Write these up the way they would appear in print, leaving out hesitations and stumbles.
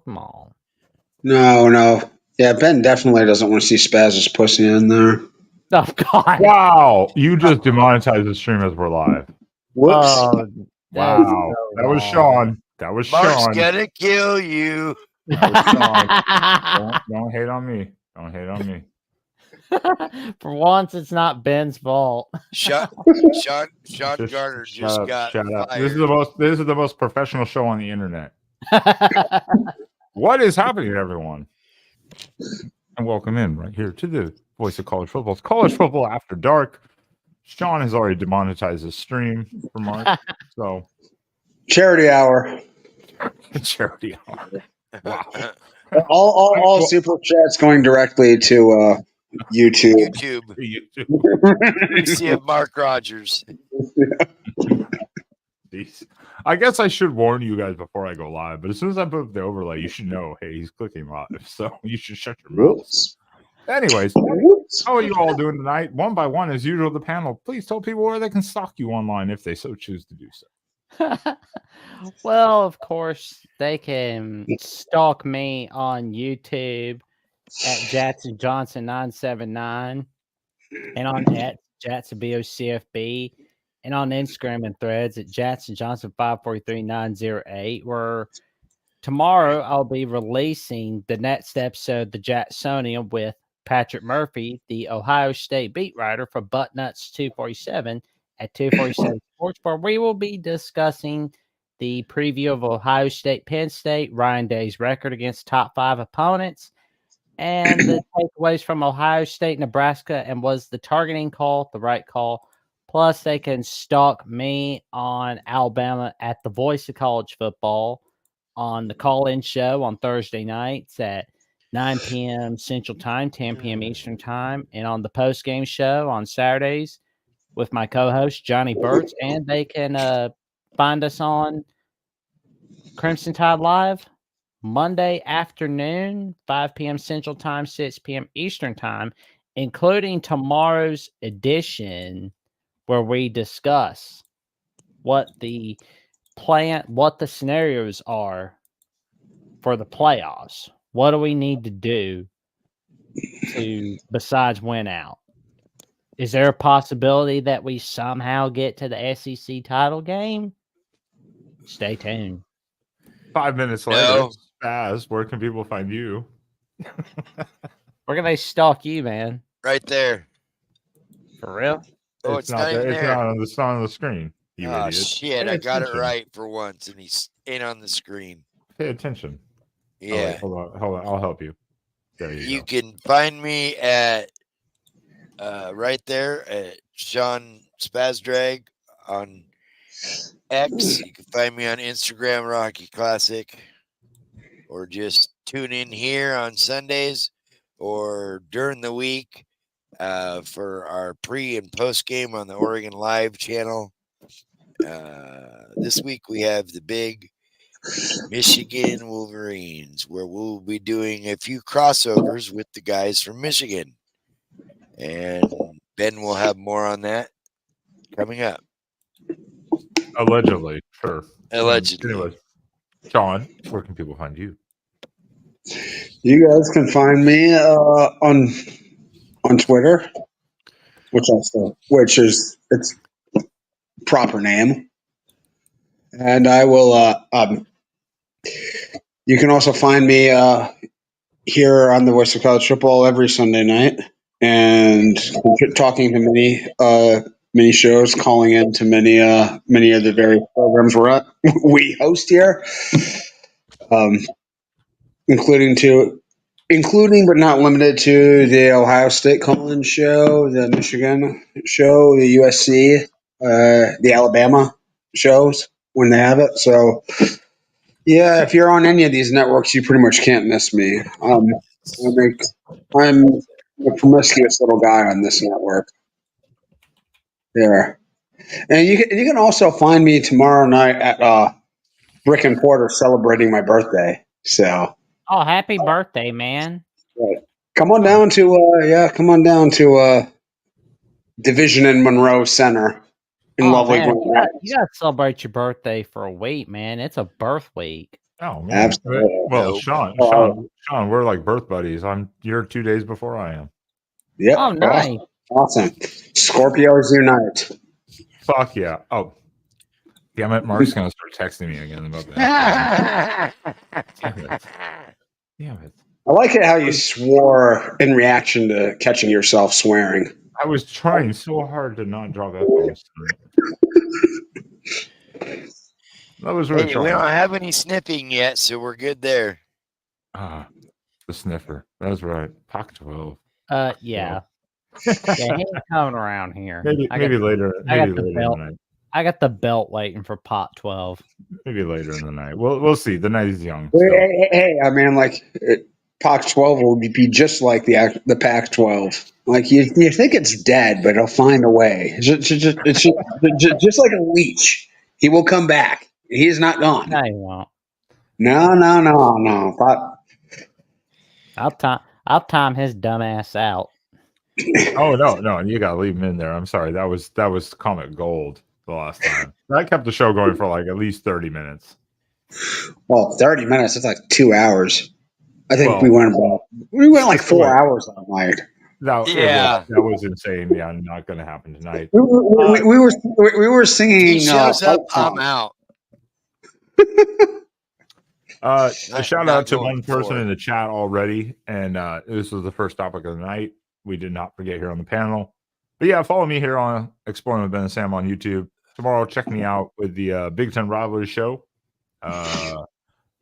them all. No. Yeah, Ben definitely doesn't want to see Spaz's pussy in there. Oh, God. Wow. You just demonetized the stream as we're live. Whoops. Oh, Wow. That was Sean. That was Mark's Sean. gonna kill you. That was Sean. Don't hate on me. Don't hate on me. For once, it's not Ben's fault. Sean Garner just got Shut up. fired. This is the most professional show on the internet. What is happening, everyone? And welcome in right here to the voice of college football. It's college football after dark. Sean has already demonetized his stream for Mark. So Charity hour. charity hour. Wow. All super chats going directly to YouTube. YouTube. See it, Mark Rogers. I guess I should warn you guys before I go live, but as soon as I put up the overlay, you should know, hey, he's clicking live. So you should shut your mouths. Anyways, how are you all doing tonight? One by one, as usual, the panel. Please tell people where they can stalk you online if they so choose to do so. Well, of course, they can stalk me on YouTube at Jackson Johnson 979 and on at Jackson BOCFB and on Instagram and Threads at Jackson Johnson 543908. Where tomorrow I'll be releasing the next episode, the Jacksonian, with Patrick Murphy, the Ohio State beat writer for Buttnuts 247 at 247 Sports, where we will be discussing the preview of Ohio State, Penn State, Ryan Day's record against top 5 opponents, and the takeaways from Ohio State, Nebraska, and was the targeting call the right call. Plus, they can stalk me on Alabama at the Voice of College Football on the call-in show on Thursday nights at 9 p.m. Central Time, 10 p.m. Eastern Time, and on the post-game show on Saturdays with my co-host, Johnny Burtz. And they can find us on Crimson Tide Live Monday afternoon, 5 p.m. Central Time, 6 p.m. Eastern Time, including tomorrow's edition where we discuss what the scenarios are for the playoffs. What do we need to do besides win out? Is there a possibility that we somehow get to the SEC title game? Stay tuned. 5 minutes later, Spaz, where can people find you? Where can they stalk you, man? Right there. For real? Oh, it's not even It's there. not on the screen. You Oh, idiot. shit. Pay I got it attention. right for once, and he's in on the screen. Pay attention. Yeah. Oh, wait, hold on. I'll help you. There you go. can find me at right there at Sean Spazdrag on X. You can find me on Instagram, Rocky Classic, or just tune in here on Sundays or during the week for our pre and post game on the Oregon Live channel. This week we have the big Michigan Wolverines, where we'll be doing a few crossovers with the guys from Michigan. And Ben will have more on that coming up. Allegedly, sure. Allegedly. Anyways, Sean, where can people find you? You guys can find me on Twitter, which is its proper name, and I will. You can also find me here on the Voice of College Football every Sunday night, and talking to many shows, calling into many of the various programs we host here, including but not limited to the Ohio State call-in show, the Michigan show, the USC, the Alabama shows when they have it. So, yeah, if you're on any of these networks, you pretty much can't miss me. I'm a promiscuous little guy on this network. There, and you can also find me tomorrow night at Brick and Porter celebrating my birthday. So. Oh, happy birthday, man. Right. Come on down to Division in Monroe Center in lovely man, Grand Rapids. you got to celebrate your birthday for a week, man. It's a birth week. Oh man. Absolutely. Well, Nope. Sean, we're like birth buddies. You're 2 days before I am. Yep. Oh, nice. Awesome. Scorpios unite. Fuck yeah. Oh, damn it. Mark's gonna start texting me again about that. Damn it. I like it how you swore in reaction to catching yourself swearing. I was trying so hard to not drop F-bombs tonight. That was really Hey, we trying. don't have any sniffing yet, so we're good there. Ah, the sniffer. That's right. Pac-12. Yeah. Yeah, he ain't coming around here. Maybe later. Maybe later in the night. I got the belt waiting for pot 12. Maybe later in the night. We'll see. The night is young. Hey, I mean, like Pac-12 will be just like the Pac-12. Like you think it's dead, but it'll find a way. It's just like a leech. He will come back. He is not gone. No, he won't. No. I'll time his dumb ass out. Oh no! You gotta leave him in there. I'm sorry. That was comic gold the last time. That kept the show going for like at least 30 minutes. Well, 30 minutes. That's like 2 hours. I think we went like 4 hours that night. That was insane. Yeah, not going to happen tonight. We were singing. He shows up, I'm out. A shout out to one person in the chat already, and this was the first topic of the night. We did not forget here on the panel. But yeah, follow me here on Exploring with Ben and Sam on YouTube. Tomorrow, check me out with the Big Ten Rivalry show.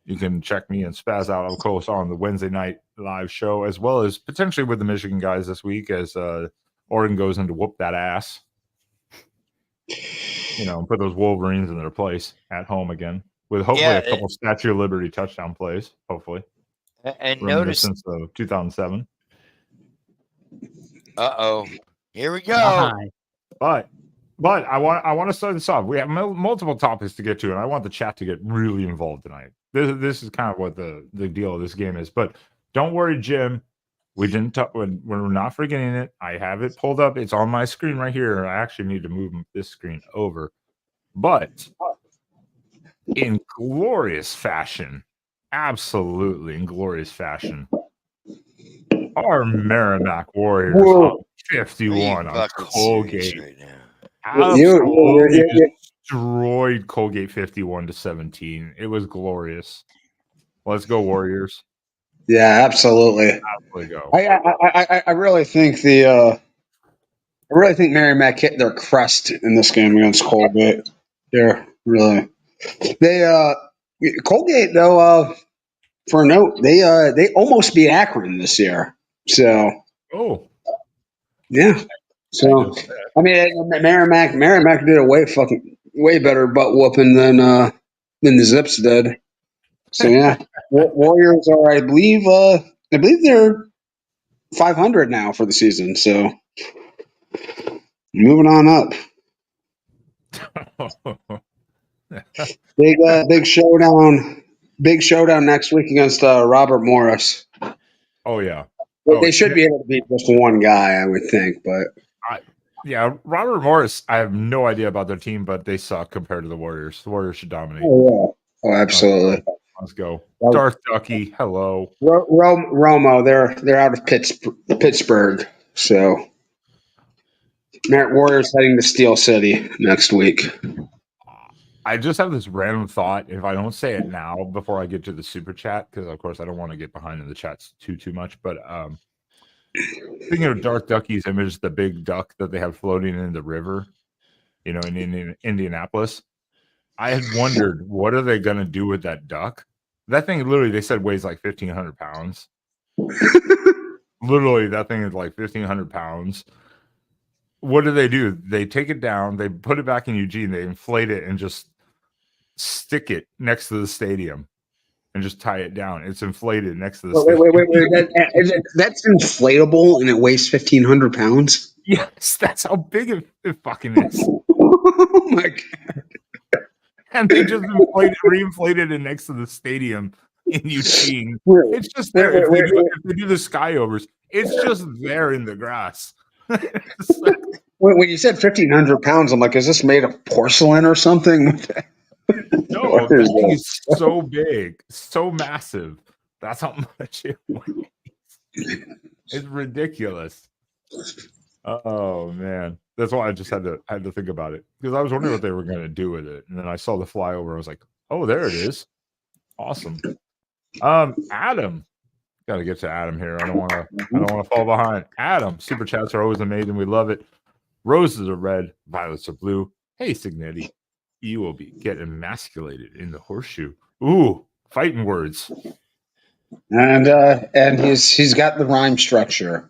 You can check me and Spaz out, of course, on the Wednesday night live show, as well as potentially with the Michigan guys this week as Oregon goes in to whoop that ass. And put those Wolverines in their place at home again with hopefully a couple Statue of Liberty touchdown plays, hopefully. And notice since 2007. Uh-oh. Here we go. But I want to start this off. We have multiple topics to get to, and I want the chat to get really involved tonight. This is kind of what the deal of this game is. But don't worry, Jim. We didn't. We're not forgetting it. I have it pulled up. It's on my screen right here. I actually need to move this screen over. But in glorious fashion, absolutely in glorious fashion, our Merrimack Warriors up 51 on Colgate. Right now. Absolutely destroyed Colgate 51-17. It was glorious. Let's go, Warriors. Yeah, absolutely. Go. I really think Merrimack hit their crest in this game against Colgate. Yeah, really. Colgate though, for a note, they almost beat Akron this year. So yeah. So I mean, Merrimack did a way better butt whooping than the Zips did. So yeah, Warriors are, I believe they're 500 now for the season. So moving on up. Big showdown next week against Robert Morris. Oh yeah. They should be able to beat just one guy, I would think, but Robert Morris, I have no idea about their team, but they suck compared to the Warriors. The Warriors should dominate. Oh, absolutely. Let's go. Darth Ducky, hello. Romo, they're out of Pittsburgh, so Warriors heading to Steel City next week. I just have this random thought. If I don't say it now before I get to the super chat, because of course I don't want to get behind in the chats too much, but thinking of Darth Ducky's image, the big duck that they have floating in the river, in Indianapolis, I had wondered, what are they going to do with that duck? That thing literally, they said, weighs like 1,500 pounds. Literally, that thing is like 1,500 pounds. What do? They take it down, they put it back in Eugene, they inflate it, and just stick it next to the stadium and just tie it down. It's inflated next to the stadium. Wait. That's inflatable and it weighs 1,500 pounds? Yes, that's how big it fucking is. Oh my God. And they just re-inflated it next to the stadium in Eugene. It's just there. If they do the skyovers, it's just there in the grass. When you said 1,500 pounds, I'm like, is this made of porcelain or something? No, that thing is so big, so massive. That's how much it weighs. It's ridiculous. Oh man, that's why I just had to think about it, because I was wondering what they were going to do with it, and then I saw the flyover. I was like, oh, there it is. Awesome. Adam, got to get to Adam here. I don't want to fall behind. Adam, super chats are always amazing. We love it. Roses are red, violets are blue. Hey, Signetti, you will be getting emasculated in the horseshoe. Ooh, fighting words. And he's got the rhyme structure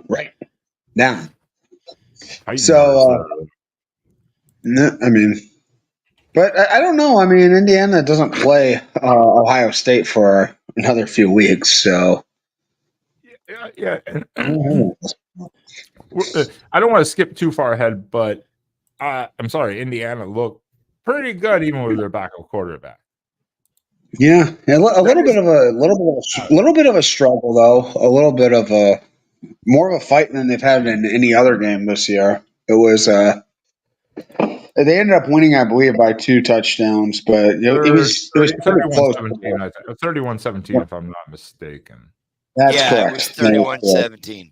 right down. So no, I mean, but I don't know. I mean, Indiana doesn't play Ohio State for another few weeks, so yeah. I don't want to skip too far ahead, but I'm sorry, Indiana looked pretty good even with their backup quarterback. Yeah, a little bit of a struggle though. A little bit of a more of a fight than they've had in any other game this year. It was they ended up winning, I believe, by 2 touchdowns, but it was 31-17, 31-17 if I'm not mistaken. That's correct. It was 31-17.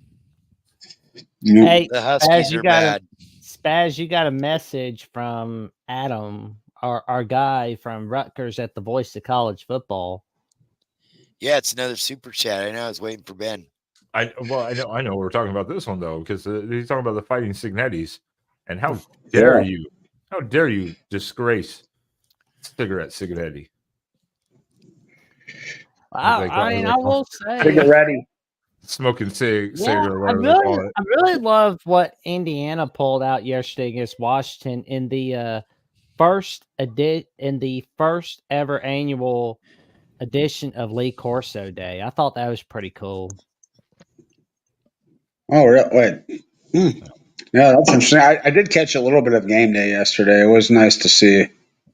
Hey, the Huskies are bad. Spaz, you got a message from Adam, our guy from Rutgers at the Voice of College Football. Yeah, it's another super chat. I know. I was waiting for Ben. I know. We're talking about this one though, because he's talking about the fighting Signettis, and how dare you? How dare you disgrace cigarette Signetti? I will say, ready. Smoking cigarette. I really love what Indiana pulled out yesterday against Washington in the first ever annual edition of Lee Corso Day. I thought that was pretty cool. Oh, really? Wait. Yeah, that's interesting. I did catch a little bit of game day yesterday. It was nice to see.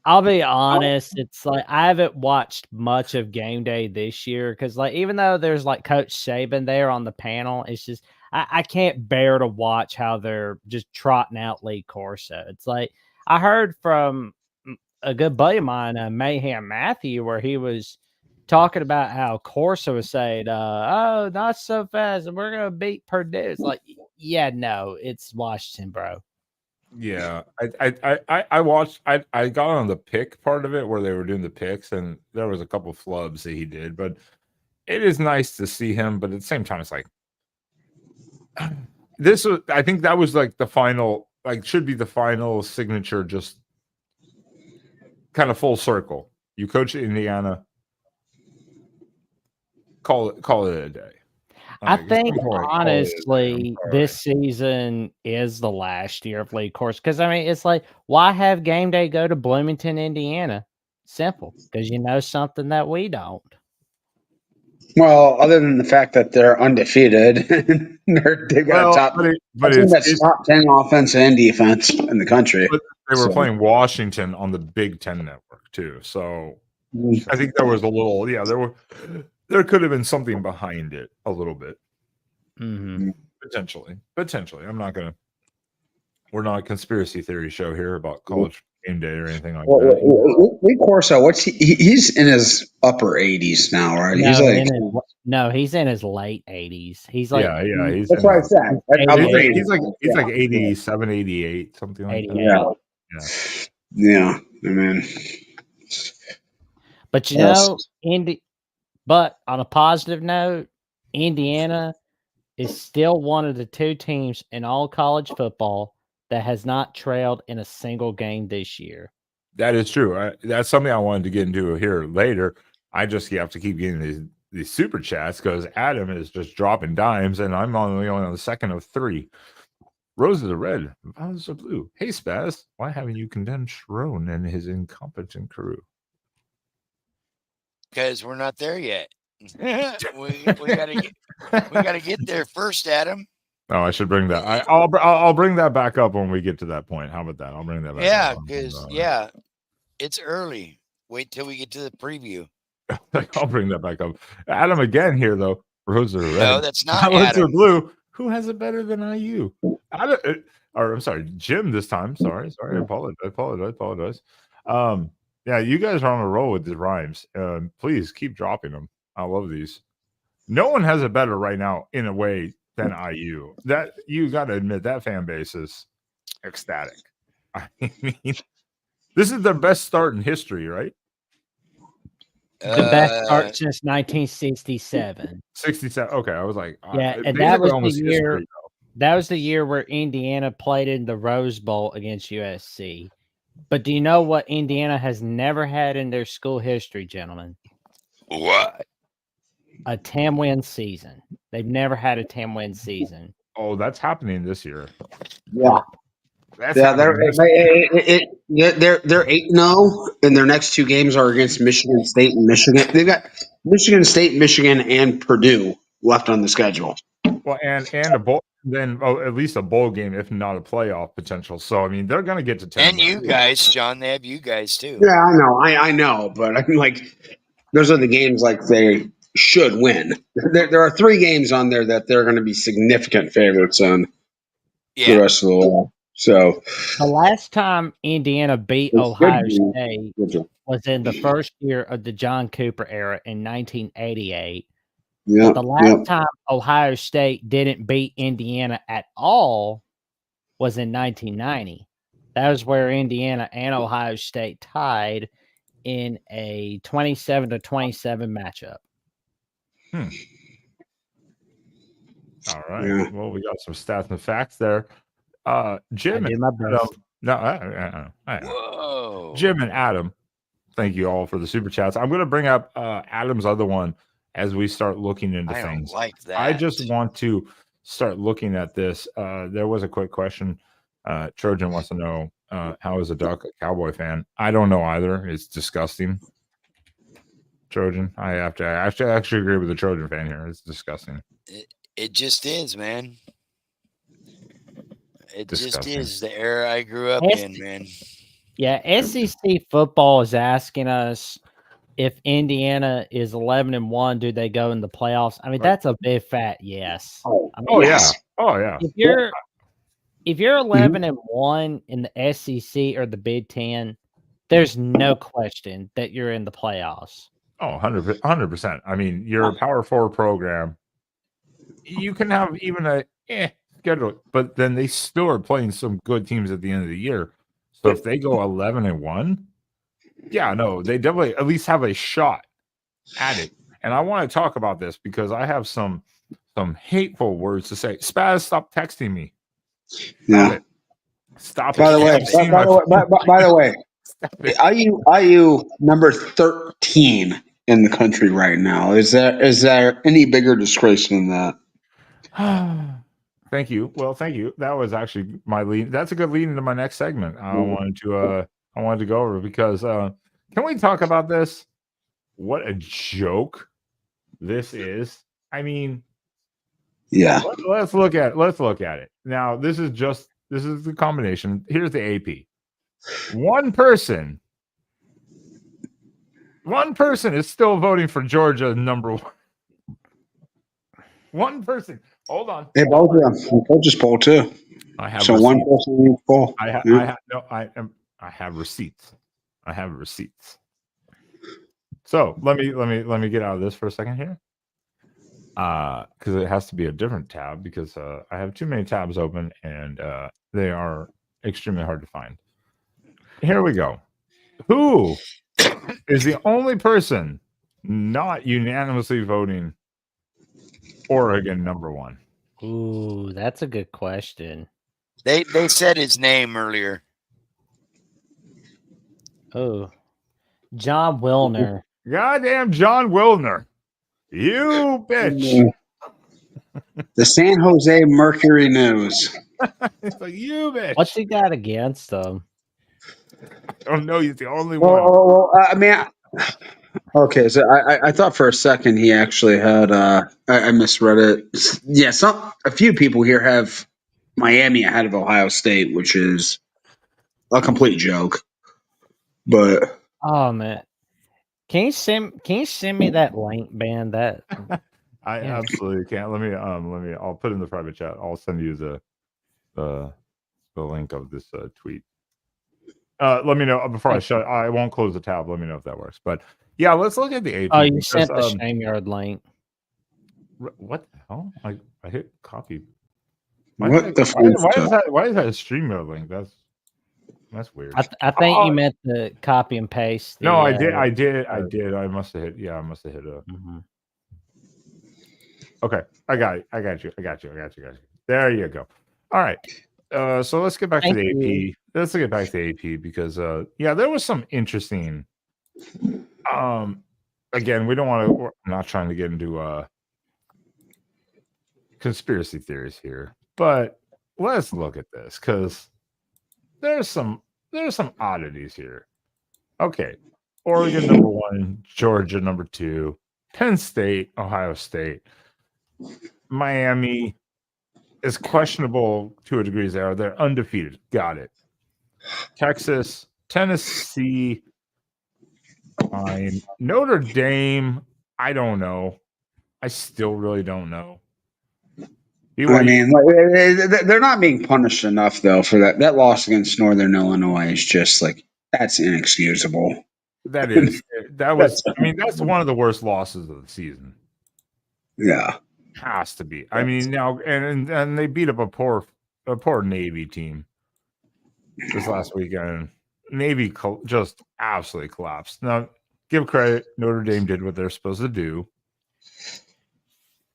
I'll be honest, it's like I haven't watched much of game day this year because, like, even though there's like Coach Saban there on the panel, it's just I can't bear to watch how they're just trotting out Lee Corso. It's like I heard from a good buddy of mine, Mayhem Matthew, where he was talking about how Corso was saying, "Oh, not so fast, and we're gonna beat Purdue." It's like, yeah, no, it's Washington, bro. Yeah, I watched. I got on the pick part of it where they were doing the picks, and there was a couple flubs that he did, but it is nice to see him. But at the same time, it's like this was. I think that was like the final, like should be the final signature, just kind of full circle. You coach Indiana, call it a day. I think honestly, this season is the last year of Lee Corso because I mean, it's like why have game day go to Bloomington, Indiana? Simple, because you know something that we don't. Well, other than the fact that they're undefeated, they've got a top 10 offense and defense in the country. But they were playing Washington on the Big Ten network too, so I think there was a little. Yeah, there could have been something behind it a little bit. Mm-hmm. Potentially. We're not a conspiracy theory show here about college game day or anything like that. Lee Corso, he's in his upper 80s now, right? He's in his late 80s. He's like, that's what I said. He's like 87, 88, something like that. Yeah. I mean, but you know, But on a positive note, Indiana is still one of the 2 teams in all college football that has not trailed in a single game this year. That is true. That's something I wanted to get into here later. I just have to keep getting these super chats because Adam is just dropping dimes, and I'm only on the second of 3. Roses are red, violets are blue. Hey, Spaz, why haven't you condemned Sharon and his incompetent crew? Because we're not there yet. we gotta get there first, Adam. Oh, I should bring that. I'll bring that back up when we get to that point. How about that? I'll bring that back. Yeah, because it's early. Wait till we get to the preview. I'll bring that back up. Adam again here though. Roses are red. No, that's not violets Adam. are blue. Who has it better than I'm sorry, Jim this time. Sorry. I apologize. Yeah, you guys are on a roll with the rhymes. Please keep dropping them. I love these. No one has it better right now in a way than IU. That you got to admit that fan base is ecstatic. I mean, this is their best start in history, right? The best start since 1967. 67. Okay, I was like, yeah, and that was the year. History, that was the year where Indiana played in the Rose Bowl against USC. But do you know what Indiana has never had in their school history, gentlemen? What? A 10-win season. They've never had a 10-win season. Oh, that's happening this year. Yeah. They're 8-0, and their next two games are against Michigan State and Michigan. They've got Michigan State, Michigan, and Purdue left on the schedule. Well, and a bowl, then at least a bowl game, if not a playoff potential. So I mean, they're going to get to 10. And you guys, John, they have you guys too. Yeah, I know, I know, but I mean, like, those are the games like they should win. There are 3 games on there that they're going to be significant favorites on the rest of the way. So the last time Indiana beat Ohio State was in the first year of the John Cooper era in 1988. Yeah, the last time Ohio State didn't beat Indiana at all was in 1990. That was where Indiana and Ohio State tied in a 27-27 matchup. All right. Yeah. Well, we got some stats and facts there. Jim and Adam. Whoa. Jim and Adam, thank you all for the super chats. I'm going to bring up Adam's other one as we start looking into things. Don't like that. I just want to start looking at this. There was a quick question. Trojan wants to know how is a duck a Cowboy fan? I don't know either. It's disgusting. Trojan, I have to actually agree with the Trojan fan here. It's disgusting. It just is, man. It just is the era I grew up in, man. Yeah, SEC football is asking us if Indiana is 11-1, do they go in the playoffs? I mean, that's a big fat yes. Yeah. Oh yeah. If you're 11-1 in the SEC or the Big Ten, there's no question that you're in the playoffs. Oh, 100%. I mean, you're a Power 4 program. You can have even a schedule, but then they still are playing some good teams at the end of the year. So if they go 11-1, yeah, no, they definitely at least have a shot at it. And I want to talk about this because I have some hateful words to say. Spaz, stop texting me. Yeah. Stop. By the way, IU number 13 in the country right now. Is there any bigger disgrace than that? Thank you. Well, thank you. That was actually my lead. That's a good lead into my next segment. I wanted to go over because can we talk about this? What a joke this is. I mean, yeah. Let's look at it. Now, this is the combination. Here's the AP. One person is still voting for Georgia number 1. One person. Hold on. They both of them. They just poll too. I have so one person each poll. I have receipts. I have receipts. So let me get out of this for a second here. Because it has to be a different tab because I have too many tabs open and they are extremely hard to find. Here we go. Who is the only person not unanimously voting Oregon number 1? Ooh, that's a good question. They said his name earlier. Oh, John Wilner. Goddamn John Wilner. You bitch. The San Jose Mercury News. It's like, you bitch. What's he got against them? I don't know. He's the only one. Well, I mean, okay. So I thought for a second he actually had. I misread it. Yeah, a few people here have Miami ahead of Ohio State, which is a complete joke. But oh man, can you send me that link, man? That I absolutely can't. Let me. I'll put it in the private chat. I'll send you the link of this tweet. Let me know before I shut. I won't close the tab. Let me know if that works. But yeah, let's look at the AP. Oh, you sent the StreamYard link. What the hell? I hit copy. Why is that a StreamYard link? That's weird. I think you meant the copy and paste. No, I did. I must have hit. Yeah, I must have hit a. Mm-hmm. Okay, I got it. I got you. There you go. All right. So let's get back to the AP. Let's get back to the AP because there was some interesting. Again, we don't want to. We're not trying to get into conspiracy theories here, but let's look at this because there's some oddities here. Okay, Oregon number 1, Georgia number 2, Penn State, Ohio State, Miami is questionable to a degree. They're undefeated. Got it. Texas, Tennessee, fine. Notre Dame, I don't know. I still really don't know. I mean, they're not being punished enough though for that. That loss against Northern Illinois is just like that's inexcusable. That is. That was. I mean, that's one of the worst losses of the season. Yeah, has to be. I mean, now and they beat up a poor Navy team this last weekend. Navy just absolutely collapsed. Now, give credit. Notre Dame did what they're supposed to do,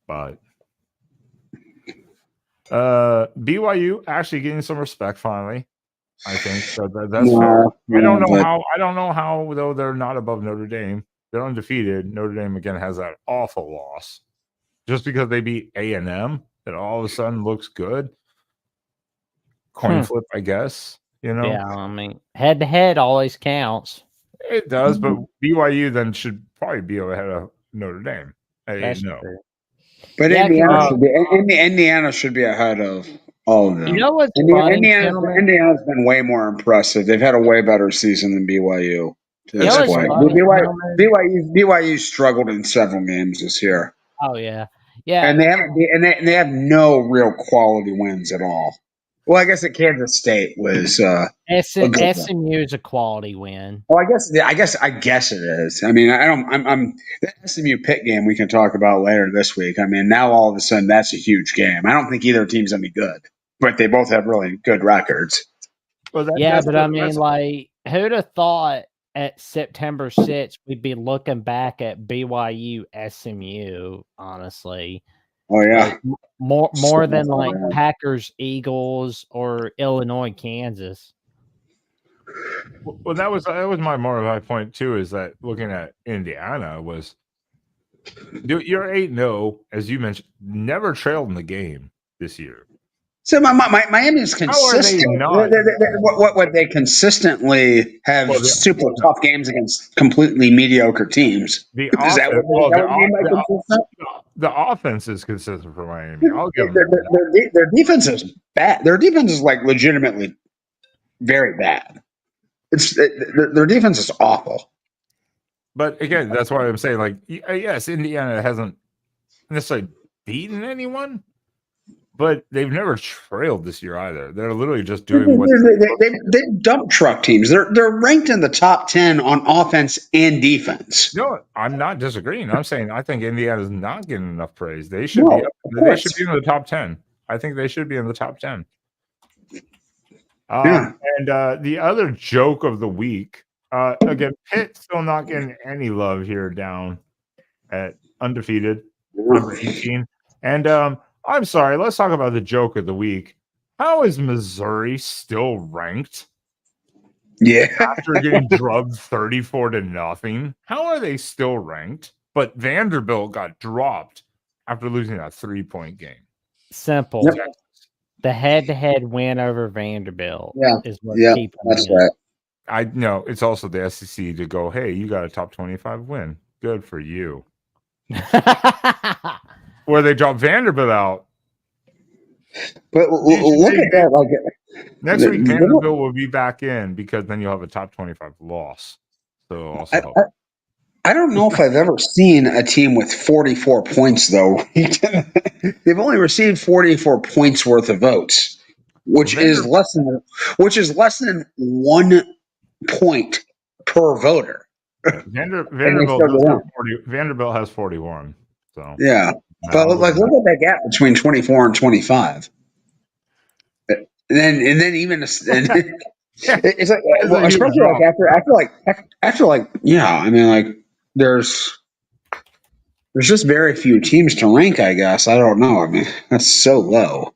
but BYU actually getting some respect finally. I think so that's fair. I don't know how though they're not above Notre Dame. They're undefeated. Notre Dame again has that awful loss. Just because they beat A&M, that all of a sudden looks good. Coin flip, I guess. You know. Yeah, I mean, head to head always counts. It does, but BYU then should probably be ahead of Notre Dame. That's true. But Indiana should be ahead of all of them. You know what's funny? Indiana's been way more impressive. They've had a way better season than BYU. BYU struggled in several games this year. Oh yeah, yeah, and they have no real quality wins at all. Well, I guess at Kansas State was SMU is a quality win. Well, I guess it is. I mean, the SMU Pitt game we can talk about later this week. I mean, now all of a sudden that's a huge game. I don't think either team's gonna be good, but they both have really good records. Well, I mean, like, who'd have thought at September 6th we'd be looking back at BYU SMU? Honestly, oh yeah, like, more than like Packers Eagles or Illinois Kansas. Well, that was my point too. Is that looking at Indiana was you're 8-0 as you mentioned, never trailed in the game this year. So Miami is consistent. What they consistently have super tough games against completely mediocre teams. The offense is consistent for Miami. I'll give them their defense is bad. Their defense is like legitimately very bad. Their defense is awful. But again, that's why I'm saying, like, yes, Indiana hasn't necessarily beaten anyone. But they've never trailed this year either. They're literally just doing what they dump truck teams. They're ranked in the top 10 on offense and defense. No, I'm not disagreeing. I'm saying I think Indiana's not getting enough praise. They should be. They should be in the top 10. I think they should be in the top 10. And the other joke of the week, again, Pitt still not getting any love here down at undefeated, number 18, and I'm sorry. Let's talk about the joke of the week. How is Missouri still ranked? Yeah, after getting drubbed 34-0, how are they still ranked? But Vanderbilt got dropped after losing that 3-point game. Simple. Yep. The head-to-head win over Vanderbilt is what keeps them. That's right. I know it's also the SEC to go, hey, you got a top 25 win. Good for you. Where they dropped Vanderbilt out. But look at that. Like next week, Vanderbilt will be back in because then you'll have a top 25 loss. So also I don't know if I've ever seen a team with 44 points though. They've only received 44 points worth of votes, which is less than 1 point per voter. Vanderbilt has 41. So yeah, but look at that gap between 24 and 25. And then even it's like, well, especially like after I mean, like there's just very few teams to rank. I guess I don't know. I mean, that's so low.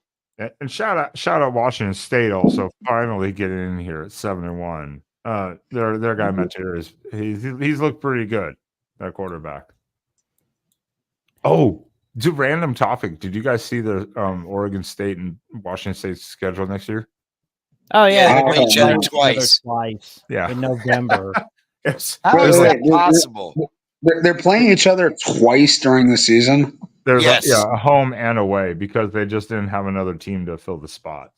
And shout out Washington State also finally getting in here at 7-1. Their guy Meyer he's looked pretty good, that quarterback. Oh, random topic. Did you guys see the Oregon State and Washington State's schedule next year? Oh yeah, they play each other twice. Yeah, in November. How is that possible? They're playing each other twice during the season. There's a home and away because they just didn't have another team to fill the spot.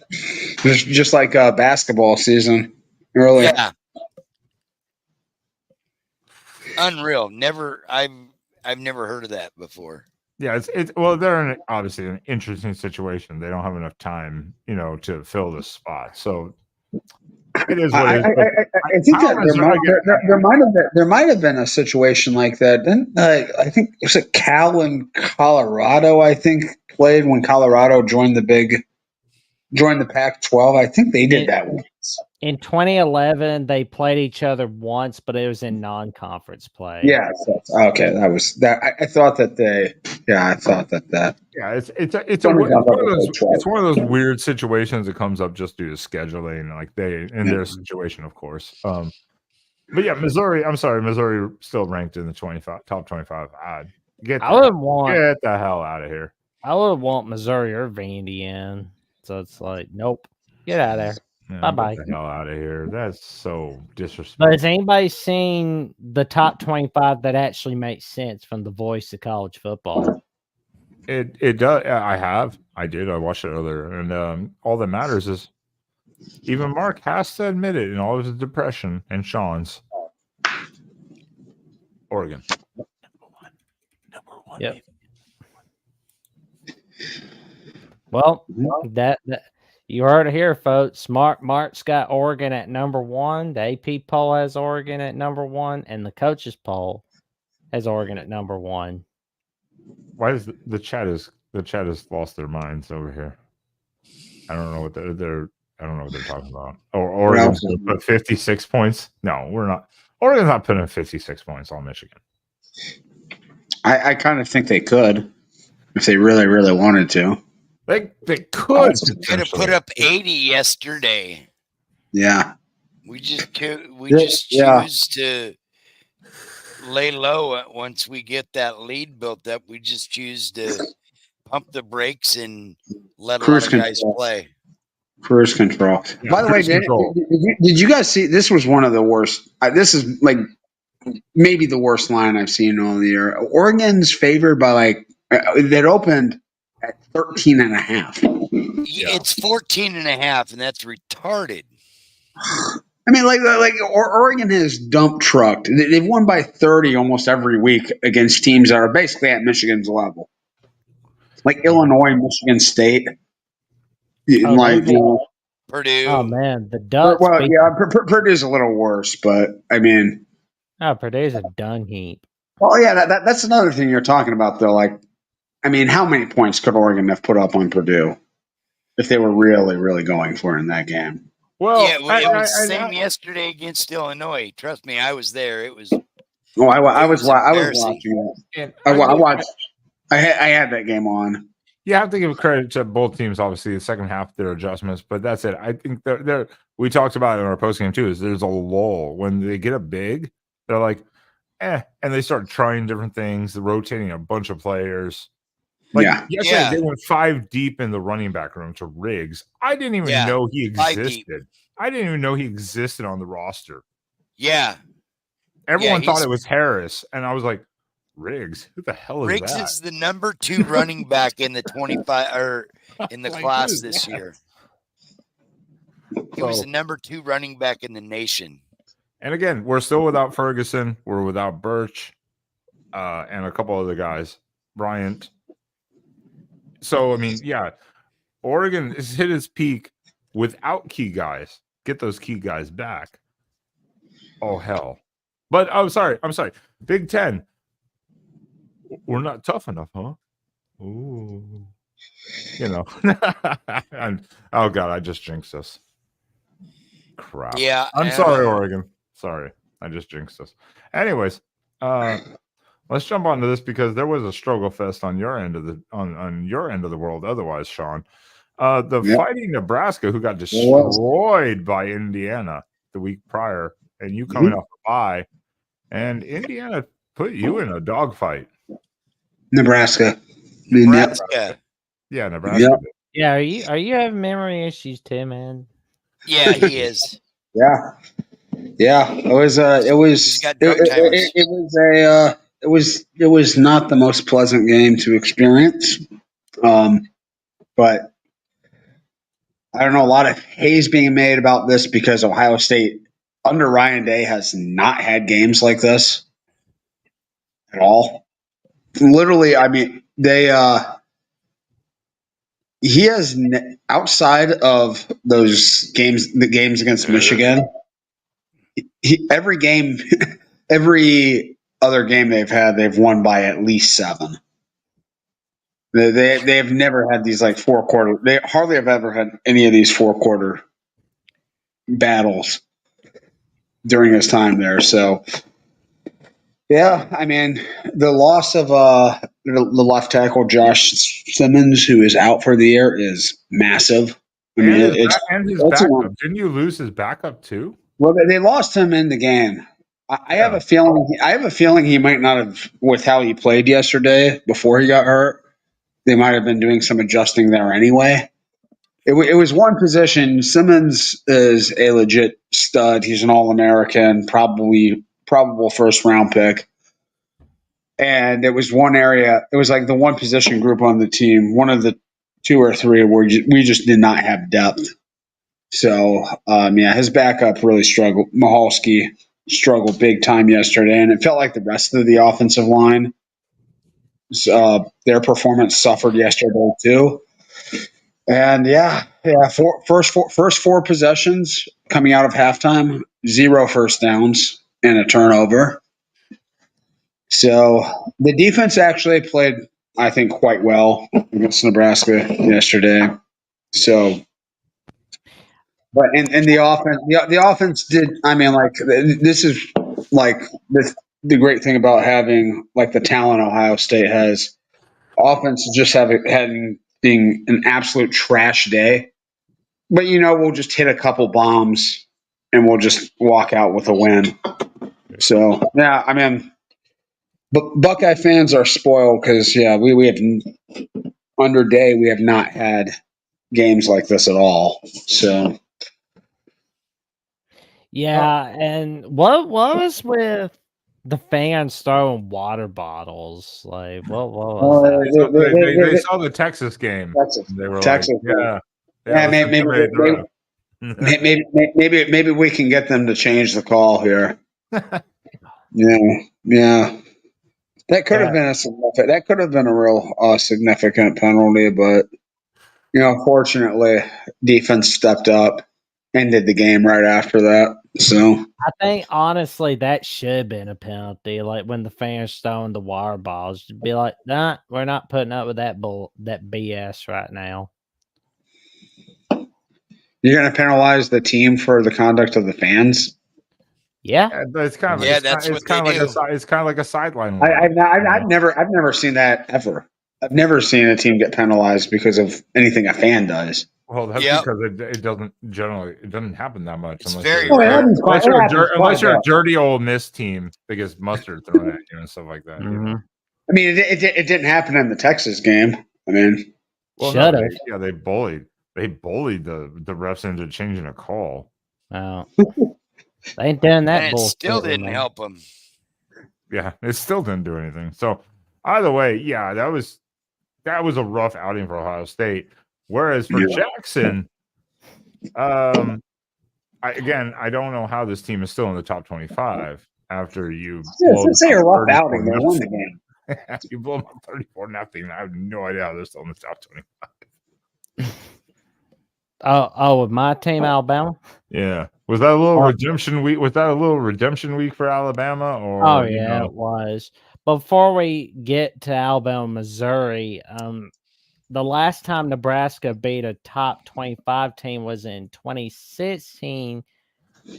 just like basketball season earlier. Yeah, unreal. I've never heard of that before. Yeah, well, they're in obviously an interesting situation. They don't have enough time, to fill the spot. So it is what it is. I think that there might have been a situation like that. Then I think it was Cal in Colorado. I think played when Colorado joined the Pac-12. I think they did that once. In 2011, they played each other once, but it was in non-conference play. Yeah. Okay. That was that. I thought that they. Yeah, I thought that. Yeah, it's one of those weird situations that comes up just due to scheduling, like their situation, of course. But yeah, Missouri. I'm sorry, Missouri still ranked in the top 25. Get the hell out of here. I would want Missouri or Vandy in. So it's like, nope, get out of there. Yeah, bye-bye. Get the hell out of here. That's so disrespectful. But has anybody seen the top 25 that actually makes sense from the voice of college football? It does. I did. I watched it earlier. And all that matters is even Mark has to admit it in all of his depression and Sean's. Oregon. Number one. Yep. Well, that you heard it here, folks. Mark's got Oregon at number 1. The AP poll has Oregon at number 1, and the coaches poll has Oregon at number 1. Why is the chat has lost their minds over here? I don't know what they're talking about. Or Oregon's going to put 56 points? No, we're not. Oregon's not putting 56 points on Michigan. I kind of think they could if they really, really wanted to. They could have put up 80 yesterday. Yeah. We just choose to lay low once we get that lead built up. We just choose to pump the brakes and let a lot of guys play. Cruise control. Yeah, by the way, did you guys see? This was one of the worst. This is like maybe the worst line I've seen all year. Oregon's favored by that opened at 13.5. It's 14.5, and that's retarded. I mean, Oregon has dump trucked. They've won by 30 almost every week against teams that are basically at Michigan's level, like Illinois, Michigan State, Purdue. Oh man, the Ducks. Well, yeah, Purdue's a little worse, but I mean, Purdue's a dung heap. Well, yeah, that's another thing you're talking about, though. Like, I mean, how many points could Oregon have put up on Purdue if they were really, really going for it in that game? Well, yeah, it was the same yesterday against Illinois. Trust me, I was there. It was. Oh, I was watching it. I watched. I had that game on. You have to give credit to both teams. Obviously, the second half their adjustments, but that's it. I think they're. We talked about it in our postgame too. Is there's a lull when they get up big. They're like, and they start trying different things, rotating a bunch of players. Yesterday they went 5 deep in the running back room to Riggs. I didn't even know he existed. I didn't even know he existed on the roster. Yeah. Everyone thought it was Harris, and I was like, Riggs? Who the hell is Riggs that? Riggs is the number 2 running back in the 25 or in the class this year. He was the number 2 running back in the nation. And again, we're still without Ferguson. We're without Birch and a couple other guys. Bryant. So, I mean, Oregon has hit its peak without key guys. get those key guys back, oh hell. But I'm sorry. Big Ten, we're not tough enough, huh? Ooh, and, oh god, I just jinxed us. Crap. Yeah, I'm sorry, Oregon. Sorry, I just jinxed us. Anyways, let's jump onto this because there was a struggle fest on your end of the on your end of the world. Otherwise, Sean, the Fighting Nebraska, who got destroyed by Indiana the week prior, and you coming off a bye, and Indiana put you in a dogfight. Nebraska. Yeah, Nebraska. Yep. Yeah, are you having memory issues too, man? Yeah, he is. Yeah. It was not the most pleasant game to experience. But I don't know, a lot of haze being made about this because Ohio State under Ryan Day has not had games like this at all. Literally, I mean, he has outside of those games, the games against Michigan, every game, every other game they've had, they've won by at least 7. They have never had these like 4-quarter. They hardly have ever had any of these 4-quarter battles during his time there. So, yeah, I mean, the loss of the left tackle Josh Simmons, who is out for the year, is massive. I mean, and his backup. Didn't you lose his backup too? Well, they lost him in the game. I have a feeling he might not have, with how he played yesterday before he got hurt. They might have been doing some adjusting there anyway. It was one position. Simmons is a legit stud. He's an All-American, probable first-round pick. And it was one area. It was like the one position group on the team, one of the 2 or 3 where we just did not have depth. So, his backup really struggled. Mahalski struggled big time yesterday, and it felt like the rest of the offensive line, their performance suffered yesterday too. And first 4 possessions coming out of halftime, 0 first downs and a turnover. So the defense actually played, I think, quite well against Nebraska yesterday. So, but in the offense, the offense did. I mean, like this is like the great thing about having like the talent Ohio State has. Offense just having being an absolute trash day, but we'll just hit a couple bombs and we'll just walk out with a win. So yeah, I mean, but Buckeye fans are spoiled because we have under Day we have not had games like this at all. So yeah, and what was with the fans throwing water bottles? Like, what was that? They saw the Texas game. They were Texas like, maybe we can get them to change the call here. Yeah. That could have been a real significant penalty, but fortunately, defense stepped up, ended the game right after that. So I think honestly that should have been a penalty. Like when the fans throwing the water balls, to be like, nah, we're not putting up with that BS right now. You're going to penalize the team for the conduct of the fans? Yeah, it's kind of like a sideline. I've never seen that ever. I've never seen a team get penalized because of anything a fan does. Well, that's because it doesn't happen that much unless you're a dirty old Miss team that gets mustard thrown at you and stuff like that. Mm-hmm. I mean, it didn't happen in the Texas game. I mean, they bullied the refs into changing a call. Oh. They ain't doing that. And it still didn't help them. Yeah, it still didn't do anything. So either way, that was a rough outing for Ohio State. Whereas for Jackson, I don't know how this team is still in the top 25 after you. Say a rough outing. They won the game. You blow them up 34-0. I have no idea how they're still in the top 25. With my team, Alabama. Yeah. Was that a little redemption week? Was that a little redemption week for Alabama? Or Oh yeah, it was. But before we get to Alabama, Missouri, the last time Nebraska beat a top 25 team was in 2016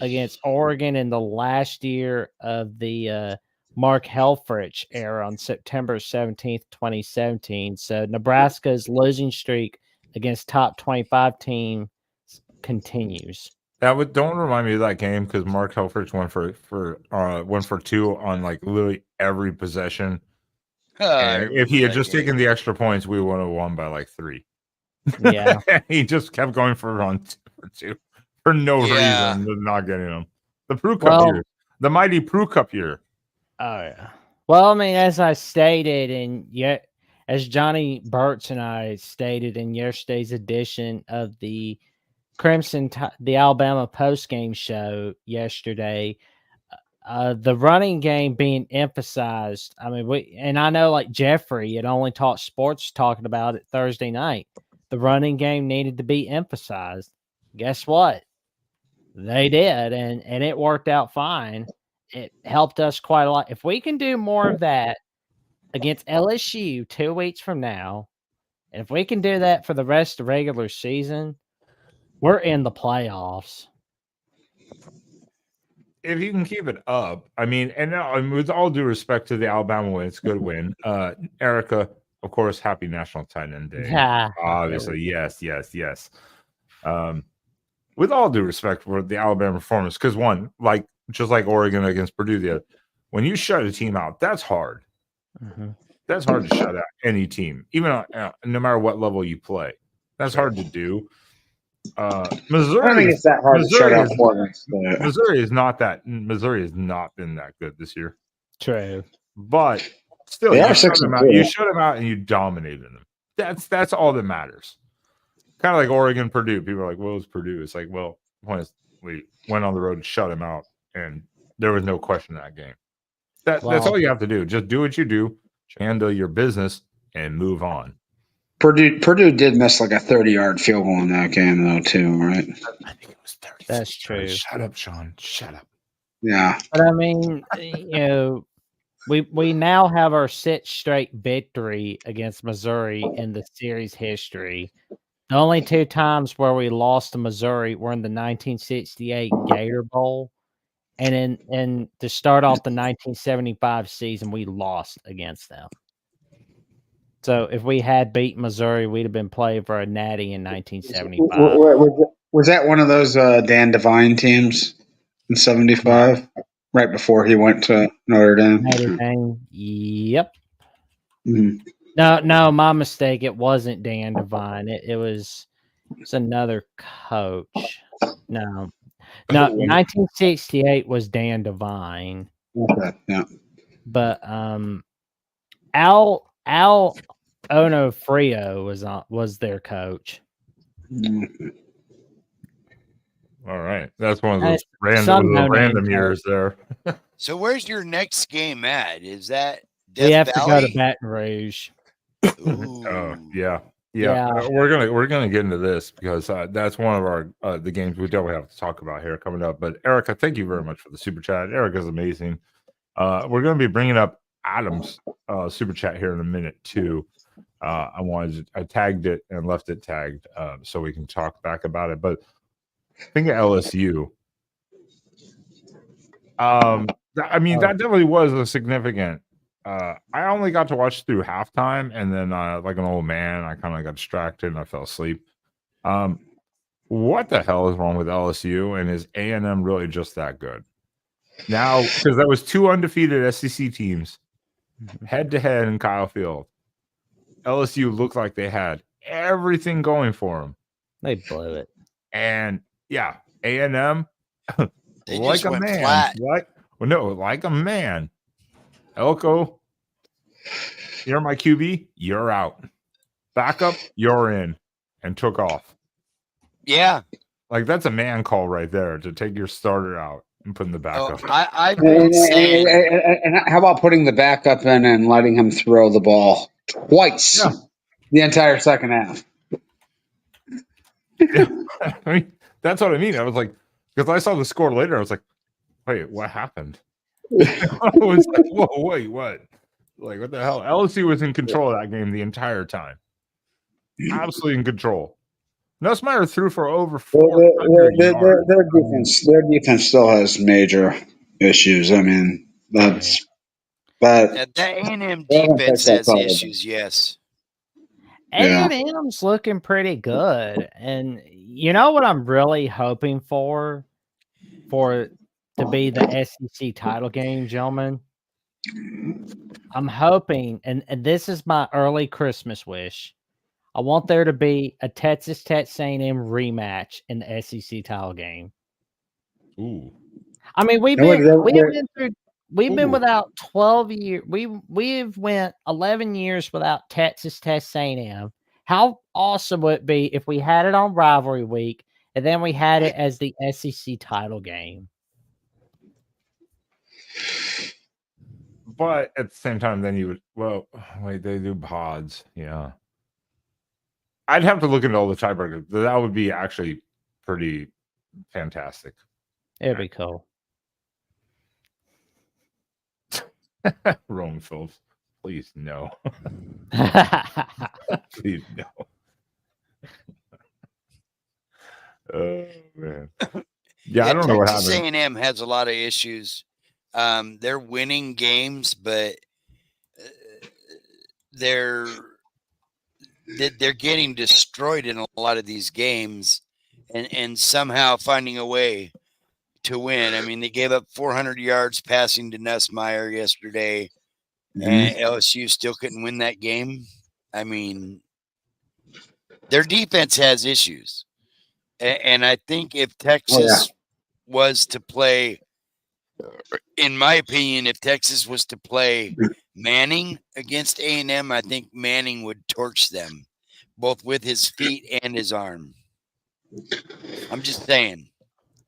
against Oregon in the last year of the Mark Helfrich era on September 17th, 2017. So Nebraska's losing streak against top 25 team continues. Don't remind me of that game because Mark Helfrich went for 2 on like literally every possession. And if he had just taken the extra points, we would have won by like 3. Yeah. He just kept going for 2 for no reason, not getting them. The Prue Cup year. The mighty Prue Cup year. Oh yeah. Well, I mean, as I stated, and yet as Johnny Burtz and I stated in yesterday's edition of the the Alabama postgame show yesterday, the running game being emphasized. I mean, I know like Jeffrey had only taught sports talking about it Thursday night. The running game needed to be emphasized. Guess what? They did, and it worked out fine. It helped us quite a lot. If we can do more of that against LSU 2 weeks from now, and if we can do that for the rest of the regular season, we're in the playoffs. If you can keep it up, I mean, and with all due respect to the Alabama win, it's a good win. Erica, of course, happy National Tight End Day. Yeah, obviously, yes. With all due respect for the Alabama performance, because just like Oregon against Purdue, when you shut a team out, that's hard. Mm-hmm. That's hard to shut out any team, even no matter what level you play. That's hard to do. Missouri. I don't think it's that hard to shut out Portland. Missouri has not been that good this year. True, but still, you shut them out and you dominated them. That's all that matters. Kind of like Oregon, Purdue. People are like, "Well, it's Purdue." It's like, well, we went on the road and shut them out, and there was no question in that game. That's all you have to do. Just do what you do, handle your business, and move on. Purdue did miss like a 30-yard field goal in that game, though, too, right? I think it was 30. That's true. Shut up, Sean. Shut up. Yeah. But I mean, we now have our 6th straight victory against Missouri in the series history. The only 2 times where we lost to Missouri were in the 1968 Gator Bowl, and to start off the 1975 season, we lost against them. So if we had beat Missouri, we'd have been playing for a natty in 1975. Was that one of those Dan Devine teams in 75? Right before he went to Notre Dame? Notre Dame. Yep. Mm-hmm. No, my mistake. It wasn't Dan Devine. It was another coach. No, 1968 was Dan Devine. Okay, yeah. But Al Onofrio was their coach. Mm-hmm. All right, that's one of those random years there. So where's your next game at? Is that we have to go to Baton Rouge? Oh yeah. We're gonna get into this because that's one of our the games we don't have to talk about here coming up. But Erica, thank you very much for the super chat. Erica's amazing. We're gonna be bringing up Adam's super chat here in a minute too. I tagged it and left it tagged so we can talk back about it. But think of LSU. I mean, that definitely was a significant. I only got to watch through halftime, and then like an old man, I kind of got distracted and I fell asleep. What the hell is wrong with LSU? And is A&M really just that good? Now, because that was 2 undefeated SEC teams head to head in Kyle Field. LSU looked like they had everything going for them. They blew it. And yeah, A&M they like just a went man. flat. Like a man. Elko, you're my QB. You're out. Backup, you're in, and took off. Yeah, like that's a man call right there to take your starter out and put in the backup. I've been saying. And how about putting the backup in and letting him throw the ball twice the entire second half? I mean, that's what I mean. I was like, because I saw the score later, I was like, wait, what happened? I was like, whoa, wait, what? Like, what the hell? LSU was in control of that game the entire time. Absolutely in control. Nussmeier threw for over 400 yards. Their defense still has major issues. I mean, that's but The A&M they haven't defense fixed that has problem. issues, yes. A&M's looking pretty good. And you know what I'm really hoping for to be the SEC title game, gentlemen? I'm hoping, and this is my early Christmas wish, I want there to be a Texas A&M rematch in the SEC title game. Ooh. I mean, we've been without 12 years. We've went 11 years without Texas A&M. How awesome would it be if we had it on Rivalry Week and then we had it as the SEC title game? But at the same time, then you would, wait, they do pods. Yeah. I'd have to look into all the tiebreakers. That would be actually pretty fantastic. It'd be cool. Roman Phillips, please no. Please no. Oh man. Yeah, I don't know what happened. Texas A&M has a lot of issues. They're winning games, but they're getting destroyed in a lot of these games, and somehow finding a way to win. I mean, they gave up 400 yards passing to Nussmeier yesterday, and LSU still couldn't win that game. I mean, their defense has issues. And I think if Texas was to play, in my opinion, if Texas was to play Manning against A&M, I think Manning would torch them, both with his feet and his arm. I'm just saying.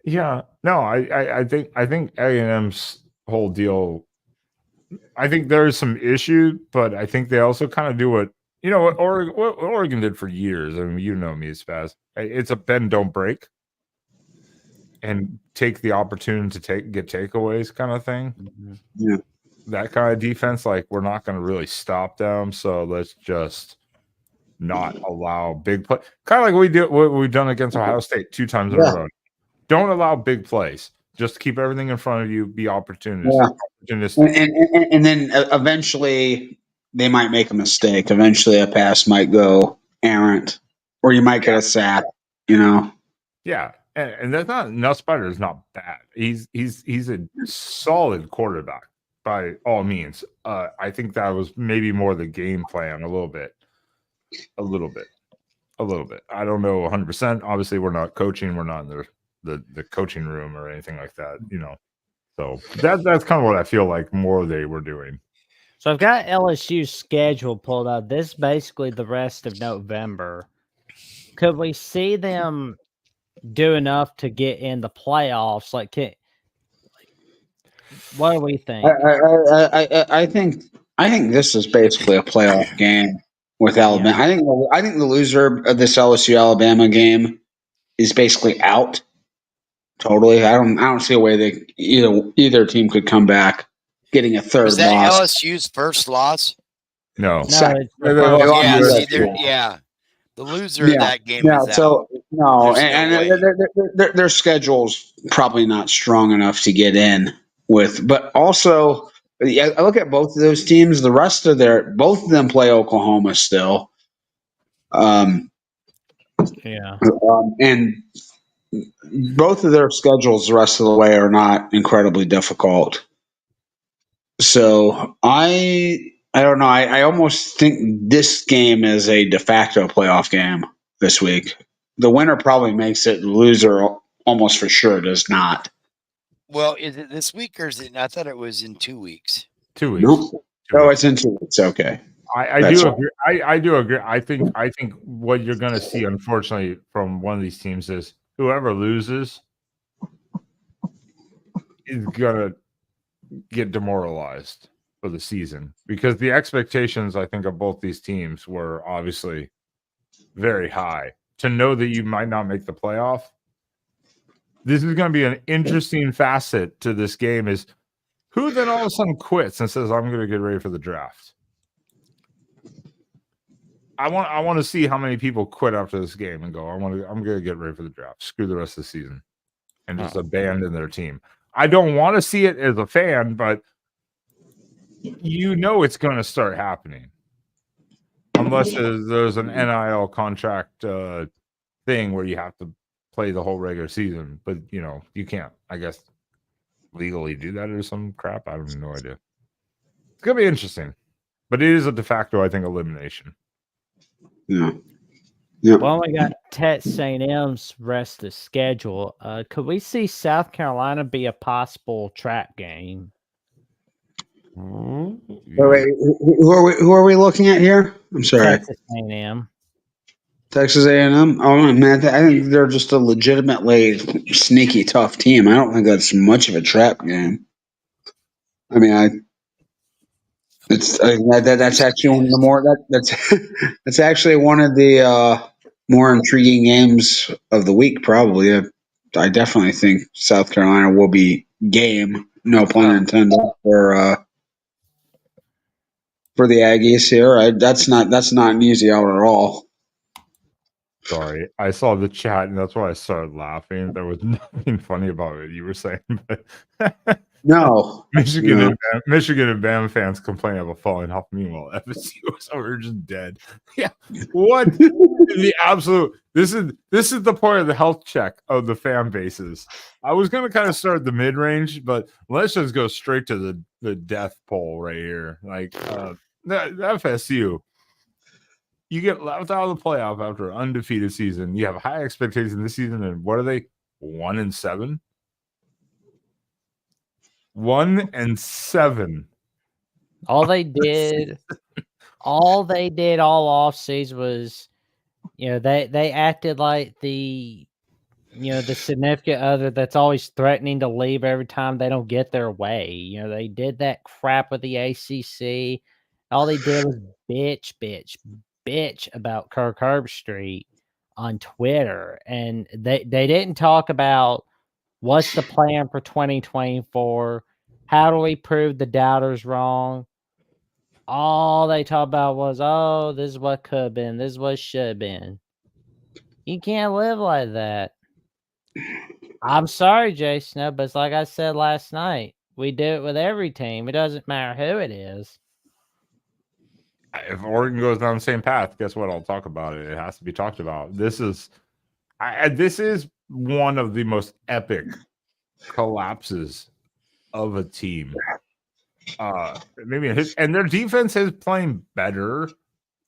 Yeah, no, I think A&M's whole deal. I think there's some issue, but I think they also kind of do what Oregon did for years. I mean, you know me, Spaz. It's a bend, don't break, and take the opportunity to get takeaways kind of thing. Yeah, that kind of defense. Like, we're not going to really stop them, so let's just not allow big play. Kind of like what we've done against Ohio State 2 times in a row. Don't allow big plays. Just keep everything in front of you. Be opportunistic. And then eventually they might make a mistake. Eventually a pass might go errant, or you might get a sack. Yeah, and that's not Nussmeier is not bad. He's a solid quarterback by all means. I think that was maybe more the game plan a little bit. I don't know 100%. Obviously, we're not coaching. We're not in the coaching room or anything like that, So that's kind of what I feel like more they were doing. So I've got LSU's schedule pulled up. This is basically the rest of November. Could we see them do enough to get in the playoffs? What do we think? I think this is basically a playoff game with Alabama. Yeah. I think the loser of this LSU Alabama game is basically out. Totally. I don't see a way either team could come back getting a third loss. Is that LSU's first loss? No. The loser of that game is out. So no, their schedule's probably not strong enough to get in with. But also, I look at both of those teams. The rest of both of them play Oklahoma still. And both of their schedules the rest of the way are not incredibly difficult. So I don't know. I almost think this game is a de facto playoff game this week. The winner probably makes it. The loser almost for sure does not. Well, is it this week or is it? I thought it was in 2 weeks. 2 weeks. Nope. It's in 2 weeks. Okay. I do agree. I do agree. I think what you're going to see, unfortunately, from one of these teams is whoever loses is going to get demoralized for the season, because the expectations, I think, of both these teams were obviously very high to know that you might not make the playoff. This is going to be an interesting facet to this game is who then all of a sudden quits and says, I'm going to get ready for the draft. I want to see how many people quit after this game and go, I'm going to get ready for the draft. Screw the rest of the season and just abandon their team. I don't want to see it as a fan, but it's going to start happening. Unless there's an NIL contract thing where you have to play the whole regular season, but you can't, I guess, legally do that or some crap. I have no idea. It's gonna be interesting, but it is a de facto, I think, elimination. Yeah. Well, we got Texas A&M's rest of schedule. Could we see South Carolina be a possible trap game? Wait, who are we looking at here? I'm sorry. Texas A&M. Texas A&M. Oh man, I think they're just a legitimately sneaky tough team. I don't think that's much of a trap game. I mean, that's actually one of the more that's actually one of the more intriguing games of the week. Probably, I definitely think South Carolina will be game. No pun intended for the Aggies here. That's not an easy out at all. Sorry, I saw the chat and that's why I started laughing. There was nothing funny about what you were saying, but no. Michigan and Bama fans complain about falling off. Meanwhile, FSU is over just dead. Yeah, what the absolute? This is the point of the health check of the fan bases. I was going to kind of start the mid range, but let's just go straight to the death poll right here. Like the FSU. You get left out of the playoff after an undefeated season. You have high expectations this season, and what are they? 1-7. 1-7. All they did all off season was, they acted like the significant other that's always threatening to leave every time they don't get their way. They did that crap with the ACC. All they did was bitch about Kirk Herbstreit on Twitter, and they didn't talk about what's the plan for 2024. How do we prove the doubters wrong? All they talked about was, oh, this is what could have been, this is what should have been. You can't live like that. I'm sorry, Jason, but it's like I said last night. We do it with every team. It doesn't matter who it is. If Oregon goes down the same path, guess what? I'll talk about it. It has to be talked about. This is one of the most epic collapses of a team. And their defense is playing better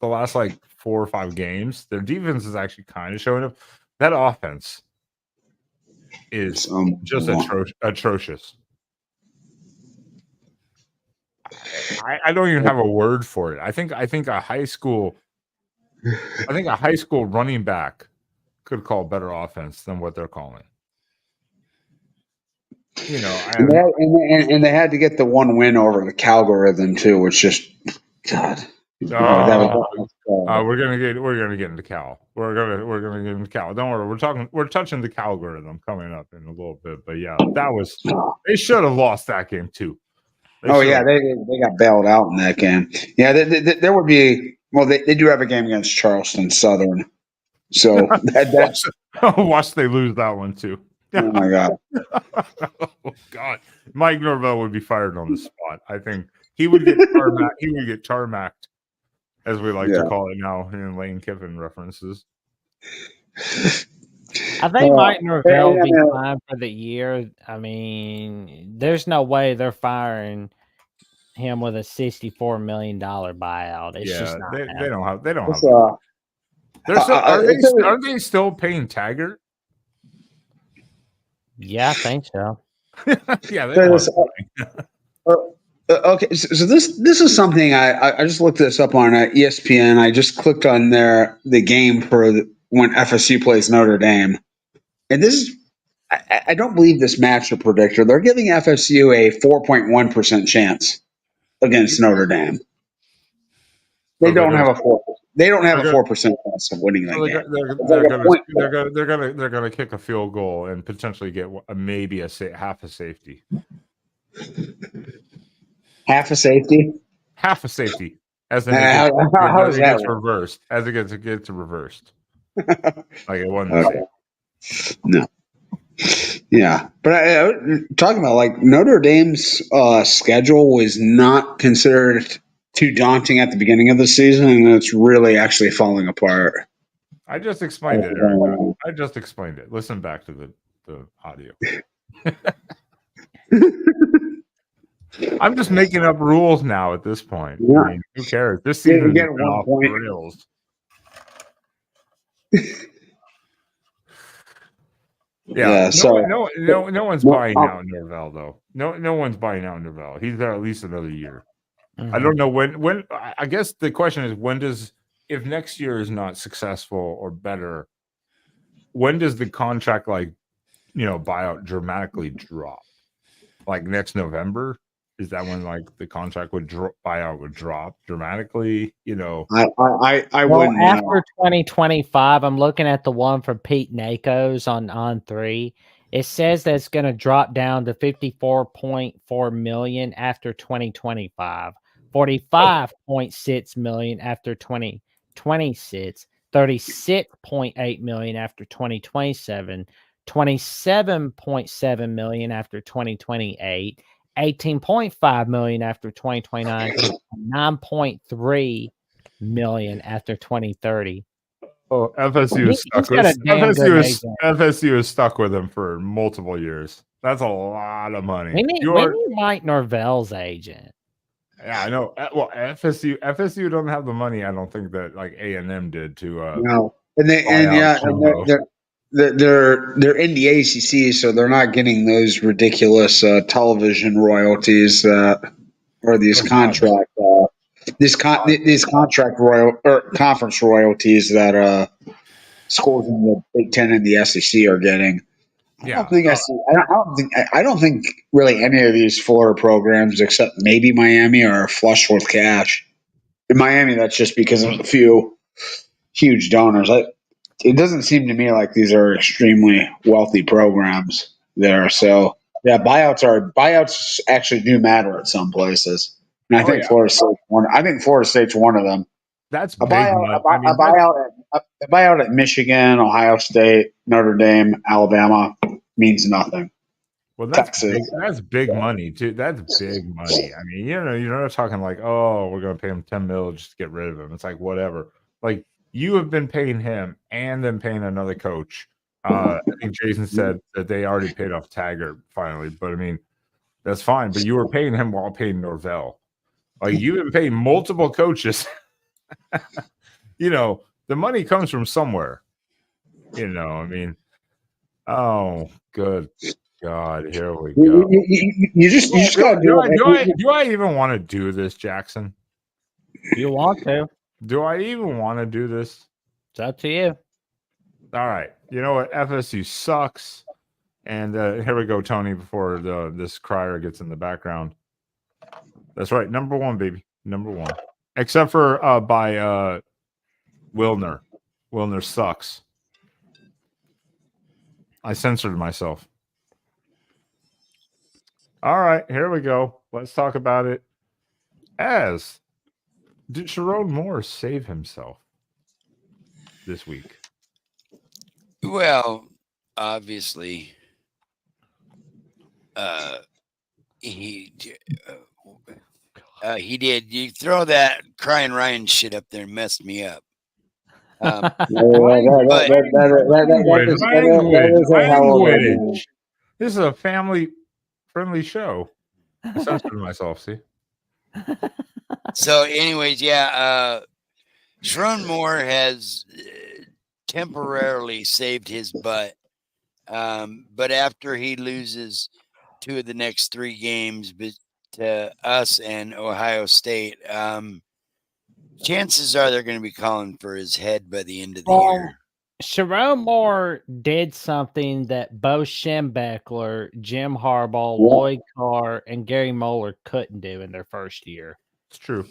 the last 4 or 5 games. Their defense is actually kind of showing up. That offense is just atrocious. I don't even have a word for it. I think a high school running back could call better offense than what they're calling. And they had to get the one win over the Calgoritham too, which just God. We're gonna get into Cal. We're gonna get into Cal. Don't worry. We're touching the Calgoritham coming up in a little bit. But yeah, they should have lost that game too. They got bailed out in that game. Yeah, there would be. Well, they do have a game against Charleston Southern, so that's watch they lose that one too. Oh my God! Oh God, Mike Norvell would be fired on the spot. I think he would get tarmacked. He would get tarmacked, as we like to call it now in Lane Kiffin references. I think Mike Norvell will be fine for the year. I mean, there's no way they're firing him with a $64 million buyout. It's just not. They don't have. Are they still paying Taggart? Yeah, I think so. Yeah. Okay, so this is something I just looked this up on ESPN. I just clicked on the game for when FSU plays Notre Dame, and this is I don't believe this matchup predictor. They're giving FSU a 4.1% chance against Notre Dame. They don't have a 4%. They don't have a 4% chance of winning that game. They're gonna kick a field goal and potentially get maybe half a safety. Half a safety. Half a safety. As it gets reversed. As it gets reversed. Like it wasn't safe. No. Yeah, but talking about like Notre Dame's schedule was not considered too daunting at the beginning of the season, and it's really actually falling apart. I just explained it, Eric. I just explained it. Listen back to the audio. I'm just making up rules now at this point. Yeah. I mean, who cares? This season is off the rails. Yeah, no one's buying out Norvell though. No one's buying out Norvell. He's there at least another year. Mm-hmm. I don't know when. I guess the question is if next year is not successful or better, when does the contract buyout dramatically drop? Like next November? Is that when the contract buyout would drop dramatically? I wouldn't. After 2025, I'm looking at the one for Pete Nakos on 3. It says that it's going to drop down to $54.4 million after 2025, $45.6 million after 2026, $36.8 million after 2027, $27.7 million after 2028. $18.5 million after 2029, $9.3 million after 2030. Oh, FSU is stuck with him for multiple years. That's a lot of money. We need Mike Norvell's agent. Yeah, I know. Well, FSU don't have the money. I don't think that A&M did to. No, they're in the ACC, so they're not getting those ridiculous television royalties or these contract conference royalties that schools in the Big Ten and the SEC are getting. I don't think really any of these Florida programs, except maybe Miami, are flush with cash. In Miami, that's just because of a few huge donors. It doesn't seem to me like these are extremely wealthy programs there. So yeah, buyouts actually do matter at some places, and I think Florida State's one. I think Florida State's one of them. That's a buyout at Michigan, Ohio State, Notre Dame, Alabama means nothing. Well, that's big money too. That's big money. I mean, you're not talking we're going to pay him $10 million just to get rid of him. It's whatever. You have been paying him and then paying another coach. I think Jason said that they already paid off Taggart finally, but I mean, that's fine. But you were paying him while paying Norvell. You've been paying multiple coaches. The money comes from somewhere. I mean, oh, good God, here we go. You just got to do I even want to do this, Jackson? You want to? Do I even want to do this? It's up to you. All right. You know what? FSU sucks. And here we go, Tony, before this crier gets in the background. That's right. Number 1, baby. Number 1. Except for by Wilner. Wilner sucks. I censored myself. All right. Here we go. Let's talk about it. Did Sharon Moore save himself this week? Well, obviously, he did. You throw that crying Ryan shit up there and messed me up. Language. This is a family-friendly show. I censored myself. See. So, anyways, Sharon Moore has temporarily saved his butt, but after he loses 2 of the next 3 games to us and Ohio State, chances are they're going to be calling for his head by the end of the year. Sharon Moore did something that Bo Schembechler, Jim Harbaugh, Lloyd Carr, and Gary Moeller couldn't do in their first year. It's true.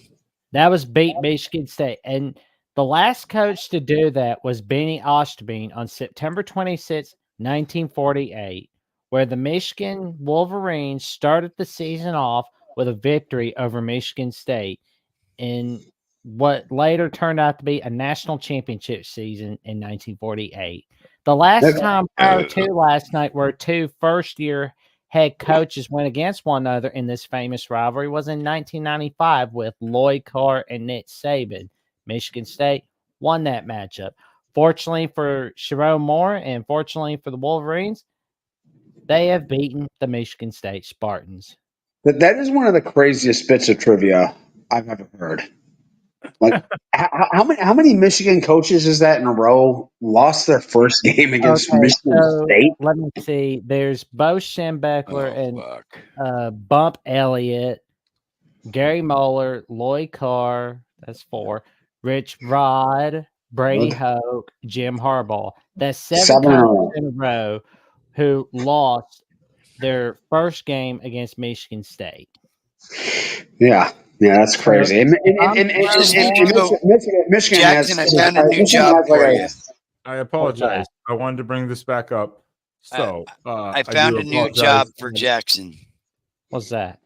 That was beat Michigan State. And the last coach to do that was Benny Ostbein on September 26, 1948, where the Michigan Wolverines started the season off with a victory over Michigan State in what later turned out to be a national championship season in 1948. The last time prior to last night where two first-year head coaches went against one another in this famous rivalry was in 1995 with Lloyd Carr and Nick Saban. Michigan State won that matchup. Fortunately for Sharon Moore and fortunately for the Wolverines, they have beaten the Michigan State Spartans. But that is one of the craziest bits of trivia I've ever heard. Like, how many Michigan coaches is that in a row lost their first game against Michigan State? Let me see. There's Bo Schembechler and Bump Elliott, Gary Moeller, Lloyd Carr. That's 4. Rich Rod, Brady Hoke, Jim Harbaugh. That's 7 coaches in a row who lost their first game against Michigan State. Yeah, that's crazy. Michigan Jackson, I found a new job for you. I apologize. I wanted to bring this back up. So I found a new job for Jackson. What's that?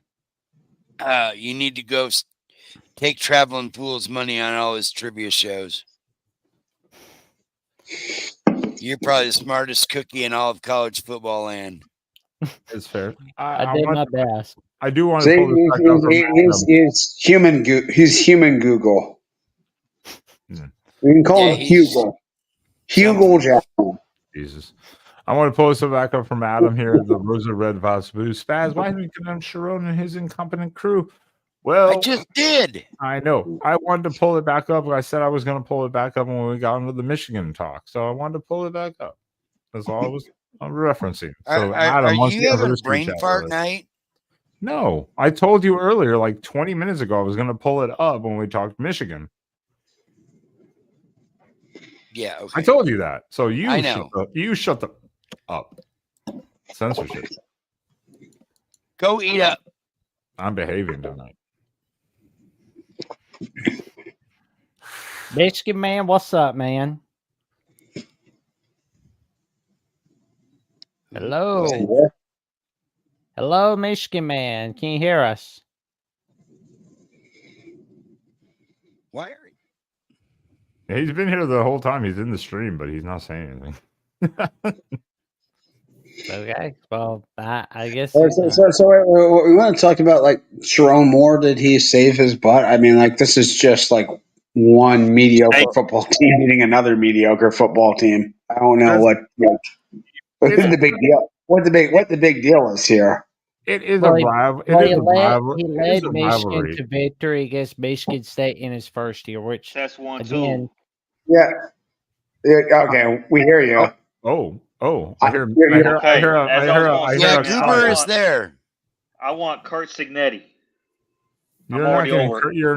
You need to go take Traveling Fool's money on all his trivia shows. You're probably the smartest cookie in all of college football land. It's fair. I did my best. I do want to pull this back up from he's human Google. Yeah. We can call him Hugo. Hugo Jackson. Jesus. I want to pull this back up from Adam here. The Rosa Red Voss Boo. Spaz, why didn't you condemn Sharon and his incompetent crew? Well, I just did. I know. I wanted to pull it back up. I said I was going to pull it back up when we got into the Michigan talk. So I wanted to pull it back up. That's all I was referencing. So Adam, are you having a brain fart night? No. I told you earlier, like 20 minutes ago, I was going to pull it up when we talked Michigan. Yeah, okay. I told you that. So you shut the up. Censorship. Go eat up. I'm behaving tonight. Michigan man, what's up, man? Hello. Hello, Michigan man. Can you hear us? Why are Yeah, he's been here the whole time. He's in the stream, but he's not saying anything. Okay. Well, I guess. So we want to talk about like Sharon Moore. Did he save his butt? I mean, like this is just like one mediocre football team beating another mediocre football team. I don't know what's the big deal. What the big deal is here? It is a rivalry. He led Michigan to victory against Michigan State in his first year, which that's one again. Yeah. Okay, we hear you. I hear. Goober is there. I want Kurt Signetti. You're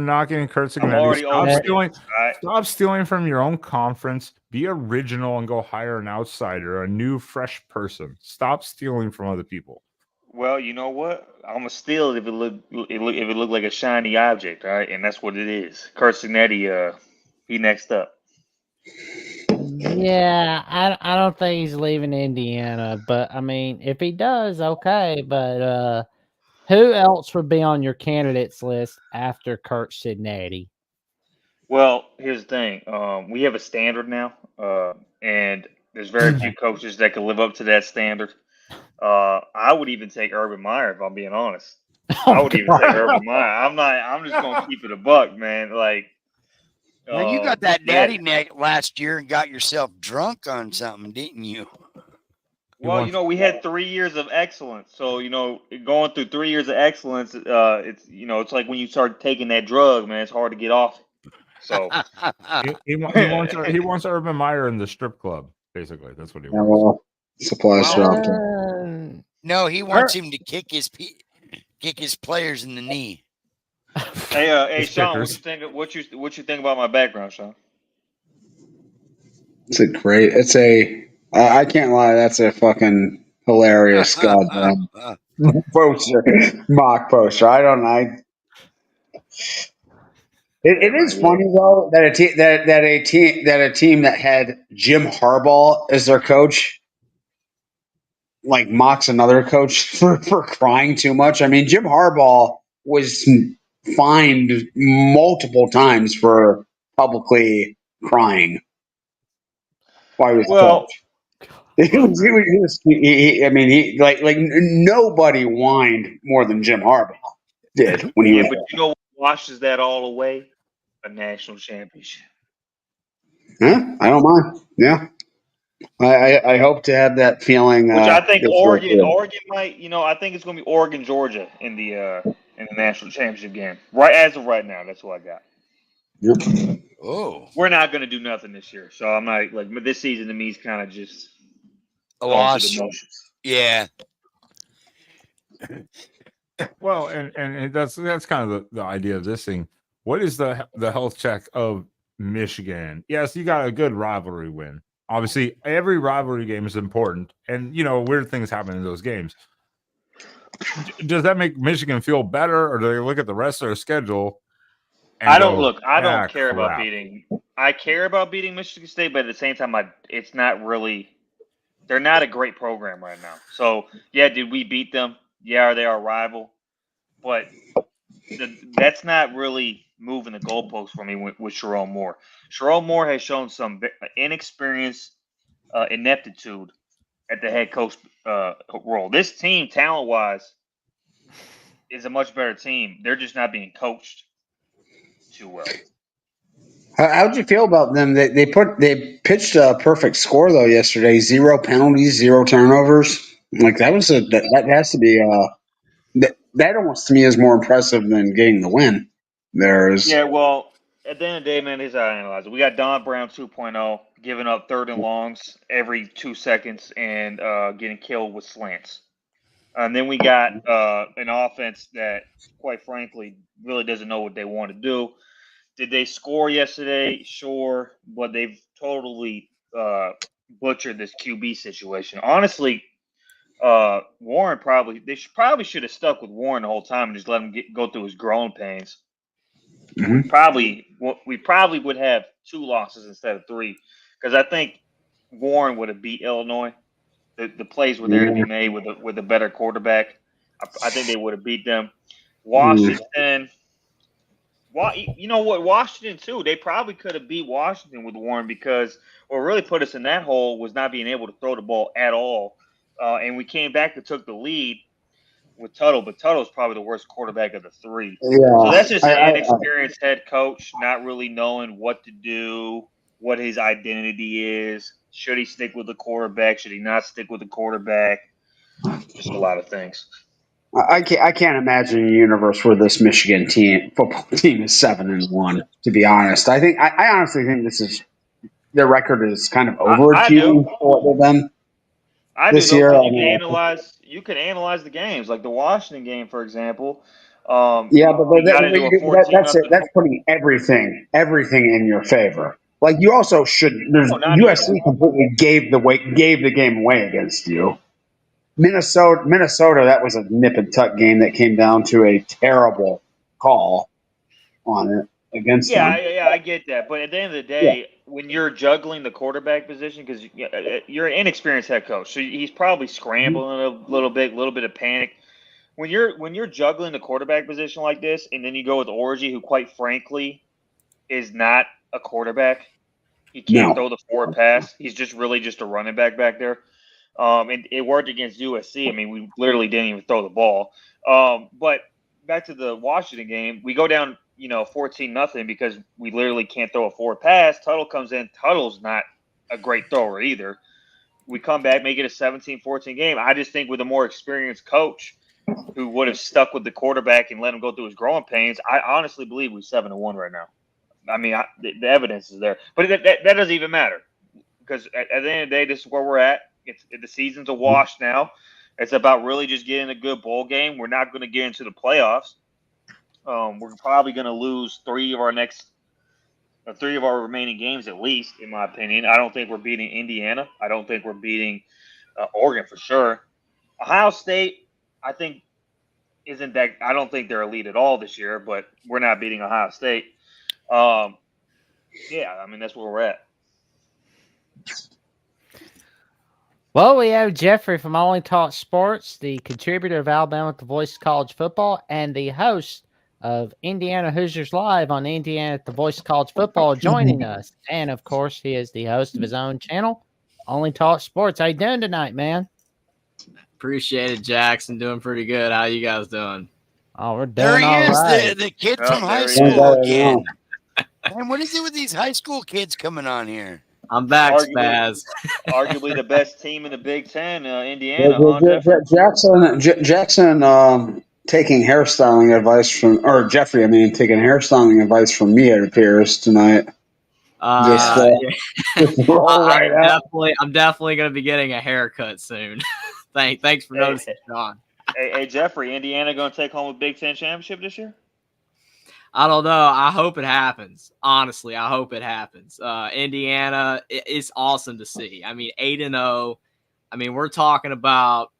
not getting Kurt Signetti. Stop stealing from your own conference. Be original and go hire an outsider, a new, fresh person. Stop stealing from other people. Well, you know what? I'm gonna steal it if it look like a shiny object, all right? And that's what it is. Kurt Signetti, he next up. Yeah, I don't think he's leaving Indiana, but I mean, if he does, okay. But who else would be on your candidates list after Kurt Signetti? Well, here's the thing. We have a standard now, and there's very few coaches that can live up to that standard. I would even take Urban Meyer if I'm being honest. I would even take Urban Meyer. I'm just gonna keep it a buck, man. Like. Now you got that daddy neck last year and got yourself drunk on something, didn't you? Well, we had 3 years of excellence. So, going through 3 years of excellence, it's like when you start taking that drug, man, it's hard to get off. So he wants Urban Meyer in the strip club, basically. That's what he wants. Well, supplies dropped. No, he wants him to kick his players in the knee. Hey, Sean, what you think about my background, Sean? I can't lie, that's a fucking hilarious goddamn poster, mock poster. It is funny though that a team that had Jim Harbaugh as their coach like mocks another coach for crying too much. I mean, Jim Harbaugh was fined multiple times for publicly crying while he was coach. I mean, nobody whined more than Jim Harbaugh did when he was. But you know what washes that all away? A national championship. Yeah, I don't mind. Yeah. I hope to have that feeling. Which I think Oregon might. I think it's going to be Oregon, Georgia in the national championship game. Right as of right now, that's what I got. Yep. Oh, we're not going to do nothing this year, so I'm not like this season to me is kind of just a loss. Yeah. Well, and that's kind of the idea of this thing. What is the health check of Michigan? Yes, you got a good rivalry win. Obviously, every rivalry game is important, and weird things happen in those games. Does that make Michigan feel better, or do they look at the rest of their schedule? I don't care about beating. I care about beating Michigan State, but at the same time, it's not really. They're not a great program right now. So yeah, did we beat them? Yeah, are they our rival? But that's not really moving the goalposts for me with Sherrone Moore. Sherrone Moore has shown some inexperience, ineptitude at the head coach role. This team, talent-wise, is a much better team. They're just not being coached too well. How'd you feel about them? They pitched a perfect score though yesterday. 0 penalties, 0 turnovers. Like that has to be that almost to me is more impressive than getting the win. Yeah, well, at the end of the day, man, here's how I analyze it. We got Don Brown 2.0 giving up 3rd and longs every 2 seconds and getting killed with slants. And then we got an offense that, quite frankly, really doesn't know what they want to do. Did they score yesterday? Sure, but they've totally butchered this QB situation. Honestly, Warren probably should have stuck with Warren the whole time and just let him go through his growing pains. Mm-hmm. We probably would have 2 losses instead of 3 because I think Warren would have beat Illinois. The plays were there to be made with a better quarterback. I think they would have beat them. Washington. You know what? Washington, too. They probably could have beat Washington with Warren because what really put us in that hole was not being able to throw the ball at all. And we came back and took the lead with Tuttle, but Tuttle's probably the worst quarterback of the 3. Yeah. So that's just an inexperienced head coach not really knowing what to do, what his identity is. Should he stick with the quarterback? Should he not stick with the quarterback? Just a lot of things. I can't imagine a universe where this Michigan football team is 7-1. To be honest, I honestly think this is their record is kind of overachieving for them. This year, you can analyze the games, like the Washington game, for example. Yeah, but that's putting everything in your favor. Like you also should. USC completely gave the game away against you. Minnesota, that was a nip and tuck game that came down to a terrible call on it against them. Yeah, I get that. But at the end of the day, when you're juggling the quarterback position, because you're an inexperienced head coach, so he's probably scrambling a little bit of panic. When you're juggling the quarterback position like this, and then you go with Orji, who quite frankly is not a quarterback. He can't throw the forward pass. He's just a running back there. And it worked against USC. I mean, we literally didn't even throw the ball. But back to the Washington game, we go down, 14-0 because we literally can't throw a forward pass. Tuttle comes in. Tuttle's not a great thrower either. We come back, make it a 17-14 game. I just think with a more experienced coach who would have stuck with the quarterback and let him go through his growing pains, I honestly believe we're 7-1 right now. I mean, the evidence is there. But that doesn't even matter because at the end of the day, this is where we're at. The season's a wash now. It's about really just getting a good bowl game. We're not going to get into the playoffs. We're probably going to lose 3 of our remaining games at least, in my opinion. I don't think we're beating Indiana. I don't think we're beating Oregon for sure. Ohio State, I don't think they're elite at all this year, but we're not beating Ohio State. Yeah, I mean that's where we're at. Well, we have Jeffrey from Only Talk Sports, the contributor of Alabama at the Voice of College Football, and the host of Indiana Hoosiers Live on Indiana at the Voice of College Football, joining us. And of course, he is the host of his own channel, Only Talk Sports. How you doing tonight, man? Appreciate it, Jackson. Doing pretty good. How you guys doing? Oh, we're doing There he all is, right. the kid Oh, from there high he school is. again. Man, what is it with these high school kids coming on here? I'm back, Arguably- Spaz. Arguably the best team in the Big Ten, Indiana. Huh, Jeffrey? Jackson taking hairstyling advice from, or Jeffrey, taking hairstyling advice from me, it appears, tonight. Just roll right out. I'm definitely going to be getting a haircut soon. Thanks for noticing, Sean. Hey, Jeffrey, Indiana going to take home a Big Ten championship this year? I don't know. I hope it happens. Honestly, I hope it happens. Indiana, it's awesome to see. 8-0. We're talking about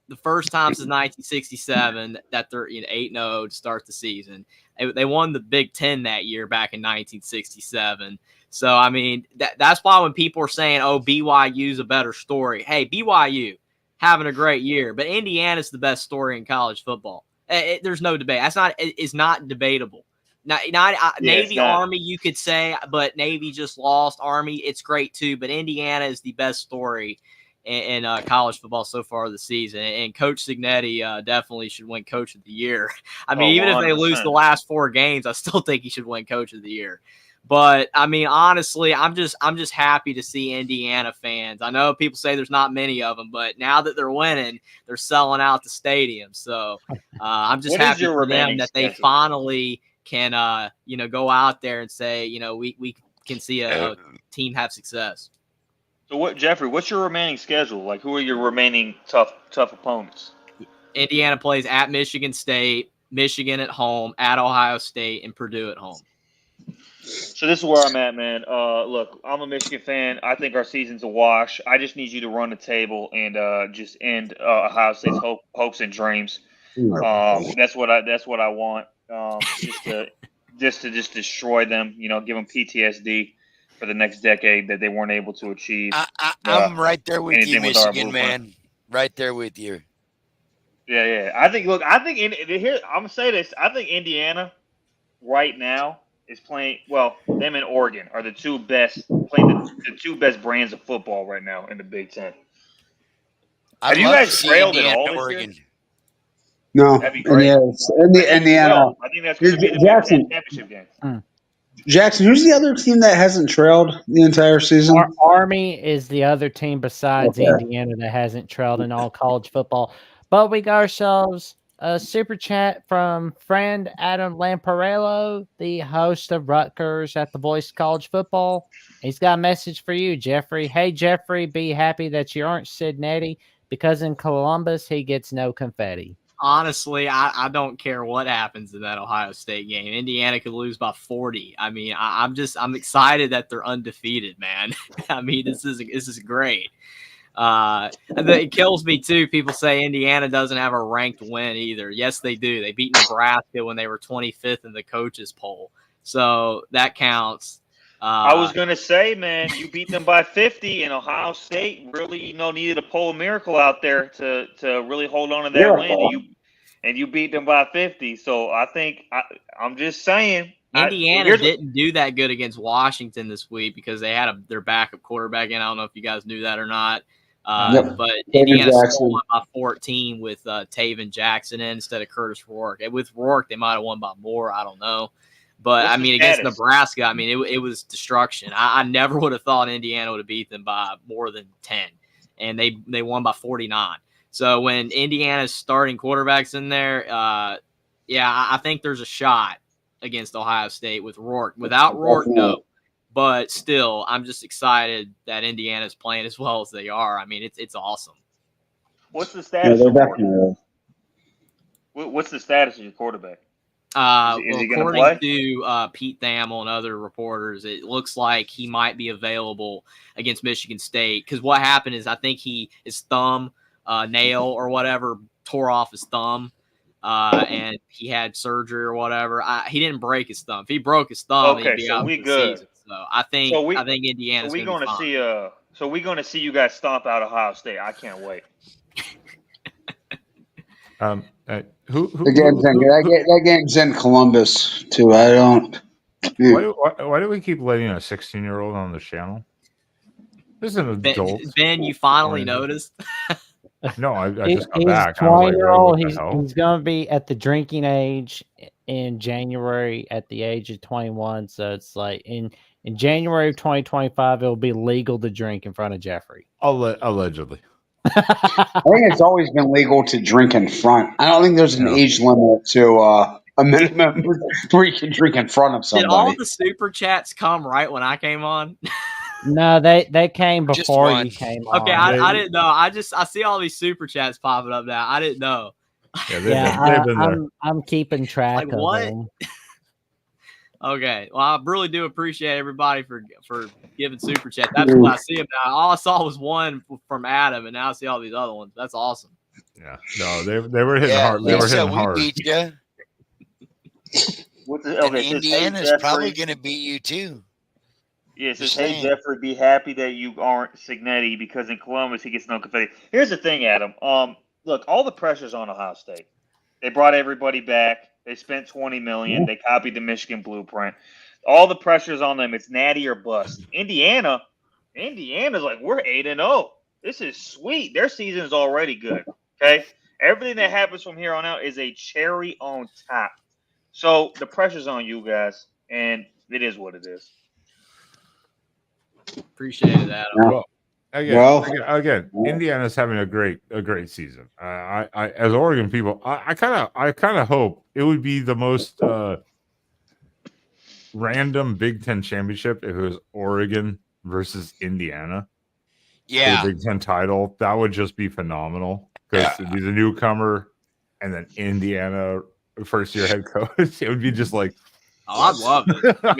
the first time since 1967 that they're 8-0 to start the season. They won the Big Ten that year back in 1967. So, that's why when people are saying, oh, BYU's a better story. Hey, BYU having a great year, but Indiana's the best story in college football. There's no debate. It's not debatable. Navy, Army, you could say, but Navy just lost. Army, it's great too, but Indiana is the best story in college football so far this season. And Coach Signetti definitely should win Coach of the Year. Even if they lose the last 4 games, I still think he should win Coach of the Year. But honestly, I'm just happy to see Indiana fans. I know people say there's not many of them, but now that they're winning, they're selling out the stadium. So I'm just happy for them that they finally can go out there and say, we can see a team have success. So what, Jeffrey? What's your remaining schedule? Like, who are your remaining tough opponents? Indiana plays at Michigan State, Michigan at home, at Ohio State, and Purdue at home. So this is where I'm at, man. Look, I'm a Michigan fan. I think our season's a wash. I just need you to run the table and just end Ohio State's hopes and dreams. That's what I want. Just to destroy them. Give them PTSD for the next decade that they weren't able to achieve. I'm right there with you, Michigan, man. Right there with you. Yeah. I think here I'm gonna say this. I think Indiana right now is playing well. Them and Oregon are the two best brands of football right now in the Big Ten. Have you guys trailed at all this year? No, that'd be great. Indiana. I think that's going to be the Big Ten championship game. Jackson, who's the other team that hasn't trailed the entire season? Army is the other team besides Indiana that hasn't trailed in all college football. But we got ourselves a super chat from friend Adam Lamparello, the host of Rutgers at the Voice of College Football. He's got a message for you, Jeffrey. Hey, Jeffrey, be happy that you aren't Signetti because in Columbus he gets no confetti. Honestly, I don't care what happens in that Ohio State game. Indiana could lose by 40. I'm excited that they're undefeated, man. This is great. It kills me too. People say Indiana doesn't have a ranked win either. Yes, they do. They beat Nebraska when they were 25th in the coaches poll, so that counts. I was gonna say, man, you beat them by 50, and Ohio State really, needed to pull a miracle out there to really hold on to that win. And you beat them by 50. So I think I'm just saying. Indiana didn't do that good against Washington this week because they had their backup quarterback in. I don't know if you guys knew that or not. But Indiana still won by 14 with Taven Jackson in instead of Curtis Rourke. And with Rourke, they might have won by more. I don't know. But, against Nebraska, it was destruction. I never would have thought Indiana would have beat them by more than 10. And they won by 49. So when Indiana's starting quarterbacks in there, I think there's a shot against Ohio State with Rourke. Without Rourke, no. But still, I'm just excited that Indiana's playing as well as they are. It's awesome. What's the status of Rourke? What's the status of your quarterback? Is he going to play? According to Pete Thamel and other reporters, it looks like he might be available against Michigan State. Because what happened is I think his thumb nail or whatever tore off his thumb. and he had surgery or whatever. He didn't break his thumb. If he broke his thumb, he'd be out for the season. So I think Indiana's going to be fine. So we're going to see you guys stomp out Ohio State. I can't wait. That game's in Columbus too. I don't. Why do we keep letting a 16-year-old on the channel? This is an adult. Ben, you finally noticed? No, I just got back. 20-year-old. He's going to be at the drinking age in January at the age of 21. So it's like in January of 2025, it will be legal to drink in front of Jeffrey. Allegedly. I think it's always been legal to drink in front. I don't think there's an age limit to a minimum where you can drink in front of somebody. Did all the super chats come right when I came on? No, they came before you came on. Okay, I didn't know. I see all these super chats popping up now. I didn't know. I'm keeping track of them. Okay, well, I really do appreciate everybody for giving super chat. That's what I see them now. All I saw was one from Adam, and now I see all these other ones. That's awesome. Yeah, no, they were hitting hard. They were hitting hard. We beat you. Indiana's probably going to beat you too. Yeah, it says, hey, Jeffrey, be happy that you aren't Signetti because in Columbus he gets no confetti. Here's the thing, Adam. Look, all the pressure's on Ohio State. They brought everybody back. They spent $20 million. They copied the Michigan blueprint. All the pressure's on them. It's natty or bust. Indiana's like, we're 8-0. This is sweet. Their season is already good. Okay? Everything that happens from here on out is a cherry on top. So the pressure's on you guys, and it is what it is. Appreciate it, Adam. Again, Indiana's having a great season. I as Oregon people, I kind of hope it would be the most random Big Ten championship if it was Oregon versus Indiana. Yeah, for the Big Ten title, that would just be phenomenal because it'd be the newcomer and then Indiana first-year head coach. It would be just like. Oh, I'd love it. I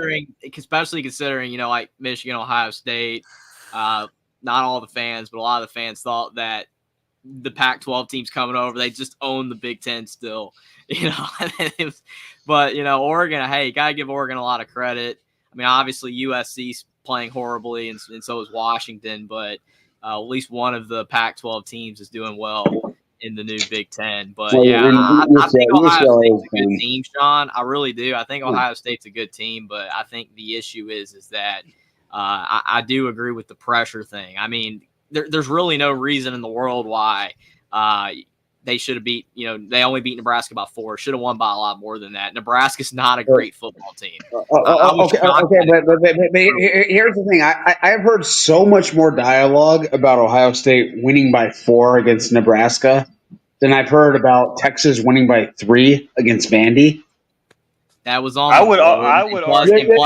mean, especially considering, like Michigan, Ohio State, not all the fans, but a lot of the fans thought that the Pac-12 teams coming over, they just own the Big Ten still, But Oregon, hey, you gotta give Oregon a lot of credit. I mean, obviously USC's playing horribly, and so is Washington, but at least one of the Pac-12 teams is doing well in the new Big Ten. But I think Ohio State's a good team, Sean. I really do. I think Ohio State's a good team, but I think the issue is that I do agree with the pressure thing. I mean, there's really no reason in the world why they should have beat, they only beat Nebraska by 4. Should have won by a lot more than that. Nebraska's not a great football team. Okay, but here's the thing. I've heard so much more dialogue about Ohio State winning by 4 against Nebraska than I've heard about Texas winning by 3 against Vandy. That was on. I would argue. Then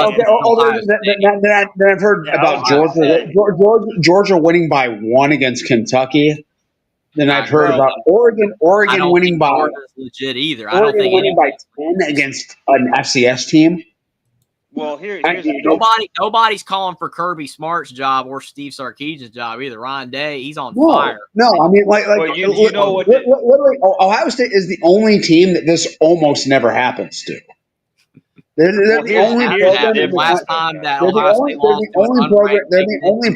I've heard about Georgia winning by 1 against Kentucky. Then I've heard about Oregon winning by legit either. I don't think winning by 10 against an FCS team. Well, here's nobody's calling for Kirby Smart's job or Steve Sarkisian's job either. Ryan Day, he's on fire. No, I mean, Ohio State is the only team that this almost never happens to. They're the only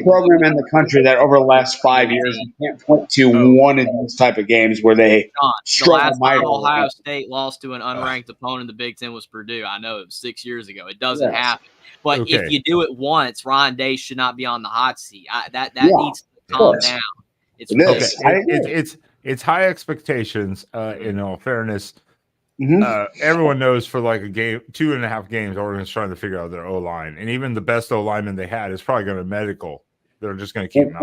program in the country that over the last 5 years you can't point to one of these type of games where they struggle. The last time Ohio State lost to an unranked opponent in the Big Ten was Purdue. I know it was 6 years ago. It doesn't happen. But if you do it once, Ryan Day should not be on the hot seat. That needs to calm down. It's high expectations. In all fairness. Everyone knows for like a game, 2.5 games, Oregon's trying to figure out their O-line, and even the best O-lineman they had is probably going to medical. They're just going to keep them out.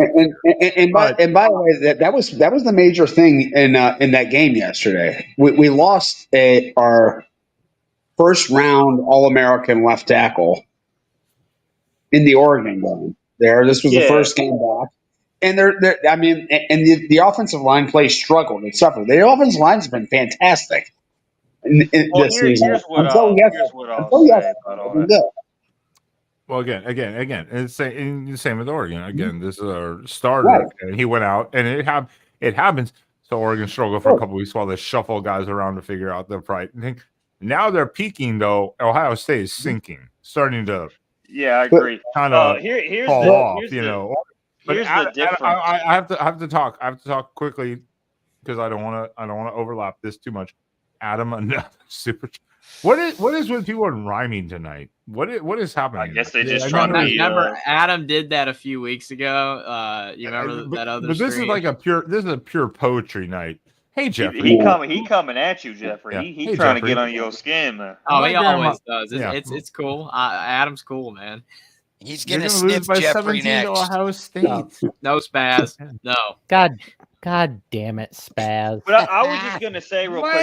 And by the way, that was the major thing in that game yesterday. We lost our first round All-American left tackle in the Oregon game. This was the first game back. And the offensive line play struggled and suffered. The offensive line's been fantastic. Here's what I'll say about all that. Well, again, it's the same with Oregon. Again, this is our starter, and he went out, and it happens. So Oregon struggled for a couple weeks while they shuffle guys around to figure out their pride thing. Now they're peaking, though. Ohio State is sinking, starting to I agree. kind of Here's fall the off, here's you the know. here's But the difference. I have to talk quickly because I don't want to overlap this too much. Adam, another super. What is with people rhyming tonight? What is happening? I guess they just I trying to be. Remember, Adam did that a few weeks ago. You remember that other? But this stream? is like a pure poetry night. Hey Jeffrey, He coming at you, Jeffrey. Yeah. He Hey, trying Jeffrey. to get on your skin, man. Oh, My he grandma- always does. Yeah. It's cool. Adam's cool, man. He's you're gonna gonna lose sniff by Jeffrey 17 to next. Ohio State. No Spaz. No. God damn it, Spaz. But I was just gonna say real quick.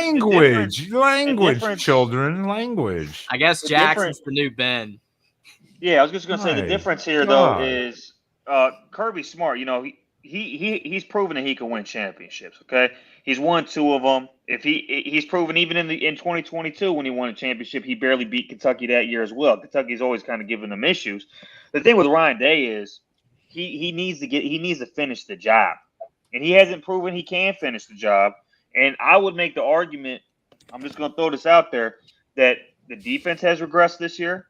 Language, children, language. I guess The Jackson's the new Ben. Yeah, I was just gonna say the My difference here God. though is Kirby's smart. You know, he's proven that he can win championships. Okay, he's won 2 of them. If he's proven even in 2022 when he won a championship, he barely beat Kentucky that year as well. Kentucky's always kind of given him issues. The thing with Ryan Day is he needs to finish the job, and he hasn't proven he can finish the job. And I would make the argument. I'm just gonna throw this out there that the defense has regressed this year.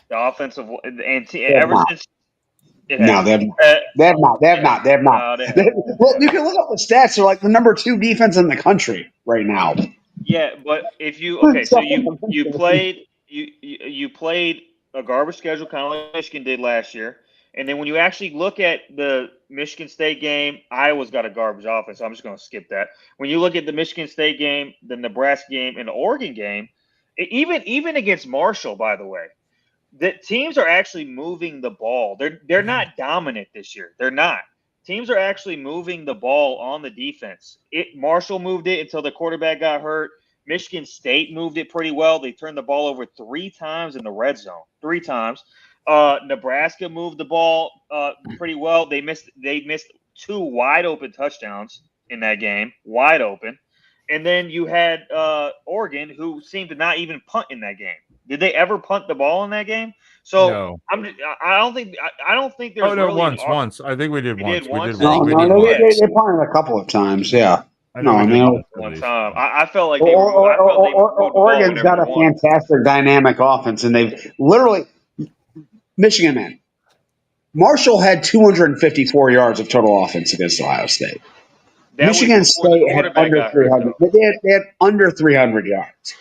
The offensive and ever not. since No, they have not. Well, you can look up the stats. They're like the number 2 defense in the country right now. Yeah, but if you so you played a garbage schedule, kind of like Michigan did last year, and then when you actually look at the Michigan State game, Iowa's got a garbage offense. So I'm just going to skip that. When you look at the Michigan State game, the Nebraska game, and the Oregon game, even against Marshall, by the way. The teams are actually moving the ball. They're not dominant this year. They're not. Teams are actually moving the ball on the defense. Marshall moved it until the quarterback got hurt. Michigan State moved it pretty well. They turned the ball over 3 times in the red zone. 3 times. Nebraska moved the ball pretty well. They missed 2 wide open touchdowns in that game. Wide open. And then you had Oregon, who seemed to not even punt in that game. Did they ever punt the ball in that game? So No. I don't think there's. Oh no, really once. I think we did once. did once? No, We they did punted a couple of times. Yeah. I know No, we I did mean, once at one least. time. I felt like they moved the ball Oregon's got a whenever they want. fantastic dynamic offense, and they've literally Michigan man. Marshall had 254 yards of total offense against Ohio State. That was Michigan before the State had quarterback under got hurt, 300. though. They had under 300 yards.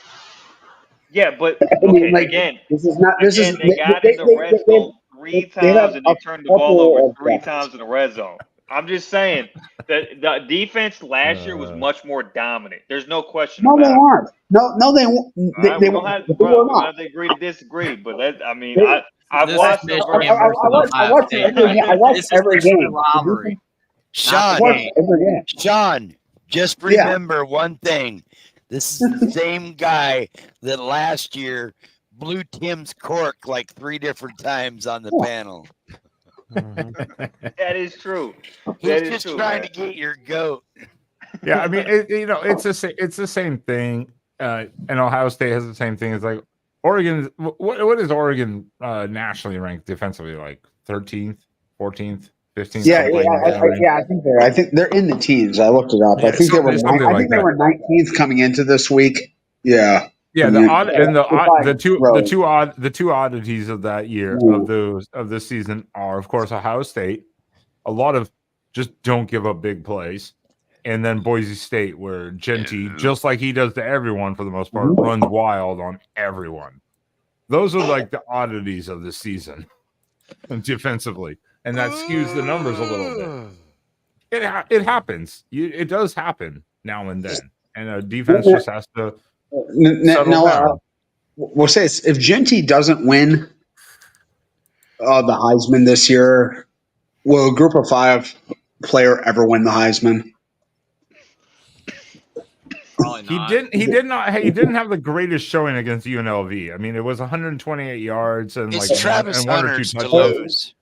Yeah, but I okay, mean, like, again, this is not. This is they got in the red zone 3 times and they turned the ball over 3 times in the red zone. I'm just saying that the defense last year was much more dominant. There's no question. No, about they it. weren't. No, they All right, they we don't have, were bro, we don't not. have to agree to disagree, but I've This watched is them Michigan versus I Ohio watched State. every game. I watched This is every the game. rivalry. I watched every game. Sean, just remember one thing. This is the same guy that last year blew Tim's cork like 3 different times on the panel. That is true. He's just trying to get your goat. Yeah, I mean, it's the same thing. And Ohio State has the same thing. It's like Oregon. What is Oregon nationally ranked defensively? Like 13th, 14th, 15th. I think they're in the teens. I looked it up. Yeah, I think they were. They were 19th coming into this week. Yeah. Yeah, the two oddities of that year of this season are, of course, Ohio State. A lot of just don't give up big plays, and then Boise State, where Genty, just like he does to everyone for the most part, runs wild on everyone. Those are like the oddities of this season, defensively, and that skews the numbers a little bit. It happens. It does happen now and then, and a defense just has to. We'll say this, if Genty doesn't win the Heisman this year, will a group of 5 player ever win the Heisman? Probably not. He didn't have the greatest showing against UNLV. I mean, it was 128 yards and It's like Travis one or 2 Hunter's to touchdowns. lose.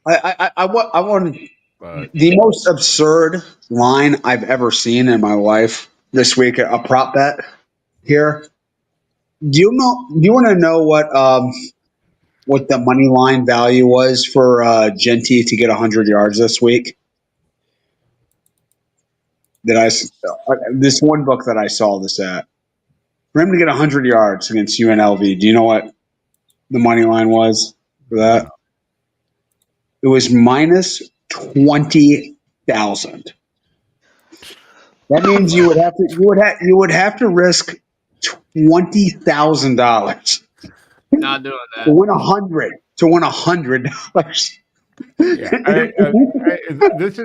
I want the most absurd line I've ever seen in my life this week. A prop bet here. Do you want to know what the money line value was for Genty to get 100 yards this week? this one book that I saw this at. For him to get 100 yards against UNLV, do you know what the money line was for that? It was minus 20,000. That means you would have to risk $20,000 Not doing that. to win $100. Yeah,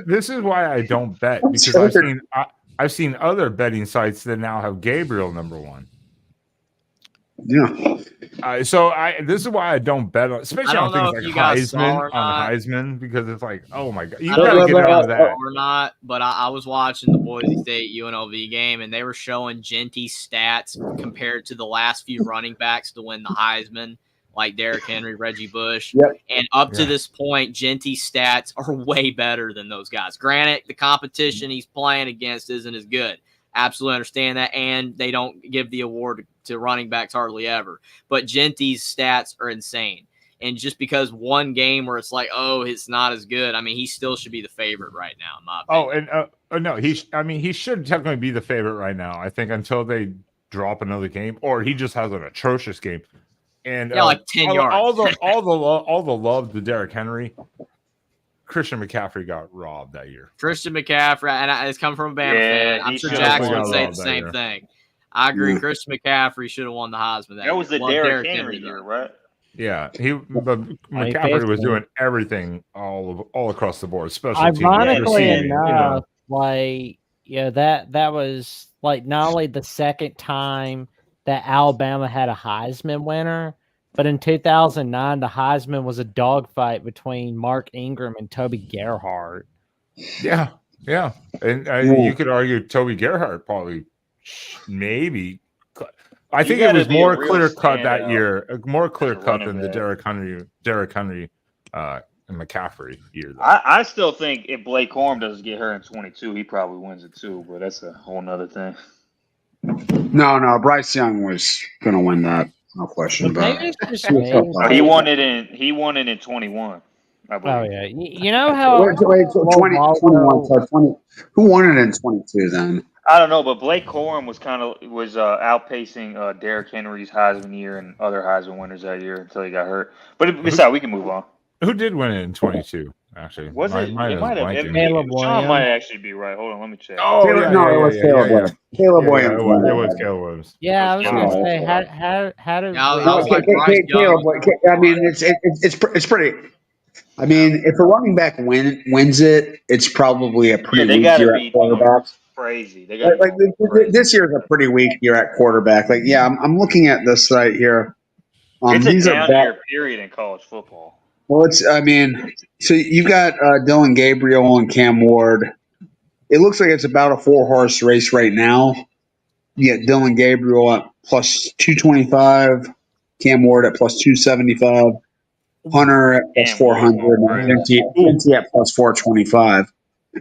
this is why I don't bet, because I've seen other betting sites that now have Gabriel number one. Yeah. This is why I don't bet on, especially on things like Heisman, because it's like, oh my god, you gotta get out of that or not. But I was watching the Boise State UNLV game, and they were showing Genty's stats compared to the last few running backs to win the Heisman, like Derrick Henry, Reggie Bush, and up to this point, Genty's stats are way better than those guys. Granted, the competition he's playing against isn't as good. Absolutely understand that, and they don't give the award to running backs hardly ever. But Genty's stats are insane. And just because one game where it's like, oh, it's not as good, I mean, he still should be the favorite right now, in my opinion. No, he should technically be the favorite right now, I think, until they drop another game, or he just has an atrocious game. And like 10 yards. All the love to Derrick Henry. Christian McCaffrey got robbed that year. Christian McCaffrey, and it's come from a Bama fan. I'm sure Jackson would say the same thing. I agree. Christian McCaffrey should have won the Heisman that year. That was the Derrick Henry year, right? Yeah, McCaffrey was doing everything all across the board, especially ironically enough, that was like not only the second time that Alabama had a Heisman winner, but in 2009, the Heisman was a dogfight between Mark Ingram and Toby Gerhart. Yeah. And you could argue Toby Gerhart probably, maybe. I think it was more clear cut that year, more clear cut than the Derrick Henry and McCaffrey year. I still think if Blake Corum doesn't get hurt in 22, he probably wins it too, but that's a whole nother thing. No, Bryce Young was going to win that. No question about it. He won it in 21. I believe. Oh yeah, you know how? Wait, so 21. So 20. Who won it in 22 then? I don't know, but Blake Corum was outpacing Derrick Henry's Heisman year and other Heisman winners that year until he got hurt. But besides, we can move on. Who did win it in 22? Actually, was it? It might have. Sean might actually be right. Hold on, let me check. Oh, it was Caleb Williams. Caleb Williams. It was Caleb Williams. Yeah, I was going to say how did Caleb? I mean, it's pretty. I mean, if a running back wins it, it's probably a pretty weak year at quarterback. Crazy. They got this year's a pretty weak year at quarterback. Like, yeah, I'm looking at this right here. It's a down year period in college football. Well, so you got Dylan Gabriel and Cam Ward. It looks like it's about a 4-horse race right now. You get Dylan Gabriel at plus 225, Cam Ward at plus 275, Hunter at plus 400, and Cincy at plus 425.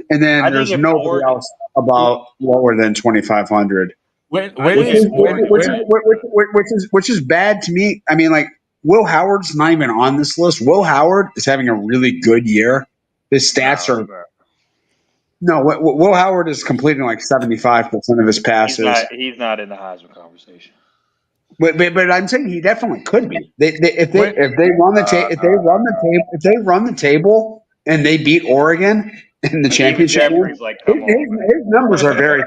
And then there's nobody else about lower than 2,500. Which is bad to me. I mean, like, Will Howard's not even on this list. Will Howard is having a really good year. His stats are Will Howard is completing like 75% of his passes. He's not in the Heisman conversation. But I'm saying he definitely could be. If they run the table and they beat Oregon in the championship, his numbers are very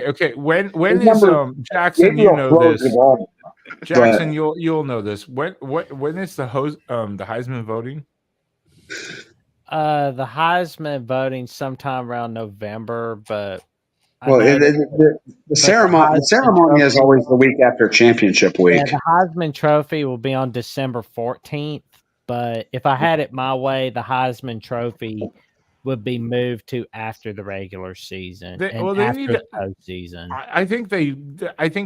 okay. When is Jackson? You know this. Jackson, you'll know this. When is the Heisman voting? The Heisman voting sometime around November, but the ceremony is always the week after championship week. Yeah, the Heisman Trophy will be on December 14th. But if I had it my way, the Heisman Trophy would be moved to after the regular season the postseason. I think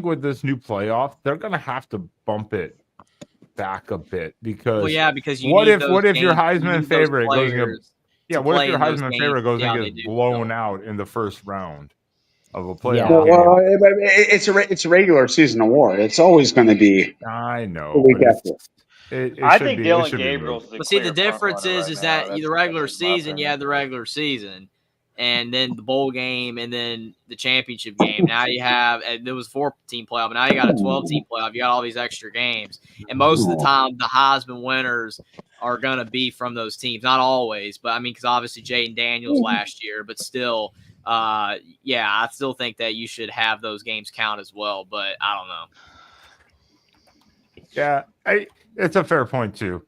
with this new playoff, they're going to have to bump it back a bit because what if your Heisman favorite goes and gets blown out in the first round of a playoff? Yeah. Well, it's a regular season award. It's always going to be. I know. The week after. I think Dylan Gabriel's the difference is that the regular season, you have the regular season. and then the bowl game, and then the championship game. Now you have, and there was 4-team playoff, but now you got a 12-team playoff. You got all these extra games, and most of the time, the Heisman winners are going to be from those teams. Not always, but I mean, because obviously Jaden Daniels last year, but still, yeah, I still think that you should have those games count as well, but I don't know. Yeah, it's a fair point too.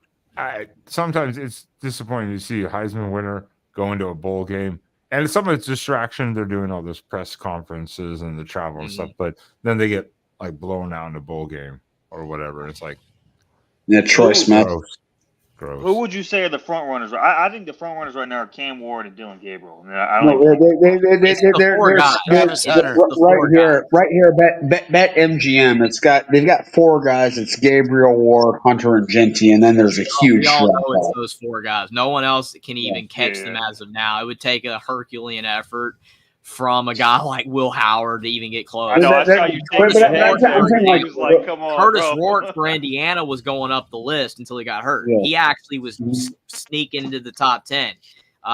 Sometimes it's disappointing to see a Heisman winner go into a bowl game, and some of it's distraction. They're doing all this press conferences and the travel and stuff, but then they get like blown out in a bowl game or whatever. It's like, yeah, Troy Smith. Gross. Who would you say are the front runners? I think the front runners right now are Cam Ward and Dylan Gabriel. And I don't They're right here. Bet MGM. They've got 4 guys. It's Gabriel, Ward, Hunter, and Genty, and then there's a huge. We all know it's those 4 guys. No one else can even catch them as of now. It would take a Herculean effort from a guy like Will Howard to even get close. I know. I saw you come on, Curtis Rourke for Indiana was going up the list until he got hurt. Yeah. He actually was sneaking into the top 10.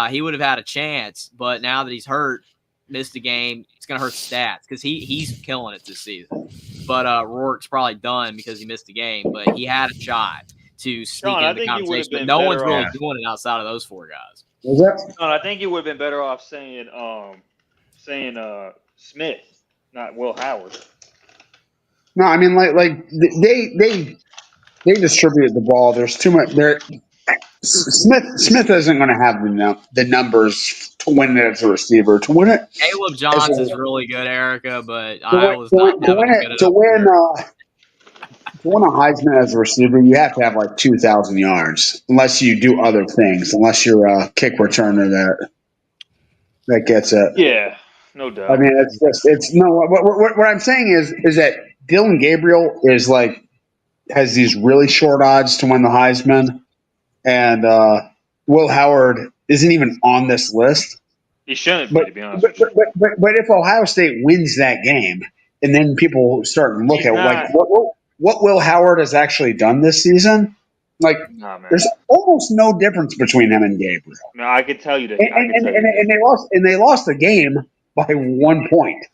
He would have had a chance, but now that he's hurt, missed a game, it's going to hurt the stats because he's killing it this season. But Rourke's probably done because he missed a game, but he had a shot to sneak into the conversation. But no one's really doing it outside of those 4 guys. I think you would have been better off saying Smith, not Will Howard. No, I mean like they distributed the ball. There's too much there. Smith isn't going to have the numbers to win it as a receiver. To win it, Caleb Johnson is really good, Erica, but to win a Heisman as a receiver, you have to have like 2,000 yards, unless you do other things. Unless you're a kick returner that gets it. Yeah. No doubt. I mean, what I'm saying is that Dylan Gabriel has these really short odds to win the Heisman, and Will Howard isn't even on this list. He shouldn't be, to be honest. But if Ohio State wins that game, and then people start to look at what Will Howard has actually done this season, there's almost no difference between him and Gabriel. No, I could tell you that. And they lost the game by 1 point.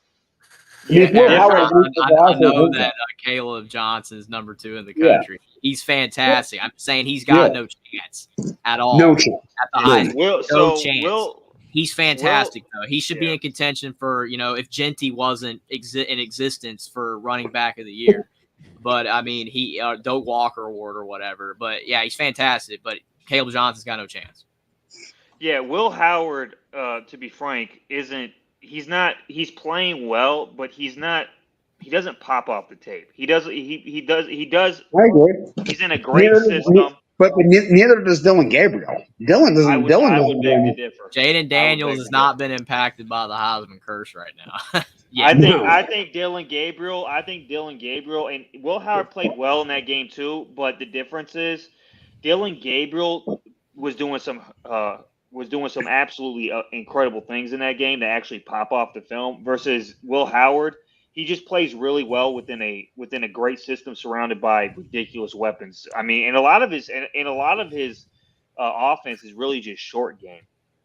I know that Caleb Johnson's number 2 in the country. Yeah. He's fantastic. I'm saying he's got no chance at all. No chance. At the Heisman. No chance. He's fantastic, though. He should be in contention for, if Genty wasn't in existence for running back of the year. But, I mean, Doak Walker Award or whatever. But, yeah, he's fantastic. But Caleb Johnson's got no chance. Yeah, Will Howard, to be frank, he's playing well, but he doesn't pop off the tape. He does. I agree. He's in a great system. But neither does Dylan Gabriel. Dylan doesn't. I would beg to differ. Jaden Daniels has not been impacted by the Heisman curse right now. I think Dylan Gabriel. And Will Howard played well in that game too. But the difference is, Dylan Gabriel was doing some absolutely incredible things in that game that actually pop off the film. Versus Will Howard, he just plays really well within a great system surrounded by ridiculous weapons. I mean, and a lot of his offense is really just short game.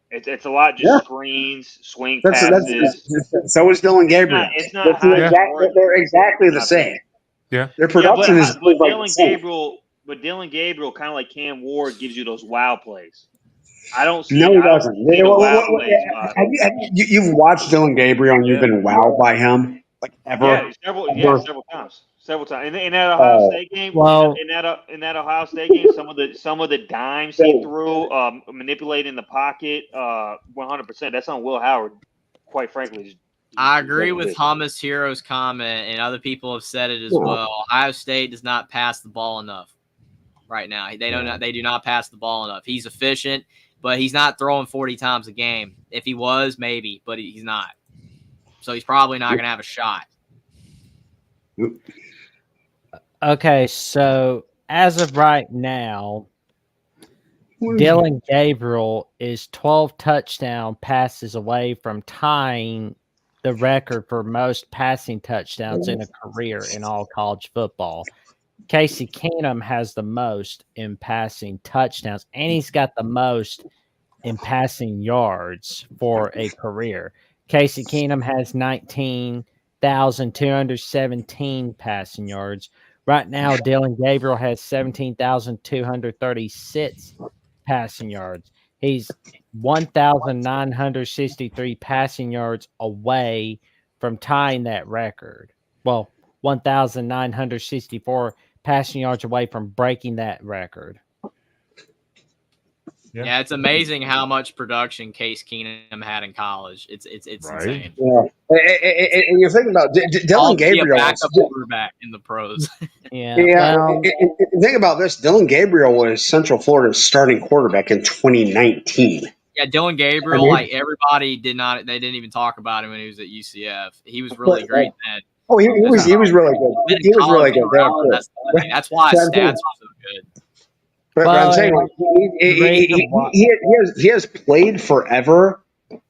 It's a lot just screens, swing passes. So is Dylan Gabriel. They're exactly the same. Yeah, their production is. But Dylan Gabriel, kind of like Cam Ward, gives you those wow plays. I don't see. No, he doesn't. You've watched Dylan Gabriel and you've been wowed by him. Ever? Yeah, several times. In that Ohio State game, in that Ohio State game, some of the dimes he threw, manipulating the pocket, 100%. That's on Will Howard. Quite frankly, I agree with Hamas Hero's comment, and other people have said it as well. Ohio State does not pass the ball enough right now. They do not pass the ball enough. He's efficient, but he's not throwing 40 times a game. If he was, maybe, but he's not. So he's probably not going to have a shot. Okay, so as of right now, Dylan Gabriel is 12 touchdown passes away from tying the record for most passing touchdowns in a career in all college football. Casey Keenum has the most in passing touchdowns, and he's got the most in passing yards for a career. Casey Keenum has 19,217 passing yards. Right now, Dylan Gabriel has 17,236 passing yards. He's 1,963 passing yards away from tying that record. Well, 1,964 passing yards away from breaking that record. Yeah, it's amazing how much production Case Keenum had in college. It's insane. Yeah, and you're thinking about Dylan Gabriel, backup quarterback in the pros. Yeah. Well, think about this: Dylan Gabriel was Central Florida's starting quarterback in 2019. Yeah, Dylan Gabriel, like everybody they didn't even talk about him when he was at UCF. He was really great then. Oh, he was really good. He was really good. That's why his stats are so good. But I'm saying, he has played forever,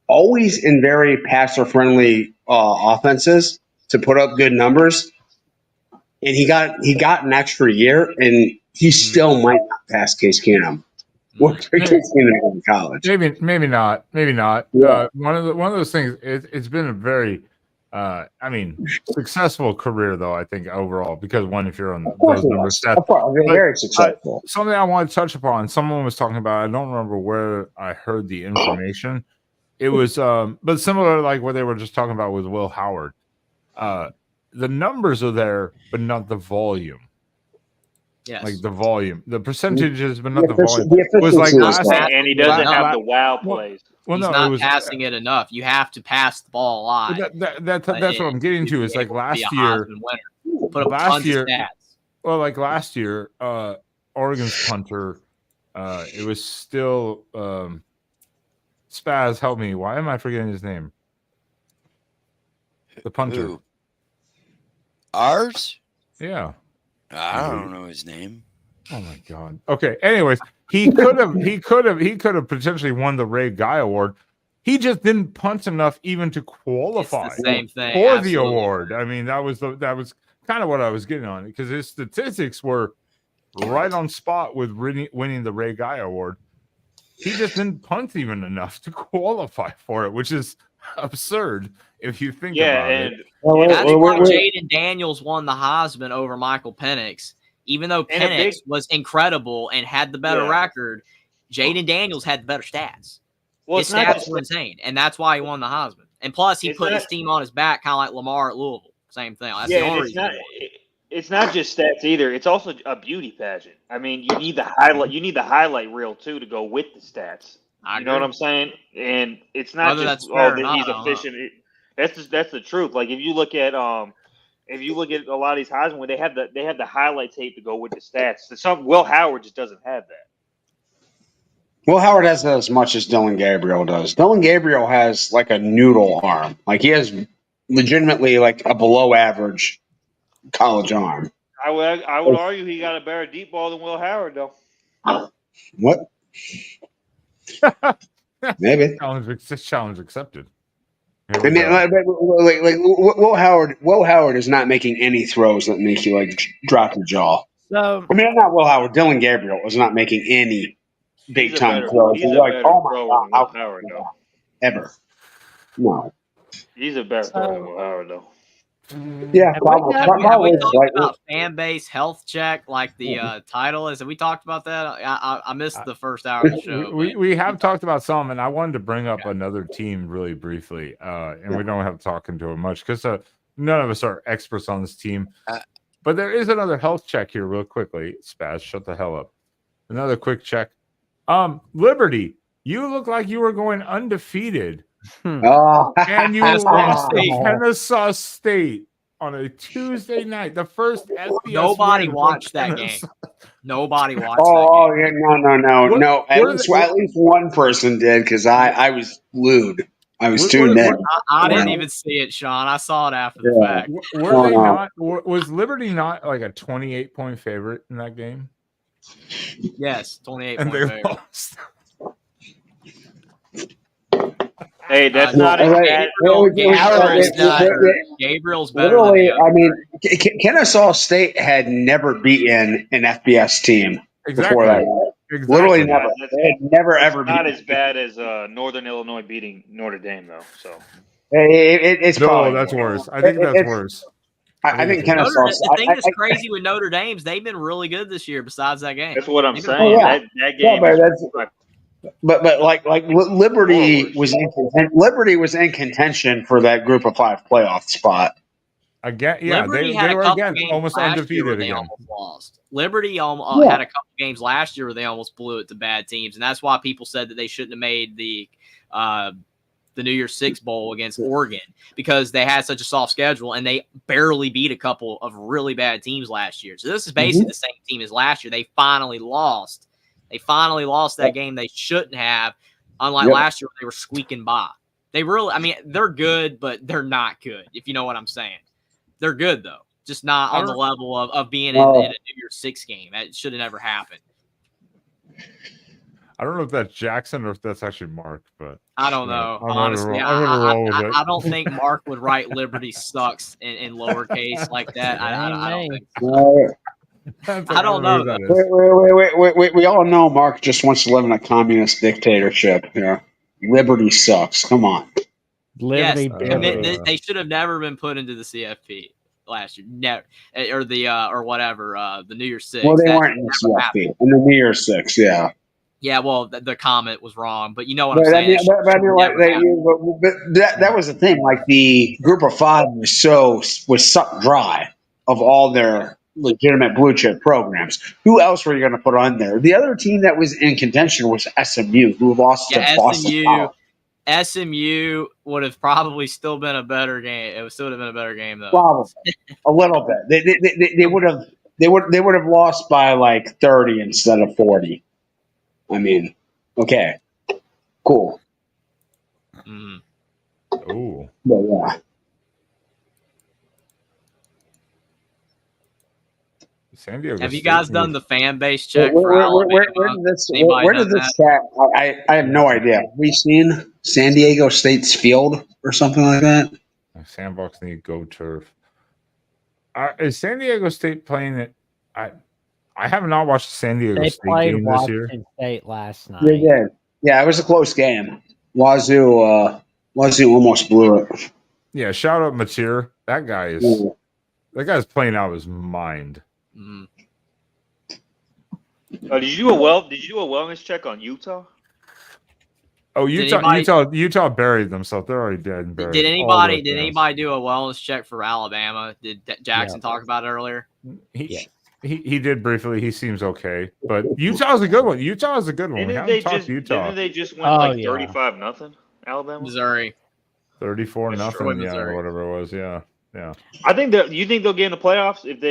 always in very passer-friendly offenses to put up good numbers. And he got an extra year, and he still might not pass Case Keenum. Case Keenum in college. Maybe not. Yeah. One of those things. It's been a very, successful career though. I think overall, because if you're on those numbers, very successful. Something I want to touch upon. Someone was talking about. I don't remember where I heard the information. It was, but similar like what they were just talking about with Will Howard. The numbers are there, but not the volume. Yes. Like the volume, the percentages, but not the volume. It was like and he doesn't have the wow plays. Well, he's not passing it enough. You have to pass the ball a lot. That's what I'm getting to. Is like last year. Put up last year. Well, like last year, Oregon's punter. It was still Spaz. Help me. Why am I forgetting his name? The punter. Who? Ours? Yeah. I don't know his name. Oh my god. Okay. Anyways, he could have potentially won the Ray Guy Award. He just didn't punt enough even to qualify for the award. I mean, that was kind of what I was getting on, because his statistics were right on spot with winning the Ray Guy Award. He just didn't punt even enough to qualify for it, which is absurd if you think about it. That's why Jaden Daniels won the Heisman over Michael Penix. Even though Penix was incredible and had the better record, Jaden Daniels had the better stats. Well, his stats were insane, and that's why he won the Heisman. And plus, he put his team on his back, kind of like Lamar at Louisville. Same thing. That's the only reason. It's not just stats either. It's also a beauty pageant. I mean, you need the highlight. You need the highlight reel too to go with the stats. You know what I'm saying? And it's not just that he's efficient. That's the truth. Like if you look at a lot of these Heisman, when they have the highlight tape to go with the stats. Will Howard just doesn't have that. Will Howard has that as much as Dylan Gabriel does. Dylan Gabriel has like a noodle arm. Like he has legitimately like a below average college arm. I would argue he got a better deep ball than Will Howard though. What? Maybe. Challenge accepted. I mean, like Will Howard is not making any throws that make you like drop your jaw. So I mean, not Will Howard. Dylan Gabriel is not making any big time throws. He's like, oh my god, how Howard though? Ever? No. He's a better thrower than Will Howard though. Yeah, probably. Have we talked about fan base health check, like the title is? Have we talked about that? I missed the first hour of the show. We have talked about some, and I wanted to bring up another team really briefly, and we don't have to talk into it much because none of us are experts on this team. But there is another health check here, real quickly. Spaz, shut the hell up. Another quick check. Liberty, you look like you were going undefeated. And you lost to Kennesaw State on a Tuesday night. The first FBS. Nobody watched that game. Nobody watched that game. No. At least one person did because I was glued. I was tuned in. I didn't even see it, Sean. I saw it after the fact. Were they not? Was Liberty not like a 28-point favorite in that game? Yes, 28 and point they favorite. Lost. Hey, that's not Gabriel's better. Literally, I mean, Kennesaw State had never beaten an FBS team before that. Exactly. Literally never. They had never It's ever not beat. as bad as Northern Illinois beating Notre Dame, though. So It's No, probably that's worse. worse. I think that's It's- worse. I think it's Kennesaw. worse. The thing that's crazy with Notre Dame's, they've been really good this year. Besides that game, that's what I'm They've been saying. yeah. That Yeah, game but is that's but like Liberty worse. was in Liberty was in contention for that Group of 5 playoff spot. Again, yeah, Liberty they had a were couple again games almost last year where undefeated they again. almost lost. Liberty had a couple games last year where they almost blew it to bad teams, and that's why people said that they shouldn't have made the New Year's Six Bowl against Oregon because they had such a soft schedule and they barely beat a couple of really bad teams last year. So this is basically the same team as last year. They finally lost. They finally lost that game they shouldn't have, unlike last year where they were squeaking by. They really, I mean, they're good, but they're not good, if you know what I'm saying. They're good, though, just not on the level of being in a New Year's Six game. That should have never happened. I don't know if that's Jackson or if that's actually Mark, but I don't know. Honestly, I don't think Mark would write Liberty sucks in lowercase like that. I don't think so. I don't know. We all know Mark just wants to live in a communist dictatorship. Yeah, Liberty sucks. Come on. Liberty, they should have never been put into the CFP last year, never, or the the New Year's Six. Well, they weren't in the CFP in the New Year's Six. Yeah. Yeah, well, the comment was wrong, but you know what I'm saying. That was the thing. Like the Group of 5 was sucked dry of all their legitimate blue chip programs. Who else were you going to put on there? The other team that was in contention was SMU, who lost to Boston College. SMU would have probably still been a better game. It would still have been a better game though. Probably a little bit. They would have lost by like 30 instead of 40. I mean, okay, cool. Oh, but yeah. San Diego. Have you guys done the fan base check Where for Alabama? Where did this chat? I have no idea. Have we seen San Diego State's field or something like that? Sandbox need go turf. Is San Diego State playing it? I have not watched the San Diego State game this year. Washington State last night. They did. Yeah, it was a close game. Wazoo almost blew it. Yeah, shout out Mateer. That guy's playing out of his mind. Mm-hmm. Did you do a wellness check on Utah? Oh, Utah buried themselves. They're already dead and buried. Did anybody do a wellness check for Alabama? Did Jackson talk about it earlier? He did briefly. He seems okay, but Utah's a good one. Utah is a good one. Didn't they just win 35-0? Alabama, Missouri, 34-0. Yeah, or whatever it was. Yeah. I think you think they'll get in the playoffs if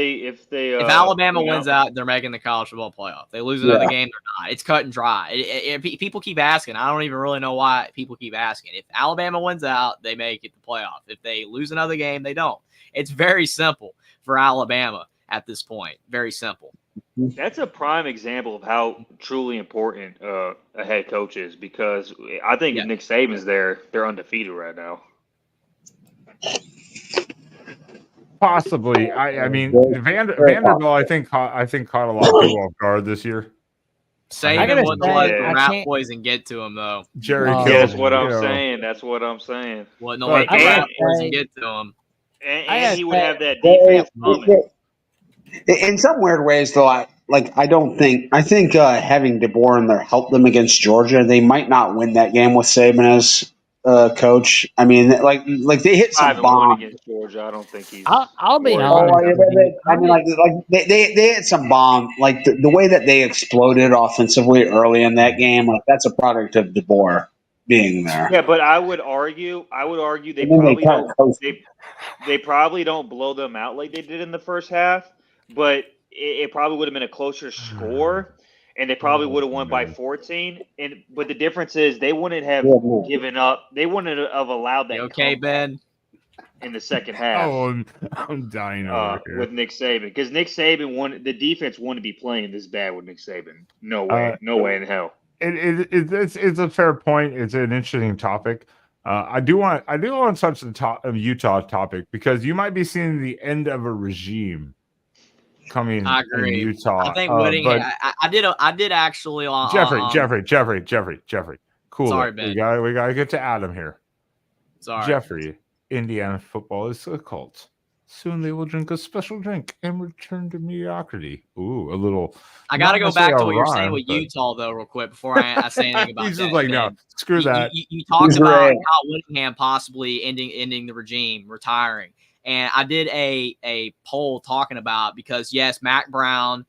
Alabama wins out, they're making the college football playoff. They lose another game, they're not. It's cut and dry. People keep asking. I don't even really know why people keep asking. If Alabama wins out, they make it the playoff. If they lose another game, they don't. It's very simple for Alabama at this point. Very simple. That's a prime example of how truly important a head coach is, because I think if Nick Saban's there, they're undefeated right now. Possibly. I mean, Vanderbilt. I think caught a lot of people off guard this year. Saban wouldn't let the rat poison get to him though. Jerry, that's what I'm saying. That's what I'm saying. Wouldn't let the rat poison get to him. And he would have that defense coming. In some weird ways, though, I think having DeBoer in there helped them against Georgia. They might not win that game with Saban as coach. I mean, like they hit some bomb against Georgia. I don't think he's. I'll be honest. I mean, they hit some bomb. Like the way that they exploded offensively early in that game, like that's a product of DeBoer being there. Yeah, but I would argue they probably don't blow them out like they did in the first half. But it probably would have been a closer score, and they probably would have won by 14. But the difference is they wouldn't have given up. They wouldn't have allowed that. Ben? In the second half. Oh, I'm dying over here. With Nick Saban, because Nick Saban the defense wouldn't be playing this bad with Nick Saban. No way, no way in hell. It's a fair point. It's an interesting topic. I do want to touch the Utah topic because you might be seeing the end of a regime coming I in agree. Utah. I think Whittingham. But I did actually on Jeffrey. Cool. Sorry, Ben. We gotta get to Adam here. Sorry. Jeffrey, Indiana football is a cult. Soon they will drink a special drink and return to mediocrity. Ooh, a little. I got to go back to what you're saying rhyme, with but- Utah, though, real quick, before I say anything about He's that. just like, no, Ben. screw that. You talked He's about right. Kyle Whittingham possibly ending the regime, retiring. And I did a poll talking about, because, yes, Mac Brown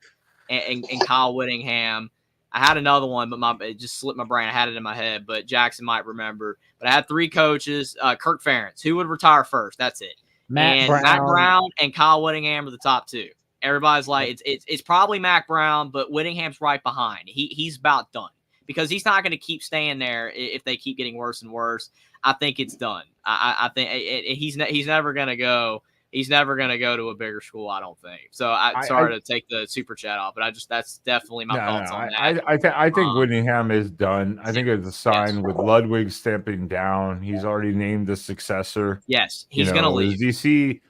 and Kyle Whittingham. I had another one, but it just slipped my brain. I had it in my head, but Jackson might remember. But I had 3 coaches. Kirk Ferentz, who would retire first? That's it. Mac Brown and Kyle Whittingham are the top 2. Everybody's like, it's probably Mac Brown, but Whittingham's right behind. He's about done, because he's not going to keep staying there if they keep getting worse and worse. I think it's done. I think he's never going to go. He's never going to go to a bigger school, I don't think. So sorry to take the super chat off, but that's definitely my thoughts on that. I think Whittingham is done. I think it's a sign with Ludwig stepping down. He's already named the successor. Yes, he's going to leave. DC.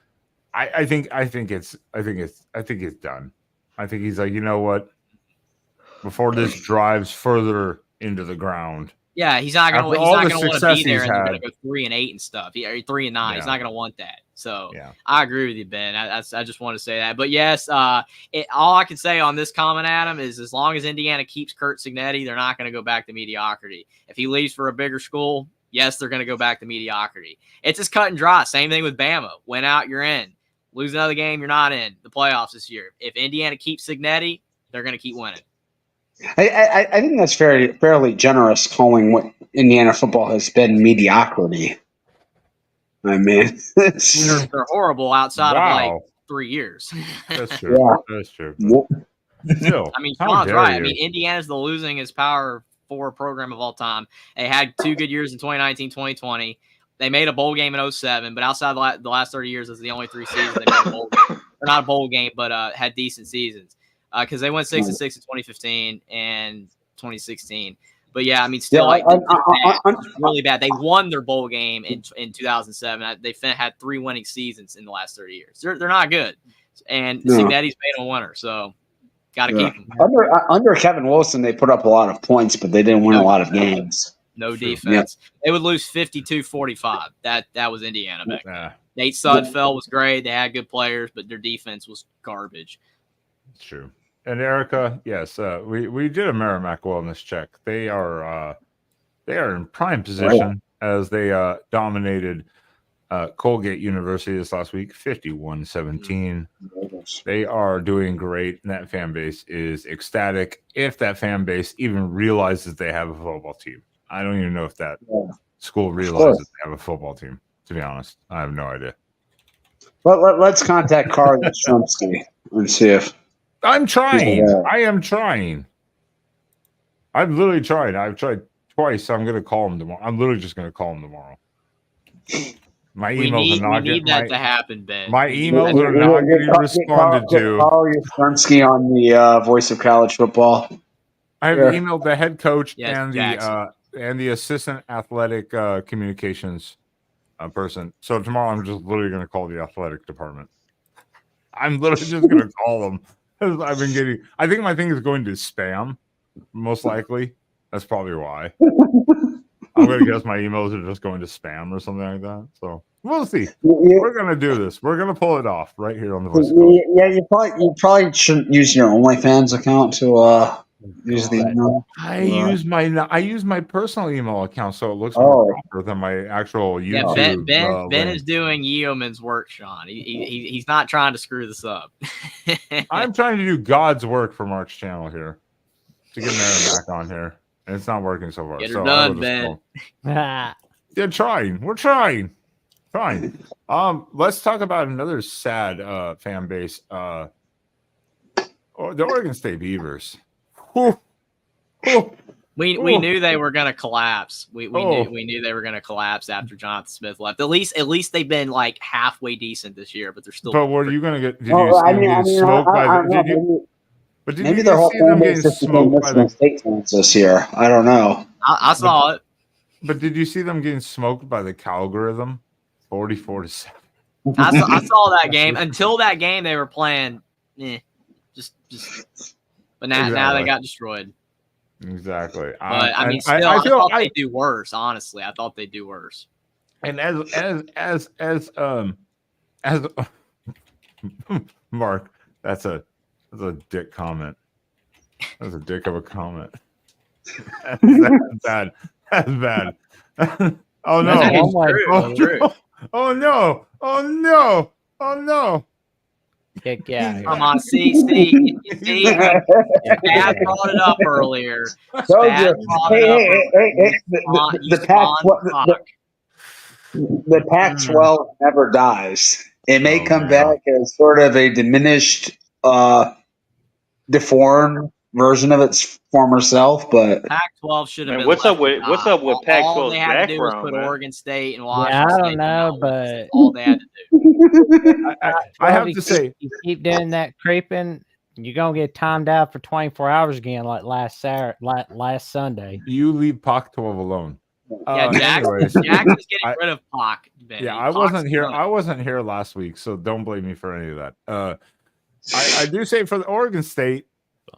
I think it's done. I think he's like, you know what? Before this drives further into the ground. Yeah, he's not gonna want to be there, and they're gonna go 3-8 and stuff. 3-9. Yeah. He's not gonna want that. So yeah. I agree with you, Ben. I just want to say that. But yes, all I can say on this comment, Adam, is as long as Indiana keeps Curt Signetti, they're not gonna go back to mediocrity. If he leaves for a bigger school, yes, they're gonna go back to mediocrity. It's just cut and dry. Same thing with Bama. Win out, you're in. Lose another game, you're not in the playoffs this year. If Indiana keeps Signetti, they're gonna keep winning. I think that's fairly generous calling what Indiana football has been mediocrity. I mean, they're horrible outside of like 3 years. That's true. Yeah. That's true. Still, I mean, Sean's right. I mean, Indiana's the losingest Power 4 program of all time. They had 2 good years in 2019, 2020. They made a bowl game in 2007, but outside the last 30 years, this is the only 3 seasons they made a bowl game. Or not a bowl game, but had decent seasons. Because they went 6-6 in 2015 and 2016. But yeah, I mean, still, really bad. They won their bowl game in 2007. They had 3 winning seasons in the last 30 years. They're not good, and Signetti's made them a winner, so got to keep them. Under Kevin Wilson, they put up a lot of points, but they didn't win a lot of games. No defense. Yeah. They would lose 52-45. That was Indiana back then. Nate Sudfeld was great. They had good players, but their defense was garbage. It's true. And Erica, yes, we did a Merrimack wellness check. They are in prime position as they dominated Colgate University this last week, 51-17. They are doing great, and that fan base is ecstatic. If that fan base even realizes they have a football team, I don't even know if that school realizes they have a football team. To be honest, I have no idea. But let's contact Carl Yastrzemski and see if. I'm trying. I am trying. I've literally tried. I've tried twice. I'm going to call him tomorrow. I'm literally just going to call him tomorrow. My emails are not getting. We need that to happen, Ben. My emails are not getting responded to. Carl Yastrzemski on the Voice of College Football. I have emailed the head coach and the assistant athletic communications person. So tomorrow I'm just literally going to call the athletic department. I'm literally just going to call them. I've been getting. I think my thing is going to spam, most likely. That's probably why. I'm going to guess my emails are just going to spam or something like that. So we'll see. We're going to do this. We're going to pull it off right here on the Voice. Yeah, you probably shouldn't use your OnlyFans account to use the email. I use my personal email account, so it looks more proper than my actual YouTube. Yeah, Ben is doing Yeoman's work, Sean. He's not trying to screw this up. I'm trying to do God's work for Mark's channel here to get Merrimack on here, and it's not working so far. Get her done, Ben. Yeah, trying. We're trying. Fine. Let's talk about another sad fan base. The Oregon State Beavers. We knew they were going to collapse. We knew they were going to collapse after Jonathan Smith left. At least they've been like halfway decent this year, but they're still. But were you going to get? Did you see them getting smoked by? Maybe their whole fan base is Michigan State fans this year. I don't know. I saw it. But did you see them getting smoked by the Calgorithm, 44-7? I saw that game. Until that game, they were playing. But now they got destroyed. Exactly. But I mean, still, I thought they'd do worse. Honestly, I thought they'd do worse. And as Mark, that's a dick comment. That's a dick of a comment. That's bad. That's bad. Oh no! Oh no! Oh no! Oh no! Yeah. Come on, see, Spaz brought it up earlier. The Pac-12 never dies. It may come back as sort of a diminished, deformed version of its former self, but Pac-12 should have been. What's up with Pac-12? All they had to do was put Oregon State and Washington State. I don't know, but all they had to do. I have to say, you keep doing that creeping, you're gonna get timed out for 24 hours again, like last Sunday. You leave Pac-12 alone. Yeah, Jackson's getting rid of Pac. Yeah, I wasn't here. I wasn't here last week, so don't blame me for any of that. I do say for the Oregon State,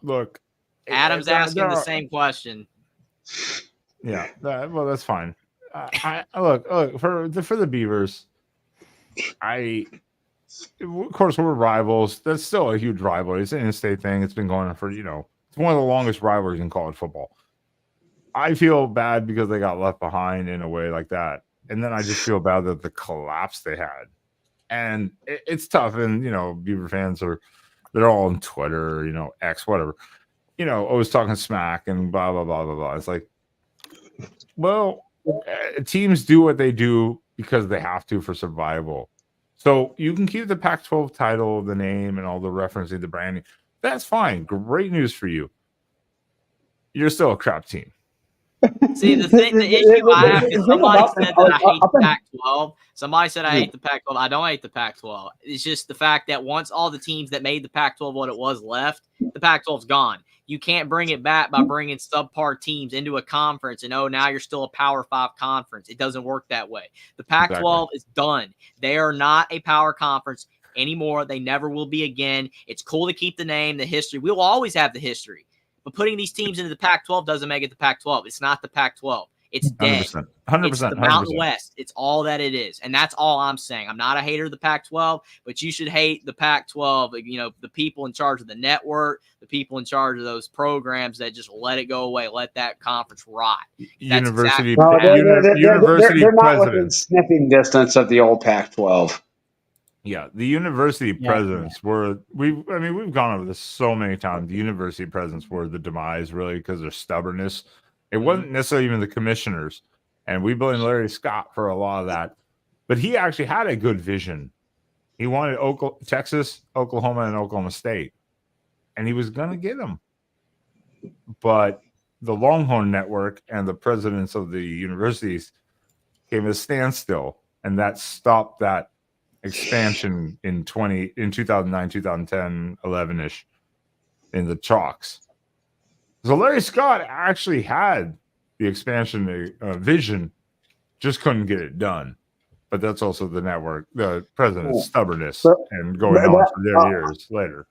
look, Adam's asking the same question. Yeah, well, that's fine. Look for the Beavers. Of course, we're rivals. That's still a huge rivalry. It's an in-state thing. It's been going on for it's one of the longest rivalries in college football. I feel bad because they got left behind in a way like that, and then I just feel bad that the collapse they had, and it's tough. And Beaver fans they're all on Twitter, X, whatever. Always talking smack and blah, blah, blah, blah, blah. It's like, well, teams do what they do because they have to for survival. So you can keep the Pac-12 title, the name, and all the referencing, the branding. That's fine. Great news for you. You're still a crap team. See, the issue I have is somebody said that I hate the Pac-12. Somebody said I hate the Pac-12. I don't hate the Pac-12. It's just the fact that once all the teams that made the Pac-12 what it was left, the Pac-12's gone. You can't bring it back by bringing subpar teams into a conference and, now you're still a Power 5 conference. It doesn't work that way. The Pac-12 is done. They are not a power conference anymore. They never will be again. It's cool to keep the name, the history. We will always have the history. But putting these teams into the Pac-12 doesn't make it the Pac-12. It's not the Pac-12. It's dead. 100%. It's the Mountain West. It's all that it is. And that's all I'm saying. I'm not a hater of the Pac-12, but you should hate the Pac-12, the people in charge of the network, the people in charge of those programs that just let it go away, let that conference rot. University they're not within presidents. sniffing distance of the old Pac-12. Yeah, the university presidents were we've gone over this so many times. The university presidents were the demise, really, because of their stubbornness. It wasn't necessarily even the commissioners, and we blame Larry Scott for a lot of that. But he actually had a good vision. He wanted Texas, Oklahoma, and Oklahoma State, and he was going to get them. But the Longhorn Network and the presidents of the universities came to a standstill, and that stopped that expansion in 2009, 2010, 11-ish in the chalks. So Larry Scott actually had the expansion vision, just couldn't get it done. But that's also the network, the president's stubbornness and going on for their years later.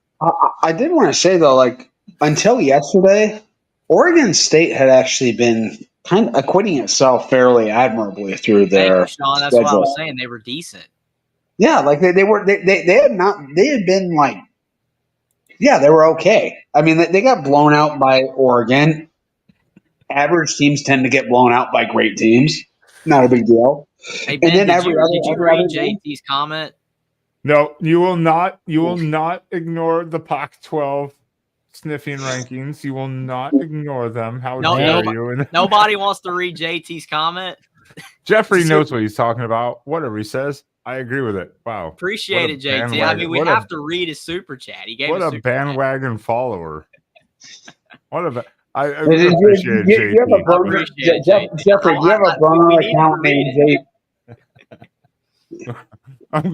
I did want to say, though, until yesterday, Oregon State had actually been kind of acquitting itself fairly admirably through their Sean, that's what I was saying. They were decent. Yeah, they were okay. I mean, they got blown out by Oregon. Average teams tend to get blown out by great teams. Not a big deal. Hey, Ben, did you read JT's comment? No, you will not. You will not ignore the Pac-12 sniffing rankings. You will not ignore them. How dare you? Nobody wants to read JT's comment. Jeffrey knows what he's talking about. Whatever he says, I agree with it. Wow. Appreciate it, JT. I mean, we have to read his super chat. He gave us a bandwagon follower. I appreciate JT. Jeffrey, do you have a burner account named JT?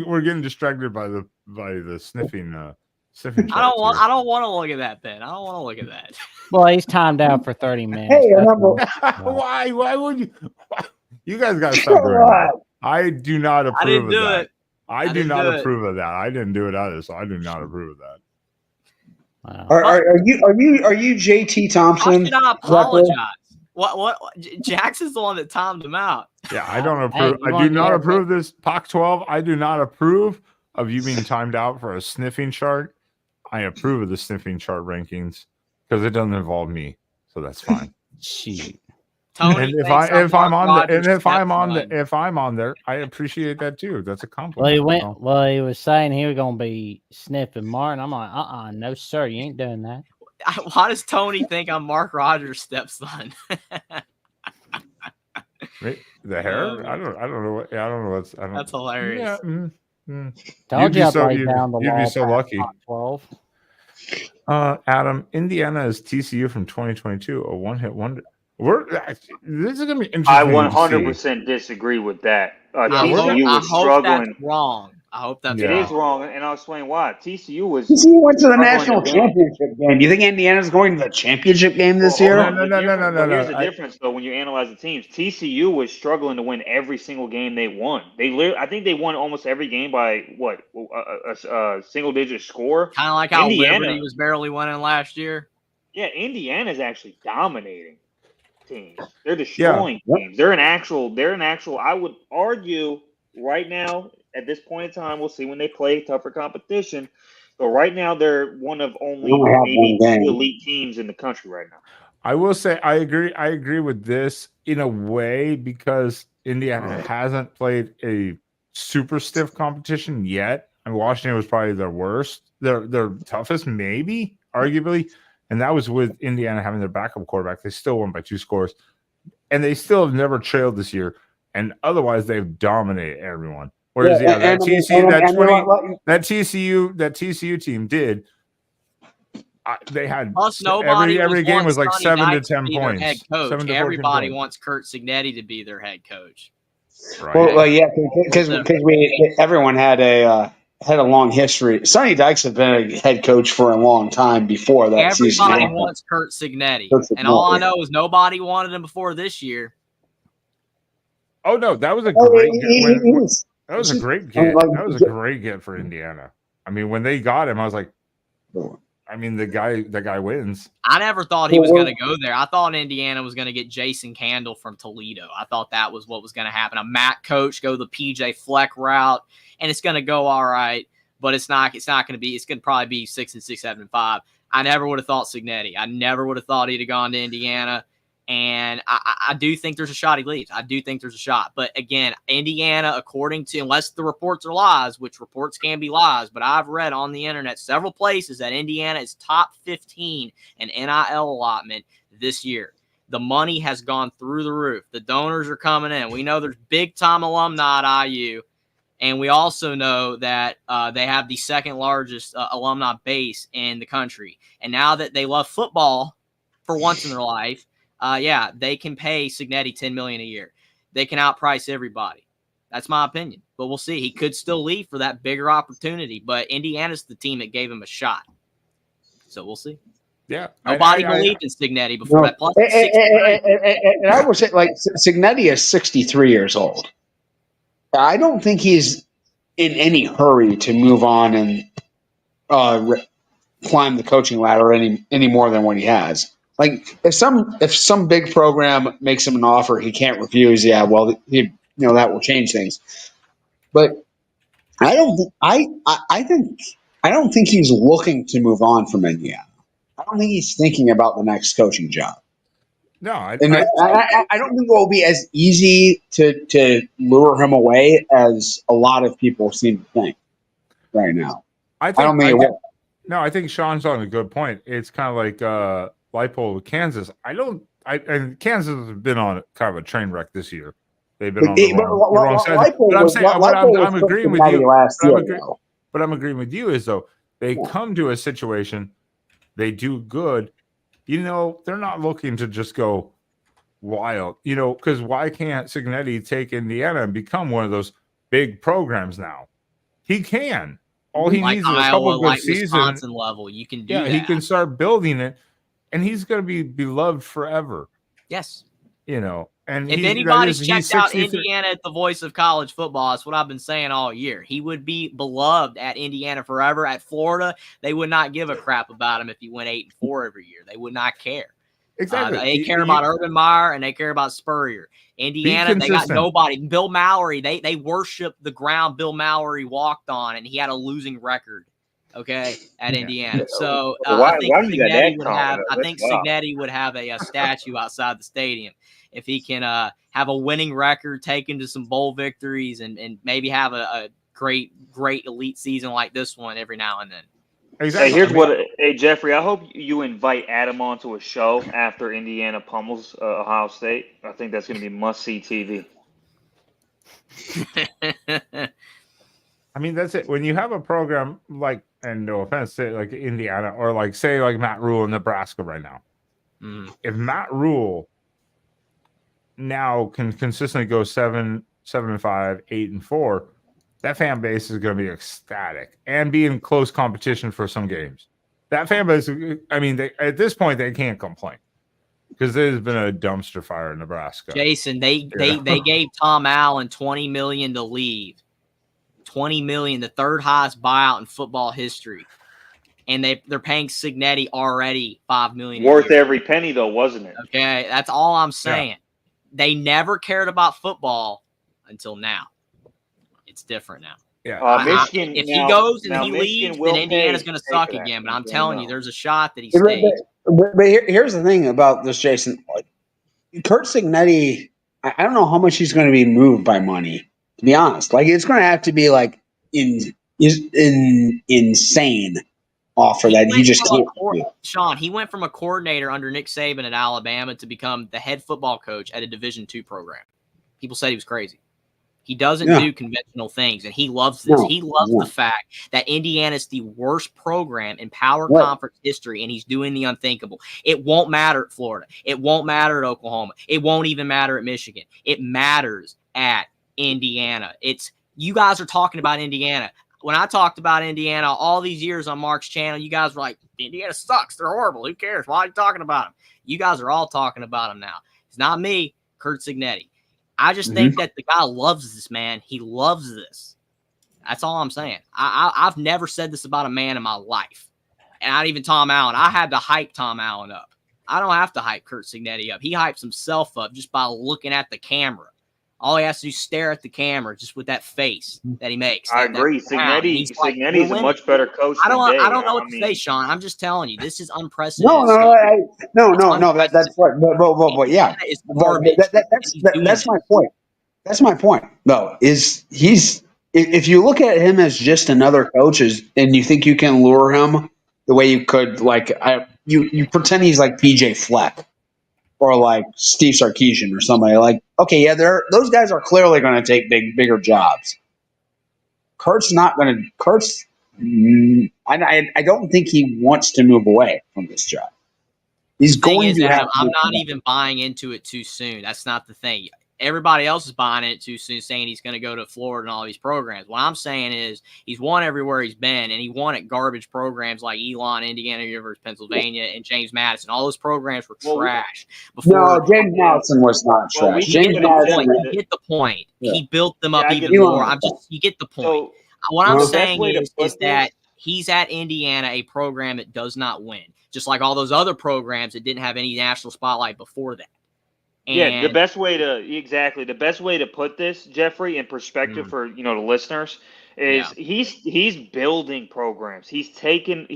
We're getting distracted by the sniffing. Sniffing I don't want to look at that, Ben. I don't want to look at that. Well, he's timed out for 30 minutes. Hey, remember why? Why would you? You guys got to stop doing that. I do not approve of that. I do not approve of that. I didn't do it either, so I do not approve of that. Wow. Are you JT How Thompson? should I apologize? What? Jackson's the one that timed him out. Yeah, I don't Hey, approve. you I wanna do get not a- approve this POC 12. I do not approve of you being timed out for a sniffing chart. I approve of the sniffing chart rankings because it doesn't involve me, so that's fine. Shoot. Tony, And if I'm on there, I appreciate that too. That's a Well, compliment. he was saying he was gonna be sniffing Martin. I'm like, no, sir, you ain't doing that. Why does Tony think I'm Mark Rogers' stepson? The hair? I don't know. That's hilarious. Yeah, Told you I'd lay down the you'd be law so past lucky. Pac 12. Adam, Indiana is TCU from 2022, a one-hit wonder. This is gonna be interesting. I to see. 100% disagree with that. I TCU was hope struggling. that's wrong. I hope that's It wrong. is wrong, and I'll explain why. TCU went to the struggling national to win. championship game. You think Indiana's going to the championship game this year? No. Here's the difference, though. When you analyze the teams, TCU was struggling to win every single game they won. I think they won almost every game by a single-digit score. Kind of like how Indiana Liberty was barely winning last year. Yeah, Indiana's actually dominating teams. They're destroying teams. They're an actual. I would argue right now at this point in time, we'll see when they play tougher competition. But right now, they're one of only maybe 2 elite teams in the country right now. I will say I agree. I agree with this in a way because Indiana hasn't played a super stiff competition yet. And Washington was probably their worst, their toughest, maybe arguably. And that was with Indiana having their backup quarterback. They still won by 2 scores. And they still have never trailed this year. And otherwise, they've dominated everyone. Whereas, that TCU team did. They had Plus nobody every game was like Sonny 7 to Dykes 10 be their points. Head coach. Everybody wants Kurt Signetti to be their head coach. Right. Well, yeah, because everyone had a long history. Sonny Dykes had been a head coach for a long time before that season. Everybody wants Kurt Signetti, and all I know is nobody wanted him before this year. Oh no, that was a great get. That was a great get. That was a great get for Indiana. I mean, when they got him, I was like, I mean, the guy wins. I never thought he was going to go there. I thought Indiana was going to get Jason Candle from Toledo. I thought that was what was going to happen. A MAC coach, go the PJ Fleck route, and it's going to go all right. But it's not going to be. It's going to probably be 6 and 6, 7 and 5. I never would have thought Signetti. I never would have thought he'd have gone to Indiana. And I do think there's a shot he leaves. I do think there's a shot. But again, Indiana, according to, unless the reports are lies, which reports can be lies, but I've read on the internet several places that Indiana is top 15 in NIL allotment this year. The money has gone through the roof. The donors are coming in. We know there's big-time alumni at IU. And we also know that they have the second largest alumni base in the country. And now that they love football for once in their life, they can pay Signetti $10 million a year. They can outprice everybody. That's my opinion. But we'll see. He could still leave for that bigger opportunity. But Indiana's the team that gave him a shot. So we'll see. Yeah. Nobody believed in Signetti before that. Plus, and I would say, Signetti is 63 years old. I don't think he's in any hurry to move on and climb the coaching ladder any more than what he has. Like if some big program makes him an offer he can't refuse, that will change things. But I don't think he's looking to move on from Indiana. I don't think he's thinking about the next coaching job. No, I don't think it will be as easy to lure him away as a lot of people seem to think right now. I don't think it will. No, I think Sean's on a good point. It's kind of like Leipold with Kansas. And Kansas has been on kind of a train wreck this year. They've been on the wrong side. But I'm saying, I'm agreeing with you. But I'm agreeing with you is though they come to a situation, they do good. They're not looking to just go wild. Because why can't Signetti take Indiana and become one of those big programs now? He can. All he needs is a couple of good seasons. Wisconsin level, you can do that. He can start building it, and he's going to be beloved forever. Yes. And if anybody's checked out Indiana at the voice of college football, that's what I've been saying all year. He would be beloved at Indiana forever. At Florida, they would not give a crap about him if he went 8-4 every year. They would not care. Exactly. They care about Urban Meyer and they care about Spurrier. Indiana, they got nobody. Bill Mallory, they worship the ground Bill Mallory walked on, and he had a losing record. Okay, at Indiana. So I think Signetti would have a statue outside the stadium if he can have a winning record, take him to some bowl victories, and maybe have a great elite season like this one every now and then. Exactly. Hey, Jeffrey, I hope you invite Adam onto a show after Indiana pummels Ohio State. I think that's going to be must-see TV. I mean, that's it. When you have a program like, and no offense, say like Indiana or like say like Matt Rule in Nebraska right now. If Matt Rule now can consistently go 7-5, 8-4, that fan base is going to be ecstatic and be in close competition for some games. That fan base, I mean, at this point they can't complain because there's been a dumpster fire in Nebraska. Jason, they gave Tom Allen $20 million to leave. $20 million, the third highest buyout in football history, and they're paying Signetti already $5 million. Worth every penny, though, wasn't it? Okay, that's all I'm saying. Yeah. They never cared about football until now. It's different now. Yeah, Michigan. If he goes and he leaves, then Indiana's going to suck again. But I'm telling you, there's a shot that he stays. But here's the thing about this, Jason. Curt Signetti, I don't know how much he's going to be moved by money. To be honest, like it's going to have to be like insane offer that he just can't. Sean, he went from a coordinator under Nick Saban at Alabama to become the head football coach at a Division II program. People said he was crazy. He doesn't do conventional things, and he loves this. He loves the fact that Indiana is the worst program in power conference history, and he's doing the unthinkable. It won't matter at Florida. It won't matter at Oklahoma. It won't even matter at Michigan. It matters at Indiana. It's you guys are talking about Indiana. When I talked about Indiana all these years on Mark's channel, you guys were like, Indiana sucks. They're horrible. Who cares? Why are you talking about them? You guys are all talking about them now. It's not me, Curt Signetti. I just think that the guy loves this, man. He loves this. That's all I'm saying. I've never said this about a man in my life. And not even Tom Allen. I had to hype Tom Allen up. I don't have to hype Curt Signetti up. He hypes himself up just by looking at the camera. All he has to do is stare at the camera just with that face that he makes. I agree. Signetti's a much better coach. I don't know what to say, Sean. I'm just telling you, this is unprecedented. No. That's right. But yeah, that's my point. That's my point. Though is if you look at him as just another coach, and you think you can lure him the way you could, you pretend he's like PJ Fleck. Or like Steve Sarkisian or somebody like, okay, yeah, those guys are clearly going to take bigger jobs. Kurt's not going to. Kurt's, I don't think he wants to move away from this job. He's going to have. I'm not even buying into it too soon. That's not the thing. Everybody else is buying it too soon, saying he's going to go to Florida and all these programs. What I'm saying is he's won everywhere he's been, and he won at garbage programs like Elon, Indiana University, Pennsylvania, and James Madison. All those programs were trash. No, James Madison was not trash. You get the point. Yeah. He built them up even more. You get the point. So, what I'm saying is that he's at Indiana, a program that does not win, just like all those other programs that didn't have any national spotlight before that. And the best way to put this, Jeffrey, in perspective for the listeners is he's building programs. He's taking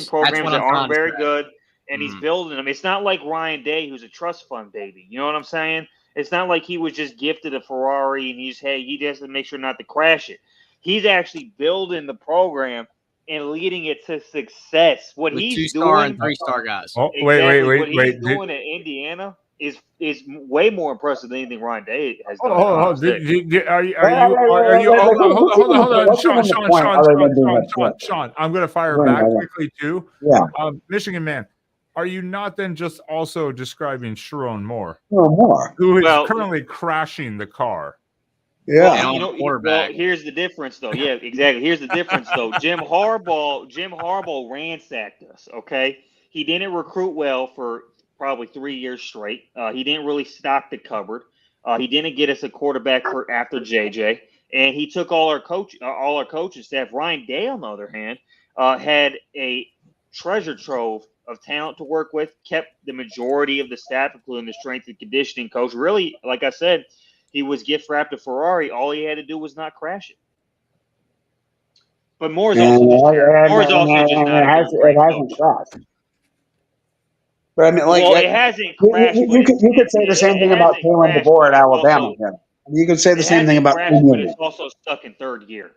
programs that aren't very good and he's building them. It's not like Ryan Day, who's a trust fund baby. You know what I'm saying? It's not like he was just gifted a Ferrari and he has to make sure not to crash it. He's actually building the program and leading it to success. What with he's 2-star and 3-star guys. Oh, wait. What he's doing at Indiana is way more impressive than anything Ryan Day has done. Hold on, Sean. I'm going to fire back quickly too. Yeah, Michigan man, are you not then just also describing Sharon Moore, who is currently crashing the car? Yeah, well, here's the difference, though. Yeah, exactly. Here's the difference, though. Jim Harbaugh ransacked us. Okay, he didn't recruit well for probably 3 years straight. He didn't really stock the cupboard. He didn't get us a quarterback for after JJ, and he took all our coaching staff. Ryan Day, on the other hand, had a treasure trove of talent to work with. Kept the majority of the staff, including the strength and conditioning coach. Really, like I said, he was gift wrapped a Ferrari. All he had to do was not crash it. But Moore's also just terrible. Moore's also just not a great coach. Hasn't crashed. But I mean, like, Well, it hasn't crashed. you could say the same thing about Kalen DeBoer at Alabama. You could say the same thing about crashed, but it's also stuck in third gear.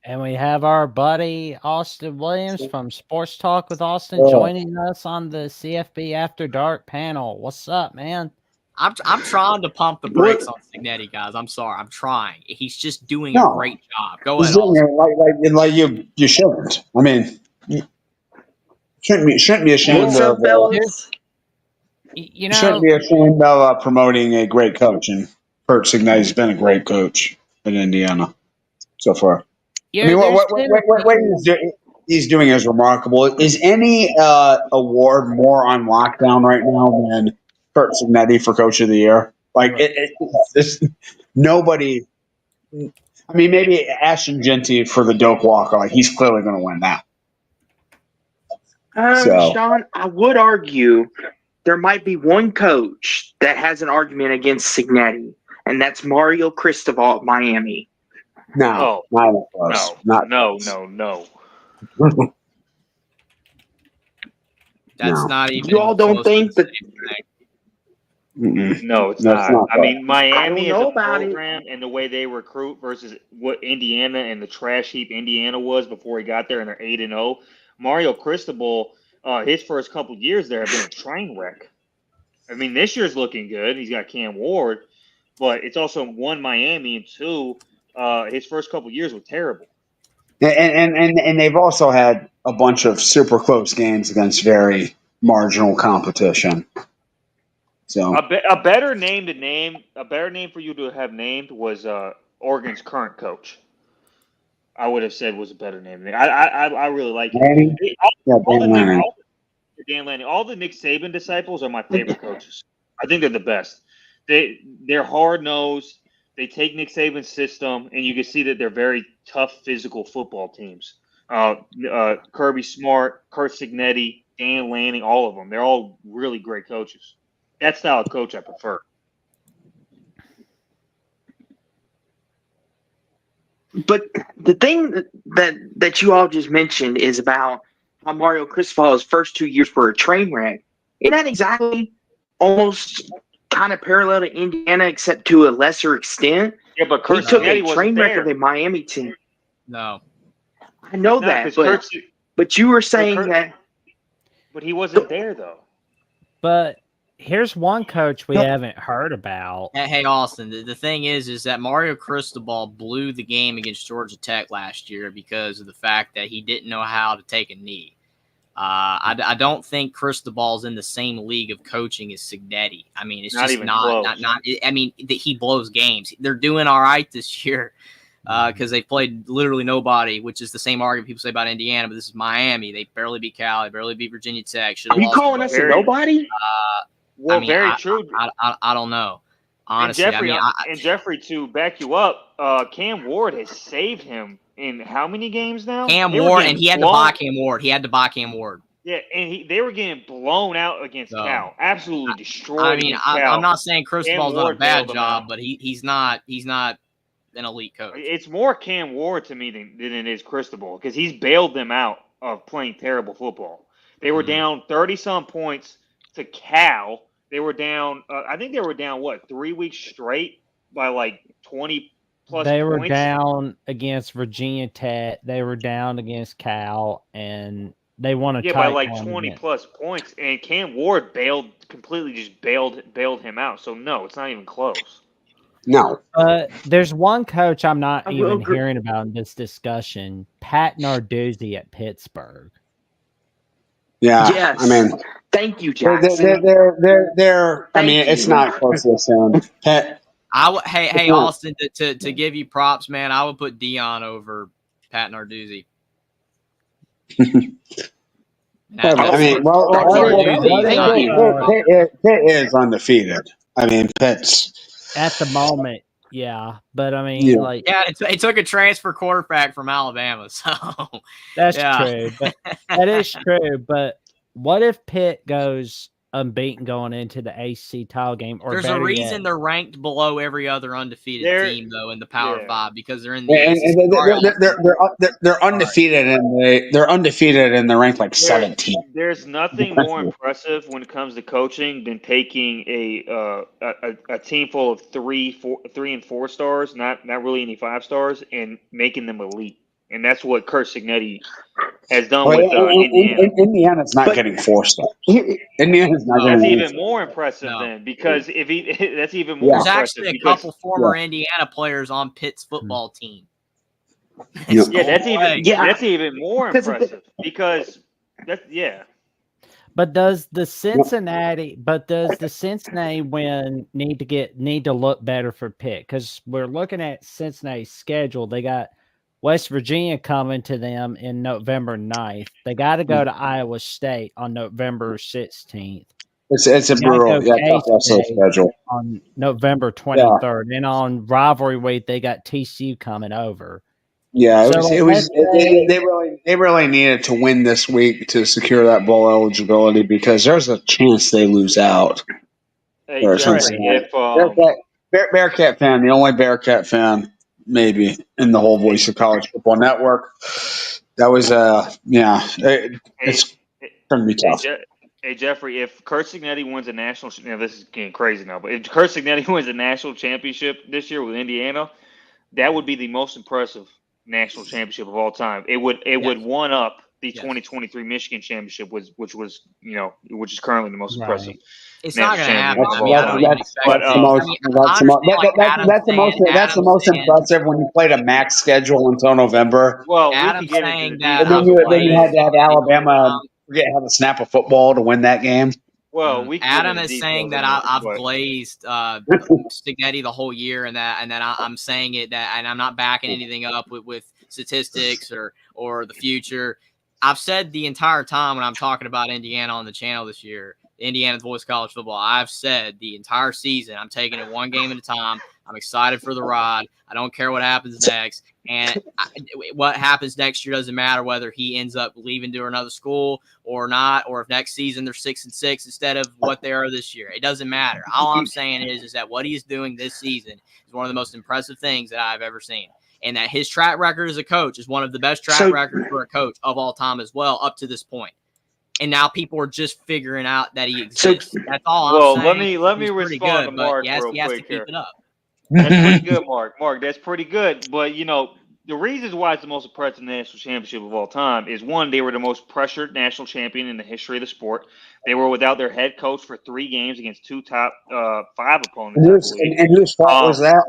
And we have our buddy Austin Williams from Sports Talk with Austin joining us on the CFB After Dark panel. What's up, man? I'm trying to pump the brakes on Signetti, guys. I'm sorry. I'm trying. He's just doing a great job. Go ahead, Austin. Like you shouldn't. I mean, you shouldn't be ashamed of. You know, shouldn't be ashamed of promoting a great coach, and Kurt Signetti's been a great coach in Indiana so far. I mean, what he's doing is remarkable. Is any award more on lockdown right now than Kurt Signetti for Coach of the Year? Like, it's nobody. I mean, maybe Ashton Genty for the Doak Walker. Like, he's clearly going to win that. Sean, I would argue there might be one coach that has an argument against Signetti, and that's Mario Cristobal at Miami. No. That's not even. You all don't think that? No, it's not. I mean, Miami is a program, and the way they recruit versus what Indiana and the trash heap Indiana was before he got there, and they're 8-0. Mario Cristobal, his first couple years there have been a train wreck. I mean, this year's looking good. He's got Cam Ward, but it's also one Miami and two. His first couple years were terrible. And they've also had a bunch of super close games against very marginal competition. So a better name for you to have named was Oregon's current coach. I would have said was a better name. I really like it. Dan Lanning. All the Nick Saban disciples are my favorite coaches. I think they're the best. They're hard nosed. They take Nick Saban's system, and you can see that they're very tough, physical football teams. Kirby Smart, Kurt Signetti, Dan Lanning, all of them. They're all really great coaches. That style of coach I prefer. But the thing that you all just mentioned is about how Mario Cristobal's first 2 years were a train wreck. Isn't that exactly almost kind of parallel to Indiana, except to a lesser extent? Yeah, but Kurt took Signetti a train wreck there. of a Miami team. No. I know that, but you were saying that. But he wasn't there, though. But here's one coach we haven't heard about. Hey, Austin, the thing is that Mario Cristobal blew the game against Georgia Tech last year because of the fact that he didn't know how to take a knee. I don't think Cristobal's in the same league of coaching as Signetti. I mean, it's just not. I mean, he blows games. They're doing all right this year because they played literally nobody, which is the same argument people say about Indiana. But this is Miami. They barely beat Cal. They barely beat Virginia Tech. Are you calling us a nobody? Well, I mean, very true. I don't know. Honestly, and Jeffrey, to back you up, Cam Ward has saved him in how many games now? Cam Ward, and he had to buy Cam Ward. Yeah, and they were getting blown out against Cal. Absolutely destroyed. I mean, I'm not saying Cristobal's done a bad job, but he's not an elite coach. It's more Cam Ward to me than it is Cristobal because he's bailed them out of playing terrible football. They were down 30-some points to Cal. They were down. I think they were down 3 weeks straight by like 20 plus. They were points. down against Virginia Tech. They were down against Cal, and they won a by like 20 plus points. And Cam Ward completely bailed him out. So no, it's not even close. No. There's one coach I'm not even hearing about in this discussion. Pat Narduzzi at Pittsburgh. Yeah. Yes. I mean, thank you, Jackson. It's not close to the same. Hey, Austin, to give you props, man, I would put Dion over Pat Narduzzi. I mean, Pitt is undefeated. I mean, Pitt's at the moment, yeah. But I mean, Yeah. like, Yeah, it took a transfer quarterback from Alabama, so that's yeah. true. But that is true. But what if Pitt goes unbeaten going into the AC title game? Or There's a better reason yet, they're ranked below every other undefeated team, though, in the Power Five, because they're in the And ACC. they're undefeated and they're ranked like 17. There's nothing more impressive when it comes to coaching than taking a team full of 3 and 4 stars, not really any 5 stars, and making them elite. And that's what Kurt Signetti has done with Indiana. Indiana's not getting 4 stars. Indiana's not That's getting even more impressive then, because if he that's even more There's impressive. actually a couple former Indiana players on Pitt's football team. That's even more impressive because But does the Cincinnati win need to look better for Pitt? Because we're looking at Cincinnati's schedule. They got West Virginia coming to them in November 9th. They got to go to Iowa State on November 16th. It's a brutal tough schedule on November 23rd. And on Rivalry week, they got TCU coming over. Yeah, they really needed to win this week to secure that bowl eligibility, because there's a chance they lose out. Hey, Jeffrey, Bearcat fan, the only Bearcat fan maybe in the whole Voice of College Football Network. That was it's going to be tough. Hey, Jeffrey, if Kurt Signetti wins a national, this is getting crazy now, but if Kurt Signetti wins a national championship this year with Indiana, that would be the most impressive national championship of all time. It would one up the 2023 Michigan championship, which is currently the most impressive. It's not going to happen. That's the most impressive when you played a max schedule until November. Well, Adam's saying that then you had to have Alabama forget how to snap a football to win that game. Well, Adam is saying that I've glazed Signetti the whole year, and that I'm saying it and I'm not backing anything up with statistics or the future. I've said the entire time when I'm talking about Indiana on the channel this year, Indiana's Voice College Football, I've said the entire season I'm taking it one game at a time. I'm excited for the ride. I don't care what happens next. And what happens next year doesn't matter, whether he ends up leaving to another school or not, or if next season they're 6-6 instead of what they are this year. It doesn't matter. All I'm saying is that what he's doing this season is one of the most impressive things that I've ever seen. And that his track record as a coach is one of the best track records for a coach of all time as well, up to this point. And now people are just figuring out that he exists. That's all I'm saying. Let me respond to Mark real quick. He has to keep it up. That's pretty good, Mark. Mark, that's pretty good. But, the reasons why it's the most impressive national championship of all time is, one, they were the most pressured national champion in the history of the sport. They were without their head coach for 3 games against 2 top 5 opponents. And whose fault was that?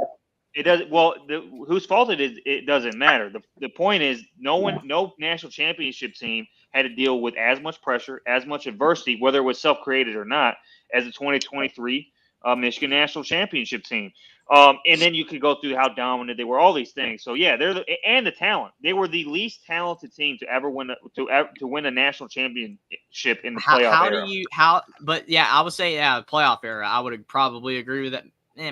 It doesn't. Well, whose fault it is, it doesn't matter. The point is, no national championship team had to deal with as much pressure, as much adversity, whether it was self-created or not, as the 2023 Michigan national championship team. And then you could go through how dominant they were, all these things. So yeah, and the talent. They were the least talented team to ever win a national championship in the playoff era. But yeah, I would say playoff era. I would probably agree with that.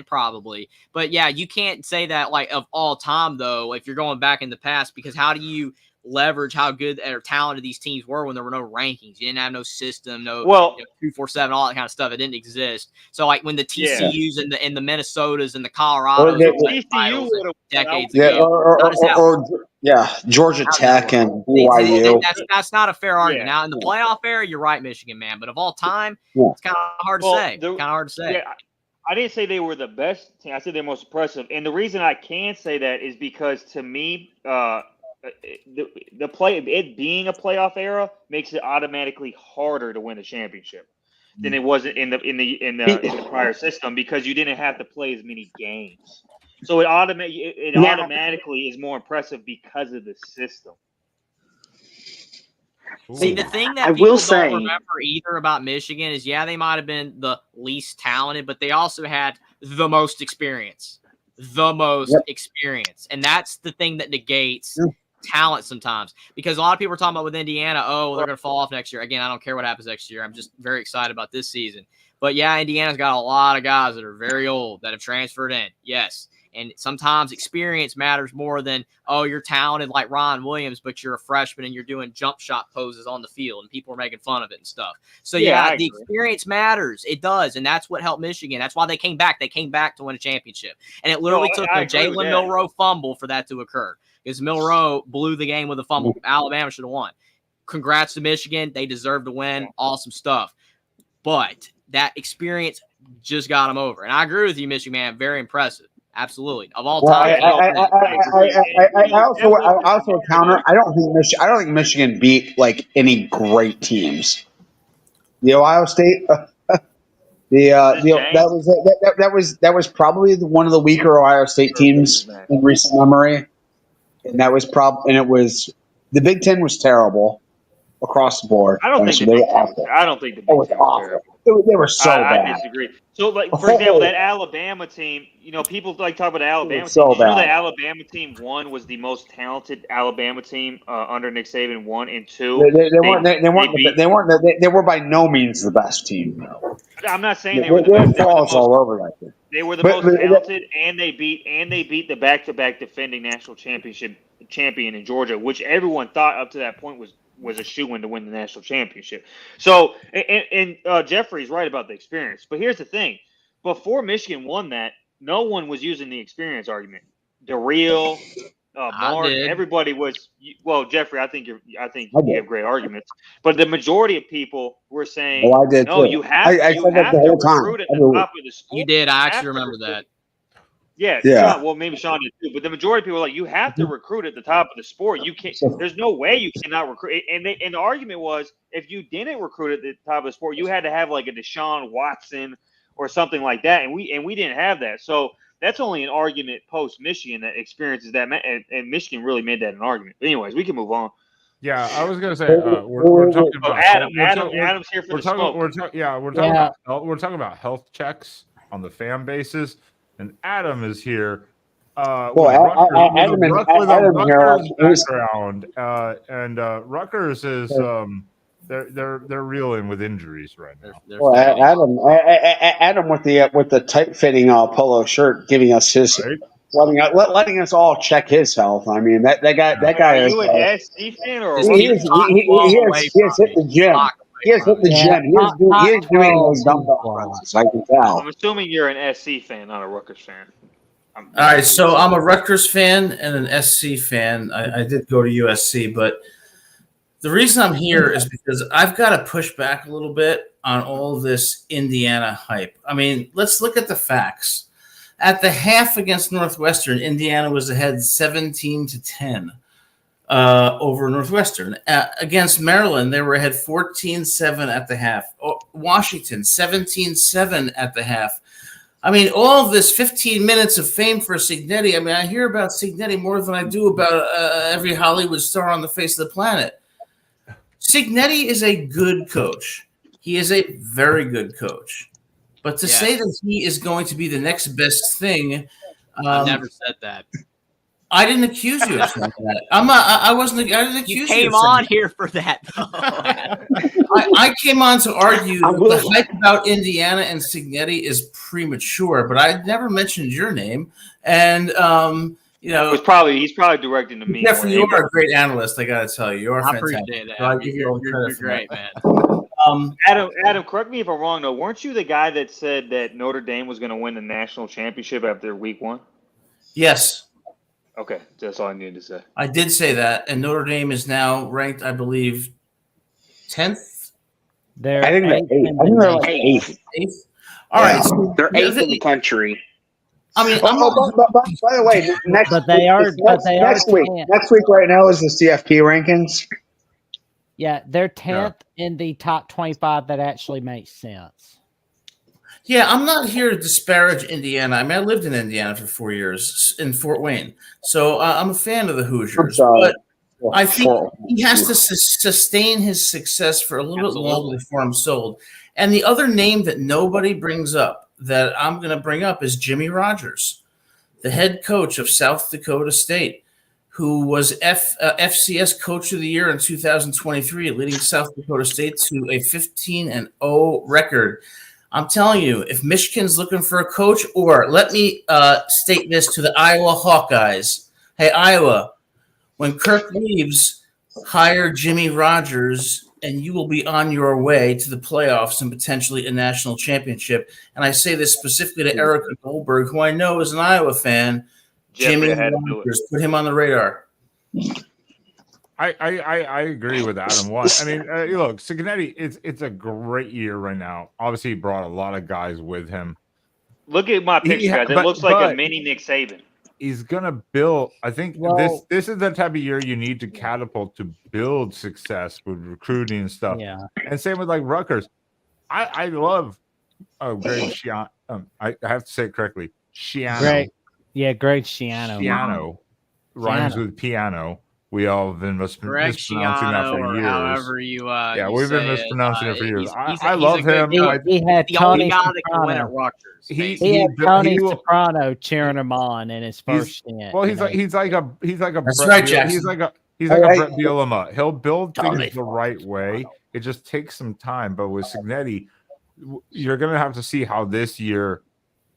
Probably. But yeah, you can't say that like of all time though, if you're going back in the past, because how do you leverage how good or talented these teams were when there were no rankings? You didn't have no system, 247, all that kind of stuff. It didn't exist. So like when the TCUs and the Minnesotas and the Colorados decades ago. Georgia Tech and BYU. That's not a fair argument. Now in the playoff era, you're right, Michigan, man. But of all time, it's kind of hard to say. Yeah, I didn't say they were the best team. I said they're most impressive. And the reason I can say that is because, to me, it being a playoff era makes it automatically harder to win a championship than it was in the prior system, because you didn't have to play as many games. So it automatically is more impressive because of the system. See, the thing that people don't remember either about Michigan is, they might have been the least talented, but they also had the most experience. And that's the thing that negates talent sometimes, because a lot of people are talking about with Indiana, oh, well, they're going to fall off next year. Again, I don't care what happens next year. I'm just very excited about this season. But yeah, Indiana's got a lot of guys that are very old that have transferred in. Yes. And sometimes experience matters more than, oh, you're talented like Ron Williams, but you're a freshman and you're doing jump shot poses on the field and people are making fun of it and stuff. So, yeah, the experience matters. It does. And that's what helped Michigan. That's why they came back. They came back to win a championship. And it literally took a Jalen Milroe fumble for that to occur, because Milroe blew the game with a fumble. Alabama should have won. Congrats to Michigan. They deserve to win. Awesome stuff. But that experience just got them over. And I agree with you, Michigan, man. Very impressive. Absolutely, of all time. I also counter. I don't think Michigan beat like any great teams. The Ohio State, that was probably one of the weaker Ohio State teams in recent memory, and that was the Big Ten was terrible across the board. I don't think the Big Ten was terrible. They were so bad. I disagree. So, like, for example, that Alabama team, people like talk about the Alabama team. The Alabama team, one, was the most talented Alabama team under Nick Saban, 1, and 2. They were by no means the best team. I'm not saying they were the best. They were the most talented, and they beat the back-to-back defending national championship champion in Georgia, which everyone thought up to that point was a shoo-in to win the national championship. So, and Jeffrey's right about the experience. But here's the thing. Before Michigan won that, no one was using the experience argument. DeReal, Mark, everybody was – well, Jeffrey, I think you have great arguments. But the majority of people were saying, I did no, too. you have I to said that the whole time. recruit at the top of the school. You did. I actually remember that. Yeah. Sean, well, maybe Sean did too, but the majority of people are like, you have to recruit at the top of the sport. You can't. There's no way you cannot recruit. And the argument was, if you didn't recruit at the top of the sport, you had to have like a Deshaun Watson or something like that, and we didn't have that. So that's only an argument post Michigan that experiences that, and Michigan really made that an argument. But anyways, we can move on. Yeah, I was gonna say we're talking about Adam's here for the smoke. We're talking about health checks on the fan bases. And Adam is here. Rutgers background, and Rutgers is they're reeling with injuries right now. Well, Adam with the tight fitting polo shirt, giving us his letting us all check his health. I mean that guy Are is. you an SC fan or He has hit the gym. He has hit the gym. He is doing those dumbbell presses. I can tell. I'm assuming you're an SC fan, not a Rutgers fan. All right, so I'm a Rutgers fan and an SC fan. I did go to USC, but the reason I'm here is because I've got to push back a little bit on all this Indiana hype. I mean, let's look at the facts. At the half against Northwestern, Indiana was ahead 17-10 over Northwestern. Against Maryland, they were ahead 14-7 at the half. Washington, 17-7 at the half. I mean, all of this 15 minutes of fame for Signetti. I mean, I hear about Signetti more than I do about every Hollywood star on the face of the planet. Signetti is a good coach. He is a very good coach. But to say that he is going to be the next best thing, I never said that. I didn't accuse you of saying that. I didn't accuse you. You came on here for that, though. I came on to argue that the hype about Indiana and Signetti is premature, but I never mentioned your name. And he's probably directing to me. Jeffrey, you are a great analyst. I got to tell you, you're fantastic. I appreciate that. So I give you all you're credit for great, that. man. Adam, correct me if I'm wrong though. Weren't you the guy that said that Notre Dame was going to win the national championship after week 1? Yes. Okay, that's all I needed to say. I did say that, and Notre Dame is now ranked, I believe, 10th. I think they're like 8th. All right, so they're 8th in the country. I mean, by the way, next week right now is the CFP rankings. Yeah, they're 10th in the top 25. That actually makes sense. Yeah, I'm not here to disparage Indiana. I mean, I lived in Indiana for 4 years in Fort Wayne, so I'm a fan of the Hoosiers. But I think he has to sustain his success for a little bit longer before I'm sold. And the other name that nobody brings up that I'm going to bring up is Jimmy Rogers, the head coach of South Dakota State, who was FCS Coach of the Year in 2023, leading South Dakota State to a 15-0 record. I'm telling you, if Michigan's looking for a coach, or let me state this to the Iowa Hawkeyes. Hey, Iowa, when Kirk leaves, hire Jimmy Rogers, and you will be on your way to the playoffs and potentially a national championship. And I say this specifically to Erica Goldberg, who I know is an Iowa fan. Jimmy Rogers, put him on the radar. I agree with Adam. What I mean, look, Signetti, it's a great year right now. Obviously, he brought a lot of guys with him. Look at my picture, guys. It looks like a mini Nick Saban. He's gonna build. I think this is the type of year you need to catapult to build success with recruiting and stuff. Yeah, and same with like Rutgers. I love Greg Schiano. I have to say it correctly. Schiano. Greg Schiano. Schiano rhymes with piano. We all have been mispronouncing that for years. However you, we've been mispronouncing it for years. I love him. He had Tony Soprano cheering him on in his first stint. Well, he's like a That's right, Jackson. He's like a Brett Bielema. He'll build things the right way. It just takes some time. But with Signetti, you're going to have to see how this year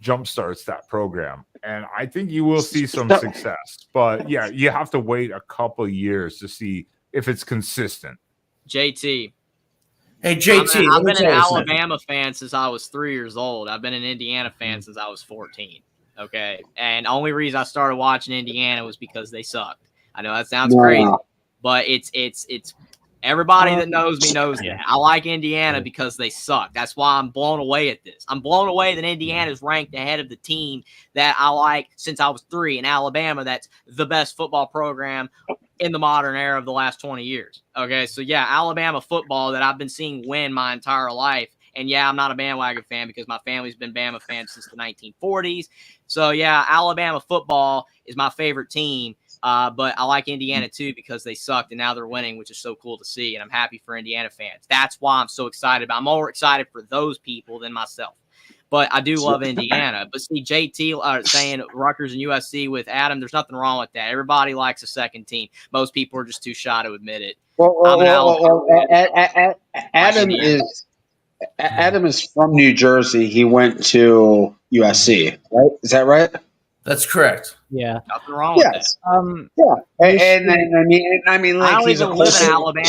jumpstarts that program. And I think you will see some success. But, yeah, you have to wait a couple years to see if it's consistent. JT. Hey, JT. I've been an Alabama fan since I was 3 years old. I've been an Indiana fan since I was 14. Okay? And the only reason I started watching Indiana was because they sucked. I know that sounds crazy, but it's everybody that knows me knows that. I like Indiana because they suck. That's why I'm blown away at this. I'm blown away that Indiana is ranked ahead of the team that I like since I was 3 in Alabama. That's the best football program in the modern era of the last 20 years. Okay, so yeah, Alabama football that I've been seeing win my entire life. And yeah, I'm not a bandwagon fan because my family's been Bama fans since the 1940s. So yeah, Alabama football is my favorite team. But I like Indiana too because they sucked and now they're winning, which is so cool to see. And I'm happy for Indiana fans. That's why I'm so excited. I'm more excited for those people than myself. But I do love Indiana. But see, JT saying Rutgers and USC with Adam, there's nothing wrong with that. Everybody likes a second team. Most people are just too shy to admit it. Adam is from New Jersey. He went to USC, right? Is that right? That's correct. Yeah, nothing wrong with that. And I mean, like he's a live in Alabama.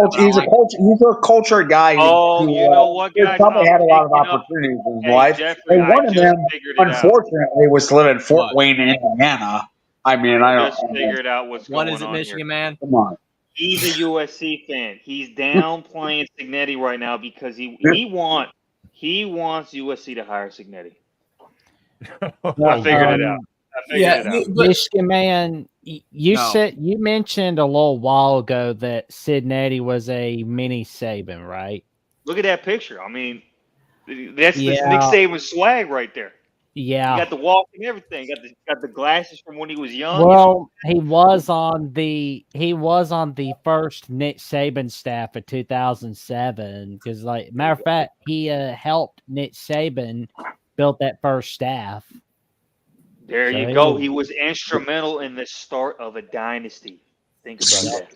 He's a culture guy. You know what? He probably had a lot of opportunities in his life. Jeffrey, and one of them, unfortunately, was to live in Fort Wayne, Indiana. I mean, I just figured out what's going on. What is it, Michigan man? Come on. He's a USC fan. He's downplaying Signetti right now because he wants USC to hire Signetti. I figured it out. Michigan man, you mentioned a little while ago that Signetti was a mini Saban, right? Look at that picture. I mean, that's Nick Saban swag right there. Yeah, he got the walk and everything. Got the glasses from when he was young. Well, he was on the first Nick Saban staff of 2007 because, like, matter of fact, he helped Nick Saban build that first staff. There you go. He was instrumental in the start of a dynasty. Think about that.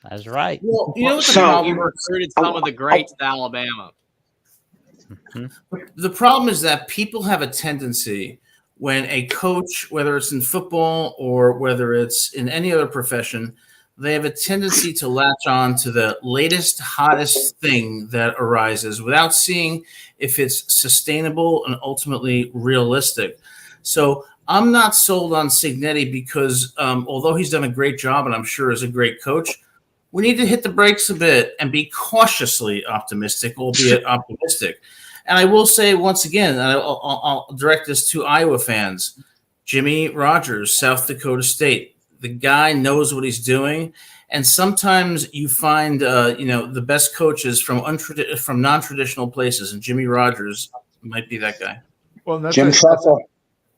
That's right. Well, you know what the problem? He recruited some of the greats to Alabama. Mm-hmm. The problem is that people have a tendency when a coach, whether it's in football or whether it's in any other profession, they have a tendency to latch on to the latest, hottest thing that arises without seeing if it's sustainable and ultimately realistic. So I'm not sold on Signetti because although he's done a great job and I'm sure is a great coach, we need to hit the brakes a bit and be cautiously optimistic, albeit optimistic. And I will say once again, I'll direct this to Iowa fans, Jimmy Rogers, South Dakota State. The guy knows what he's doing. And sometimes you find, the best coaches from non-traditional places, and Jimmy Rogers might be that guy. Well, Jim Tressel,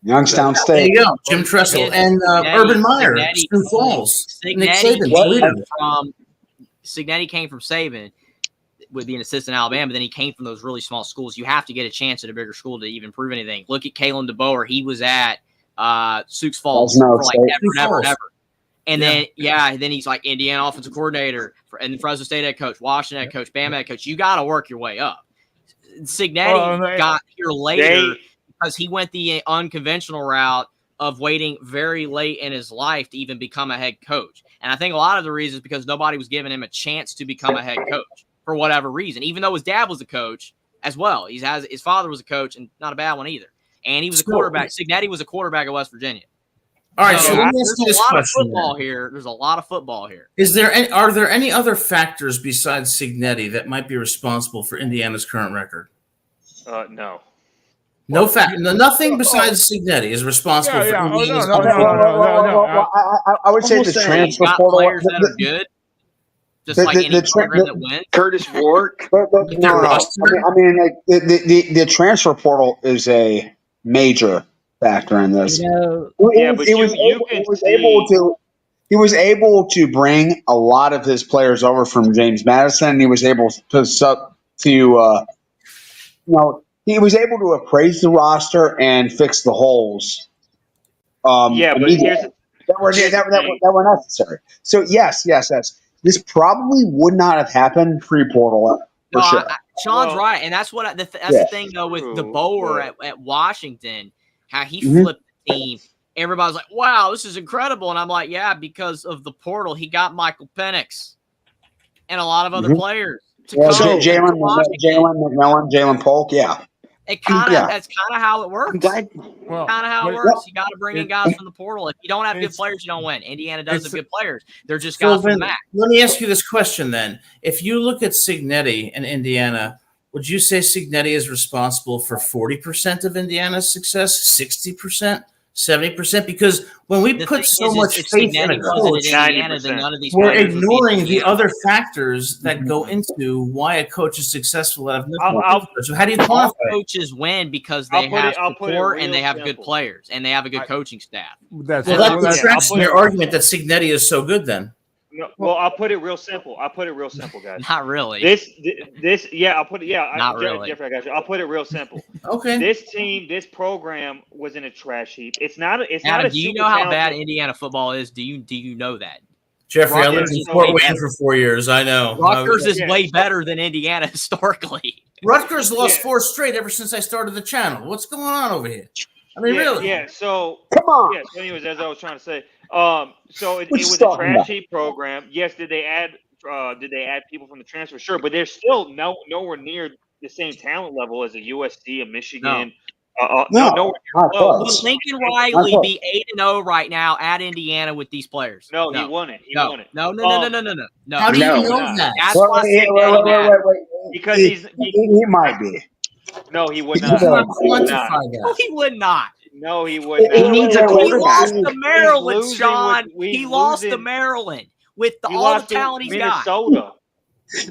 Youngstown State. There you go, Jim Tressel and Urban Meyer, Sioux Falls. Nick Saban. Signetti came from Saban with being an assistant in Alabama, but then he came from those really small schools. You have to get a chance at a bigger school to even prove anything. Look at Kalen DeBoer. He was at Sioux Falls Fresno for like State. ever. And then he's like Indiana offensive coordinator and Fresno State head coach, Washington head coach, Bama head coach. You got to work your way up. Signetti got here later because he went the unconventional route of waiting very late in his life to even become a head coach. And I think a lot of the reason is because nobody was giving him a chance to become a head coach for whatever reason, even though his dad was a coach as well. His father was a coach, and not a bad one either. And he was a quarterback. Signetti was a quarterback at West Virginia. All right, so let me there's ask you this a lot question. of football here. There's a lot of football here. Are there any other factors besides Signetti that might be responsible for Indiana's current record? No. Nothing besides Signetti is responsible for Indiana's no. I would say the transfer portal. Players that are good, just like any program that wins. Curtis Rourke. No. I mean, like the transfer portal is a major factor in this. He was able to bring a lot of his players over from James Madison. And he was able he was able to appraise the roster and fix the holes. But here's that were necessary. So yes. This probably would not have happened pre-portal for sure. Sean's right, and that's what the thing though with the Bower at Washington, how he flipped the team. Everybody's like, "Wow, this is incredible," and I'm like, "Yeah, because of the portal, he got Michael Penix and a lot of other players." Jalen McMillan, Jalen Polk, That's kind of how it works. Kind of how it works. You got to bring in guys from the portal. If you don't have good players, you don't win. Indiana does have good players. They're just guys from the MAC. Let me ask you this question then. If you look at Signetti in Indiana, would you say Signetti is responsible for 40% of Indiana's success, 60%, 70%? Because when we put so much faith in a coach, we're ignoring the other factors that go into why a coach is successful. So how do you quantify it? Coaches win because they have support and they have good players and they have a good coaching staff. That detracts from your argument that Signetti is so good then. No, well, I'll put it real simple. Guys. Not really. I'll put it. Really. Jeffrey, I got you. I'll put it real simple. Okay. This program was in a trash heap. It's not. Do you know how bad Indiana football is? Do you know that? Jeffrey, I lived in Fort Wayne for 4 years. I know. Rutgers is way better than Indiana historically. Rutgers lost 4 straight ever since I started the channel. What's going on over here? I mean, really? Yeah. So come on. Yeah. So anyways, as I was trying to say, so it was a trash heap program. Yes. Did they add people from the transfer? Sure, but they're still nowhere near the same talent level as a USC, a Michigan. No. Will Lincoln Riley be 8-0 right now at Indiana with these players? No, he won it. No. How do you know that? That's why because he might be. No, he would not. No, he would not. No, he would not. He needs a quarterback. He lost to Maryland, Sean. He lost to Maryland with all the talent he's got. Minnesota.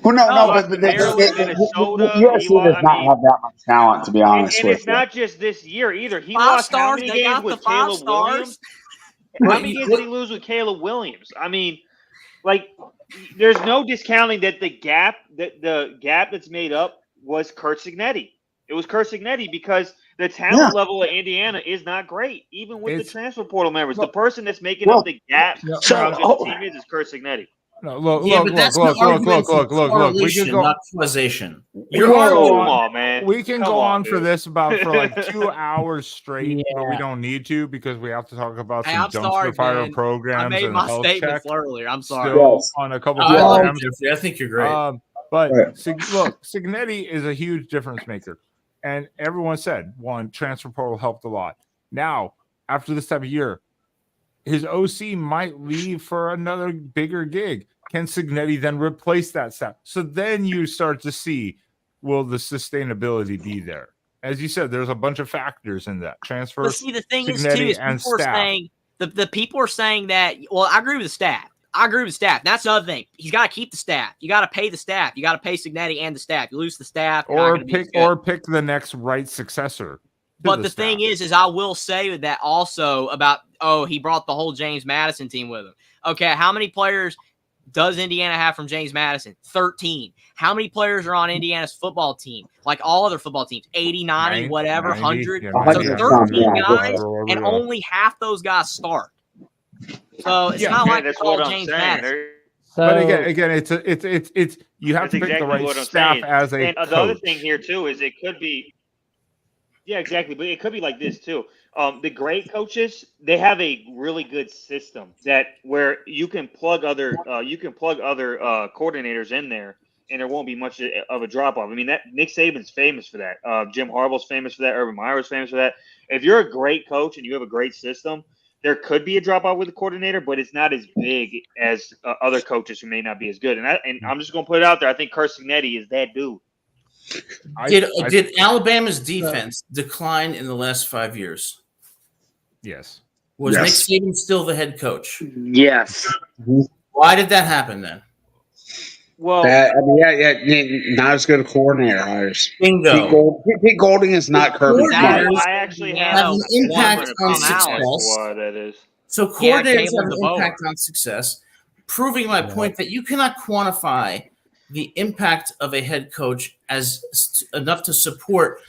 Well, no, but USC does not have that much talent, to be honest with you. And it's not just this year either. He lost how many games with Caleb Williams? How many games did he lose with Caleb Williams? I mean, like, there's no discounting that the gap that's made up was Curt Signetti. It was Curt Signetti because the talent level of Indiana is not great, even with the transfer portal members. The person that's making up the gap for how good the team is Curt Signetti. No, look. We can go not causation. We can go on for like 2 hours straight, but we don't need to because we have to talk about some dumpster fire programs. I made my statements earlier. I'm sorry. On a couple programs. I think you're great. But look, Signetti is a huge difference maker. And everyone said, transfer portal helped a lot. Now, after this type of year, his OC might leave for another bigger gig. Can Signetti then replace that staff? So then you start to see, will the sustainability be there? As you said, there's a bunch of factors in that. Transfer, but see, the thing Signetti, is, people are saying, the people are saying that, well, I agree with the staff. That's another thing. He's got to keep the staff. You got to pay the staff. You got to pay Signetti and the staff. You lose the staff, or pick the next right successor. But the thing is I will say that also about, he brought the whole James Madison team with him. Okay, how many players does Indiana have from James Madison? 13. How many players are on Indiana's football team? Like all other football teams, 80, 90, whatever, 100. yeah, So 90, 13 yeah. guys, and only half those guys start. So it's not like that's it's all what I'm James saying. Madison. So, But again, it's you have to pick exactly the right what I'm staff saying. as a And coach. the other thing here too is it could be, yeah, exactly. But it could be like this too. The great coaches, they have a really good system where you can plug other coordinators in there, and there won't be much of a drop off. I mean, that Nick Saban's famous for that. Jim Harbaugh's famous for that. Urban Meyer is famous for that. If you're a great coach and you have a great system, there could be a drop off with the coordinator, but it's not as big as other coaches who may not be as good. And I'm just going to put it out there. I think Signetti is that dude. Did Alabama's defense decline in the last 5 years? Yes. Was Yes. Nick Saban still the head coach? Yes. Why did that happen then? Well, not as good a coordinator hires. Bingo. Pete Golding is not Kirby. Coordinators I actually have have an impact on success. success. Why that is. So Yeah, coordinators Caleb have an DeBoer. impact on success, proving my point that you cannot quantify the impact of a head coach as enough to support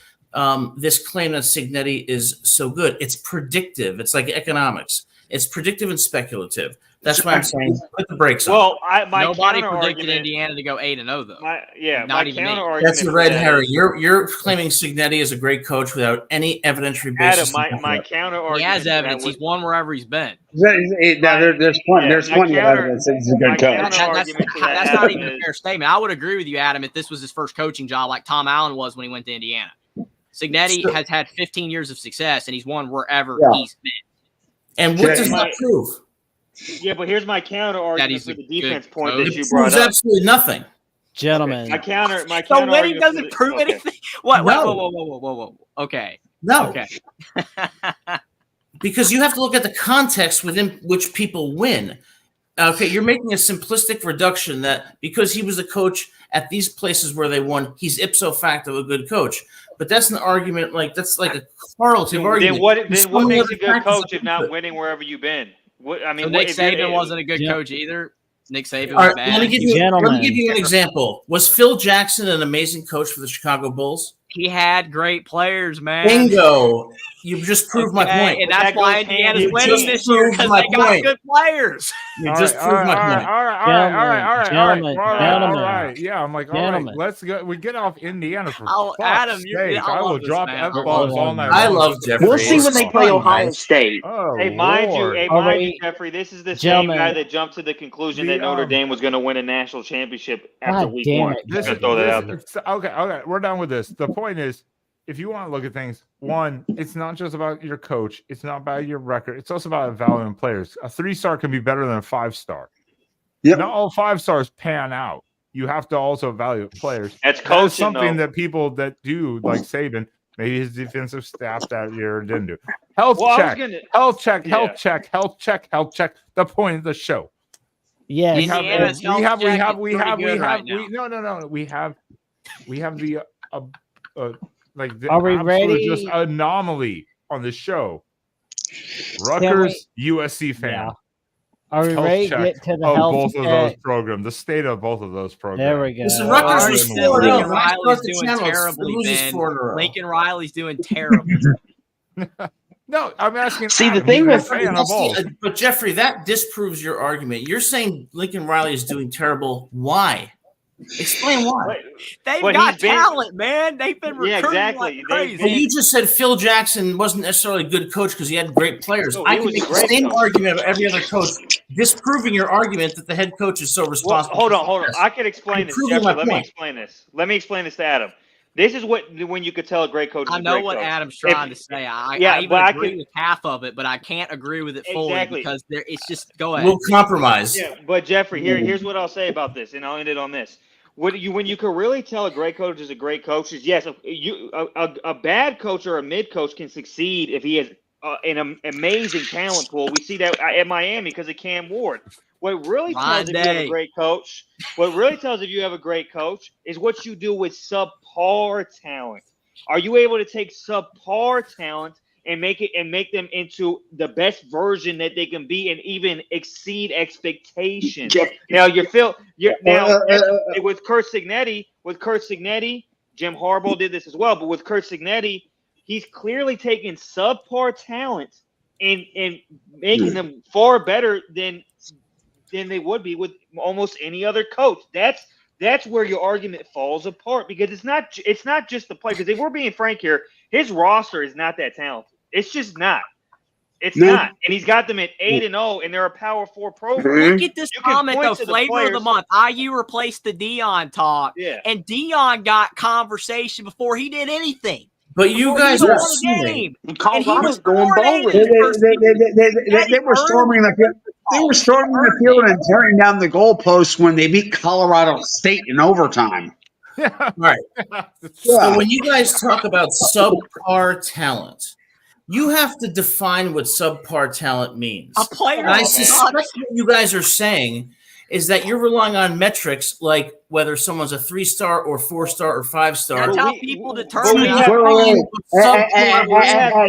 this claim that Signetti is so good. It's predictive. It's like economics. It's predictive and speculative. That's why I'm saying put the brakes on. Well, my Nobody counter predicted argument, Indiana to go 8-0 though. my Not even me. counter argument. That's a for red that herring. is- You're claiming Signetti is a great coach without any evidentiary Adam, basis. my counter argument. He has to that evidence. was- He's won wherever he's been. There's plenty of evidence that he's a my good coach. counter- argument to that, That's not Adam, even a is- fair statement. I would agree with you, Adam, if this was his first coaching job like Tom Allen was when he went to Indiana. Signetti has had 15 years of success, and he's won wherever he's been. And what does that prove? Yeah, but here's my counter argument he's for a the defense good point coach. that you It brought proves up. absolutely nothing. gentlemen, My counter So argument winning for doesn't the- prove okay. anything. What? No. Whoa. Okay. No. Okay. Because you have to look at the context within which people win. Okay, you're making a simplistic reduction that because he was a coach at these places where they won, he's ipso facto a good coach. But that's an argument that's like a correlative argument. Then what makes a good Practice coach if not winning wherever you've been? What I mean, So Nick if you're- Saban wasn't a good coach either. Nick Saban All was right, bad. let me give you Gentlemen. an example. Was Phil Jackson an amazing coach for the Chicago Bulls? He had great players, man. Bingo. You just proved my Okay, point. and that's That why goes Indiana's hand- winning just this year proved because my they got point. good players. You just proved my point. All right. Gentlemen. Yeah, I'm like, all Gentlemen. right, let's go. We get off Indiana for Oh, fuck's Adam, you're- sake. I I will love this drop man. F-bombs all night I long. love Jeffrey. We'll see when they play Ohio State. Oh, Hey, mind Lord. you, Are mind we- you, Jeffrey, this is the Gentlemen. same guy that jumped to the conclusion that Notre Dame was going to win a national championship after God week damn one. it. Just to throw that out there. Okay, we're done with this. The point is, if you want to look at things, one, it's not just about your coach. It's not about your record. It's also about evaluating players. A 3-star can be better than a 5-star. Yep. Not all 5-stars pan out. You have to also evaluate players. That's That is coaching, something though. that people that do, like Saban, maybe his defensive staff that year didn't do. Health Well, I was check, gonna- health check, Yeah. health check, health check, health check. The point of the show. yes, We have, Indiana's health check is pretty good right now. no. We have the like the Are we absolute ready? just anomaly on the show. Rutgers USC fan. Yeah. Are we Health ready to check get to the of health both of those check? programs, the state of both of those programs. There we go. Listen, I Rutgers already was said 4-0. Lincoln When I Riley's start the doing channel, it terribly, loses man. 4 in a row. Lincoln Riley's doing terribly. No, I'm asking. See, the Adam, thing he's a with- fan of both. But Jeffrey, that disproves your argument. You're saying Lincoln Riley is doing terrible. Why? Explain why. They've But got he's been- talent, man. They've been Yeah, recruiting exactly. like They've crazy. Well, you just said Phil Jackson wasn't necessarily a good coach because he had great players. No, I he can was make a the great same coach. argument of every other coach, disproving your argument that the head coach is so Well, responsible. hold for on. success. I can explain this, Proving Jeffrey. my Let me point. explain this to Adam. This is when you could tell a great coach is I a know great what coach. Adam's trying to say. I even but I agree can- with half of it, but I can't agree with it fully Exactly. because it's just go ahead. We'll compromise. Yeah, but Jeffrey, here's what I'll say about this, and I'll end it on this. When you can really tell a great coach is a great coach is yes, a bad coach or a mid coach can succeed if he has an amazing talent pool. We see that at Miami because of Cam Ward. What really tells if you have a great coach, is what you do with subpar talent. Are you able to take subpar talent and make them into the best version that they can be and even exceed expectations. Now with Kurt Signetti, Jim Harbaugh did this as well, but with Kurt Signetti, he's clearly taking subpar talent and making them far better than they would be with almost any other coach. That's where your argument falls apart, because it's not just the play. Because if we're being frank here, his roster is not that talented. It's just not. It's not. And he's got them at 8-0, and they're a Power 4 program. Look at this comment, though. Flavor of the month. IU replaced the Dion talk. Yeah. And Dion got conversation before he did anything. But you guys are assuming. Colorado's going bowling. They were storming the field. They were storming the field and tearing down the goalposts when they beat Colorado State in overtime. Right. So when you guys talk about subpar talent, you have to define what subpar talent means. A player. And I suspect what you guys are saying is that you're relying on metrics like whether someone's a 3-star or 4-star or 5-star. That's how people determine. We have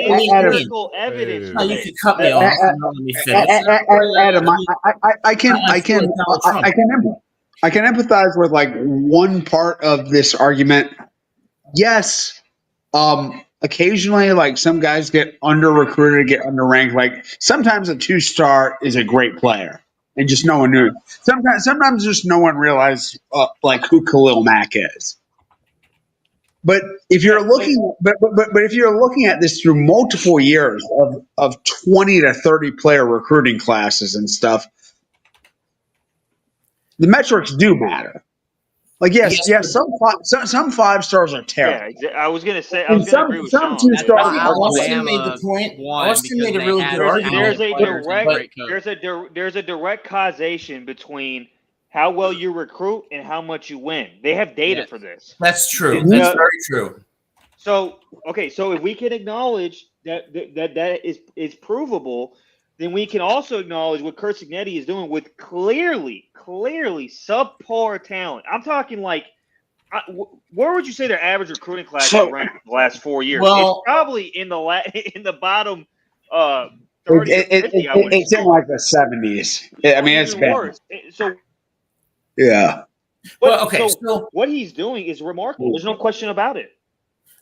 empirical evidence. No, you can cut me off. Let me finish. Adam, I can empathize with like one part of this argument. Yes, occasionally, like some guys get under recruited, get underranked. Like sometimes a 2-star is a great player, and just no one knew. Sometimes just no one realized like who Khalil Mack is. But if you're looking, but if you're looking at this through multiple years of 20 to 30 player recruiting classes and stuff, the metrics do matter. Like some 5-stars are terrible. Yeah, I was gonna say. Some 2-stars. Austin made the point. Austin made a really good argument. There's a direct causation between how well you recruit and how much you win. They have data for this. That's true. That's very true. So if we can acknowledge that is provable, then we can also acknowledge what Kurt Signetti is doing with clearly subpar talent. I'm talking like, where would you say their average recruiting class has ranked the last 4 years? Well, it's probably in the bottom 30 50, it's in like the 70s. I mean, it's bad. Worse. So yeah. Well, okay. So what he's doing is remarkable. There's no question about it.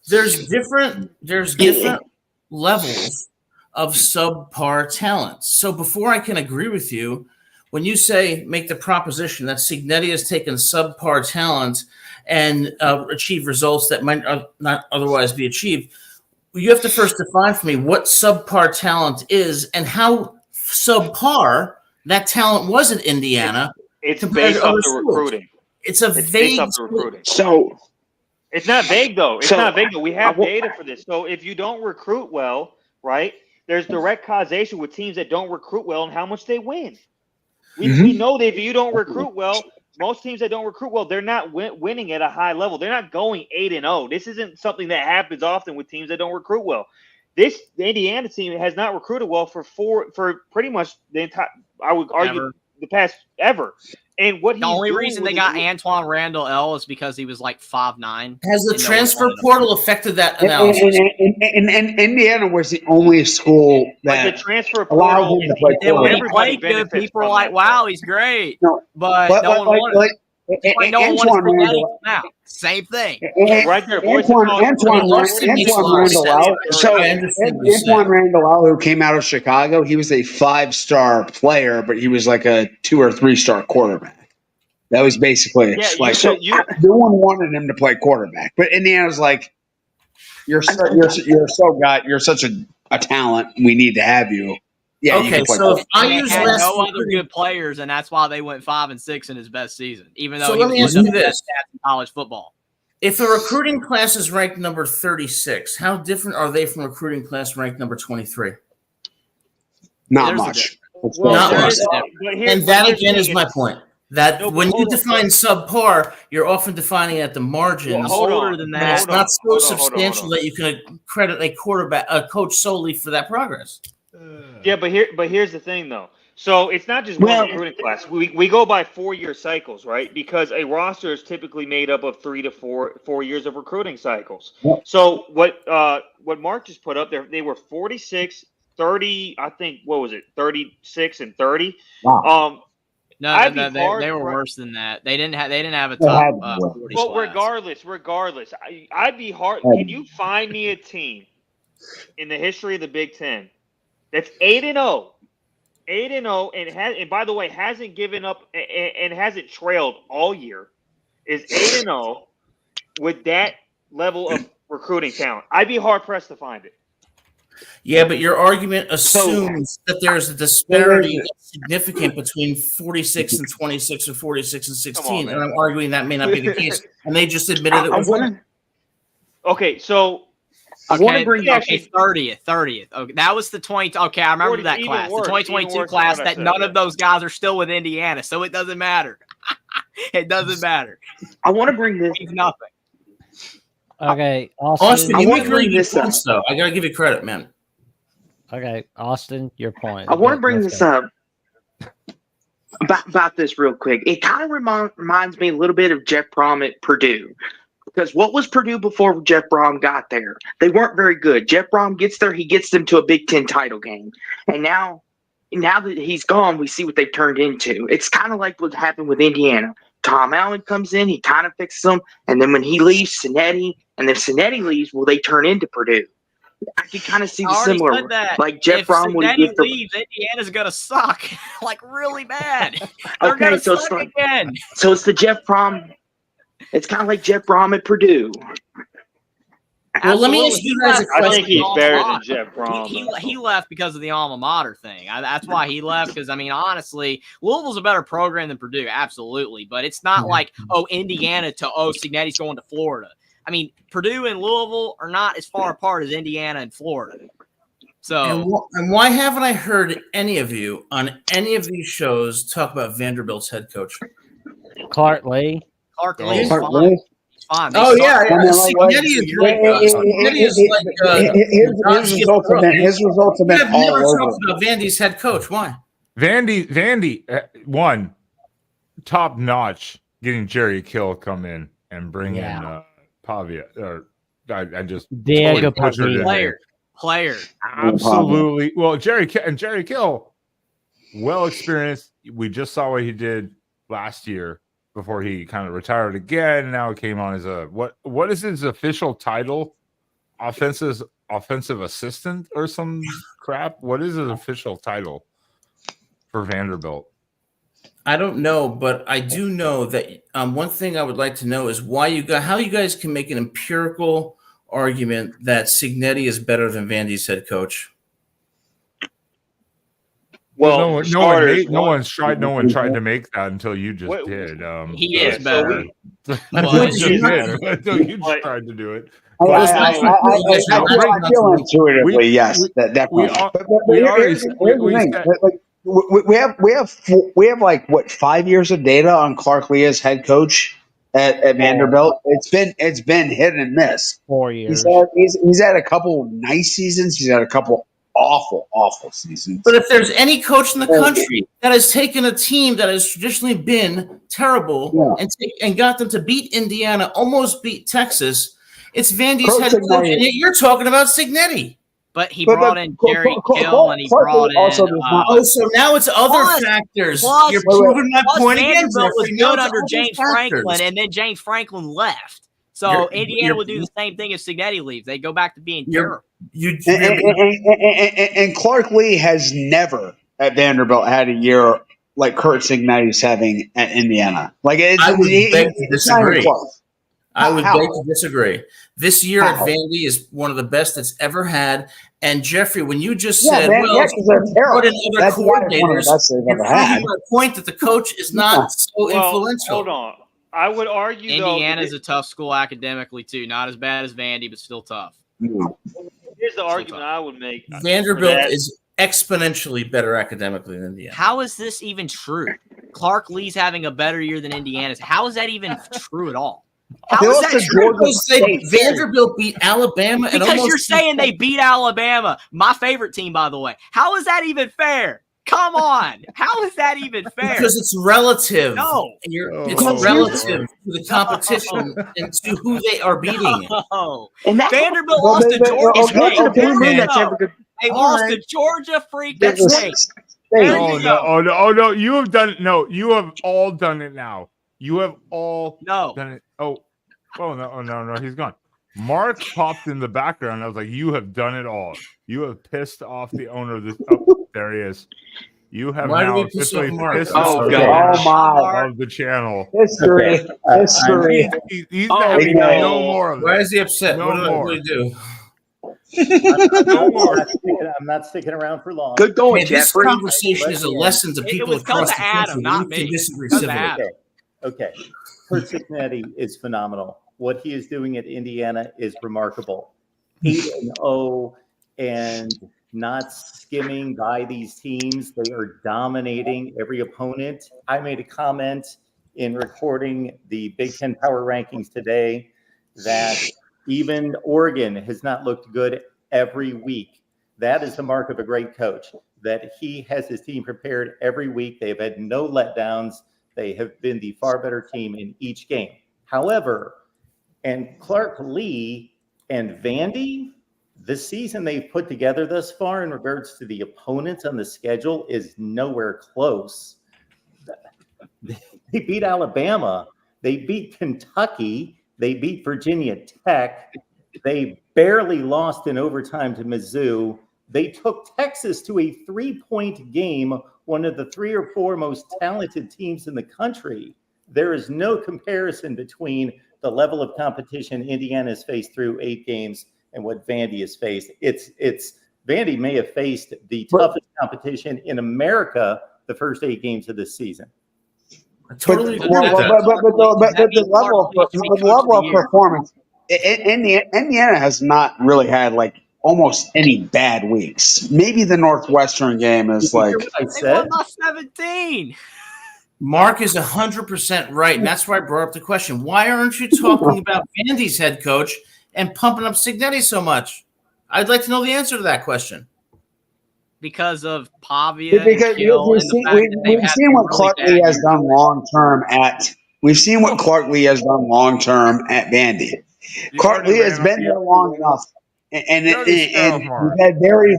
There's different levels of subpar talent. So before I can agree with you, when you say make the proposition that Signetti has taken subpar talent and achieved results that might not otherwise be achieved, you have to first define for me what subpar talent is and how subpar that talent was at Indiana. It's based off the recruiting. It's vague. So it's not vague though. It's not vague though. We have data for this. So if you don't recruit well, right? There's direct causation with teams that don't recruit well and how much they win. We know that if you don't recruit well, most teams that don't recruit well, they're not winning at a high level. They're not going 8-0. This isn't something that happens often with teams that don't recruit well. The Indiana team has not recruited well for pretty much the entire. I would argue the past ever. And what the only reason they got Antoine Randall L is because he was like 5'9". Has the transfer portal affected that analysis? And Indiana was the only school that the transfer portal allowed him to play quarterback. Everybody good. People are like, "Wow, he's great," but no one wanted. No one wants to now. Same thing. Right there, Antoine Randall, who came out of Chicago, he was a 5-star player, but he was like a 2 or 3-star quarterback. That was basically no one wanted him to play quarterback, but Indiana's like, you're such a talent. We need to have you. Yeah. Okay. So if I use no other good players, and that's why they went 5-6 in his best season, even though let me ask you this: in college football. If a recruiting class is ranked number 36, how different are they from recruiting class ranked number 23? Not much. Not much. And that again is my point. That when you define subpar, you're often defining at the margins. Older than that. It's not so substantial that you can credit a coach solely for that progress. Yeah, but here's the thing though. So it's not just one recruiting class. We go by 4-year cycles, right? Because a roster is typically made up of 3 to 4 years of recruiting cycles. So what what Mark just put up there, they were 46, 30. I think what was it, 36 and 30. Wow. No, they were worse than that. They didn't have a top 40 Well, class. regardless, I'd be hard. Can you find me a team in the history of the Big Ten that's 8-0, and by the way hasn't given up and hasn't trailed all year, is 8-0 with that level of recruiting talent? I'd be hard pressed to find it. Yeah, but your argument assumes that there's a disparity that's significant between 46 and 26 or 46 and 16, and I'm arguing that may not be the case. And they just admitted it was. Okay, so I want to bring 30th. Okay, that was the 20. Okay, I remember that class, the 2022 class. That none of those guys are still with Indiana, so it doesn't matter. It doesn't matter. I want to bring this. Nothing. Okay, Austin, you make really good this points, though. I gotta give you credit, man. Okay, Austin, your point. I want to bring this up about this real quick. It kind of reminds me a little bit of Jeff Brohm at Purdue. Because what was Purdue before Jeff Brohm got there? They weren't very good. Jeff Brohm gets there, he gets them to a Big Ten title game. And now that he's gone, we see what they've turned into. It's kind of like what happened with Indiana. Tom Allen comes in, he kind of fixes them, and then when he leaves, Signetti, and then Signetti leaves, will they turn into Purdue? I can kind of see the similar, like Jeff Brohm would get leaves, Indiana's gonna suck, like really bad. They're gonna suck again. So it's the Jeff Brohm. It's kind of like Jeff Brohm at Purdue. Well, let me ask you guys a question. I think he's better than Jeff Brohm. He left because of the alma mater thing. That's why he left. Because I mean, honestly, Louisville's a better program than Purdue, absolutely. But it's not like Indiana to Signetti's going to Florida. I mean, Purdue and Louisville are not as far apart as Indiana and Florida. So, and why haven't I heard any of you on any of these shows talk about Vanderbilt's head coach? Clark Lee. Clark Lee is fine. Oh yeah, Signetti is great. Signetti is like his results have been I've never talked about Vandy's head coach. Why? Vandy one top notch. Getting Jerry Kill come in and bring in Pavia. Or I just Diego Pavia. Player. Absolutely. Well, Jerry Kill, well experienced. We just saw what he did last year before he kind of retired again. Now it came on as a what is his official title? Offensive assistant or some crap? What is his official title for Vanderbilt? I don't know, but I do know that one thing I would like to know is how you guys can make an empirical argument that Signetti is better than Vandy's head coach. Well, no one tried to make that until you just did. He is better. Until you just tried to do it. I feel intuitively, yes, definitely. We have like what 5 years of data on Clark Lee as head coach at Vanderbilt. It's been hit and miss. 4 years. He's had a couple nice seasons. He's had a couple awful seasons. But if there's any coach in the country that has taken a team that has traditionally been terrible and got them to beat Indiana, almost beat Texas, it's Vandy's head coach. And yet you're talking about Signetti. But he brought in Jerry Kill and he brought in. So now it's other factors. You're proving my point again. Vanderbilt was good under James Franklin, and then James Franklin left. So Indiana would do the same thing if Signetti leaves. They go back to being terrible. And Clark Lee has never at Vanderbilt had a year like Kurt Signetti's having at Indiana. Like I would beg to disagree. I would beg to disagree. This year at Vandy is one of the best it's ever had. And Jeffrey, when you just said, put in other coordinators, you're proving my point that the coach is not so influential. Hold on. I would argue Indiana's a tough school academically too. Not as bad as Vandy, but still tough. Here's the argument I would make. Vanderbilt is exponentially better academically than Indiana. How is this even true? Clark Lee's having a better year than Indiana's. How is that even true at all? How is that true? Vanderbilt beat Alabama. Because you're saying they beat Alabama, my favorite team, by the way. How is that even fair? Come on. How is that even fair? Because it's relative. No. It's relative to the competition and to who they are beating. No. And that's Vanderbilt lost to Georgia State. They lost to Georgia freaking State. Oh no! You have done it. No, you have all done it now. You have all done it. Oh no! He's gone. Mark popped in the background. I was like, "You have done it all. You have pissed off the owner of this." Oh, there he is. You have now officially pissed off the owner of the channel. History. He's having no more of it. Why is he upset? No What more. do we do? I'm not sticking around for long. Good going, This Jeffrey. conversation is a lesson to people across the country. not We can me. disagree Because of civilly. Adam. Okay. Kurt Signetti is phenomenal. What he is doing at Indiana is remarkable. 8-0 and not skimming by these teams. They are dominating every opponent. I made a comment in recording the Big Ten Power Rankings today that even Oregon has not looked good every week. That is the mark of a great coach, that he has his team prepared every week. They have had no letdowns. They have been the far better team in each game. However, and Clark Lee and Vandy, the season they've put together thus far in regards to the opponents on the schedule is nowhere close. They beat Alabama. They beat Kentucky. They beat Virginia Tech. They barely lost in overtime to Mizzou. They took Texas to a 3-point game, one of the 3 or 4 most talented teams in the country. There is no comparison between the level of competition Indiana has faced through 8 games and what Vandy has faced. It's Vandy may have faced the toughest competition in America the first 8 games of this season. But the level of performance, Indiana has not really had like almost any bad weeks. Maybe the Northwestern game is like They won by 17. Mark is 100% right, and that's why I brought up the question. Why aren't you talking about Vandy's head coach and pumping up Signetti so much? I'd like to know the answer to that question. Because of Pavia. Because we've seen what Clark Lee has done long term at. We've seen what Clark Lee has done long term at Vandy. Clark Lee has been there long enough, and we've had very.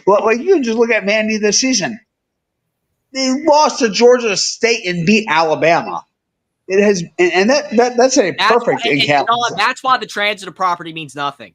Well, like you can just look at Vandy this season. They lost to Georgia State and beat Alabama. It has, and that's a perfect encapsulation. That's why the transitive property means nothing.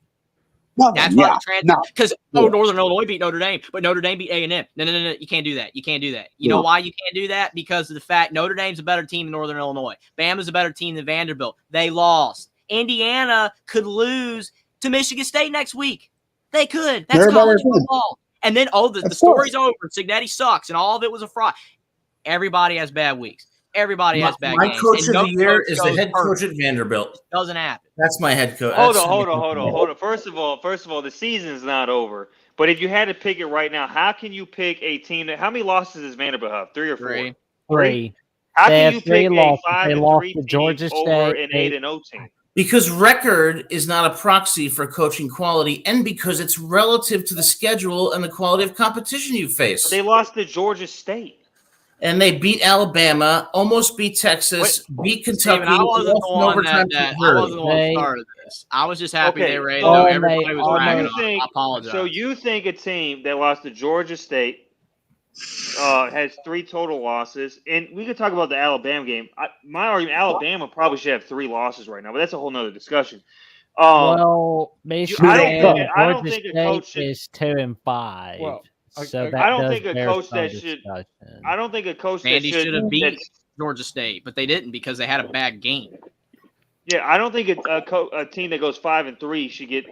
That's why the transitive, because Northern Illinois beat Notre Dame, but Notre Dame beat A&M. No, you can't do that. You can't do that. You know why you can't do that? Because of the fact Notre Dame's a better team than Northern Illinois. Bama's a better team than Vanderbilt. They lost. Indiana could lose to Michigan State next week. They could. That's college football. And then, the story's over. Signetti sucks, and all of it was a fraud. Everybody has bad weeks. Everybody has bad games. My coach of the year is the head coach at Vanderbilt. Doesn't happen. That's my head coach. Hold on. First of all, the season's not over. But if you had to pick it right now, how can you pick a team how many losses does Vanderbilt have? 3 or 4? 3. How can you pick a 5-3 to Georgia team over State, an 8-0 team? Because record is not a proxy for coaching quality, and because it's relative to the schedule and the quality of competition you face. But they lost to Georgia State. And they beat Alabama, almost beat Texas, beat Kentucky. Steven, I wasn't the one that started this. I was just happy they were able to. Everybody was ragging on. I apologize. So you think a team that lost to Georgia State has 3 total losses, and we could talk about the Alabama game. My argument: Alabama probably should have 3 losses right now, but that's a whole nother discussion. Basically, I don't think a coach is 2-5. Well, so I don't think a coach that should. I don't think a coach that should have beat Georgia State, but they didn't because they had a bad game. Yeah, I don't think a team that goes 5-3 should get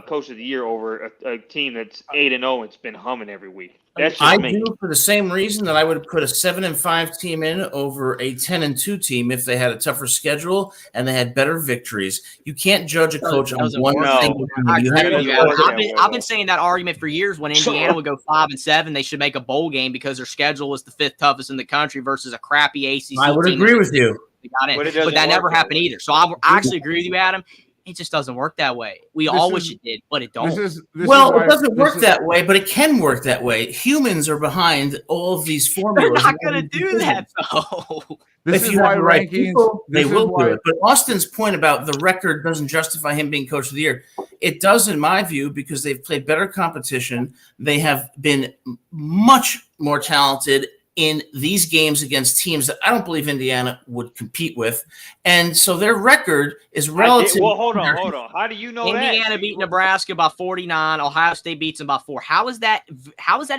coach of the year over a team that's 8-0 and's been humming every week. That's just me. do for the same reason that I would put a 7-5 team in over a 10-2 team if they had a tougher schedule and they had better victories. You can't judge a coach on one thing. I've been saying that argument for years. When Indiana would go 5-7, they should make a bowl game because their schedule was the 5th toughest in the country versus a crappy ACC. I would agree with you. But that never happened either. So I actually agree with you, Adam. It just doesn't work that way. We all wish it did, but it don't. It doesn't work that way, but it can work that way. Humans are behind all of these formulas. They're not going to do that, though. If you have the right people, they will do it. But Austin's point about the record doesn't justify him being coach of the year. It does, in my view, because they've played better competition. They have been much more talented in these games against teams that I don't believe Indiana would compete with. And so their record is relative. Well, hold on. How do you know that? Indiana beat Nebraska by 49. Ohio State beats them by 4. How is that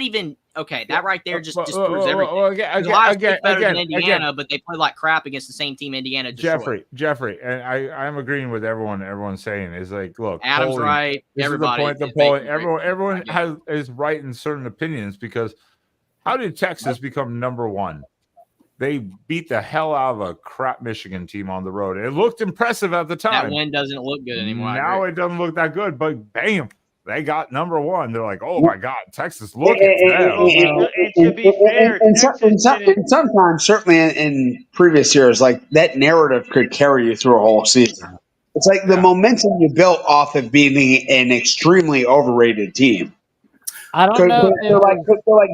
even okay? That right there just proves everything. Ohio State's better than Indiana, but they play like crap against the same team Indiana destroyed. Jeffrey, and I'm agreeing with everyone's saying is like, look, Adam's polling, right. Everybody, the polling, everyone is right in certain opinions because. How did Texas become number one? They beat the hell out of a crap Michigan team on the road. It looked impressive at the time. That win doesn't look good anymore. Now it doesn't look that good, but bam, they got number one. They're like, oh my God, Texas, look at them. To be fair, and sometimes, certainly in previous years, like that narrative could carry you through a whole season. It's like the momentum you built off of being an extremely overrated team. I don't know.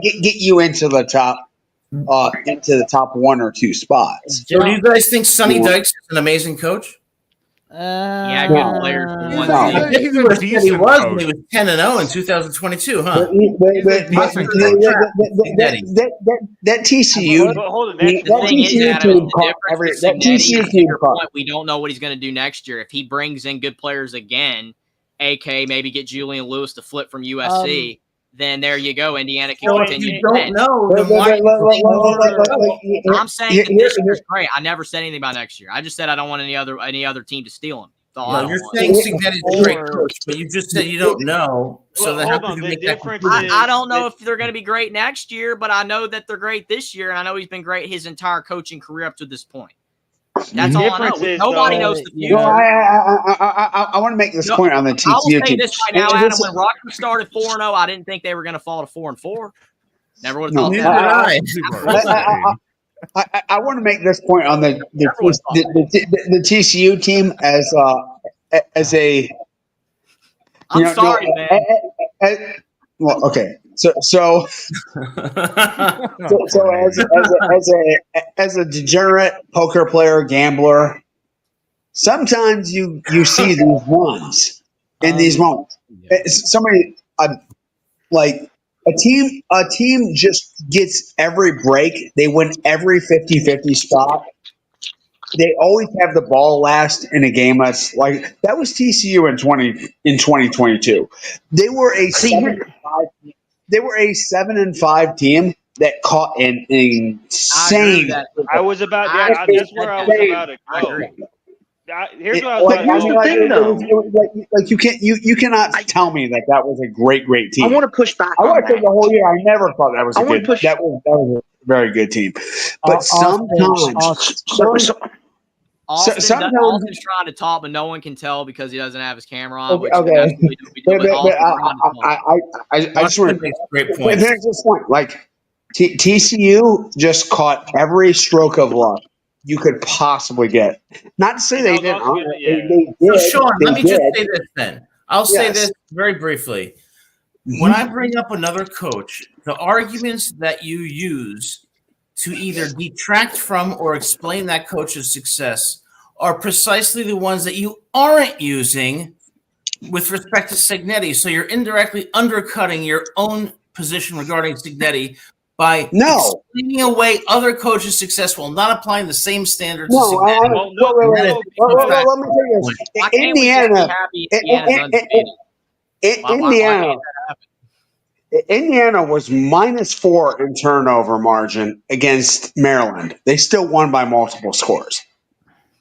Get you into the top, into the top 1 or 2 spots. So, do you guys think Sonny Dykes is an amazing coach? Yeah, good player. He's a decent coach. He was 10-0 in 2022, huh? That TCU. That TCU team. We don't know what he's going to do next year. If he brings in good players again, AK maybe get Julian Lewis to flip from USC. Then there you go. Indiana can continue. You don't know. I'm saying this year's great. I never said anything about next year. I just said I don't want any other team to steal him. No, you're saying Signetti's a great coach, but you just said you don't know. So then how could you make that conclusion? I don't know if they're going to be great next year, but I know that they're great this year, and I know he's been great his entire coaching career up to this point. That's all I know. Nobody knows the future. I want to make this point on the TCU. I will say this right now, Adam. When Rogers started 4-0, I didn't think they were going to fall to 4-4. Never would have thought that. I want to make this point on the TCU team as a. I'm sorry, man. Well, okay. So as a degenerate poker player, gambler, sometimes you see these ones in these moments. Somebody like a team just gets every break. They win every 50-50 spot. They always have the ball last in a game. That's like that was TCU in 2022. They were a 7-5. They were a 7-5 team that caught an insane. That's where I was about to go. Here's what you cannot tell me that was a great team. I want to push back. I want to say the whole year. I never thought that was a good. That was a very good team. But sometimes. Austin's trying to talk, but no one can tell because he doesn't have his camera on. Okay. I just want to make a great point. There's this point. Like TCU just caught every stroke of luck you could possibly get. Not to say they didn't. They did. So Sean, let me just say this then. I'll say this very briefly. When I bring up another coach, the arguments that you use to either detract from or explain that coach's success are precisely the ones that you aren't using with respect to Signetti. So you're indirectly undercutting your own position regarding Signetti by explaining away other coaches' success while not applying the same standards. Let me tell you this. Indiana was -4 in turnover margin against Maryland. They still won by multiple scores.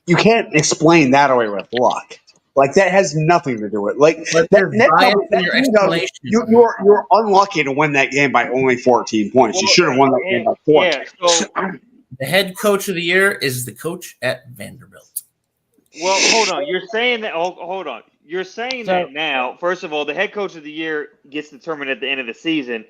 You can't explain that away with luck. Like that has nothing to do with you're unlucky to win that game by only 14 points. You should have won that game by 4. The head coach of the year is the coach at Vanderbilt. Well, hold on. You're saying that. Hold on. You're saying that now. First of all, the head coach of the year gets determined at the end of the season.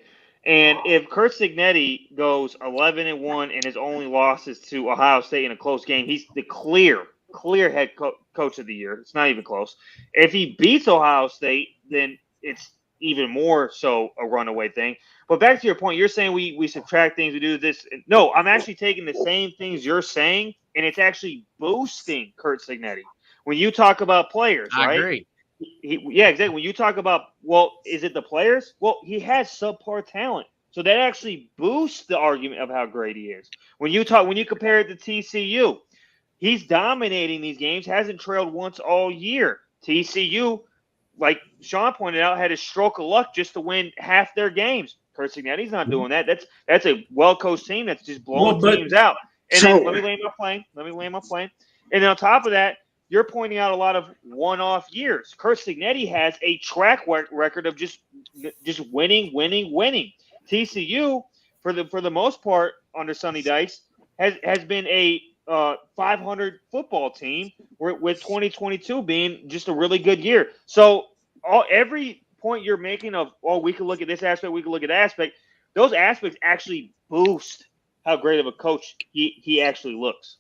And if Curt Signetti goes 11-1 and his only losses to Ohio State in a close game, he's the clear clear head coach of the year. It's not even close. If he beats Ohio State, then it's even more so a runaway thing. But back to your point, you're saying we subtract things, we do this. No, I'm actually taking the same things you're saying, and it's actually boosting Curt Signetti. When you talk about players, I right? agree. Yeah, exactly. When you talk about, well, is it the players? Well, he has subpar talent. So that actually boosts the argument of how great he is. When you compare it to TCU, he's dominating these games, hasn't trailed once all year. TCU, like Sean pointed out, had a stroke of luck just to win half their games. Curt Signetti's not doing that. That's a well-coached team that's just blowing teams out. And then let me land my plane. And then on top of that, you're pointing out a lot of one-off years. Curt Signetti has a track record of just winning. TCU, for the most part, under Sonny Dice, has been a 500 football team, with 2022 being just a really good year. So every point you're making of, we can look at this aspect, we can look at that aspect, those aspects actually boost how great of a coach he actually looks.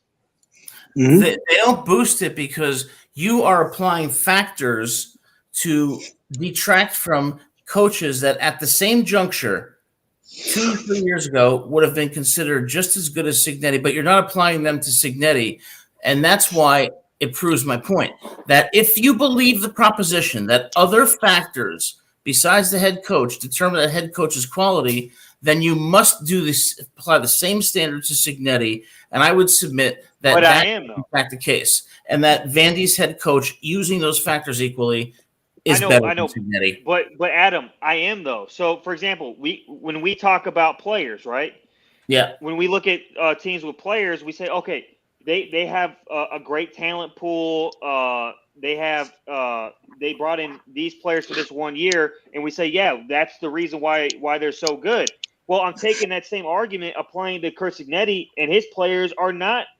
Mm-hmm. They don't boost it because you are applying factors to detract from coaches that at the same juncture 2-3 years ago would have been considered just as good as Signetti, but you're not applying them to Signetti. And that's why it proves my point that if you believe the proposition that other factors besides the head coach determine the head coach's quality, then you must apply the same standard to Signetti. And I would submit that is in fact the case, and that Vandy's head coach using those factors equally is better than Signetti. But Adam, I am though. So for example, when we talk about players, right? Yeah. When we look at teams with players, we say, okay, they have a great talent pool. They brought in these players for this 1 year, and we say, yeah, that's the reason why they're so good. Well, I'm taking that same argument, applying to Curt Signetti, and his players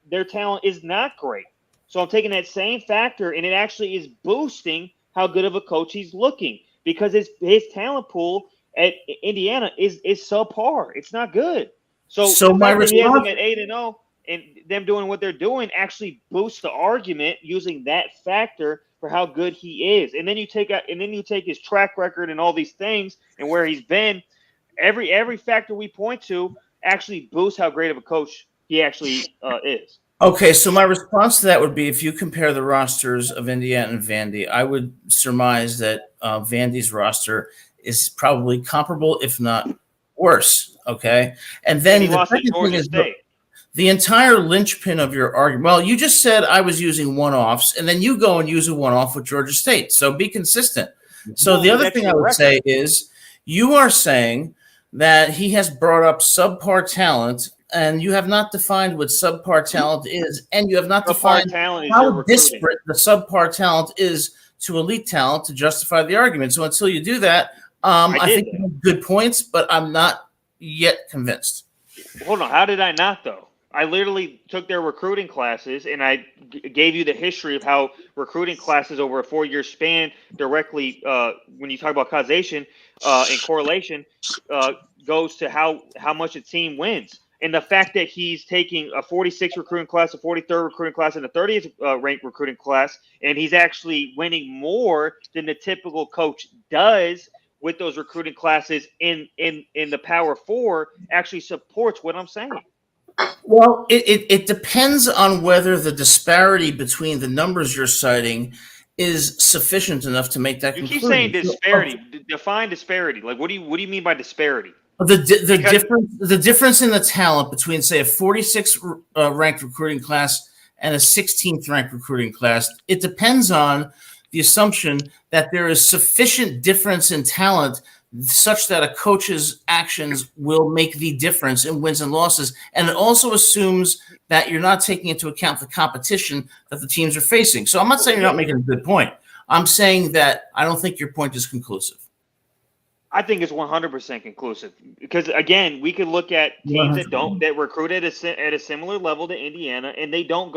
their talent is not great. So I'm taking that same factor, and it actually is boosting how good of a coach he's looking, because his talent pool at Indiana is subpar. It's not good. So my response, he has them at 8-0, and them doing what they're doing actually boosts the argument using that factor for how good he is. And then you take his track record and all these things and where he's been. Every factor we point to actually boosts how great of a coach he actually is. Okay, so my response to that would be, if you compare the rosters of Indiana and Vandy, I would surmise that Vandy's roster is probably comparable, if not worse. Okay, and then the second thing is the entire linchpin of your argument. Well, you just said I was using one-offs, and then you go and use a one-off with Georgia State. So be consistent. So the other thing I would say is you are saying that he has brought up subpar talent, and you have not defined what subpar talent is, and you have not defined how disparate the subpar talent is to elite talent to justify the argument. So until you do that, I think you have good points, but I'm not yet convinced. Hold on. How did I not, though? I literally took their recruiting classes, and I gave you the history of how recruiting classes over a 4-year span directly, when you talk about causation and correlation, goes to how much a team wins. And the fact that he's taking a 46th recruiting class, a 43rd recruiting class, and a 30th ranked recruiting class, and he's actually winning more than the typical coach does with those recruiting classes in the Power Four actually supports what I'm saying. Well, it depends on whether the disparity between the numbers you're citing is sufficient enough to make that conclusion. You keep saying disparity. Define disparity. Like, what do you mean by disparity? The difference in the talent between, say, a 46th ranked recruiting class and a 16th ranked recruiting class, it depends on the assumption that there is sufficient difference in talent such that a coach's actions will make the difference in wins and losses. And it also assumes that you're not taking into account the competition that the teams are facing. So I'm not saying you're not making a good point. I'm saying that I don't think your point is conclusive. I think it's 100% conclusive, because again, we could look at teams that recruit at a similar level to Indiana, and they don't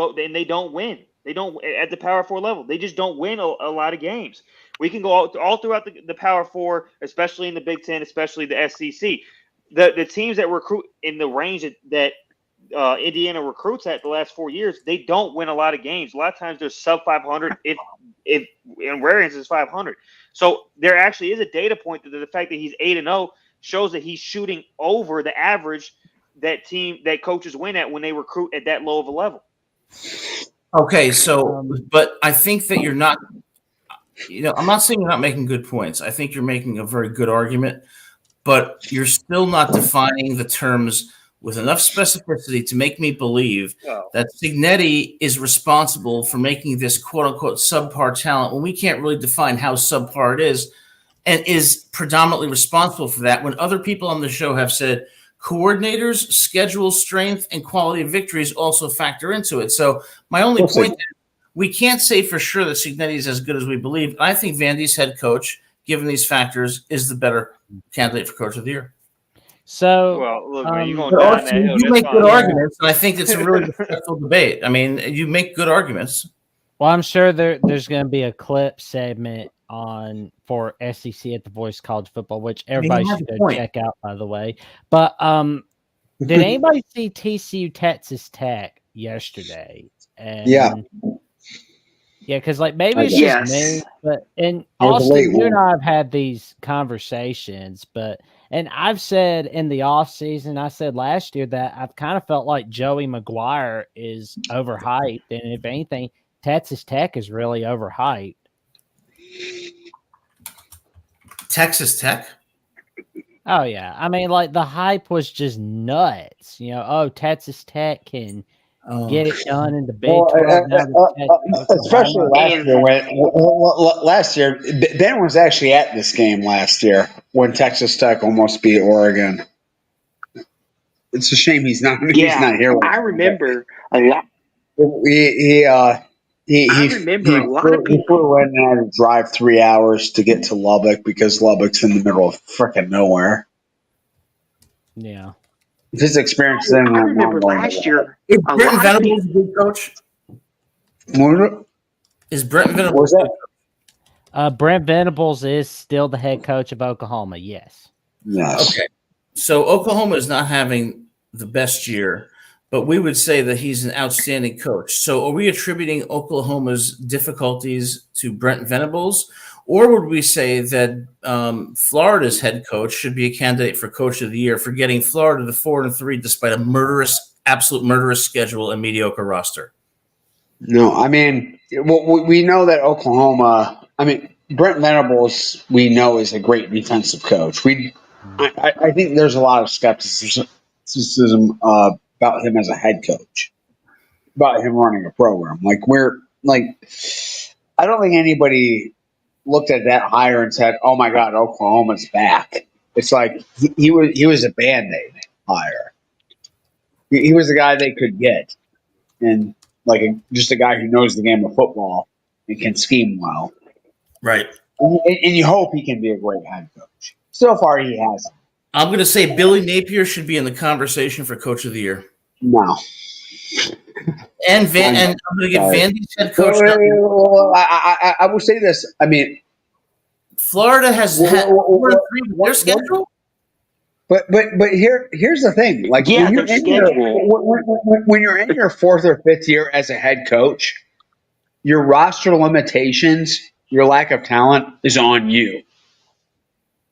win. They don't at the Power Four level. They just don't win a lot of games. We can go all throughout the Power Four, especially in the Big Ten, especially the SEC. The teams that recruit in the range that Indiana recruits at the last 4 years, they don't win a lot of games. A lot of times they're sub 500. If in rare instances 500. So there actually is a data point that the fact that he's 8-0 shows that he's shooting over the average that coaches win at when they recruit at that low of a level. Okay, so but I think that you're not. I'm not saying you're not making good points. I think you're making a very good argument, but you're still not defining the terms with enough specificity to make me believe that Signetti is responsible for making this quote-unquote subpar talent when we can't really define how subpar it is, and is predominantly responsible for that when other people on the show have said coordinators, schedule strength, and quality of victories also factor into it. So my only point is we can't say for sure that Signetti is as good as we believe. I think Vandy's head coach, given these factors, is the better candidate for Coach of the Year. So, well, look, man, you're going down that hill. You make good arguments, and I think it's a really respectful debate. I mean, you make good arguments. Well, I'm sure there's going to be a clip segment for SEC at the Voice College Football, which everybody should go check out, by the way. But did anybody see TCU Texas Tech yesterday? And yeah, because maybe it's just me, but Austin, you and I have had these conversations, and I've said in the offseason, I said last year that I've kind of felt like Joey McGuire is overhyped, and if anything, Texas Tech is really overhyped. Texas Tech? Oh, yeah. I mean, the hype was just nuts. Texas Tech can get it done in the Big 12. Especially last year. Ben was actually at this game last year when Texas Tech almost beat Oregon. It's a shame he's not here. I remember a lot. He flew in and had to drive 3 hours to get to Lubbock because Lubbock's in the middle of frickin' nowhere. Yeah. His experience I remember last year. Is Brent Venables a good coach? Is Brent Venables? Brent Venables is still the head coach of Oklahoma. Yes. Okay. So Oklahoma is not having the best year, but we would say that he's an outstanding coach. So are we attributing Oklahoma's difficulties to Brent Venables, or would we say that Florida's head coach should be a candidate for Coach of the Year for getting Florida to 4-3 despite a absolute murderous schedule and mediocre roster? No, I mean, we know that Oklahoma. I mean, Brent Venables, we know, is a great defensive coach. I think there's a lot of skepticism about him as a head coach, about him running a program. I don't think anybody looked at that hire and said, "Oh my God, Oklahoma's back." It's like he was a Band-Aid hire. He was the guy they could get, and just a guy who knows the game of football and can scheme well. Right. And you hope he can be a great head coach. So far, he hasn't. I'm going to say Billy Napier should be in the conversation for Coach of the Year. No. And I'm going to give Vandy's head coach. I will say this. I mean, Florida has had 4-3 their schedule. But here's the thing. When you're in your fourth or fifth year as a head coach, your roster limitations, your lack of talent is on you.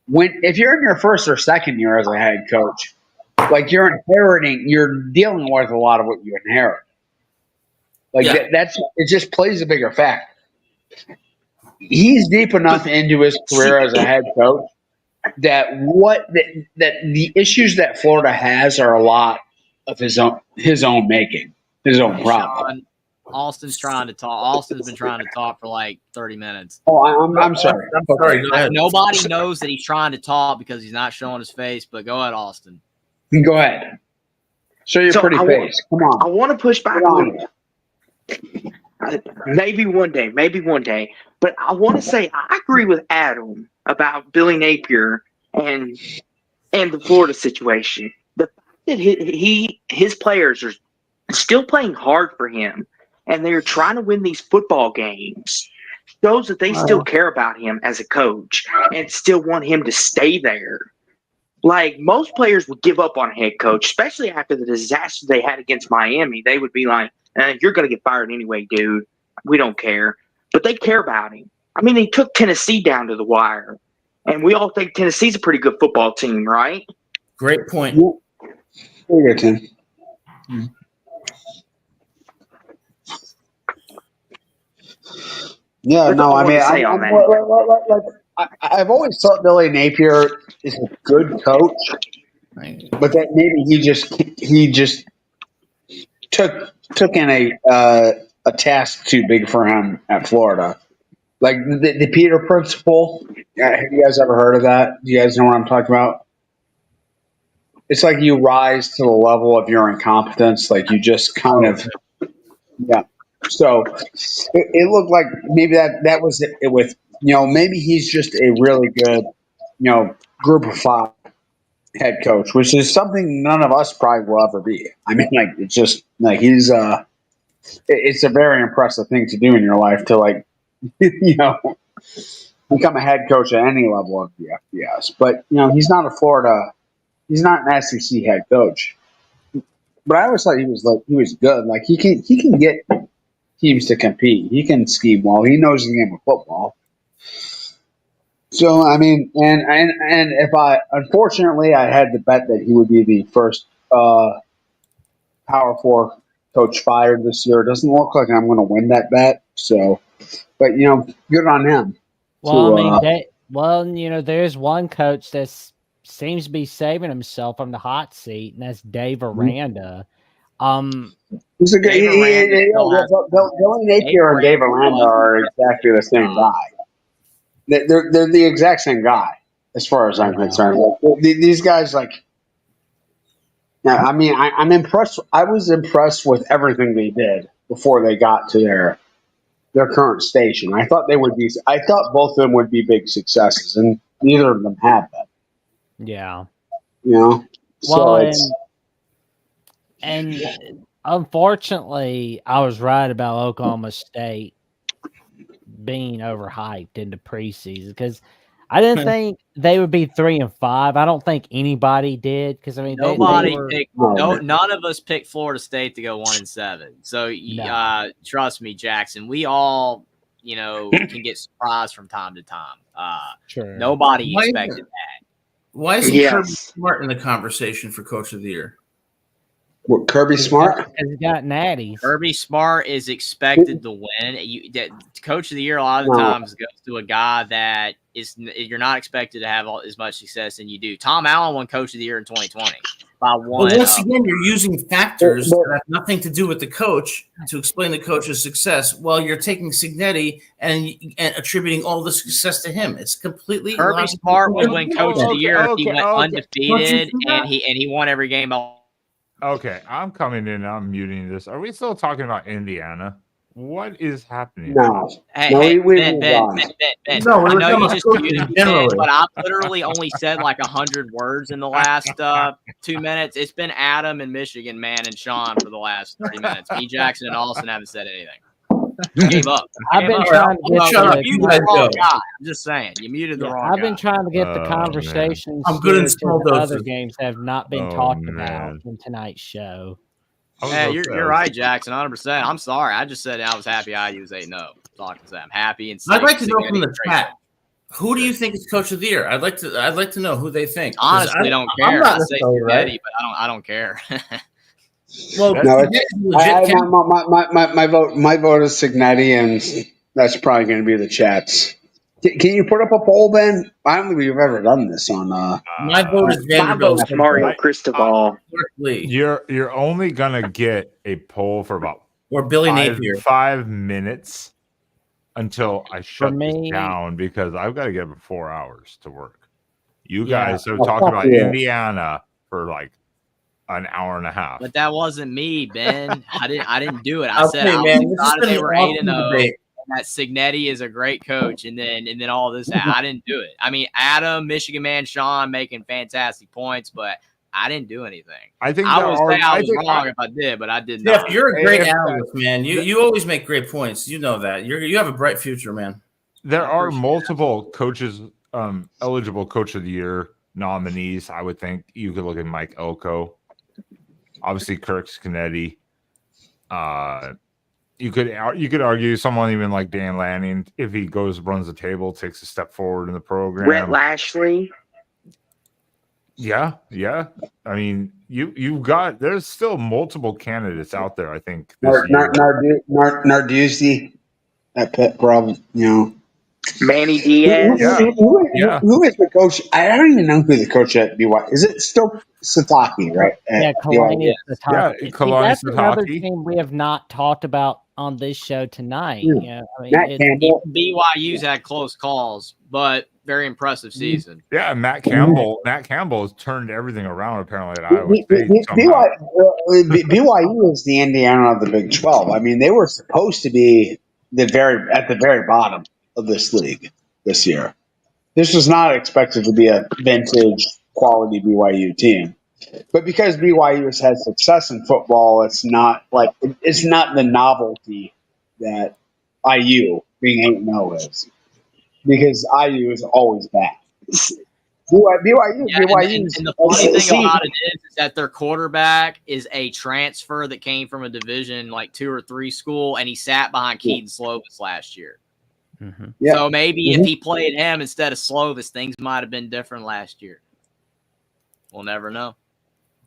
If you're in your first or second year as a head coach, you're dealing with a lot of what you inherit. It just plays a bigger factor. He's deep enough into his career as a head coach that the issues that Florida has are a lot of his own making, his own problem. Austin's trying to talk. Austin's been trying to talk for 30 minutes. Oh, I'm sorry. I'm sorry. Nobody knows that he's trying to talk because he's not showing his face. But go ahead, Austin. Go ahead. Show your pretty face. Come on. I want to push back a little. Maybe one day. But I want to say I agree with Adam about Billy Napier and the Florida situation. The fact that his players are still playing hard for him and they're trying to win these football games shows that they still care about him as a coach and still want him to stay there. like most players would give up on a head coach, especially after the disaster they had against Miami. They would be like, you're going to get fired anyway, dude. We don't care. But they care about him. I mean, they took Tennessee down to the wire. And we all think Tennessee's a pretty good football team, right? Great point. Very good, Tim. Yeah, That's no, all I mean, want to say on that. I've always thought Billy Napier is a good coach, but that maybe he just took in a task too big for him at Florida. Like the Peter Principle. Have you guys ever heard of that? Do you guys know what I'm talking about? It's like you rise to the level of your incompetence. Like you just kind of, yeah. So it looked like maybe that was it with, maybe he's just a really good, group of 5 head coach, which is something none of us probably will ever be. I mean, like, it's just like he's, it's a very impressive thing to do in your life to, like, become a head coach at any level of the FBS. But, he's not an SEC head coach. But I always thought he was good. Like he can get teams to compete. He can scheme well. He knows the game of football. So I mean, and if unfortunately I had to bet that he would be the first Power 4 coach fired this year. It doesn't look like I'm going to win that bet. So, but good on him. Well, I mean, there's one coach that seems to be saving himself from the hot seat, and that's Dave Aranda. He's a good. Billy Napier and Dave Aranda are exactly the same guy. They're the exact same guy, as far as I'm concerned. Like, these guys, like, yeah. I mean, I'm impressed. I was impressed with everything they did before they got to their current station. I thought they would be. I thought both of them would be big successes, and neither of them have been. Yeah. So and unfortunately, I was right about Oklahoma State being overhyped in the preseason because I didn't think they would be 3-5. I don't think anybody did because I mean none of us picked Florida State to go 1-7. So trust me, Jackson, we all can get surprised from time to time. Sure. Nobody expected that. Why is Kirby Smart in the conversation for Coach of the Year? What, Kirby Smart? Because he got natties. Kirby Smart is expected to win. Coach of the Year a lot of the times goes to a guy that you're not expected to have as much success than you do. Tom Allen won Coach of the Year in 2020 by one. Well, once again, you're using factors that have nothing to do with the coach to explain the coach's success. While you're taking Signetti and attributing all the success to him, it's completely. Kirby Smart would win Coach of the Year if he went undefeated and he won every game. Okay, I'm coming in. I'm muting this. Are we still talking about Indiana? What is happening? No. Ben. No, I know you just muted me, but I've literally only said like 100 words in the last 2 minutes. It's been Adam and Michigan, man, and Sean for the last 30 minutes. Me, Jackson, and Austin haven't said anything. Gave up. I've been trying to get the wrong guy. I'm just saying, you muted the wrong guy. I've been trying to get the conversations. I'm good at other games have not been talked about in tonight's show. Yeah, you're right, Jackson, 100%. I'm sorry. I just said I was happy IU was 8-0. That's all I can say. I'm happy and I'd like to know from the chat. Who do you think is Coach of the Year? I'd like to know who they think. Honestly, I don't care. I say Signetti, but I don't care. Well, no, my vote is Signetti, and that's probably going to be the chats. Can you put up a poll, Ben? I don't think we've ever done this on. My vote is Vanderbilt. Mario Cristobal. You're only gonna get a poll for about Billy Napier 5 minutes until I shut this down because I've got to get 4 hours to work. You guys have talked about Indiana for like an hour and a half. But that wasn't me, Ben. I didn't do it. I said I thought they were 8-0. That Signetti is a great coach, and then all this. I didn't do it. I mean, Adam, Michigan man, Sean making fantastic points, but I didn't do anything. I think I was wrong if I did, but I did not. Jeff, you're a great analyst, man. You always make great points. You know that. You have a bright future, man. There are multiple coaches eligible Coach of the Year nominees. I would think you could look at Mike Elko, obviously Kirk Signetti. You could argue someone even like Dan Lanning, if he runs the table, takes a step forward in the program. Brett Lashley. Yeah. I mean, there's still multiple candidates out there. I think this year. Narduzzi at Pitt, probably, Manny Diaz. Who is the coach? I don't even know who the coach at BYU is. It still Sataki, right? Kalani Sataki. Yeah, Kalani That's another Sataki. team we have not talked about on this show tonight. Yeah. Matt Campbell. BYU's had close calls, but very impressive season. Yeah, Matt Campbell. Matt Campbell has turned everything around apparently at Iowa State. BYU is the Indiana of the Big 12. I mean, they were supposed to be at the very bottom of this league this year. This was not expected to be a vintage quality BYU team. But because BYU has had success in football, it's not the novelty that IU being 8-0 is. Because IU is always bad. BYU. And the funny thing about it is that their quarterback is a transfer that came from a Division like 2 or 3 school, and he sat behind Keaton Slovis last year. Mm-hmm. Yeah. So maybe if he played him instead of Slovis, things might have been different last year. We'll never know.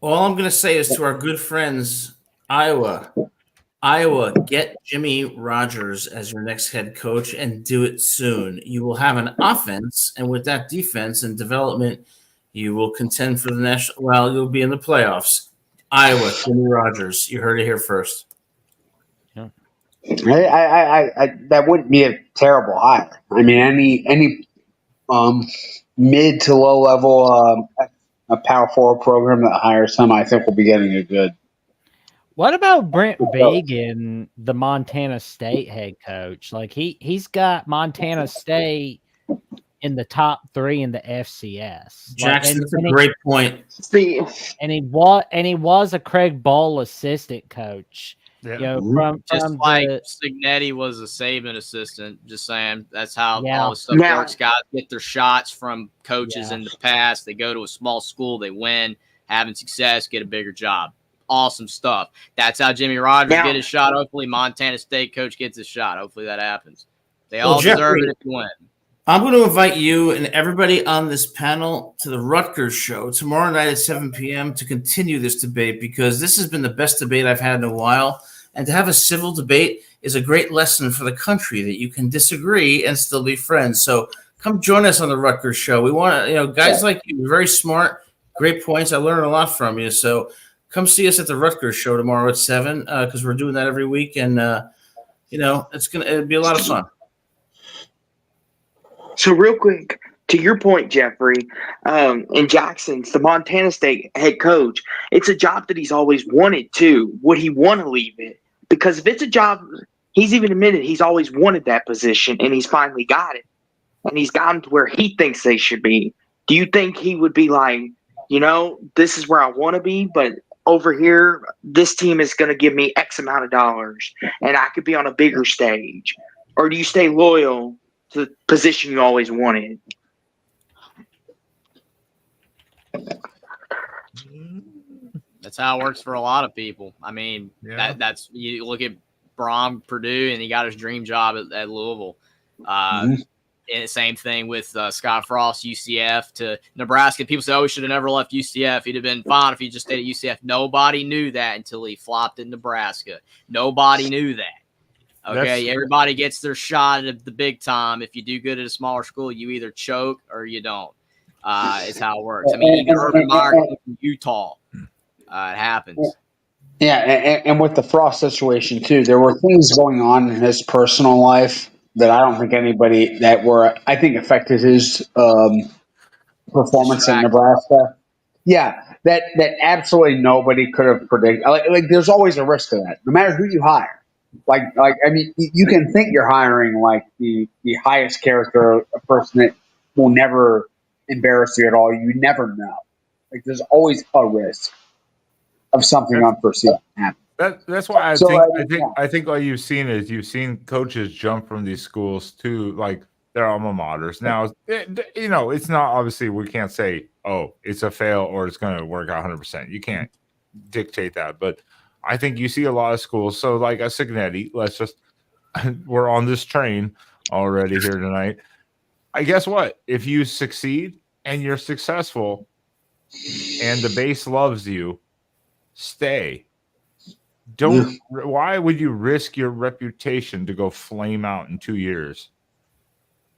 All I'm going to say is to our good friends, Iowa, get Jimmy Rogers as your next head coach and do it soon. You will have an offense, and with that defense and development, you will contend for the national. Well, you'll be in the playoffs. Iowa, Jimmy Rogers. You heard it here first. I that wouldn't be a terrible hire. I mean, any mid to low level a Power 4 program that hires him, I think will be getting a good. What about Brent Vigen, the Montana State head coach? Like he's got Montana State in the top 3 in the FCS. Jackson, that's a great point. And he was a Craig Bowl assistant coach. Yeah. From like Signetti was a Saban assistant. Just saying, that's how all this stuff works. Guys get their shots from coaches in the past. They go to a small school, they win, having success, get a bigger job. Awesome stuff. That's how Jimmy Rogers get his shot. Hopefully, Montana State coach gets his shot. Hopefully, that happens. They all deserve it if you win. I'm going to invite you and everybody on this panel to the Rutgers show tomorrow night at 7 p.m. to continue this debate, because this has been the best debate I've had in a while. And to have a civil debate is a great lesson for the country, that you can disagree and still be friends. So come join us on the Rutgers show. We want to, guys like you, you're very smart, great points. I learned a lot from you. So come see us at the Rutgers show tomorrow at 7, because we're doing that every week. And, it'll be a lot of fun. So real quick, to your point, Jeffrey, and Jackson's the Montana State head coach. It's a job that he's always wanted to. Would he want to leave it? Because if it's a job, he's even admitted he's always wanted that position, and he's finally got it. And he's gotten to where he thinks they should be. Do you think he would be like, this is where I want to be, but over here, this team is going to give me X amount of dollars, and I could be on a bigger stage? Or do you stay loyal to the position you always wanted? That's how it works for a lot of people. I mean, that's you look at Brohm, Purdue, and he got his dream job at Louisville. And the same thing with Scott Frost, UCF to Nebraska. People say, "Oh, he should have never left UCF. He'd have been fine if he just stayed at UCF." Nobody knew that until he flopped in Nebraska. Nobody knew that. Okay, everybody gets their shot at the big time. If you do good at a smaller school, you either choke or you don't. It's how it works. I mean, even Urban Meyer from Utah, it happens. Yeah, and with the Frost situation too, there were things going on in his personal life that I don't think anybody I think affected his performance in Nebraska. Yeah, that absolutely nobody could have predicted. Like there's always a risk of that, no matter who you hire. Like I mean, you can think you're hiring like the highest character, a person that will never embarrass you at all. You never know. Like there's always a risk of something unforeseen happening. That's why I think what you've seen is you've seen coaches jump from these schools to like their alma maters. Now, it's not obviously we can't say, oh, it's a fail or it's going to work 100%. You can't dictate that. But I think you see a lot of schools. So like a Signetti, we're on this train already here tonight. I guess what? If you succeed and you're successful and the base loves you, stay. Don't. Why would you risk your reputation to go flame out in 2 years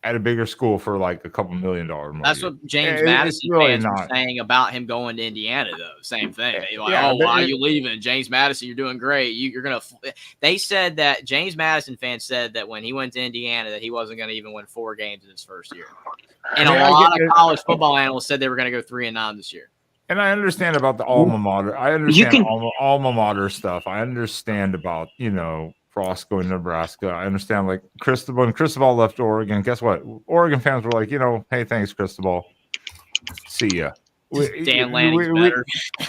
at a bigger school for like a couple $1 million more? That's what James Madison fans were saying about him going to Indiana, though. Same thing. Why are you leaving? James Madison, you're doing great. You're going to – they said that – James Madison fans said that when he went to Indiana that he wasn't going to even win 4 games in his first year. And a lot of college football analysts said they were going to go 3-9 this year. And I understand about the alma mater. I understand alma mater stuff. I understand about, Frost going to Nebraska. I understand when Cristobal left Oregon, guess what? Oregon fans were like, hey, thanks, Cristobal. See ya. Dan Lanning's better.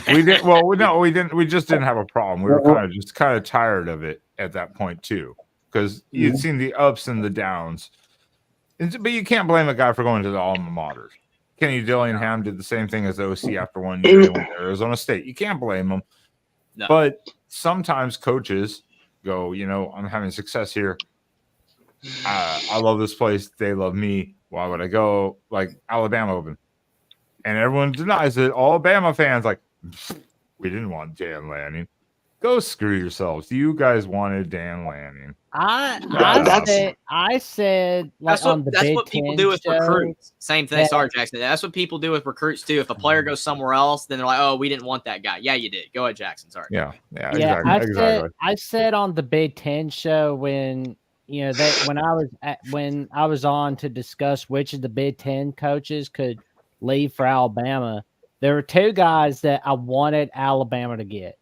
We didn't. Well, no, we didn't. We just didn't have a problem. We were kind of tired of it at that point too, because you'd seen the ups and the downs. But you can't blame a guy for going to the alma mater. Kenny Dillingham did the same thing as OC after 1 year in Arizona State. You can't blame him. No. But sometimes coaches go, I'm having success here. I love this place. They love me. Why would I go? Like Alabama open. And everyone denies it. All Bama fans like, we didn't want Dan Lanning. Go screw yourselves. You guys wanted Dan Lanning. I said like that's what people do with recruits. Same thing. Sorry, Jackson. That's what people do with recruits too. If a player goes somewhere else, then they're like, "Oh, we didn't want that guy." Yeah, you did. Go ahead, Jackson. Sorry. Yeah, exactly. I said on the Big Ten show when when I was on to discuss which of the Big Ten coaches could leave for Alabama, there were 2 guys that I wanted Alabama to get.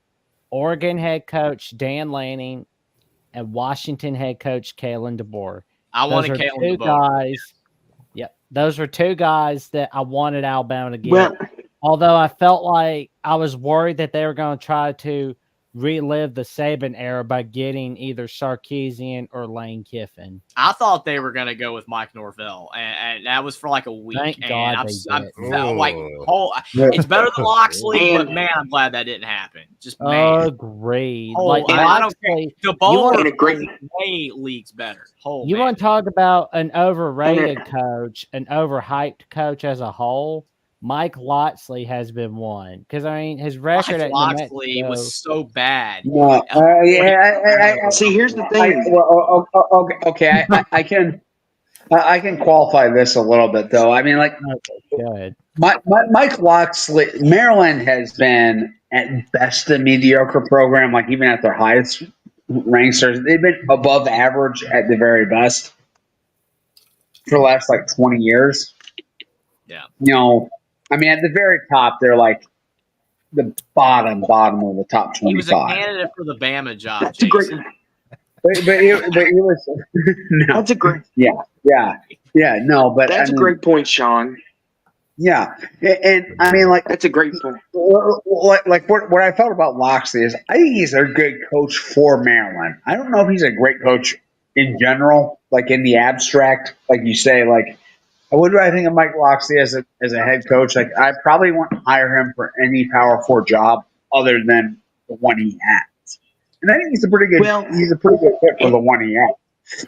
Oregon head coach Dan Lanning and Washington head coach Kalen DeBoer. I wanted Kalen DeBoer. Those were 2 guys that I wanted Alabama to get. Although I felt like I was worried that they were going to try to relive the Saban era by getting either Sarkisian or Lane Kiffin. I thought they were going to go with Mike Norvell, and that was for like a week. Thank God they did. It's better than Loxley, but man, I'm glad that didn't happen. Just agreed. I don't care. DeBoer way leagues better. You want to talk about an overrated coach, an overhyped coach as a whole? Mike Loxley has been one because his record at Loxley was so bad. See, here's the thing. I can qualify this a little bit though. Good. Mike Loxley, Maryland has been at best a mediocre program. Like even at their highest ranks, they've been above average at the very best for the last 20 years. Yeah. At the very top, they're like the bottom of the top 25. He was a candidate for the Bama job. That's a great. But he was. No. That's a great. Yeah. No, but that's a great point, Sean. Yeah, and that's a great point. What I felt about Loxley is I think he's a good coach for Maryland. I don't know if he's a great coach in general, like in the abstract, like you say, like. What do I think of Mike Loxley as a head coach? I probably wouldn't hire him for any Power 4 job other than the one he has. And I think he's a pretty good fit for the one he has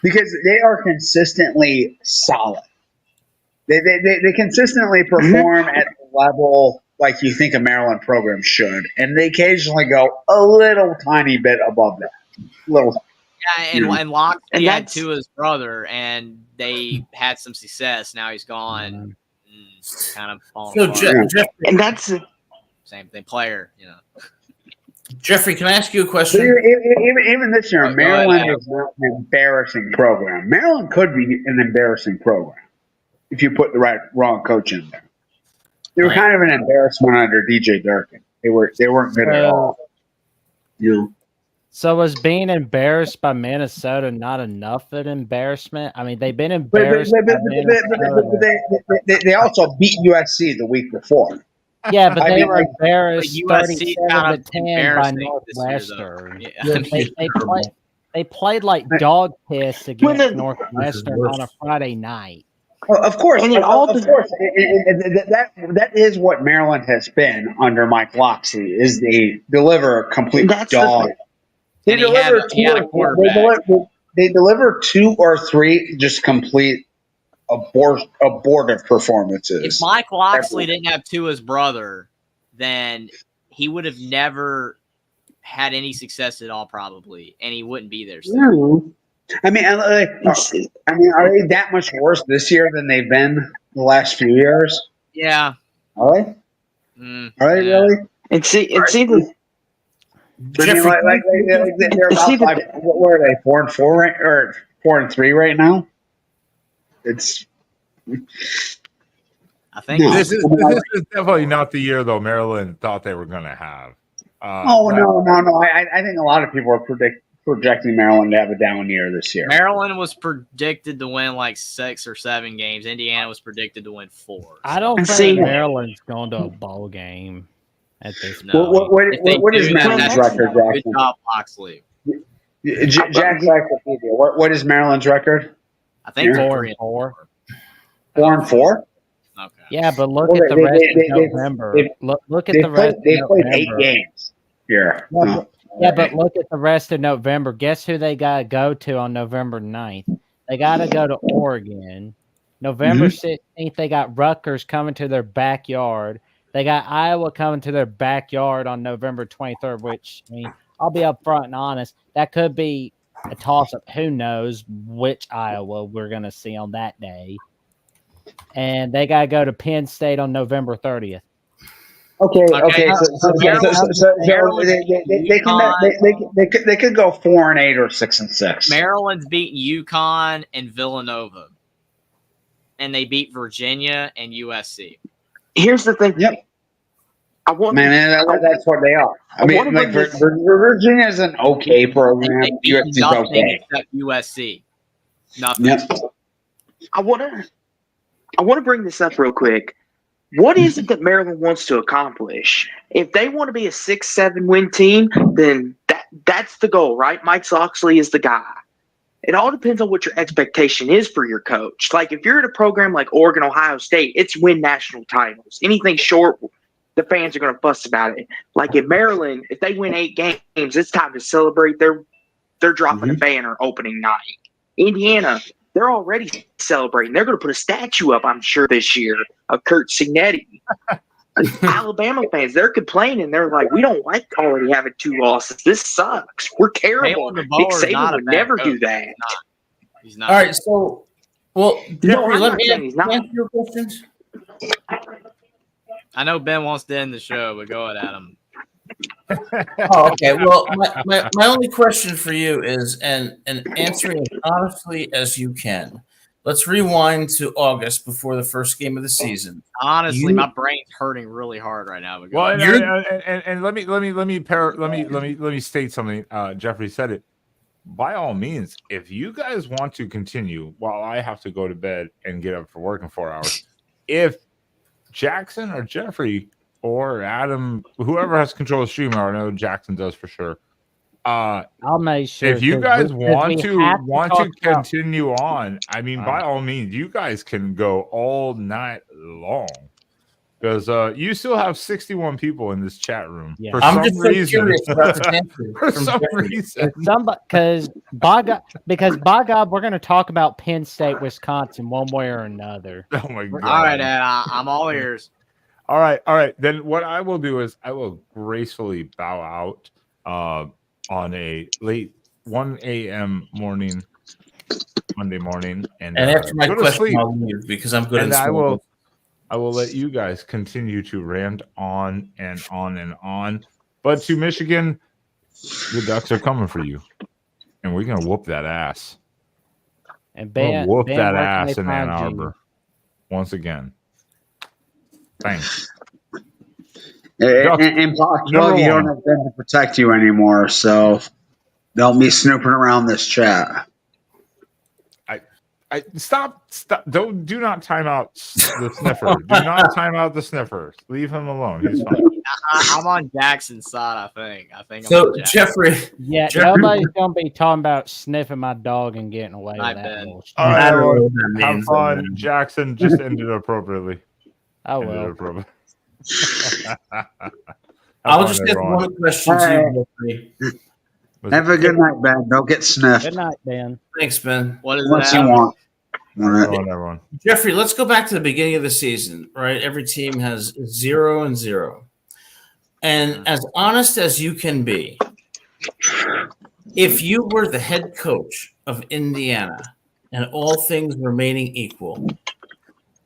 because they are consistently solid. They consistently perform at the level like you think a Maryland program should, and they occasionally go a little tiny bit above that. And Loxley had to his brother, and they had some success. Now he's gone, kind of falling apart. And that's same thing. Player, Jeffrey, can I ask you a question? Even this year, Maryland is not an embarrassing program. Maryland could be an embarrassing program if you put the wrong coach in there. They were kind of an embarrassment under DJ Durkin. They weren't good at all. So was being embarrassed by Minnesota not enough of an embarrassment? They've been embarrassed. They also beat USC the week before. Yeah, but they were embarrassed 37-10 by Northwestern. They played like dog piss against Northwestern on a Friday night. Of course, And it all of course, that is what Maryland has been under Mike Locksley. Is they deliver a complete That's the dog. thing. They And he had deliver a quarterback. they deliver 2 or 3 just complete abortive performances. If Mike Locksley didn't have Tua's brother, then he would have never had any success at all, probably, and he wouldn't be there. Still. I mean, are they that much worse this year than they've been the last few years? Yeah. Are they? Are they really? And see the. I mean, they're about 5. What are they? 4-4 or 4-3 right now? It's. I think this is definitely not the year though Maryland thought they were going to have. No. I think a lot of people are projecting Maryland to have a down year this year. Maryland was predicted to win like 6 or 7 games. Indiana was predicted to win 4. I don't think Maryland's going to a bowl game at this point. What is Maryland's record, Good job, Locksley. Jack Wikipedia. What is Maryland's record? I think 4-4. 4-4? Okay. Yeah, but look at the rest of November. Look at the rest. They played 8 games here. Yeah, but look at the rest of November. Guess who they got to go to on November 9th? They got to go to Oregon. November 16th, they got Rutgers coming to their backyard. They got Iowa coming to their backyard on November 23rd, which, I mean, I'll be upfront and honest. That could be a toss-up. Who knows which Iowa we're going to see on that day. And they got to go to Penn State on November 30th. Okay. So they could go 4-8 or 6-6. Maryland's beaten UConn and Villanova, and they beat Virginia and USC. Here's the thing. Yep. That's what they are. I mean, like Virginia's an okay program. They beat USC's nothing okay. except USC. Nothing. Yep. I want to bring this up real quick. What is it that Maryland wants to accomplish? If they want to be a 6-7 win team, then that's the goal, right? Mike Locksley is the guy. It all depends on what your expectation is for your coach. Like if you're at a program like Oregon, Ohio State, it's win national titles. Anything short, the fans are going to fuss about it. Like in Maryland, if they win 8 games, it's time to celebrate. They're dropping a banner opening night. Indiana, they're already celebrating. They're going to put a statue up, I'm sure, this year of Kurt Signetti. Alabama fans, they're complaining. They're like, we don't like already having 2 losses. This sucks. We're terrible. Nick Saban would never do that. He's not. All right, so, well, No, let me he's not. answer your questions. I know Ben wants to end the show, but go ahead, Adam. Oh, okay. Well, my only question for you is, and answering as honestly as you can. Let's rewind to August before the first game of the season. Honestly, my brain's hurting really hard right now. Well, and let me state something. Jeffrey said it. By all means, if you guys want to continue, while I have to go to bed and get up for work in 4 hours, if Jackson or Jeffrey or Adam, whoever has control of the stream, I know Jackson does for sure. I'll make sure. If you guys want to continue on, I mean, by all means, you guys can go all night long because you still have 61 people in this chat room. Yeah. For I'm some just reason. curious about the answer. For some reason. Because by God, we're going to talk about Penn State, Wisconsin, one way or another. Oh my God! All right, Ed, I'm all ears. All right. Then what I will do is I will gracefully bow out on a late 1 a.m. morning, Monday morning, and after my go to question, sleep. I'll leave because I'm good. And at I will let you guys continue to rant on and on and on. But to Michigan, the Ducks are coming for you, and we're gonna whoop that ass. And Whoop that where can ass they in Ann find you? Arbor once again. Thanks. And Plug, you don't have them to protect you anymore, so don't be snooping around this chat. Stop! Do not time out the sniffer. Do not time out the sniffer. Leave him alone. He's fine. I'm on Jackson's side. I think. I'm So on Jackson. Jeffrey, Yeah, Jeffrey, nobody's gonna be talking about sniffing my dog and getting away I with that bet. bullshit. All I right, don't know everyone. what that Have means. fun. Jackson just ended appropriately. Oh Ended well. appropriately. I'll just ask one question to you, Jeffrey. Have a good night, Ben. Don't get sniffed. Good night, Ben. Thanks, Ben. What is Unless that? you want. Everyone. Jeffrey, let's go back to the beginning of the season, right? Every team has 0-0. And as honest as you can be, if you were the head coach of Indiana and all things remaining equal,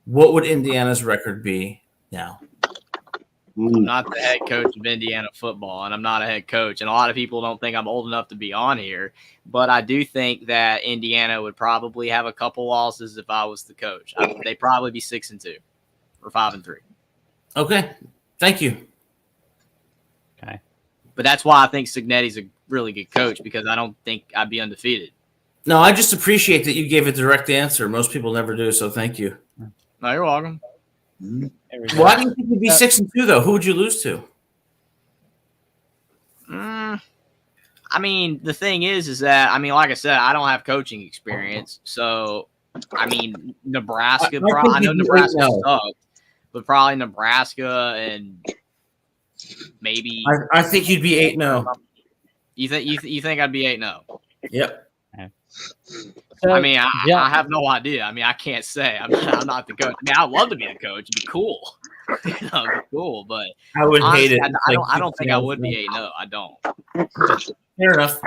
what would Indiana's record be now? I'm not the head coach of Indiana football, and I'm not a head coach. And a lot of people don't think I'm old enough to be on here, but I do think that Indiana would probably have a couple losses if I was the coach. They'd probably be 6-2 or 5-3. Okay, thank you. Okay. But that's why I think Signetti's a really good coach, because I don't think I'd be undefeated. No, I just appreciate that you gave a direct answer. Most people never do, so thank you. No, you're welcome. Why do you think you'd be 6-2 though? Who would you lose to? I mean, the thing is that, I mean, like I said, I don't have coaching experience. So, I mean, Nebraska, I know Nebraska sucked, but probably Nebraska and maybe. I think you'd be 8-0. You think I'd be 8-0? Yep. So, I mean, I have no idea. I mean, I can't say. I'm not the coach. I mean, I'd love to be a coach. It'd be cool. It'd be cool, but I would hate it. I don't think I would be 8-0. I don't. Fair enough.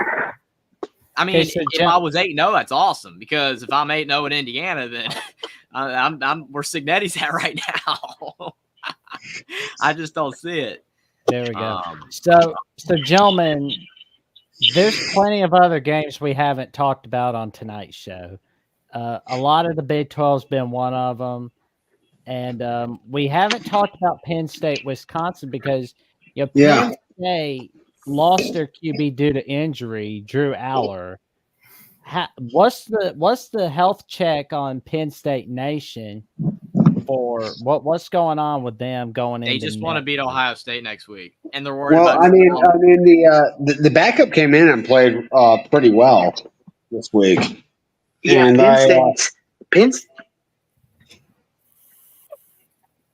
I mean, if I was 8-0, that's awesome, because if I'm 8-0 in Indiana, then I'm where Signetti's at right now. I just don't see it. There we go. So, gentlemen, there's plenty of other games we haven't talked about on tonight's show. A lot of the Big 12's been one of them. And we haven't talked about Penn State, Wisconsin, because Penn State lost their QB due to injury, Drew Aller. What's the health check on Penn State Nation for what's going on with them going into? They just want to beat Ohio State next week, and they're worried. Well, I mean, the backup came in and played pretty well this week. Yeah, and Penn.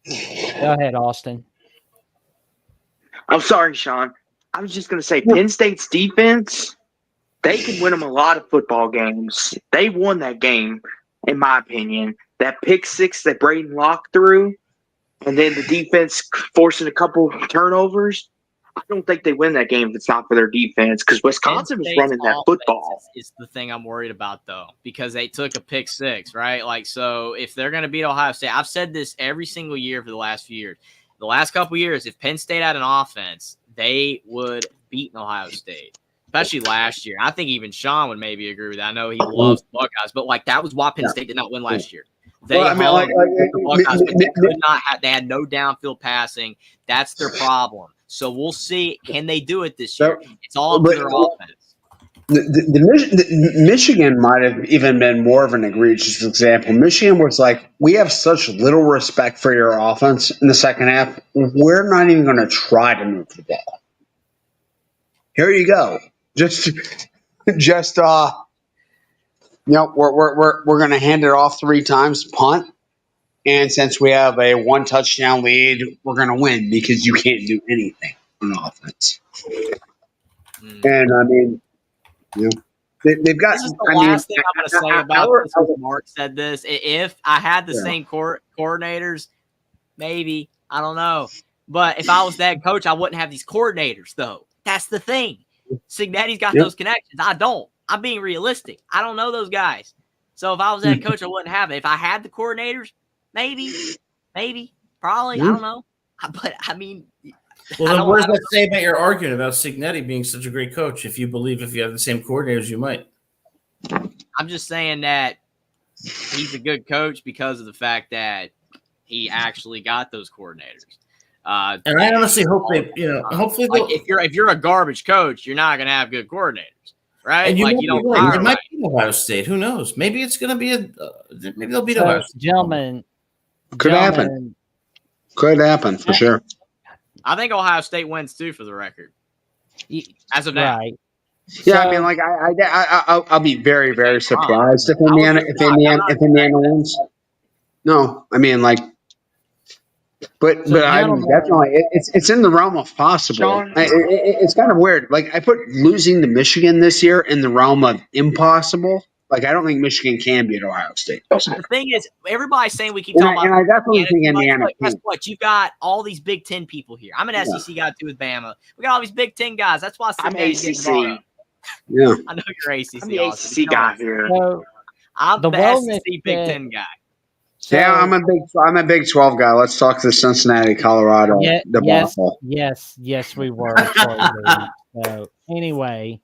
Go ahead, Austin. I'm sorry, Sean. I was just going to say Penn State's defense, they can win them a lot of football games. They won that game, in my opinion. That pick six that Braden Locke threw, and then the defense forcing a couple turnovers. I don't think they win that game if it's not for their defense, because Wisconsin was running that football. Is the thing I'm worried about, though, because they took a pick six, right? Like, so if they're going to beat Ohio State, I've said this every single year for the last few years. The last couple of years, if Penn State had an offense, they would beat Ohio State, especially last year. I think even Sean would maybe agree with that. I know he loves the Buckeyes, but like that was why Penn State did not win last year. They the Buckeyes, but they could not have. They had no downfield passing. That's their problem. So we'll see. Can they do it this year? It's all up to their offense. The Michigan might have even been more of an egregious example. Michigan was like, we have such little respect for your offense in the second half. We're not even going to try to move the ball. Here you go. Just we're going to hand it off 3 times, punt. And since we have a 1 touchdown lead, we're going to win because you can't do anything on offense. And I mean, they've got. This is the last thing I'm going to say about this. Mark said this. If I had the same coordinators, maybe, I don't know. But if I was that coach, I wouldn't have these coordinators, though. That's the thing. Signetti's got those connections. I don't. I'm being realistic. I don't know those guys. So if I was that coach, I wouldn't have it. If I had the coordinators, maybe, probably. I don't know. But I mean, well, then what does that say about your argument about Signetti being such a great coach? If you believe if you have the same coordinators, you might. I'm just saying that he's a good coach because of the fact that he actually got those coordinators. And I honestly hope hopefully, like if you're a garbage coach, you're not going to have good coordinators, right? And you like might you don't. Right. It might be Ohio State. Who knows? Maybe it's going to be maybe they'll beat So, Ohio State. gentlemen, Could happen. Could happen for sure. I think Ohio State wins too, for the record. As of now, right? Yeah, So- I mean, like I'll be very, very surprised if Indiana wins. No, I mean, like, but So, I mean, gentlemen- definitely, it's in the realm of possible. Sean? It's kind of weird. Like, I put losing to Michigan this year in the realm of impossible. Like, I don't think Michigan can beat Ohio State. the thing is, everybody's saying we keep And talking I about definitely think too much, Indiana but guess can. what? You got all these Big Ten people here. I'm an SEC guy too with Bama. We got all these Big Ten guys. That's why I'm Cincinnati's getting brought ACC. up. Yeah. I know you're ACC. I'm the Austin. ACC guy here. So, I'm The the wellness SEC Big check- Ten guy. so Yeah, I'm a Big 12 guy. Let's talk the Cincinnati, Colorado debacle. yes, we were. So anyway,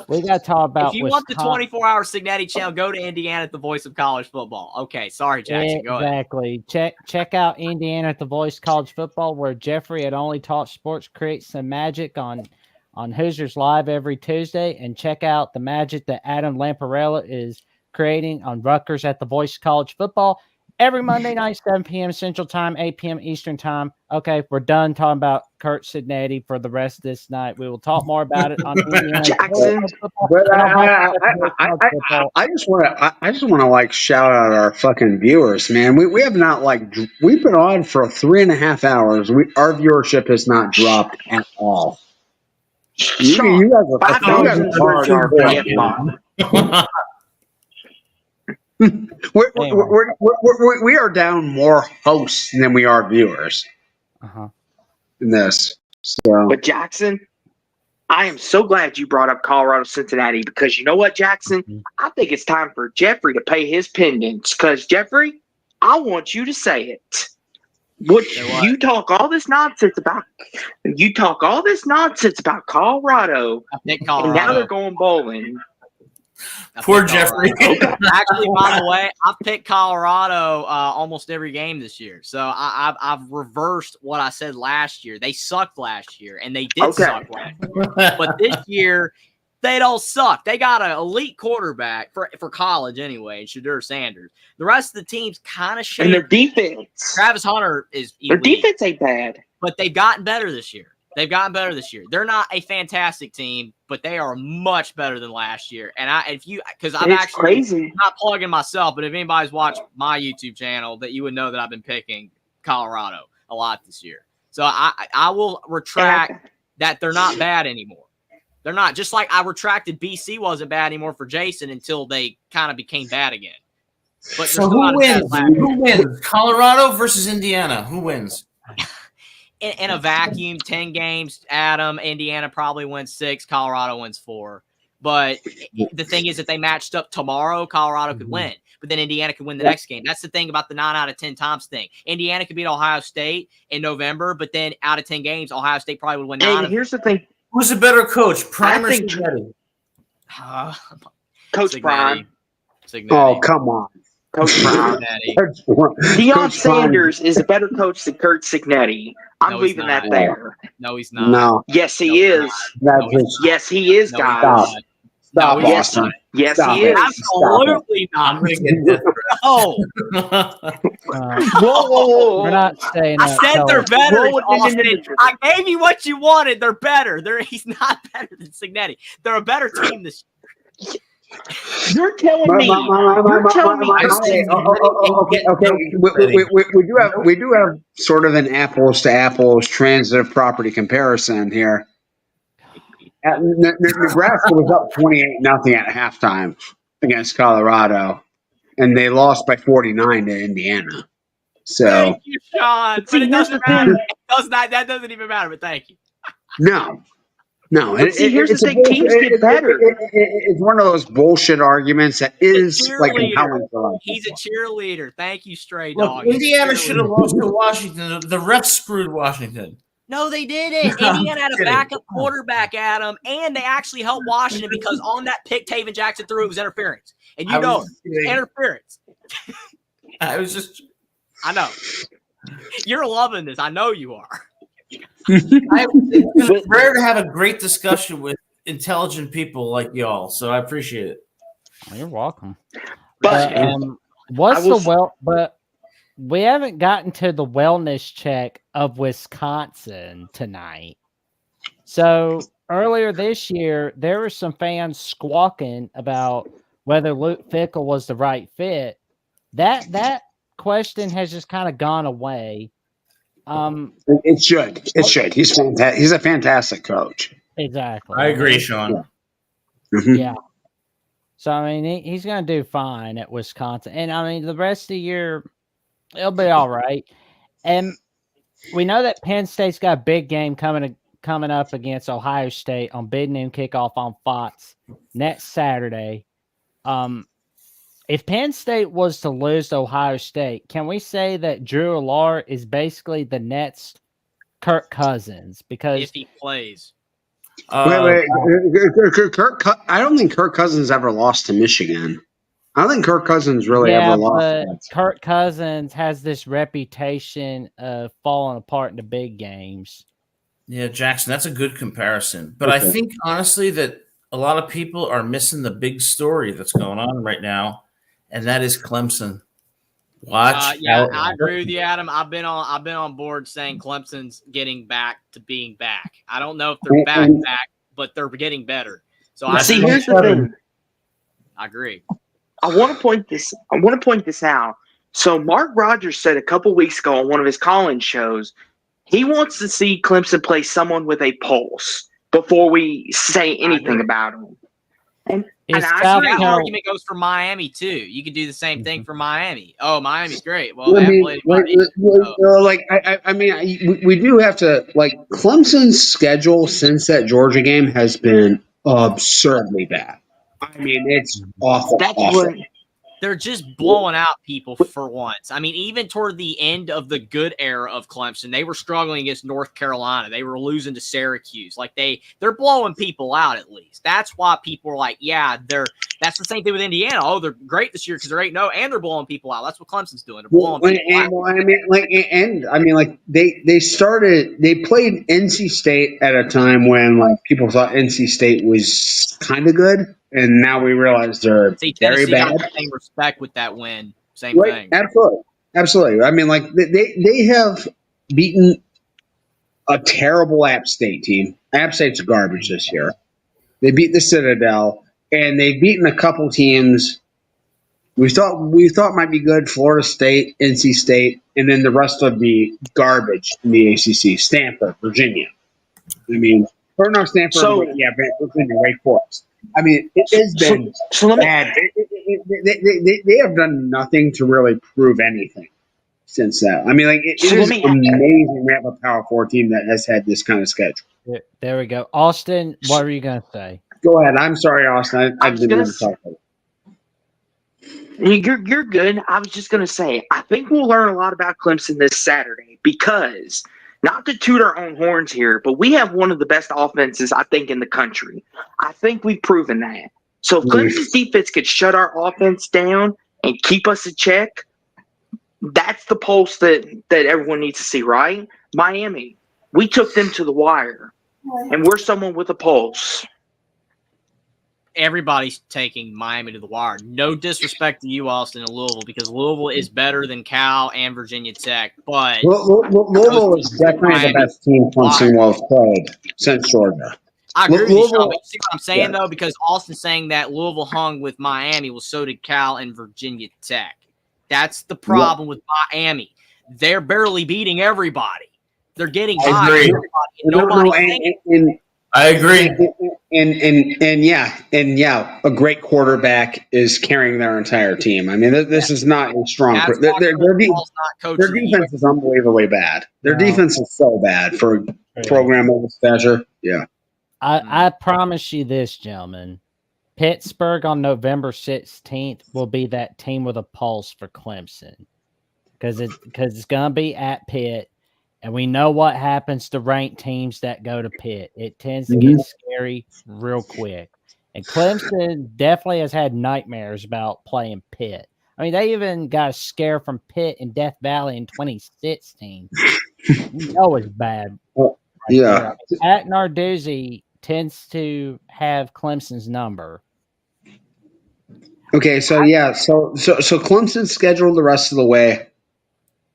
we got to talk about. If you want the Wisconsin. 24-hour Signetti channel, go to Indiana at the voice of college football. Okay, sorry, Jackson. Go ahead. Exactly. Check out Indiana at the Voice of College Football, where Jeffrey at Only Talk Sports creates some magic on Hoosiers Live every Tuesday, and check out the magic that Adam Lamparella is creating on Rutgers at the Voice of College Football every Monday night, 7 p.m. Central Time, 8 p.m. Eastern Time. Okay, we're done talking about Kurt Signetti for the rest of this night. We will talk more about it on Indiana. Jackson. But I just want to like shout out our fucking viewers, man. We have not we've been on for 3.5 hours. Our viewership has not dropped at all. Sean, You guys are 5,000 words are F-bomb. we are down more hosts than we are viewers in this. So, But Jackson, I am so glad you brought up Colorado Cincinnati, because you know what, Jackson? I think it's time for Jeffrey to pay his pendants, because Jeffrey, I want you to say it. You talk all this nonsense about Colorado, Pick and now Colorado. they're going bowling. Poor Jeffrey. Actually, by the way, I've picked Colorado almost every game this year. So I've reversed what I said last year. They sucked last year, and they did suck last year. But this year, they don't suck. They got an elite quarterback for college anyway, Shadur Sanders. The rest of the team's kind of shit. And their defense. Travis Hunter is elite, Their defense ain't bad. but they've gotten better this year. They're not a fantastic team, but they are much better than last year. And I'm It's actually crazy. not plugging myself, but if anybody's watched my YouTube channel, that you would know that I've been picking Colorado a lot this year. So I will retract that they're not bad anymore. They're not. Just like I retracted BC wasn't bad anymore for Jason until they kind of became bad again. But So who wins? Who wins? Colorado versus Indiana. Who wins? In a vacuum, 10 games, Adam, Indiana probably wins 6, Colorado wins 4. But the thing is, if they matched up tomorrow, Colorado could win. But then Indiana could win the next game. That's the thing about the 9 out of 10 times thing. Indiana could beat Ohio State in November, but then out of 10 games, Ohio State probably would win 9. And here's the thing. Who's a better coach, Prime or think- Signetti? Coach Prime. Signetti. oh, come on. Coach Prime. Signetti. Deion Coach Sanders is a better coach than Kurt Signetti. I'm No, he's leaving not. that there. No, he's not. No, Yes, he No, is. that's No, just Yes, he is, No, he's guys. not. stop, No, he's Yes, Austin. yes, Stop he it. is. Absolutely I'm not. going to get death No. Whoa. We're not staying. I up said till- they're better. Roll with the Austin. individual. I gave you what you wanted. They're better. He's not better than Signetti. They're a better team this year. You're telling me. You're telling me. Okay. We do have sort of an apples to apples transitive property comparison here. Nebraska was up 28-0 at halftime against Colorado, and they lost by 49 to Indiana. So Thank you, Sean. See, But it here's doesn't the matter. thing. That doesn't even matter. But thank you. no. But see, here's the it's a thing, teams get better. It's one of those bullshit arguments that is like Cheerleader. compelling for us. He's a cheerleader. Thank you, Stray Look, Dog. He's a Indiana should have cheerleader. lost to Washington. The refs screwed Washington. No, they didn't. I'm Indiana had a kidding. backup quarterback, Adam, and they actually helped Washington because on that pick Taven Jackson threw, it was interference. And you I know was it. kidding. Interference. I was just. I know. You're loving this. I know you are. It's rare to have a great discussion with intelligent people like y'all, so I appreciate it. You're welcome. But But we haven't gotten to the wellness check of Wisconsin tonight. So earlier this year, there were some fans squawking about whether Luke Fickell was the right fit. That question has just kind of gone away. It should. It should. He's fantastic. He's a fantastic coach. Exactly. I agree, Sean. Mhm. Yeah. So I mean, he's going to do fine at Wisconsin, and I mean, the rest of the year, it'll be all right. And we know that Penn State's got a big game coming up against Ohio State on big noon kickoff on Fox next Saturday. If Penn State was to lose to Ohio State, can we say that Drew Allard is basically the next Kirk Cousins? Because If he plays. Wait. I don't think Kirk Cousins ever lost to Michigan. I don't think Kirk Cousins really ever lost. But Kirk Cousins has this reputation of falling apart in the big games. Yeah, Jackson, that's a good comparison. But I think, honestly, that a lot of people are missing the big story that's going on right now, and that is Clemson. Watch out. I agree with you, Adam. I've been on board saying Clemson's getting back to being back. I don't know if they're back, but they're getting better. So here's the thing. I agree. I want to point this out. So Mark Rogers said a couple weeks ago on one of his call-in shows, he wants to see Clemson play someone with a pulse before we say anything about him. And that argument goes for Miami too. You could do the same thing for Miami. Oh, Miami's great. Well, I mean, we do have to Clemson's schedule since that Georgia game has been absurdly bad. I mean, it's awful. They're just blowing out people for once. I mean, even toward the end of the good era of Clemson, they were struggling against North Carolina. They were losing to Syracuse. Like they're blowing people out at least. That's why people are like, yeah, that's the same thing with Indiana. Oh, they're great this year because they're 8-0 and they're blowing people out. That's what Clemson's doing. They're blowing people out. They played NC State at a time when people thought NC State was kind of good. And now we realize they're very bad. Got the same respect with that win. Same thing. Absolutely. I mean, they have beaten a terrible App State team. App State's garbage this year. They beat the Citadel, and they've beaten a couple teams we thought might be good: Florida State, NC State, and then the rest of the garbage in the ACC: Stanford, Virginia. I mean, or no, Stanford, Virginia, Wake Forest. I mean, it has been bad. They have done nothing to really prove anything since that. I mean, it is amazing we have a Power 4 team that has had this kind of schedule. There we go. Austin, what were you going to say? Go ahead. I'm sorry, Austin. I didn't want to talk about it. You're good. I was just going to say, I think we'll learn a lot about Clemson this Saturday because – not to toot our own horns here, but we have one of the best offenses, I think, in the country. I think we've proven that. So if Clemson's defense could shut our offense down and keep us in check, that's the pulse that everyone needs to see, right? Miami, we took them to the wire, and we're someone with a pulse. Everybody's taking Miami to the wire. No disrespect to you, Austin, and Louisville, because Louisville is better than Cal and Virginia Tech. But Louisville is definitely the best team Clemson will have played since Georgia. I agree with you, Sean, but you see what I'm saying, though? Because Austin's saying that Louisville hung with Miami, well, so did Cal and Virginia Tech. That's the problem with Miami. They're barely beating everybody. They're getting by everybody. I agree. And a great quarterback is carrying their entire team. I mean, this is not a strong. Their defense is unbelievably bad. Their defense is so bad for a program of this stature. Yeah. I promise you this, gentlemen. Pittsburgh on November 16th will be that team with a pulse for Clemson because it's going to be at Pitt. And we know what happens to ranked teams that go to Pitt. It tends to get scary real quick. And Clemson definitely has had nightmares about playing Pitt. I mean, they even got a scare from Pitt in Death Valley in 2016. You know it's bad. Yeah. At Narduzzi tends to have Clemson's number. Okay, so Clemson's scheduled the rest of the way.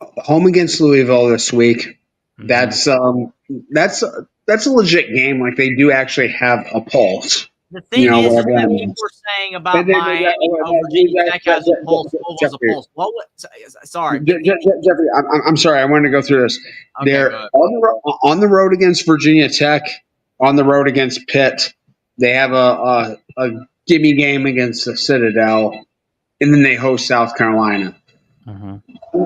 Home against Louisville this week. Mhm. That's a legit game. Like they do actually have a pulse. The thing is whatever that that people means. were saying about Miami, Virginia Tech has a pulse, Louisville's a pulse. Sorry. Jeffrey, I'm sorry. I wanted to go through this. Okay, They're go ahead. on the road against Virginia Tech, on the road against Pitt. They have a gimme game against the Citadel, and then they host South Carolina. Mhm.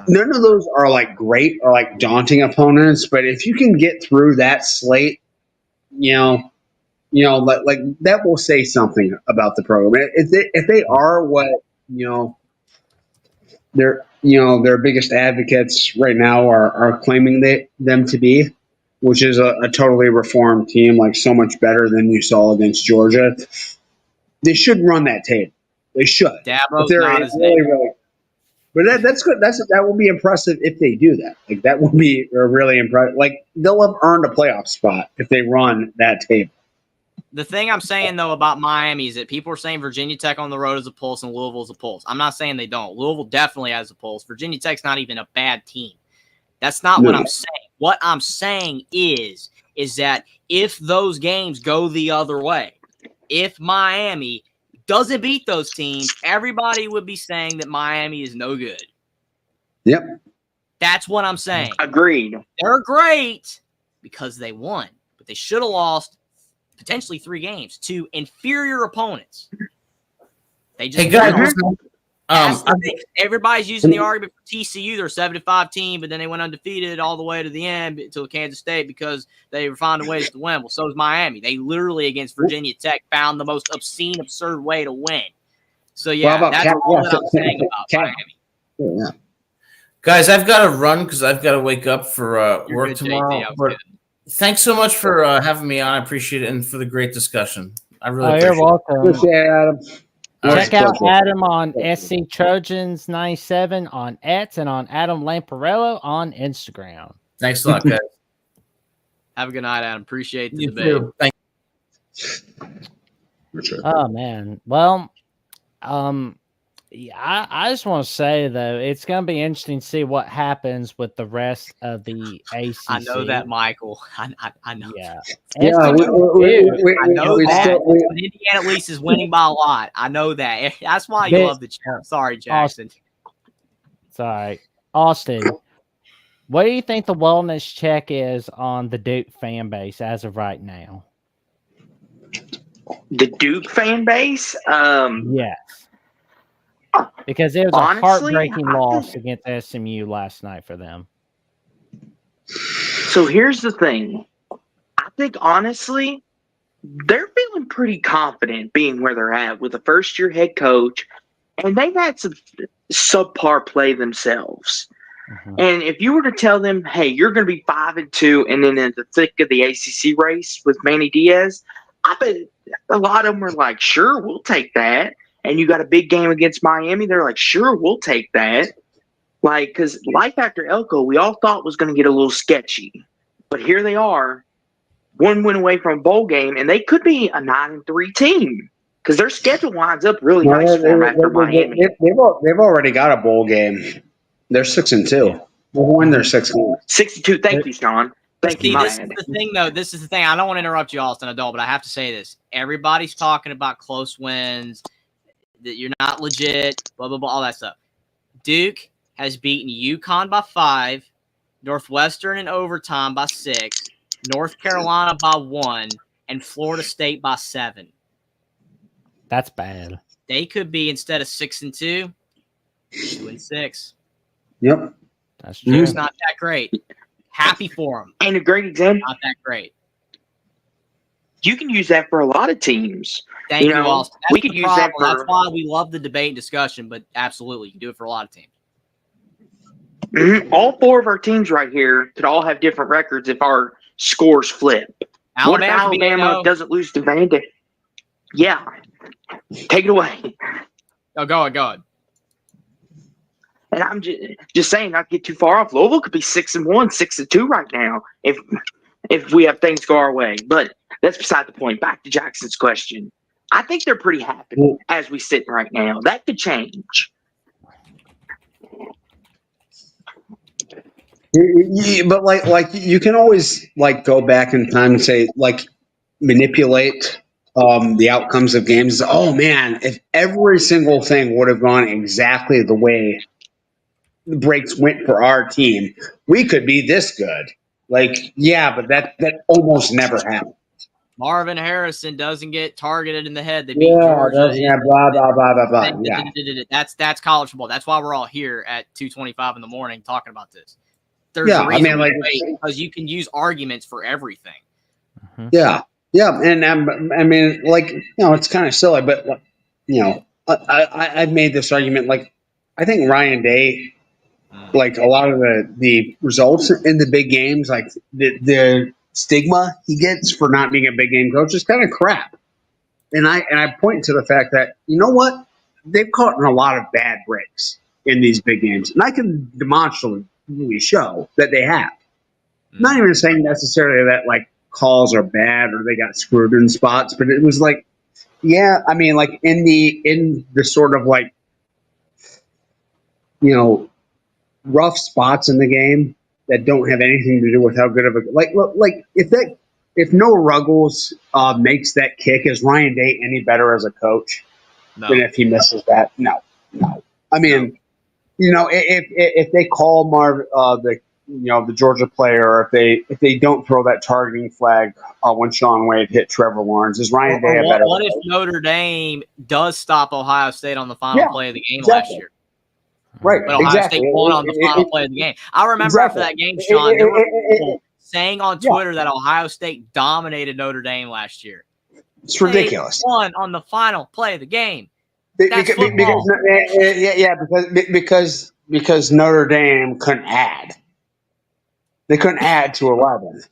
None of those are like great or like daunting opponents, but if you can get through that slate, like that will say something about the program. If they are what their biggest advocates right now are claiming them to be, which is a totally reformed team, like so much better than you saw against Georgia. They should run that tape. They should. Dabo's not his name. Really, but that's good. That will be impressive if they do that. Like that will be really impressive. Like they'll have earned a playoff spot if they run that tape. The thing I'm saying, though, about Miami is that people are saying Virginia Tech on the road is a pulse and Louisville is a pulse. I'm not saying they don't. Louisville definitely has a pulse. Virginia Tech's not even a bad team. That's not what I'm saying. What I'm saying is that if those games go the other way, if Miami doesn't beat those teams, everybody would be saying that Miami is no good. Yep. That's what I'm saying. Agreed. They're great because they won, but they should have lost potentially 3 games to inferior opponents. They just Hey guys, everybody's using the argument for TCU. They're a 7-5 team, but then they went undefeated all the way to the end until Kansas State because they were finding ways to win. Well, so is Miami. They literally against Virginia Tech found the most obscene, absurd way to win. So yeah, that's all that I'm saying about Miami. Yeah. guys, I've got to run because I've got to wake up for work tomorrow. But thanks so much for having me on. I appreciate it, and for the great discussion. I really appreciate You're welcome. Appreciate it, Adam. Check out Adam on SC Trojans 97 on X and on Adam Lamparello on Instagram. Thanks a lot, guys. Have a good night, Adam. Appreciate the You debate. too. Thank Oh man. Well, yeah, I just want to say though, it's going to be interesting to see what happens with the rest of the ACC. I know that, Michael. I know. Yeah. Yeah, I know that. still- Indiana at least is winning by a lot. I know that. That's why you This- love the champ. Sorry, Jackson. Sorry. Austin, what do you think the wellness check is on the Duke fan base as of right now? The Duke fan base? Yes. Because it was Honestly, a heartbreaking I loss think- against SMU last night for them. So here's the thing. I think, honestly, they're feeling pretty confident being where they're at with a first-year head coach, and they've had some subpar play themselves. Mhm. And if you were to tell them, hey, you're going to be 5-2 and then in the thick of the ACC race with Manny Diaz, I bet a lot of them are like, sure, we'll take that. And you got a big game against Miami, they're like, sure, we'll take that. Like, because life after Elko, we all thought was going to get a little sketchy. But here they are, 1 win away from a bowl game, and they could be a 9-3 team because their schedule winds up really nice for them after Miami. They've already got a bowl game. They're 6-2. We'll win their 6 games. 6-2. Thank you, Sean. Thank you, See, my this bad. is the thing, though. This is the thing. I don't want to interrupt you, Austin, adult, but I have to say this. Everybody's talking about close wins, that you're not legit, blah, blah, blah, all that stuff. Duke has beaten UConn by 5, Northwestern in overtime by 6, North Carolina by 1, and Florida State by 7. That's bad. They could be, instead of 6-2, 2-6. Yep. That's true. It's not that great. Happy for them. And a great example. Not that great. You can use that for a lot of teams. Thank you, know, Austin. That's we the could use that problem. That's for- why we love the debate and discussion, but absolutely, you can do it for a lot of teams. Mhm. All 4 of our teams right here could all have different records if our scores flip. What if Alabama could be Alabama 8-0. doesn't lose to Vanderbilt? Yeah. Take it away. Oh, go ahead. And I'm just saying, not to get too far off. Louisville could be 6-1, 6-2 right now if we have things go our way. But that's beside the point. Back to Jackson's question. I think they're pretty happy as we sit right now. That could change. But like you can always like go back in time and say like manipulate the outcomes of games. Oh man, if every single thing would have gone exactly the way the breaks went for our team, we could be this good. Like, yeah, but that almost never happened. Marvin Harrison doesn't get targeted in the head. They beat Yeah, Georgia. yeah, blah blah blah blah blah. Yeah, that's college football. That's why we're all here at 2:25 in the morning talking about this. There's yeah. a reason I mean, like because you can use arguments for everything. Yeah, yeah, and I mean, like it's kind of silly, but I've made this argument. Like, I think Ryan Day, like a lot of the results in the big games, like the stigma he gets for not being a big game coach is kind of crap. And I point to the fact that they've caught in a lot of bad breaks in these big games, and I can demonstrably show that they have. Not even saying necessarily that like calls are bad or they got screwed in spots, but it was like, yeah, I mean, like in the sort of like rough spots in the game that don't have anything to do with how good of a like if Noah Ruggles makes that kick, is Ryan Day any better as a coach than if he misses that? No. I mean, if they call the Georgia player, or if they don't throw that targeting flag when Sean Wade hit Trevor Lawrence, is Ryan Day a better? What if Notre Dame does stop Ohio State on the final play of the game last year? Right, but Ohio State won on the final play of the game. I remember after that game, Sean, there were people saying on Twitter that Ohio State dominated Notre Dame last year. It's ridiculous. They won on the final play of the game. Because Notre Dame couldn't add. They couldn't add to 11,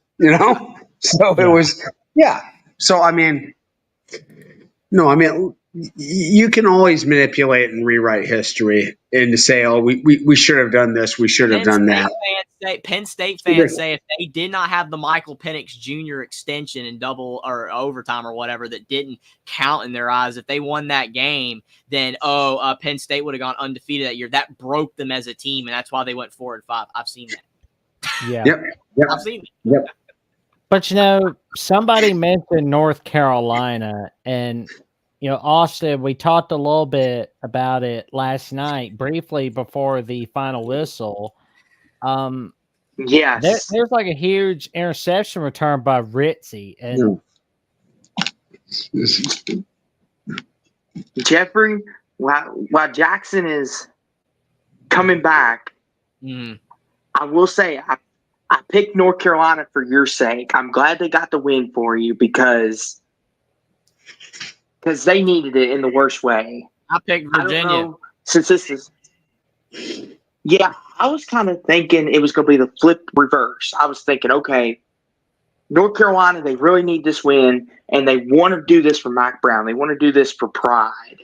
So it was, So, I mean, you can always manipulate and rewrite history and to say, oh, we should have done this, we should have done that. Penn State fans say if they did not have the Michael Penix Jr. extension in double or overtime or whatever that didn't count in their eyes, if they won that game, then Penn State would have gone undefeated that year. That broke them as a team, and that's why they went 4-5. I've seen that. Yeah. Yep. I've seen it. Yep. But somebody mentioned North Carolina, and Austin, we talked a little bit about it last night briefly before the final whistle. Yes. There's like a huge interception return by Ritzy, and Jeffrey, while Jackson is coming back, I will say I picked North Carolina for your sake. I'm glad they got the win for you because they needed it in the worst way. I picked Virginia. I don't know, since this is I was kind of thinking it was going to be the flip reverse. I was thinking, okay, North Carolina, they really need this win, and they want to do this for Mac Brown. They want to do this for pride.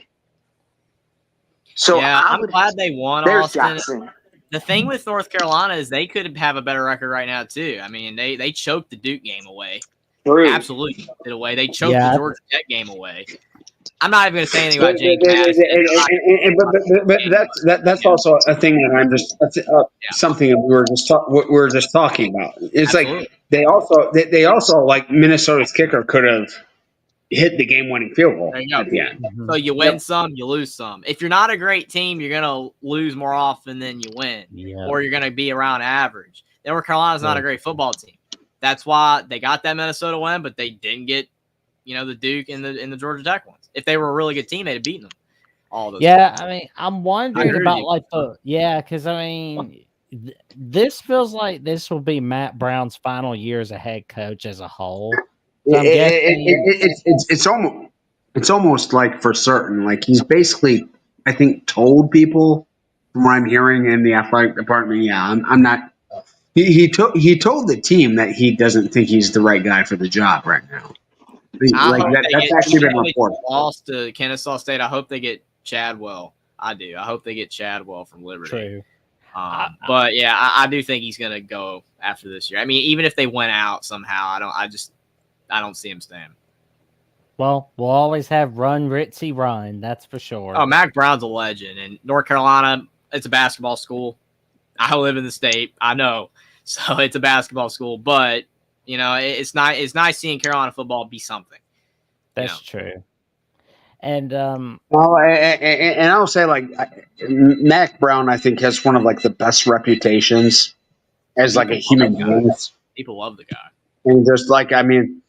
So I'm glad they won, there's Austin. Jackson. The thing with North Carolina is they could have a better record right now, too. I mean, they choked the Duke game away. True. Absolutely did away. They choked the Georgia Tech game away. I'm not even going to say anything about James Madison. But that's also a thing that I'm just something that we were just talking about. It's Absolutely. like they also like Minnesota's kicker could have hit the game-winning field goal at the end. So you win some, you lose some. If you're not a great team, you're going to lose more often than you win, or you're going to be around average. North Carolina's not a great football team. That's why they got that Minnesota win, but they didn't get the Duke and the Georgia Tech ones. If they were a really good team, they'd have beaten them. All those. Yeah, I mean, I'm wondering about because I mean, this feels like this will be Matt Brown's final year as a head coach as a whole. So it's almost like for certain. Like he's basically, I think, told people from what I'm hearing in the athletic department. Yeah, I'm not. He told the team that he doesn't think he's the right guy for the job right now. That's actually been reported. Lost to Kennesaw State. I hope they get Chadwell. I do. I hope they get Chadwell from Liberty. True. But yeah, I do think he's going to go after this year. I mean, even if they went out somehow, I don't see him staying. Well, we'll always have Run Ritzy Run, that's for sure. Oh, Mac Brown's a legend, and North Carolina, it's a basketball school. I live in the state, I know, so it's a basketball school. But you know, it's nice seeing Carolina football be something. That's true. And well, and I'll say like Mac Brown, I think has one of like the best reputations as like a human being. People love the guy, and just like I mean.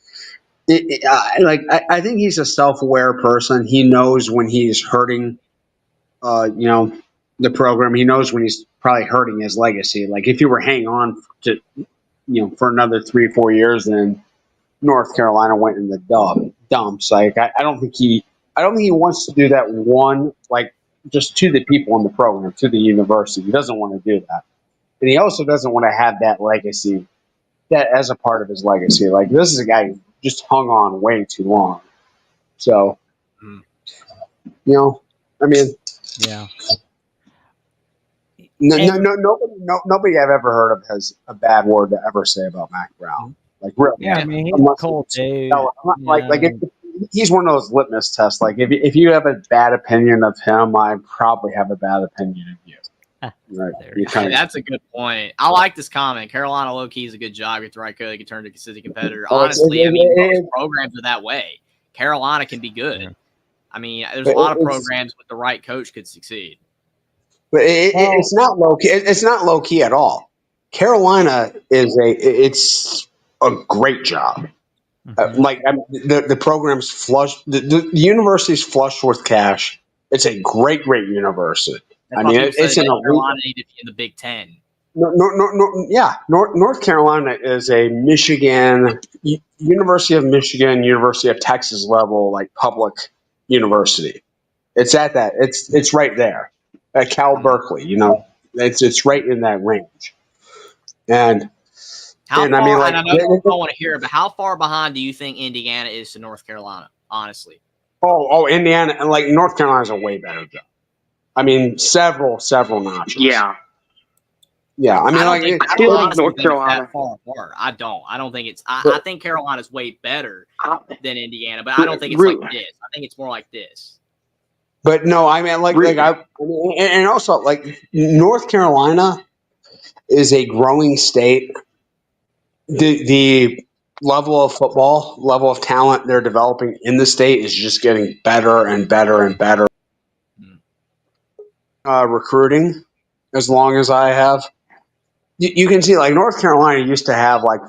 I think he's a self-aware person. He knows when he's hurting, the program. He knows when he's probably hurting his legacy. Like if you were hanging on to, for another 3-4 years, then North Carolina went in the dumps. Like I don't think he wants to do that. Just to the people in the program, to the university. He doesn't want to do that, and he also doesn't want to have that legacy. That as a part of his legacy. Like this is a guy who just hung on way too long. So, I mean, yeah. Nobody I've ever heard of has a bad word to ever say about Mac Brown. Like, really? Yeah, I mean, he's a cool dude. He's one of those litmus tests. Like, if you have a bad opinion of him, I probably have a bad opinion of you. Right. That's a good point. I like this comment. Carolina low key is a good job. Get the right code, they can turn to a consistent competitor. Honestly, most programs are that way. Carolina can be good. I mean, there's a lot of programs with the right coach could succeed. But it's not low key. It's not low key at all. Carolina it's a great job. The program's flush. The university's flush with cash. It's a great university. I mean, it's in Carolina needed to be in the Big Ten. North Carolina is a University of Michigan, University of Texas level, like public university. It's at that. It's right there at Cal Berkeley. It's right in that range. And I want to hear, but how far behind do you think Indiana is to North Carolina? Honestly. Indiana and like North Carolina's a way better job. I mean, several notches. Yeah. Yeah. I mean, I feel like North Carolina that far apart. I don't think it's. I think Carolina's way better than Indiana, but I don't think it's like this. I think it's more like this. But no, I mean, and also like North Carolina is a growing state. The level of football, level of talent they're developing in the state is just getting better and better and better. Recruiting as long as I have. You can see like North Carolina used to have like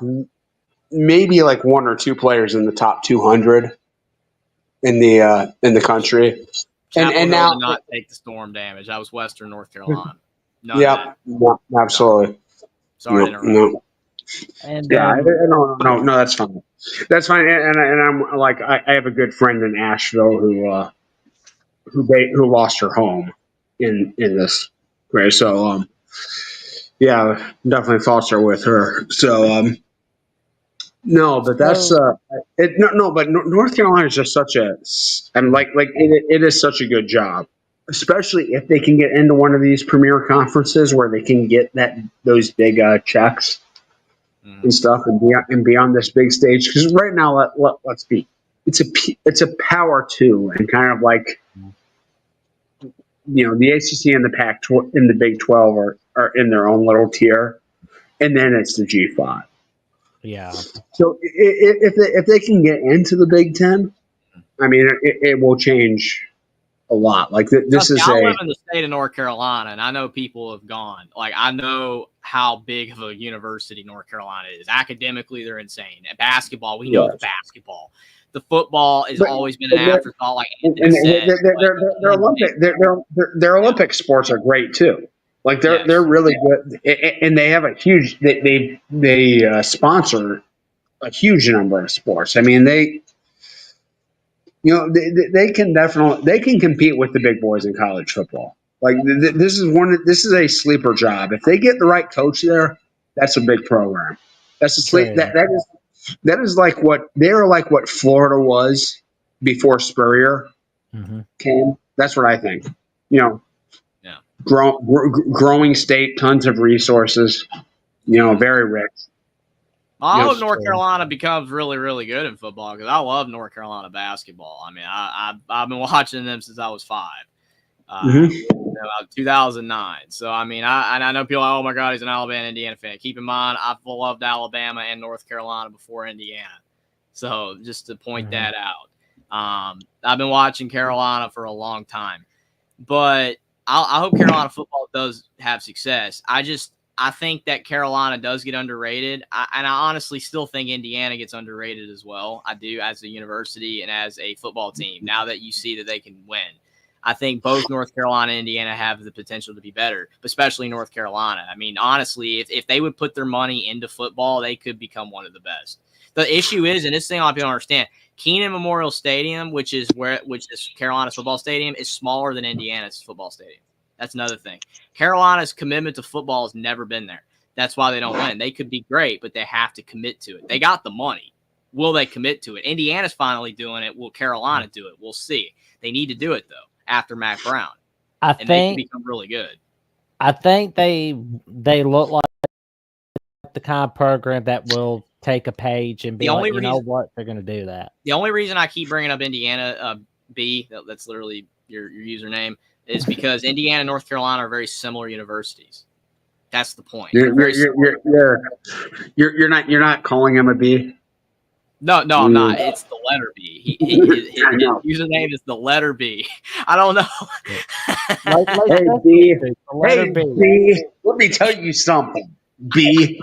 maybe like 1 or 2 players in the top 200 in the country. And now did not take the storm damage. That was Western North Carolina. Yeah, absolutely. Sorry to interrupt. And, no, that's fine. That's fine. And I'm like I have a good friend in Asheville who lost her home in this. Right. So definitely thoughts are with her. So no, but that's but North Carolina is just such it is such a good job, especially if they can get into one of these premier conferences where they can get those big checks and stuff and be on this big stage. Because right now, let's be, it's a power 2 and kind of like the ACC and the Pac in the Big 12 are in their own little tier, and then it's the G5. Yeah. So if they can get into the Big Ten, I mean, it will change a lot. Like this is I live in the state of North Carolina, and I know people have gone. Like I know how big of a university North Carolina is. Academically, they're insane. At basketball, we know the basketball. The football has always been an afterthought. Like their Olympic sports are great too. Like they're really good, and they have a huge. They sponsor a huge number of sports. I mean, they can compete with the big boys in college football. Like this is a sleeper job. If they get the right coach there, that's a big program. That's a that is like what Florida was before Spurrier came. That's what I think. Growing state, tons of resources. Very rich. I Yes, hope North true. Carolina becomes really, really good in football because I love North Carolina basketball. I mean, I've been watching them since I was 5. Mhm. 2009. So I mean, I know people are like, oh my God, he's an Alabama Indiana fan. Keep in mind, I've loved Alabama and North Carolina before Indiana. So just to point that out, I've been watching Carolina for a long time, but I hope Carolina football does have success. I think that Carolina does get underrated, and I honestly still think Indiana gets underrated as well. I do, as a university and as a football team. Now that you see that they can win. I think both North Carolina and Indiana have the potential to be better, especially North Carolina. I mean, honestly, if they would put their money into football, they could become one of the best. The issue is, and this thing a lot of people don't understand, Kenan Memorial Stadium, which is Carolina's football stadium, is smaller than Indiana's football stadium. That's another thing. Carolina's commitment to football has never been there. That's why they don't win. They could be great, but they have to commit to it. They got the money. Will they commit to it? Indiana's finally doing it. Will Carolina do it? We'll see. They need to do it, though, after Mac Brown. I They can think become really good. I think they look like the kind of program that will take a page and be The only like, you know reason- what, they're going to do that. The only reason I keep bringing up Indiana B, that's literally your username, is because Indiana and North Carolina are very similar universities. That's the point. They're very similar. You're not calling him a B. No, I'm not. It's the letter B. His username is the letter B. I don't know. Hey B, hey B, let me tell you something. B.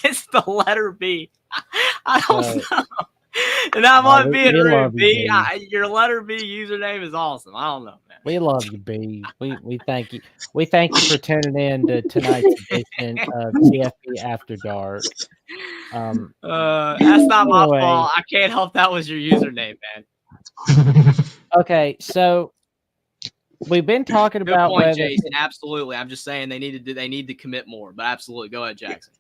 It's the letter B. I don't know. And Oh, I'm not being we rude, love you, B. B. Your letter B username is awesome. I don't know, man. We love you, B. We thank you. We thank you for tuning in to tonight's edition of CFP After Dark. That's not my anyway. fault. I can't help that was your username, man. Okay, so we've been talking Good about point, whether. Jason. Absolutely. I'm just saying they need to commit more, but absolutely. Go ahead, Jackson.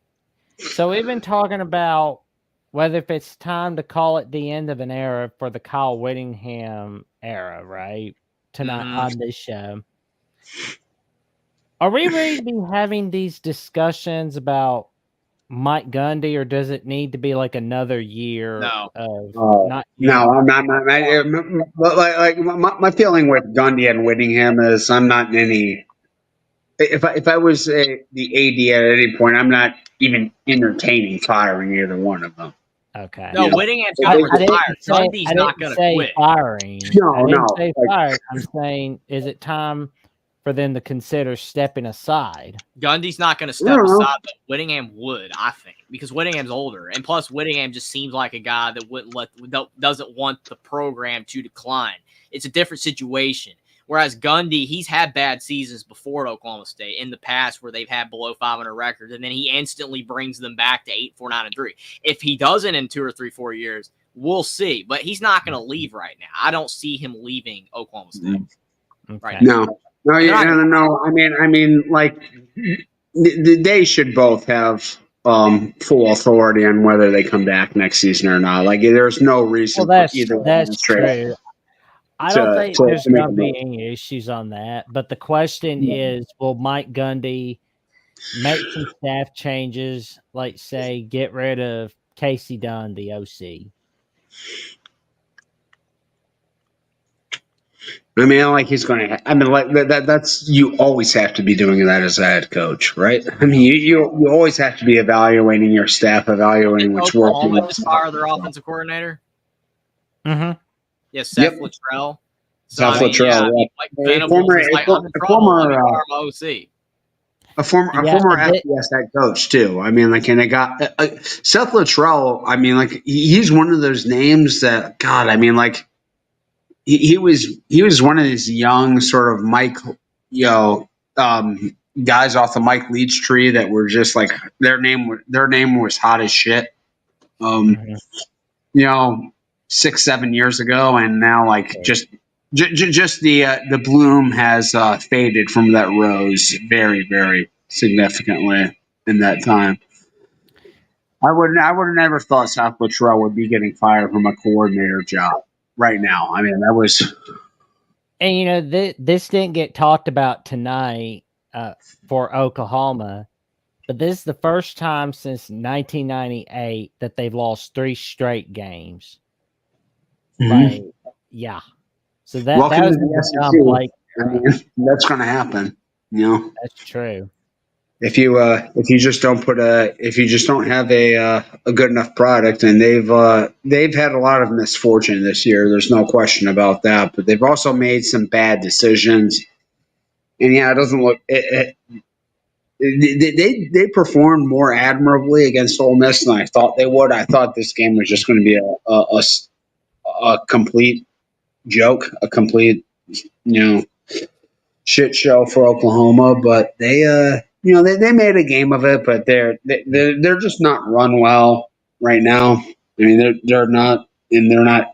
So we've been talking about whether if it's time to call it the end of an era for the Kyle Whittingham era, right? Tonight on this show. Are we ready to be having these discussions about Mike Gundy, or does it need to be like another year No. of not? No, I'm not. My feeling with Gundy and Whittingham is I'm not in any. If I was the AD at any point, I'm not even entertaining firing either one of them. Okay. No, Whittingham's going to retire. Gundy's not going to quit. Firing. No, I didn't no. say firing. I'm saying, is it time for them to consider stepping aside? Gundy's not going to step aside, but Whittingham would, I think, because Whittingham's older, and plus Whittingham just seems like a guy that doesn't want the program to decline. It's a different situation. Whereas Gundy, he's had bad seasons before at Oklahoma State in the past where they've had below 500 records, and then he instantly brings them back to 8-4-9-3. If he doesn't in 2 or 3, 4 years, we'll see. But he's not going to leave right now. I don't see him leaving Oklahoma State right now. No. I mean, like they should both have full authority on whether they come back next season or not. Like, there's no reason for either. That's true. I don't think there's going to be any issues on that. But the question is, will Mike Gundy make some staff changes, like, say, get rid of Casey Dunn, the OC? I mean, like he's going to. I mean, like that's you always have to be doing that as a head coach, right? I mean, you always have to be evaluating your staff, evaluating what's working. Oklahoma just fired their offensive coordinator. Mm-hmm. Yeah, Seth Luttrell. Seth Luttrell, a former OC. A former FCS head coach too. I mean, like, and they got Seth Luttrell. I mean, like, he's one of those names that, God, I mean, like, he was one of these young sort of guys off the Mike Leach tree that were just like their name was hot as shit. 6-7 years ago, and now like just the bloom has faded from that rose very, very significantly in that time. I would have never thought Seth Luttrell would be getting fired from a coordinator job right now. I mean, that was. And this didn't get talked about tonight for Oklahoma, But this is the first time since 1998 that they've lost 3 straight games. Like, yeah. So that Welcome was to the John SEC. Blake. I mean, that's going to happen. You know, That's true. if you just don't have a good enough product, and they've had a lot of misfortune this year. There's no question about that. But they've also made some bad decisions. And yeah, it doesn't look. They performed more admirably against Ole Miss than I thought they would. I thought this game was just going to be a complete joke, a complete shit show for Oklahoma. But they made a game of it. But they're just not run well right now. I mean, they're not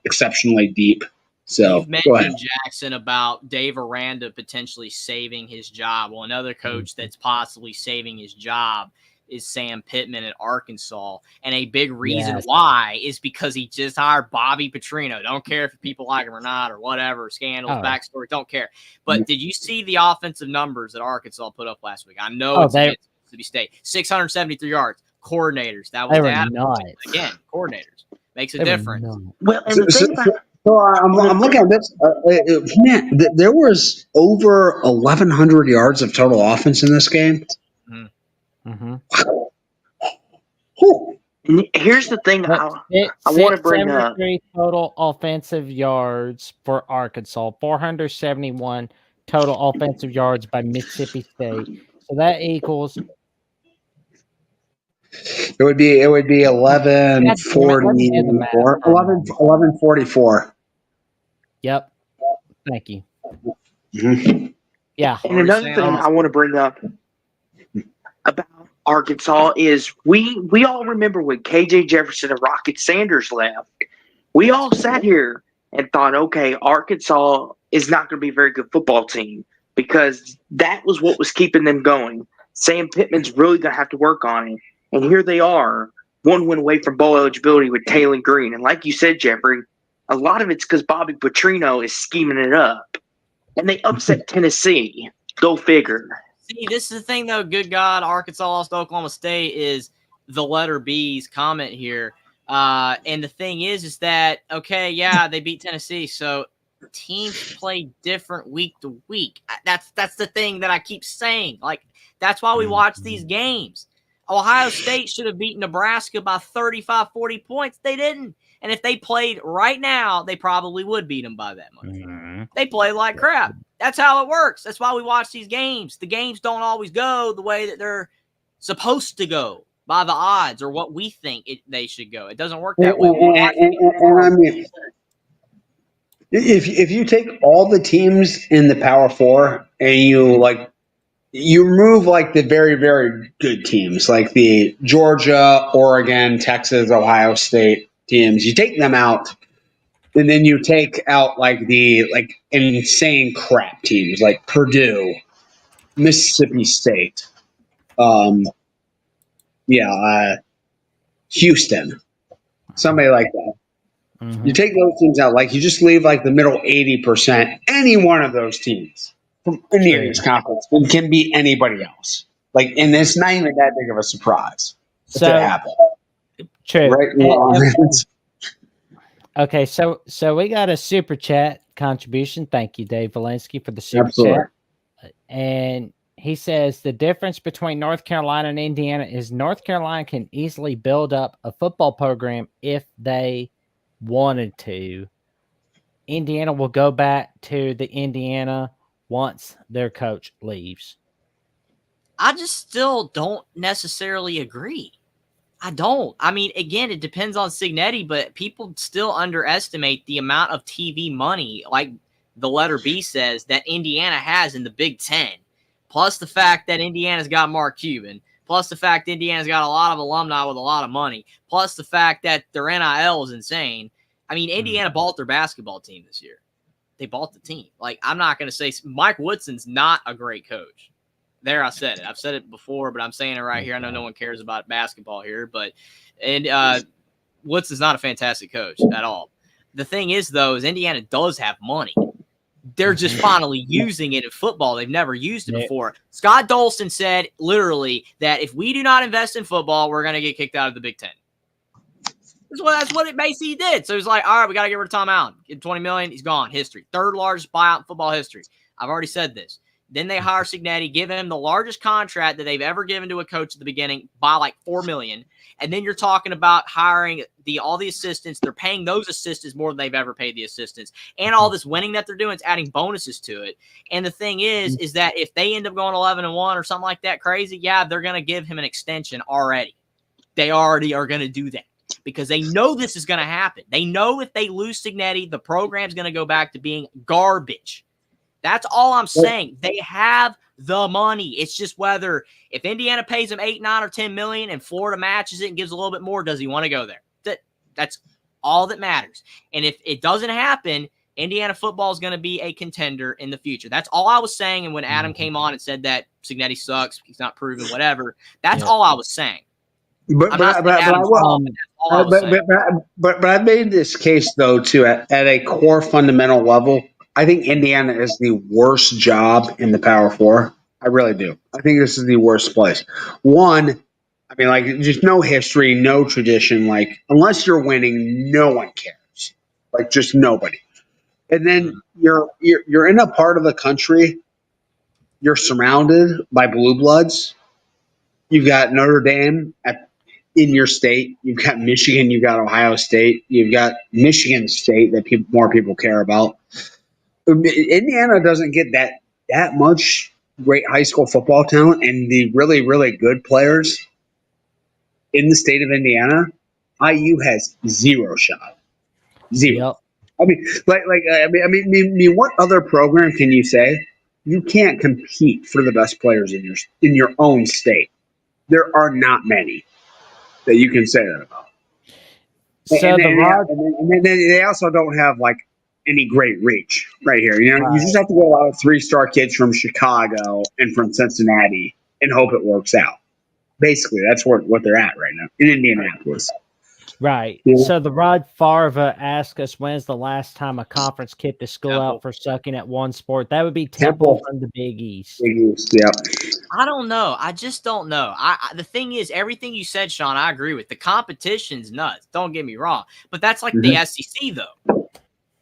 exceptionally deep. So you've mentioned Jackson about Dave Aranda potentially saving his job. Well, another coach that's possibly saving his job is Sam Pittman at Arkansas. And a big reason why is because he just hired Bobby Petrino. Don't care if people like him or not or whatever, scandals, backstory, don't care. But did you see the offensive numbers that Arkansas put up last week? I know it's against Mississippi State. 673 yards. Coordinators. That was that. Again, coordinators. Makes a difference. Well, and the thing about So I'm looking at this. Man, there was over 1,100 yards of total offense in this game. Mm-hmm. Here's the thing I want to bring up. Total offensive yards for Arkansas, 471 total offensive yards by Mississippi State. So that equals. It would be 1144. 1144. Yep. Thank you. Mm-hmm. Yeah. And another thing I want to bring up about Arkansas is we all remember when KJ Jefferson and Rocket Sanders left. We all sat here and thought, okay, Arkansas is not going to be a very good football team because that was what was keeping them going. Sam Pittman's really going to have to work on it. And here they are, one win away from bowl eligibility with Taylor Green. And like you said, Jeffrey, a lot of it's because Bobby Petrino is scheming it up. And they upset Tennessee. Go figure. See, this is the thing, though. Good God, Arkansas lost to Oklahoma State is the letter B's comment here. And the thing is that, okay, yeah, they beat Tennessee. So teams play different week to week. That's the thing that I keep saying. Like, that's why we watch these games. Ohio State should have beaten Nebraska by 35, 40 points. They didn't. And if they played right now, they probably would beat them by that much. Mm-hmm. They play like crap. That's how it works. That's why we watch these games. The games don't always go the way that they're supposed to go by the odds or what we think they should go. It doesn't work that way. And I mean, if you take all the teams in the Power Four and you remove like the very, very good teams like the Georgia, Oregon, Texas, Ohio State teams, you take them out, and then you take out like the insane crap teams like Purdue, Mississippi State, Houston, somebody like that. Mm-hmm. You take those teams out, like you just leave like the middle 80%. Any one of those teams from any of these conference can be anybody else. Like, and it's not even that big of a surprise. So it happened. True. Right? Okay, so we got a super chat contribution. Thank you, Dave Valensky, for the super chat. And he says the difference between North Carolina and Indiana is North Carolina can easily build up a football program if they wanted to. Indiana will go back to the Indiana once their coach leaves. I just still don't necessarily agree. I don't. I mean, again, it depends on Signetti, but people still underestimate the amount of TV money, like the letter B says, that Indiana has in the Big Ten. Plus the fact that Indiana's got Mark Cuban. Plus the fact Indiana's got a lot of alumni with a lot of money. Plus the fact that their NIL is insane. I mean, Indiana bought their basketball team this year. They bought the team. Like, I'm not going to say Mike Woodson's not a great coach. There, I said it. I've said it before, but I'm saying it right here. I know no one cares about basketball here, but Woodson's not a fantastic coach at all. The thing is, though, is Indiana does have money. They're just finally using it in football. They've never used it before. Scott Dolson said literally that if we do not invest in football, we're going to get kicked out of the Big Ten. That's what it basically did. So it's like, all right, we got to get rid of Tom Allen. Get $20 million. He's gone. History. Third largest buyout in football history. I've already said this. Then they hire Signetti, give him the largest contract that they've ever given to a coach at the beginning by like $4 million. And then you're talking about hiring all the assistants. They're paying those assistants more than they've ever paid the assistants. And all this winning that they're doing, it's adding bonuses to it. And the thing is that if they end up going 11-1 or something like that crazy, yeah, they're going to give him an extension already. They already are going to do that because they know this is going to happen. They know if they lose Signetti, the program's going to go back to being garbage. That's all I'm saying. They have the money. It's just whether if Indiana pays him 8, 9, or 10 million and Florida matches it and gives a little bit more, does he want to go there? That's all that matters. And if it doesn't happen, Indiana football is going to be a contender in the future. That's all I was saying. And when Adam came on and said that Signetti sucks, he's not proven, whatever, that's all I was saying. But I made this case though too at a core fundamental level. I think Indiana is the worst job in the Power Four. I really do. I think this is the worst place. One, I mean, like just no history, no tradition. Like unless you're winning, no one cares. Like just nobody. And then you're in a part of the country. You're surrounded by blue bloods. You've got Notre Dame in your state. You've got Michigan. You've got Ohio State. You've got Michigan State that more people care about. Indiana doesn't get that much great high school football talent, and the really, really good players in the state of Indiana, IU has zero shot. Zero. Yep. I mean, what other program can you say you can't compete for the best players in your own state? There are not many that you can say that about. And then they also don't have like any great reach right here. You know, you just have to get a lot of 3-star kids from Chicago and from Cincinnati and hope it works out. Basically, that's what they're at right now in Indianapolis. Right. Yeah. So the Rod Favre asked us, when's the last time a conference kicked a school out for sucking at one sport? That would be Temple from the Big East. Big East, yeah. I don't know. I just don't know. The thing is, everything you said, Sean, I agree with. The competition's nuts. Don't get me wrong. But that's like the SEC, though.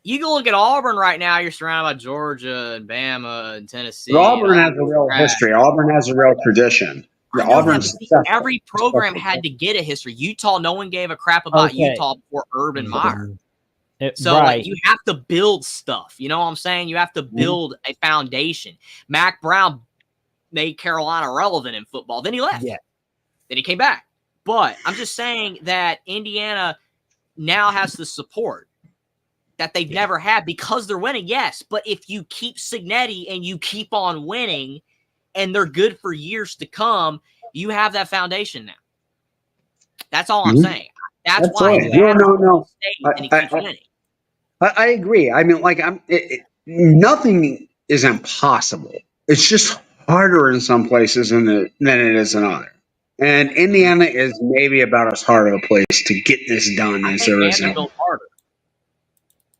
You can look at Auburn right now. You're surrounded by Georgia and Bama and Tennessee. But Auburn has a real history. Auburn has a real tradition. Every program had to get a history. Utah, no one gave a crap about Utah before Urban Meyer. So like, you have to build stuff. You know what I'm saying? You have to build a foundation. Mac Brown made Carolina relevant in football. Then he left. Yeah. Then he came back. But I'm just saying that Indiana now has the support that they've never had because they're winning. Yes, but if you keep Signetti and you keep on winning and they're good for years to come, you have that foundation now. That's all I'm saying. That's why I agree. I mean, like nothing is impossible. It's just harder in some places than it is in others. And Indiana is maybe about as hard of a place to get this done as there is.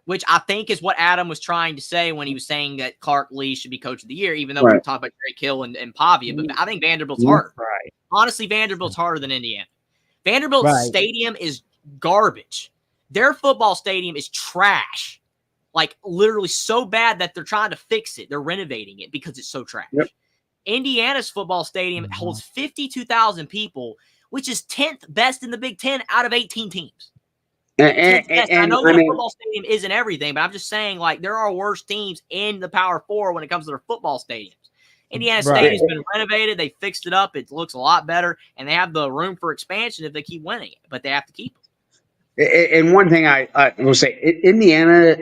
Which I think is what Adam was trying to say when he was saying that Clark Lee should be coach of the year, even though we talked about Drake Hill and Pavia. But I think Vanderbilt's harder. Right. Honestly, Vanderbilt's harder than Indiana. Vanderbilt's stadium is garbage. Their football stadium is trash. Like, literally so bad that they're trying to fix it. They're renovating it because it's so trash. Yep. Indiana's football stadium holds 52,000 people, which is 10th best in the Big Ten out of 18 teams. And I know the football stadium isn't everything, but I'm just saying, like, there are worse teams in the Power Four when it comes to their football stadiums. Indiana Stadium's been renovated. They fixed it up. It looks a lot better, and they have the room for expansion if they keep winning it, but they have to keep it. And one thing I will say, Indiana,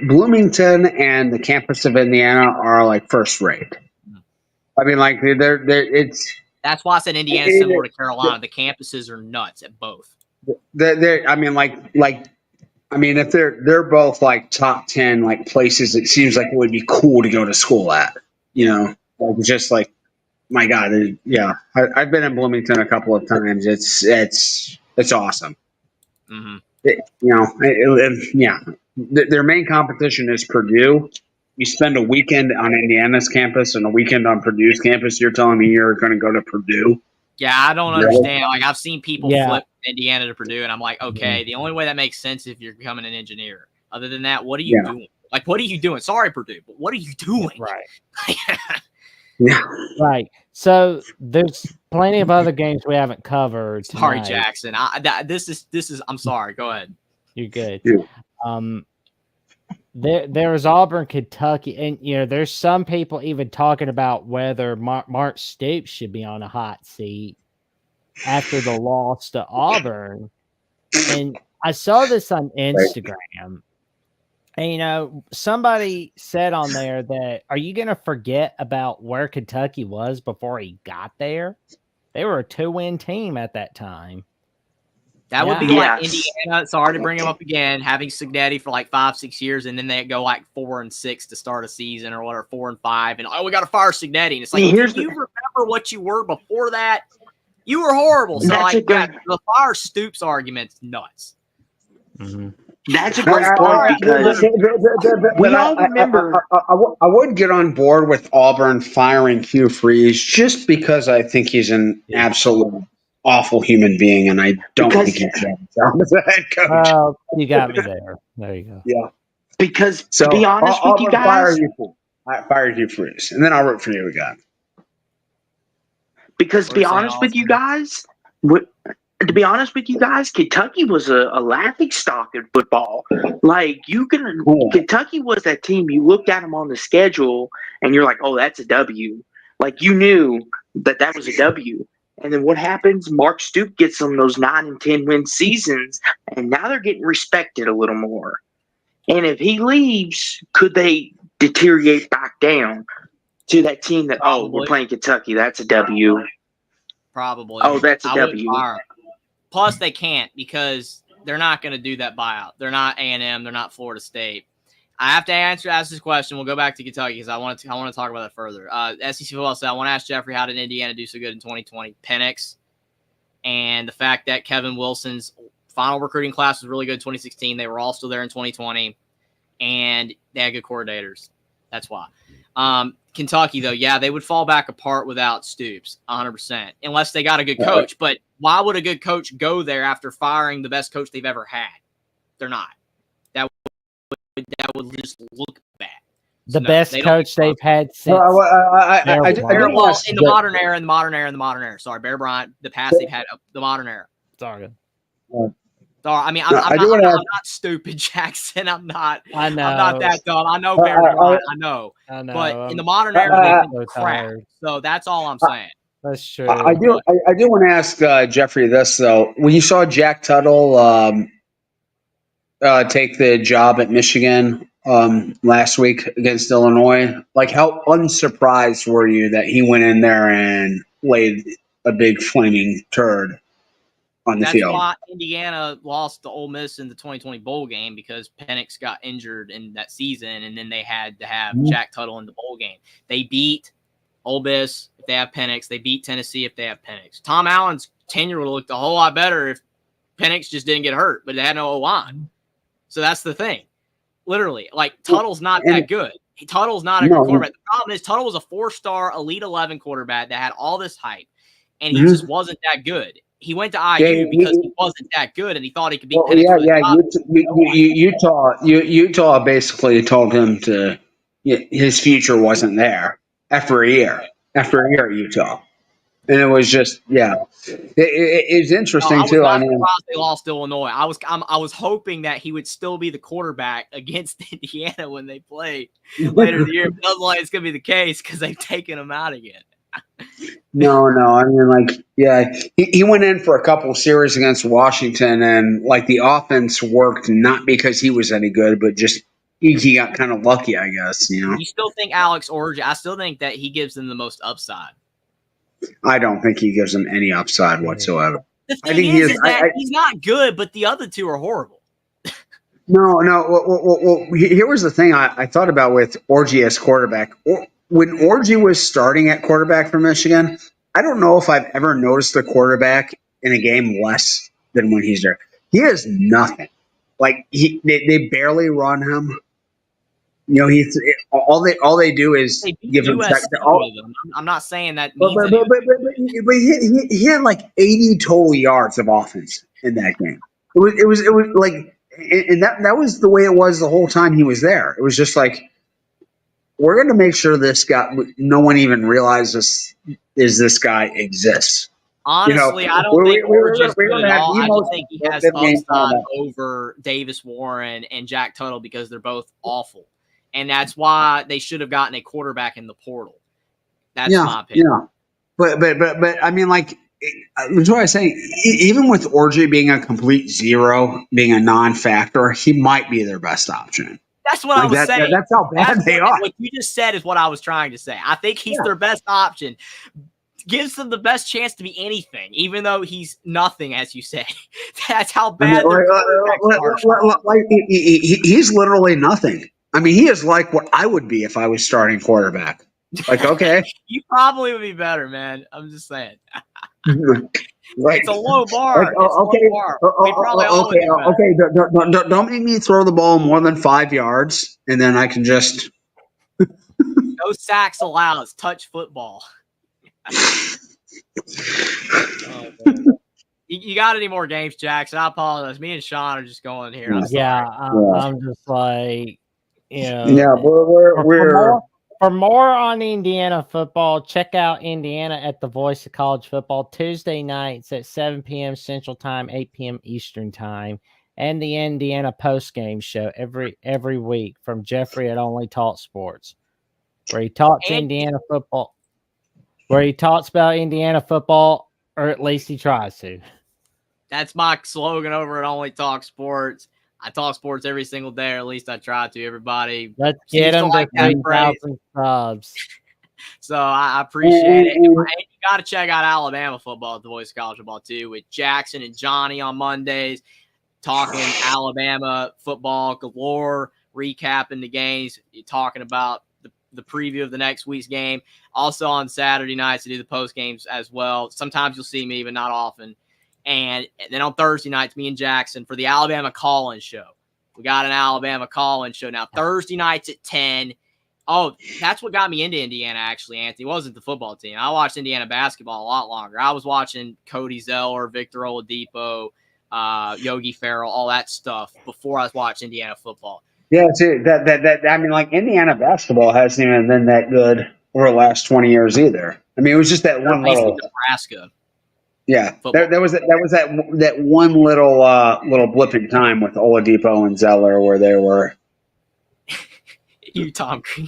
Bloomington and the campus of Indiana are, like, first rate. I mean, like, that's why I said Indiana's similar to Carolina. The campuses are nuts at both. I mean, if they're both like top 10 like places, it seems like it would be cool to go to school at. You know, like just like, my God, I've been in Bloomington a couple of times. It's awesome. Mm-hmm. Their main competition is Purdue, you spend a weekend on Indiana's campus and a weekend on Purdue's campus. You're telling me you're going to go to Purdue? Yeah, I don't understand. Like, I've seen people flip Indiana to Purdue, and I'm like, okay, the only way that makes sense is if you're becoming an engineer. Other than that, what are you doing? Like, what are you doing? Sorry, Purdue, but what are you doing? Right. Right. So there's plenty of other games we haven't covered tonight. Sorry, Jackson. This is. I'm sorry. Go ahead. You're good. There was Auburn, Kentucky, and there's some people even talking about whether Mark Stoops should be on a hot seat after the loss to Auburn. And I saw this on Instagram. And, somebody said on there that, are you going to forget about where Kentucky was before he got there? They were a 2-win team at that time. That would be like Indiana. Sorry to bring him up again, having Signetti for like 5-6 years, and then they go like 4-6 to start a season or whatever, 4-5, and we got to fire Signetti. And it's like, do you remember what you were before that? You were horrible. So the fire Stoops argument's nuts. Mm-hmm. That's a great point because we all remember. I would get on board with Auburn firing Hugh Freeze just because I think he's an absolute awful human being, and I don't think he should as a head coach. Well, you got me there. There you go. Yeah. Because to be honest with you guys, fire Hugh Freeze, and then I'll root for you again. Because to be honest with you guys, Kentucky was a laughing stock in football. Like Kentucky was that team. You looked at them on the schedule, and you're like, "Oh, that's a W." Like you knew that was a W. And then what happens? Mark Stoops gets them those 9 and 10 win seasons, and now they're getting respected a little more. And if he leaves, could they deteriorate back down to that team that we're playing Kentucky? That's a W. Probably. Oh, that's a W. Plus, they can't because they're not going to do that buyout. They're not A&M. They're not Florida State. I have to ask this question. We'll go back to Kentucky because I want to talk about that further. SEC football said, I want to ask Jeffrey, how did Indiana do so good in 2020? Penix, and the fact that Kevin Wilson's final recruiting class was really good in 2016. They were all still there in 2020, and they had good coordinators. That's why. Kentucky, though, they would fall back apart without Stoops, 100%, unless they got a good coach. But why would a good coach go there after firing the best coach they've ever had? They're not. That would just look bad. The best coach they've had since. In the modern era. Sorry, Bear Bryant, the past they've had, the modern era. Sorry. I mean, I'm not stupid, Jackson. I'm not. I know. I'm not that dumb. I know Bear Bryant. I know. But in the modern era, they've been crap. So that's all I'm saying. That's true. I do want to ask Jeffrey this though. When you saw Jack Tuttle take the job at Michigan last week against Illinois, like how unsurprised were you that he went in there and laid a big flaming turd on the field? That's why Indiana lost to Ole Miss in the 2020 bowl game, because Penix got injured in that season, and then they had to have Jack Tuttle in the bowl game. They beat Ole Miss if they have Penix. They beat Tennessee if they have Penix. Tom Allen's tenure would have looked a whole lot better if Penix just didn't get hurt, but they had no O-line. So that's the thing. Literally, like, Tuttle's not that good. Tuttle's not a good quarterback. The problem is Tuttle was a 4-star Elite 11 quarterback that had all this hype, and he just wasn't that good. He went to IU because he wasn't that good, and he thought he could beat Penix. Utah basically told him to his future wasn't there after a year at Utah. And it was just, it's interesting too. I mean, they lost to Illinois. I was hoping that he would still be the quarterback against Indiana when they play later in the year. But it doesn't look like it's going to be the case because they've taken him out again. No. I mean, he went in for a couple of series against Washington, and like the offense worked not because he was any good, but just he got kind of lucky, I guess. You still think Alex Orji? I still think that he gives them the most upside. I don't think he gives them any upside whatsoever. The thing is that he's not good, but the other two are horrible. No. Well, here was the thing I thought about with Orji as quarterback. When Orji was starting at quarterback for Michigan, I don't know if I've ever noticed the quarterback in a game less than when he's there. He has nothing. Like they barely run him. You know, all they do is They beat give him USC with them. I'm not saying that but, means but, anything. but he had like 80 total yards of offense in that game. It was like, and that was the way it was the whole time he was there. It was just like, we're going to make sure no one even realizes this guy exists. Honestly, I don't think Orge's good at all. I just think he has upside over Davis Warren and Jack Tuttle because they're both awful. And that's why they should have gotten a quarterback in the portal. That's my opinion. Yeah. But I mean, like, that's what I say. Even with Orge being a complete zero, being a non-factor, he might be their best option. That's what I was saying. That's how bad they are. What you just said is what I was trying to say. I think he's their best option. Gives them the best chance to be anything, even though he's nothing, as you say. That's how bad their quarterbacks are. He's literally nothing. I mean, he is like what I would be if I was starting quarterback. Like, okay. You probably would be better, man. I'm just saying. Like, it's a low bar. Like, okay. Don't make me throw the ball more than 5 yards, and then I can just. No sacks allowed. It's touch football. You got any more games, Jackson? I apologize. Me and Sean are just going here. I'm just like, Yeah, for more on Indiana football, check out Indiana at the Voice of College Football Tuesday nights at 7 p.m. Central Time, 8 p.m. Eastern Time, and the Indiana postgame show every week from Jeffrey at Only Talk Sports, where he talks Indiana football. Where he talks about Indiana football, or at least he tries to. That's my slogan over at Only Talk Sports. I talk sports every single day, or at least I try to. Everybody, let's get him to 3,000 subs. So I appreciate it. And you got to check out Alabama football at the Voice of College Football too, with Jackson and Johnny on Mondays, talking Alabama football galore, recapping the games, talking about the preview of the next week's game. Also on Saturday nights to do the post games as well. Sometimes you'll see me, but not often. And then on Thursday nights, me and Jackson for the Alabama call-in show. We got an Alabama call-in show now. Thursday nights at 10. Oh, that's what got me into Indiana, actually, Anthony. It wasn't the football team. I watched Indiana basketball a lot longer. I was watching Cody Zeller, Victor Oladipo, Yogi Ferrell, all that stuff before I watched Indiana football. Yeah, too. I mean, like, Indiana basketball hasn't even been that good over the last 20 years either. I mean, it was just that one little Nebraska. Yeah, there was that one little blip in time with Oladipo and Zeller where they were. You, Tom Green.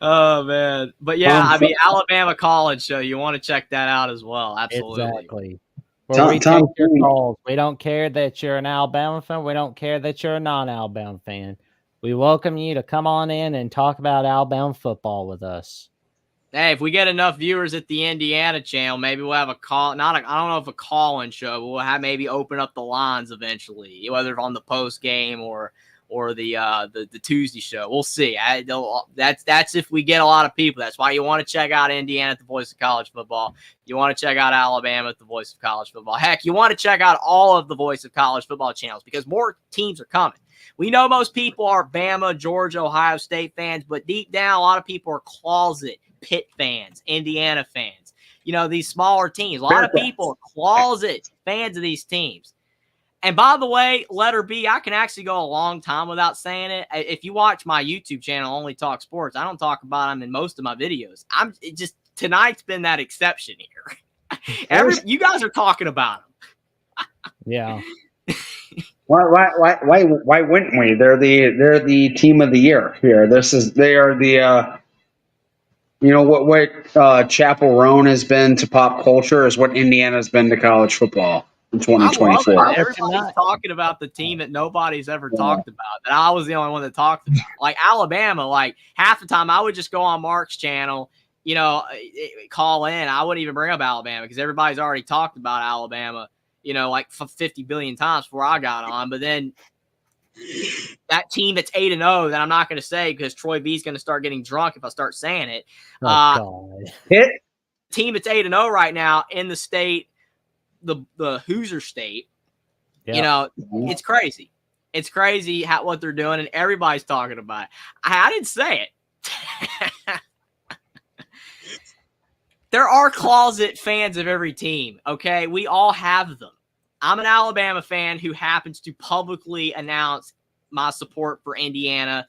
Oh man, but yeah, I mean, Alabama college show. You want to check that out as well? Absolutely. Exactly. Where we take your calls. We don't care that you're an Alabama fan. We don't care that you're a non-Alabama fan. We welcome you to come on in and talk about Alabama football with us. Hey, if we get enough viewers at the Indiana channel, maybe we'll have a call. I don't know if a call-in show, but we'll have maybe open up the lines eventually, whether on the post game or the Tuesday show. We'll see. That's if we get a lot of people. That's why you want to check out Indiana at the Voice of College Football. You want to check out Alabama at the Voice of College Football. Heck, you want to check out all of the Voice of College Football channels because more teams are coming. We know most people are Bama, Georgia, Ohio State fans, but deep down, a lot of people are closet Pitt fans, Indiana fans. You know, these smaller teams. A lot of people are closet fans of these teams. And by the way, letter B, I can actually go a long time without saying it. If you watch my YouTube channel, Only Talk Sports, I don't talk about them in most of my videos. Tonight's been that exception here. You guys are talking about them. Yeah. Why wouldn't we? They're the team of the year here. They are the you know what Chapel Roan has been to pop culture is what Indiana's been to college football in 2024. Everybody's talking about the team that nobody's ever talked about. That I was the only one that talked about. Like Alabama, like half the time I would just go on Mark's channel, call in. I wouldn't even bring up Alabama because everybody's already talked about Alabama, like 50 billion times before I got on. But then that team that's 8-0 that I'm not going to say because Troy V's going to start getting drunk if I start saying it. Team that's 8-0 right now in the state, the Hoosier State. Yep. It's crazy. It's crazy what they're doing, and everybody's talking about it. I didn't say it. There are closet fans of every team, okay? We all have them. I'm an Alabama fan who happens to publicly announce my support for Indiana.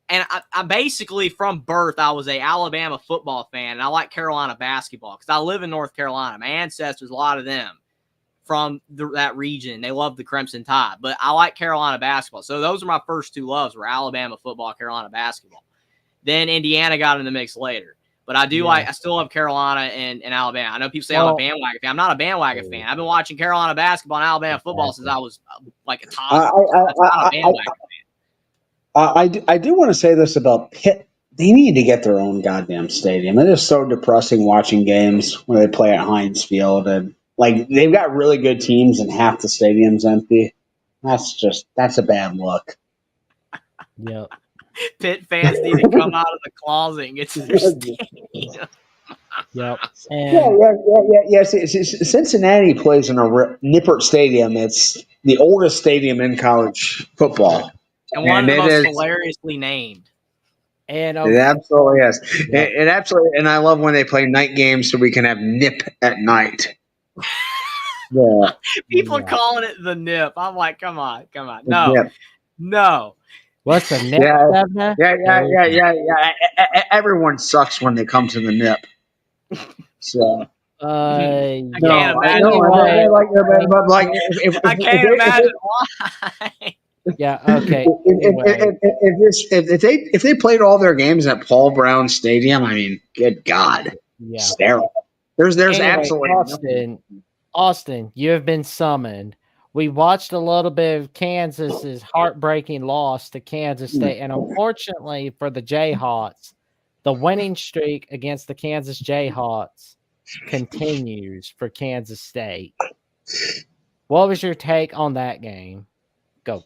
And I basically, from birth, I was a Alabama football fan, and I like Carolina basketball because I live in North Carolina. My ancestors, a lot of them from that region, they love the Crimson Tide. But I like Carolina basketball. So those are my first two loves, were Alabama football, Carolina basketball. Then Indiana got in the mix later. But I do I still love Carolina and Alabama. I know people say I'm a bandwagon fan. I'm not a bandwagon fan. I've been watching Carolina basketball and Alabama football since I was like a toddler. That's not a bandwagon fan. I do want to say this about Pitt. They need to get their own goddamn stadium. It is so depressing watching games when they play at Heinz Field, and like they've got really good teams and half the stadium's empty. That's a bad look. Yep. Pitt fans need to come out of the closet and get to their stadium. Yep. Cincinnati plays in a Nippert Stadium. It's the oldest stadium in college football. And one of the most hilariously named. And it absolutely is. It absolutely, and I love when they play night games so we can have nip at night. Yeah. People are calling it the nip. I'm like, come on. No. What's the nip? Yeah. Everyone sucks when they come to the nip. So. I can't imagine why. I can't imagine why. Yeah. Okay. If they played all their games at Paul Brown Stadium, I mean, good God, sterile. There's absolutely Austin, you have been summoned. We watched a little bit of Kansas's heartbreaking loss to Kansas State, and unfortunately for the Jayhawks, the winning streak against the Kansas Jayhawks continues for Kansas State. What was your take on that game? Go.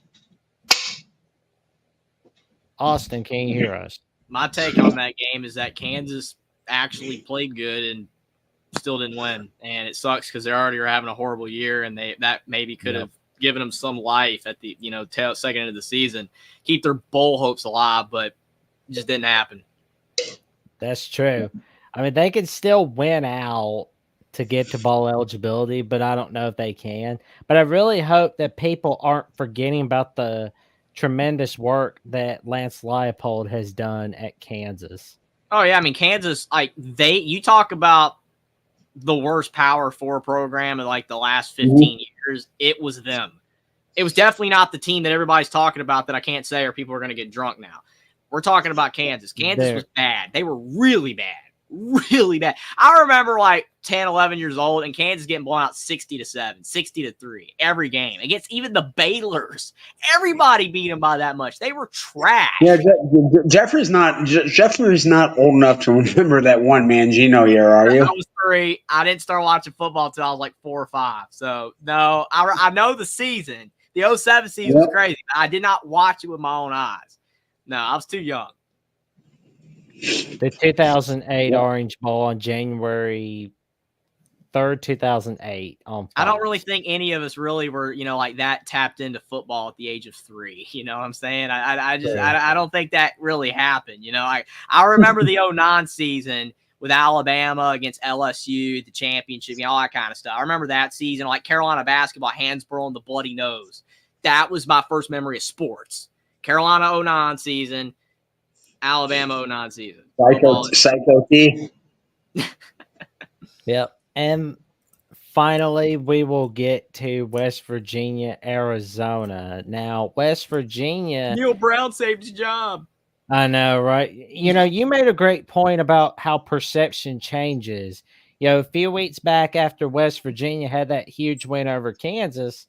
Austin, can you hear us? My take on that game is that Kansas actually played good and still didn't win, and it sucks because they already are having a horrible year, and that maybe could have given them some life at the second end of the season, keep their bowl hopes alive, but it just didn't happen. That's true. I mean, they could still win out to get to bowl eligibility, but I don't know if they can. But I really hope that people aren't forgetting about the tremendous work that Lance Leipold has done at Kansas. Oh yeah, I mean Kansas, you talk about the worst Power 4 program in like the last 15 years. It was them. It was definitely not the team that everybody's talking about that I can't say or people are going to get drunk now. We're talking about Kansas. Kansas was bad. They were really bad. Really bad. I remember like 10, 11 years old and Kansas getting blown out 60-7, 60-3 every game against even the Baylors. Everybody beat them by that much. They were trash. Yeah, Jeffrey's not old enough to remember that one Mangino year, are you? I was 3. I didn't start watching football until I was like 4 or 5. So no, I know the season. The 07 season was crazy. I did not watch it with my own eyes. No, I was too young. The 2008 Orange Bowl on January 3rd, 2008. I don't really think any of us really were, like that tapped into football at the age of 3. You know what I'm saying? I don't think that really happened. I remember the 09 season with Alabama against LSU, the championship, all that kind of stuff. I remember that season, like Carolina basketball, Hansborough and the bloody nose. That was my first memory of sports. Carolina 09 season. Alabama 09 season. Psycho T. Yep. And finally, we will get to West Virginia, Arizona. Now, West Virginia. Neil Brown saved his job. I know, right? You made a great point about how perception changes. A few weeks back after West Virginia had that huge win over Kansas,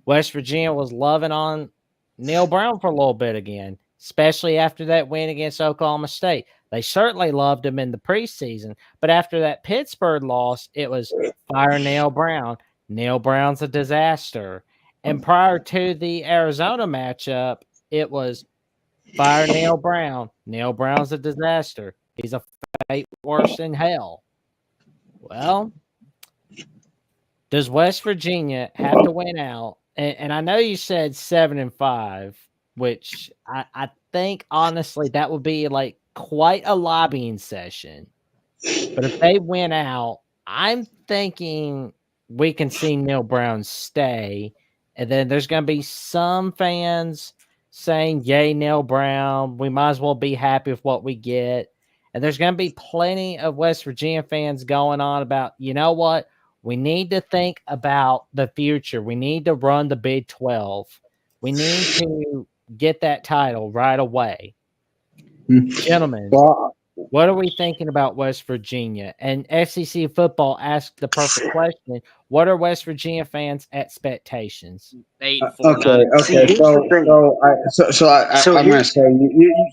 West Virginia was loving on Neil Brown for a little bit again, especially after that win against Oklahoma State. They certainly loved him in the preseason, but after that Pittsburgh loss, it was fire Neil Brown. Neil Brown's a disaster. And prior to the Arizona matchup, it was fire Neil Brown. Neil Brown's a disaster. He's a fate worse than hell. Well, does West Virginia have to win out and I know you said 7-5, which I think honestly that would be like quite a lobbying session. But if they win out, I'm thinking we can see Neil Brown stay, and then there's going to be some fans saying, "Yay, Neil Brown! We might as well be happy with what we get." And there's going to be plenty of West Virginia fans going on about, you know what? We need to think about the future. We need to run the Big 12. We need to get that title right away. Gentlemen, what are we thinking about West Virginia? And SEC football asked the perfect question. What are West Virginia fans' expectations? 8-4. Okay. I'm going to say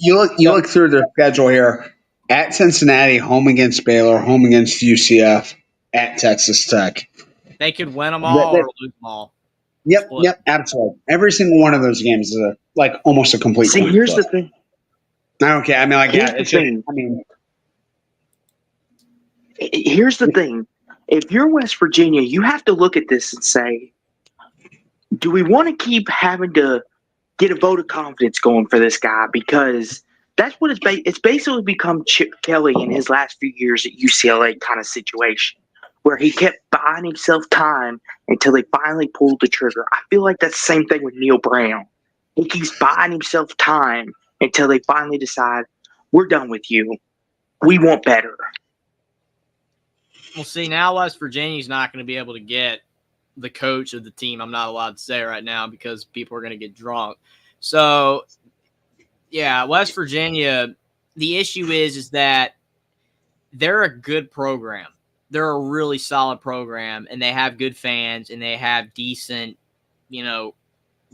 you look through the schedule here. At Cincinnati, home against Baylor, home against UCF, at Texas Tech. They could win them all or lose them all. Yep, absolutely. Every single one of those games is almost a complete. See, here's the thing. Okay, I mean, here's the thing. If you're West Virginia, you have to look at this and say, do we want to keep having to get a vote of confidence going for this guy? Because that's what it's basically become Chip Kelly in his last few years at UCLA kind of situation, where he kept buying himself time until they finally pulled the trigger. I feel like that's the same thing with Neil Brown. He keeps buying himself time until they finally decide, we're done with you. We want better. Well, see, now West Virginia's not going to be able to get the coach of the team. I'm not allowed to say right now because people are going to get drunk. So, yeah, West Virginia, the issue is that they're a good program. They're a really solid program, and they have good fans, and they have decent,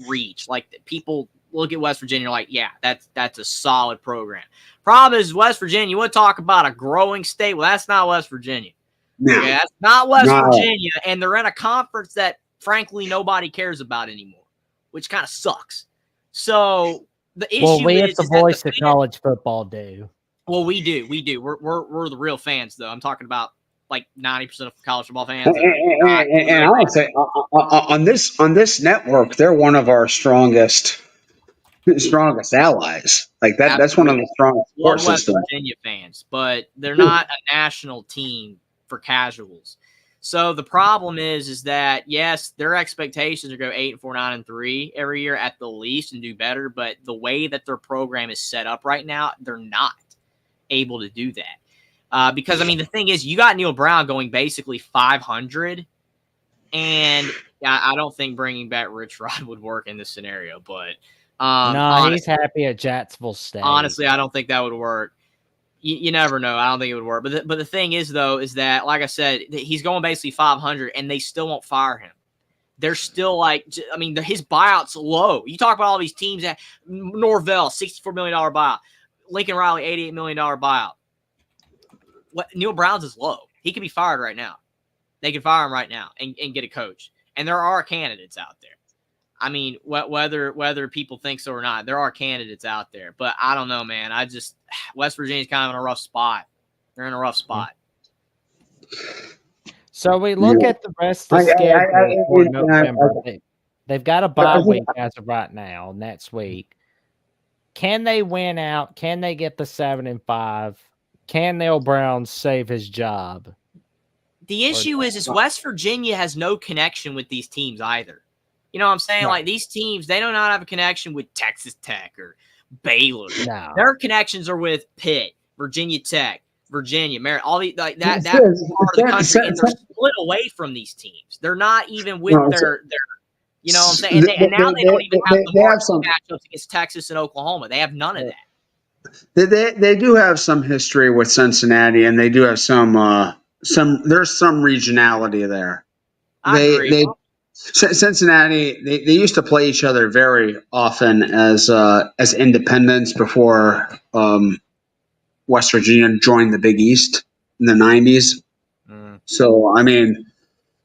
reach. Like, people look at West Virginia like, yeah, that's a solid program. Problem is, West Virginia, you want to talk about a growing state? Well, that's not West Virginia. No. Okay, that's not West Virginia, and they're in a conference that, frankly, nobody cares about anymore, which kind of sucks. So the issue we is at the voice of college football do. Well, we do. We're the real fans, though. I'm talking about like 90% of college football fans. And I would say on this network, they're one of our strongest allies. Like that. That's one of the strongest support West systems. Virginia fans, but they're not a national team for casuals. So the problem is that yes, their expectations are go 8-4, 9-3 every year at the least and do better. But the way that their program is set up right now, they're not able to do that. Because I mean, the thing is, you got Neil Brown going basically 500, and I don't think bringing back Rich Rod would work in this scenario. But he's happy at Jacksonville State. Honestly, I don't think that would work. You never know. I don't think it would work. But the thing is, though, is that, like I said, he's going basically 500, and they still won't fire him. They're still his buyout's low. You talk about all these teams that Norvell, $64 million buyout, Lincoln Riley, $88 million buyout. Neil Brown's is low. He could be fired right now. They could fire him right now and get a coach. And there are candidates out there. I mean, whether people think so or not, there are candidates out there. But I don't know, man. West Virginia's kind of in a rough spot. They're in a rough spot. So we look at the rest of the schedule for November. They've got a bye week as of right now, next week. Can they win out? Can they get the 7-5? Can Neil Brown save his job? The issue is West Virginia has no connection with these teams either. You know what I'm saying? Like, these teams, they do not have a connection with Texas Tech or Baylor. No. Their connections are with Pitt, Virginia Tech, Virginia, Maryland, all these like that part of the country, and they're split away from these teams. They're not even with their you know what I'm saying? And now they don't even have the matchups against Texas and Oklahoma. They have none of that. They do have some history with Cincinnati, and they do have some there's some regionality there. I agree. Cincinnati, they used to play each other very often as independents before West Virginia joined the Big East in the 90s. So, I mean,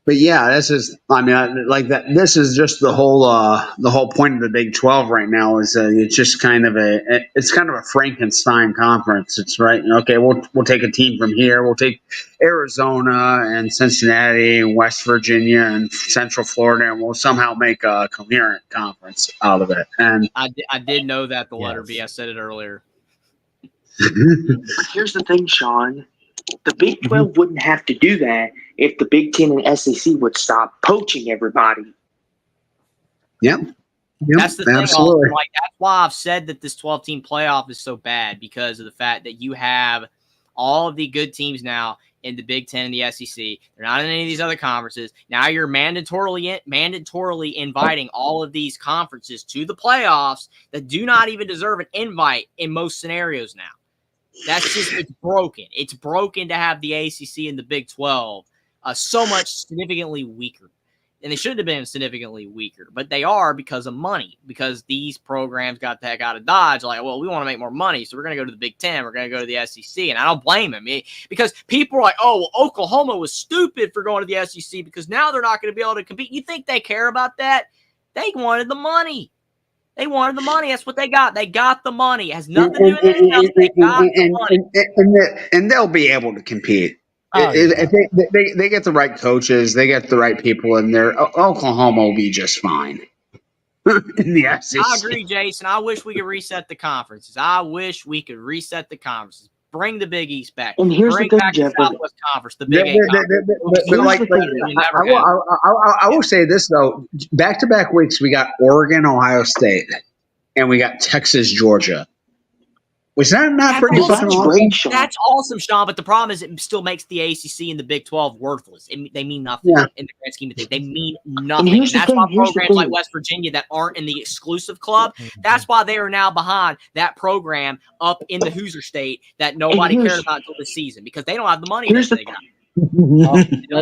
But yeah, this is. I mean, like that. This is just the whole point of the Big 12 right now. Is it's just kind of it's kind of a Frankenstein conference. It's right. Okay, we'll take a team from here. We'll take Arizona and Cincinnati and West Virginia and Central Florida, and we'll somehow make a coherent conference out of it. And I did know that the letter B. I Yes. said it earlier. But here's the thing, Sean. The Big 12 wouldn't have to do that if the Big 10 and SEC would stop poaching everybody. Yep. That's the thing. Absolutely. Also, like, that's why I've said that this 12-team playoff is so bad, because of the fact that you have all of the good teams now in the Big 10 and the SEC. They're not in any of these other conferences. Now you're mandatorily inviting all of these conferences to the playoffs that do not even deserve an invite in most scenarios now. That's just, it's broken. It's broken to have the ACC and the Big 12 so much significantly weaker. And they shouldn't have been significantly weaker, but they are because of money, because these programs got the heck out of Dodge. Like, well, we want to make more money, so we're going to go to the Big 10. We're going to go to the SEC. And I don't blame them, because people are like, oh, well, Oklahoma was stupid for going to the SEC because now they're not going to be able to compete. You think they care about that? They wanted the money. They wanted the money. That's what they got. They got the money. It has nothing to do with anything else. They got the money. And they'll be able to compete. Oh, If they get the right coaches, they get the right people in there, Oklahoma will be just fine. In the SEC. I agree, Jason. I wish we could reset the conferences. Bring the Big East back. And here's Bring the thing, back Jeff. the Southwest Conference, the Big Eight Conference. But like, I will say this though: back-to-back weeks, we got Oregon, Ohio State, and we got Texas, Georgia. Was that not pretty fucking awesome? That's awesome, Sean. But the problem is, it still makes the ACC and the Big 12 worthless. They mean nothing in the grand scheme of things. They mean nothing. And that's why programs like West Virginia that aren't in the exclusive club, that's why they are now behind that program up in the Hoosier State that nobody cared about until this season, because they don't have the money that they got.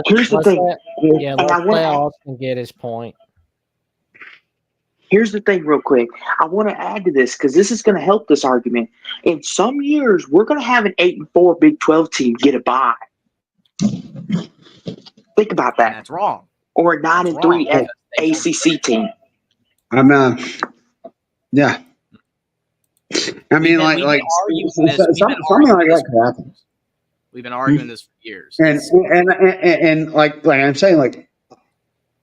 Here's the thing. Yeah, let's let Austin get his point. Here's the thing, real quick. I want to add to this because this is going to help this argument. In some years, we're going to have an 8-4 Big 12 team get a bye. Think about that. That's wrong. Or a 9-3 ACC team. Yeah. I mean, something like that could happen. We've been arguing this for years. And like I'm saying, like,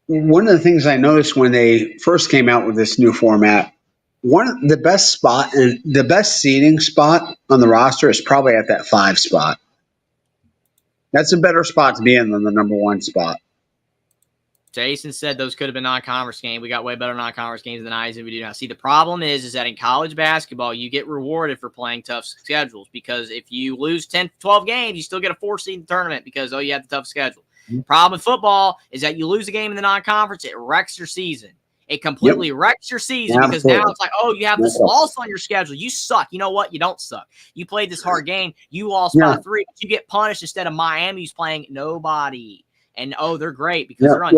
one of the things I noticed when they first came out with this new format, the best seating spot on the roster is probably at that 5 spot. That's a better spot to be in than the number 1 spot. Jason said those could have been non-conference games. We got way better non-conference games than we do now. See, the problem is that in college basketball, you get rewarded for playing tough schedules, because if you lose 10, 12 games, you still get a 4 seed in the tournament because, you have the tough schedule. Problem with football is that you lose a game in the non-conference, it wrecks your season. It completely wrecks your season because now it's like, you have this loss on your schedule. You suck. You know what? You don't suck. You played this hard game. You lost by 3. But you get punished instead of Miami, who's playing nobody. And, they're great because they're on.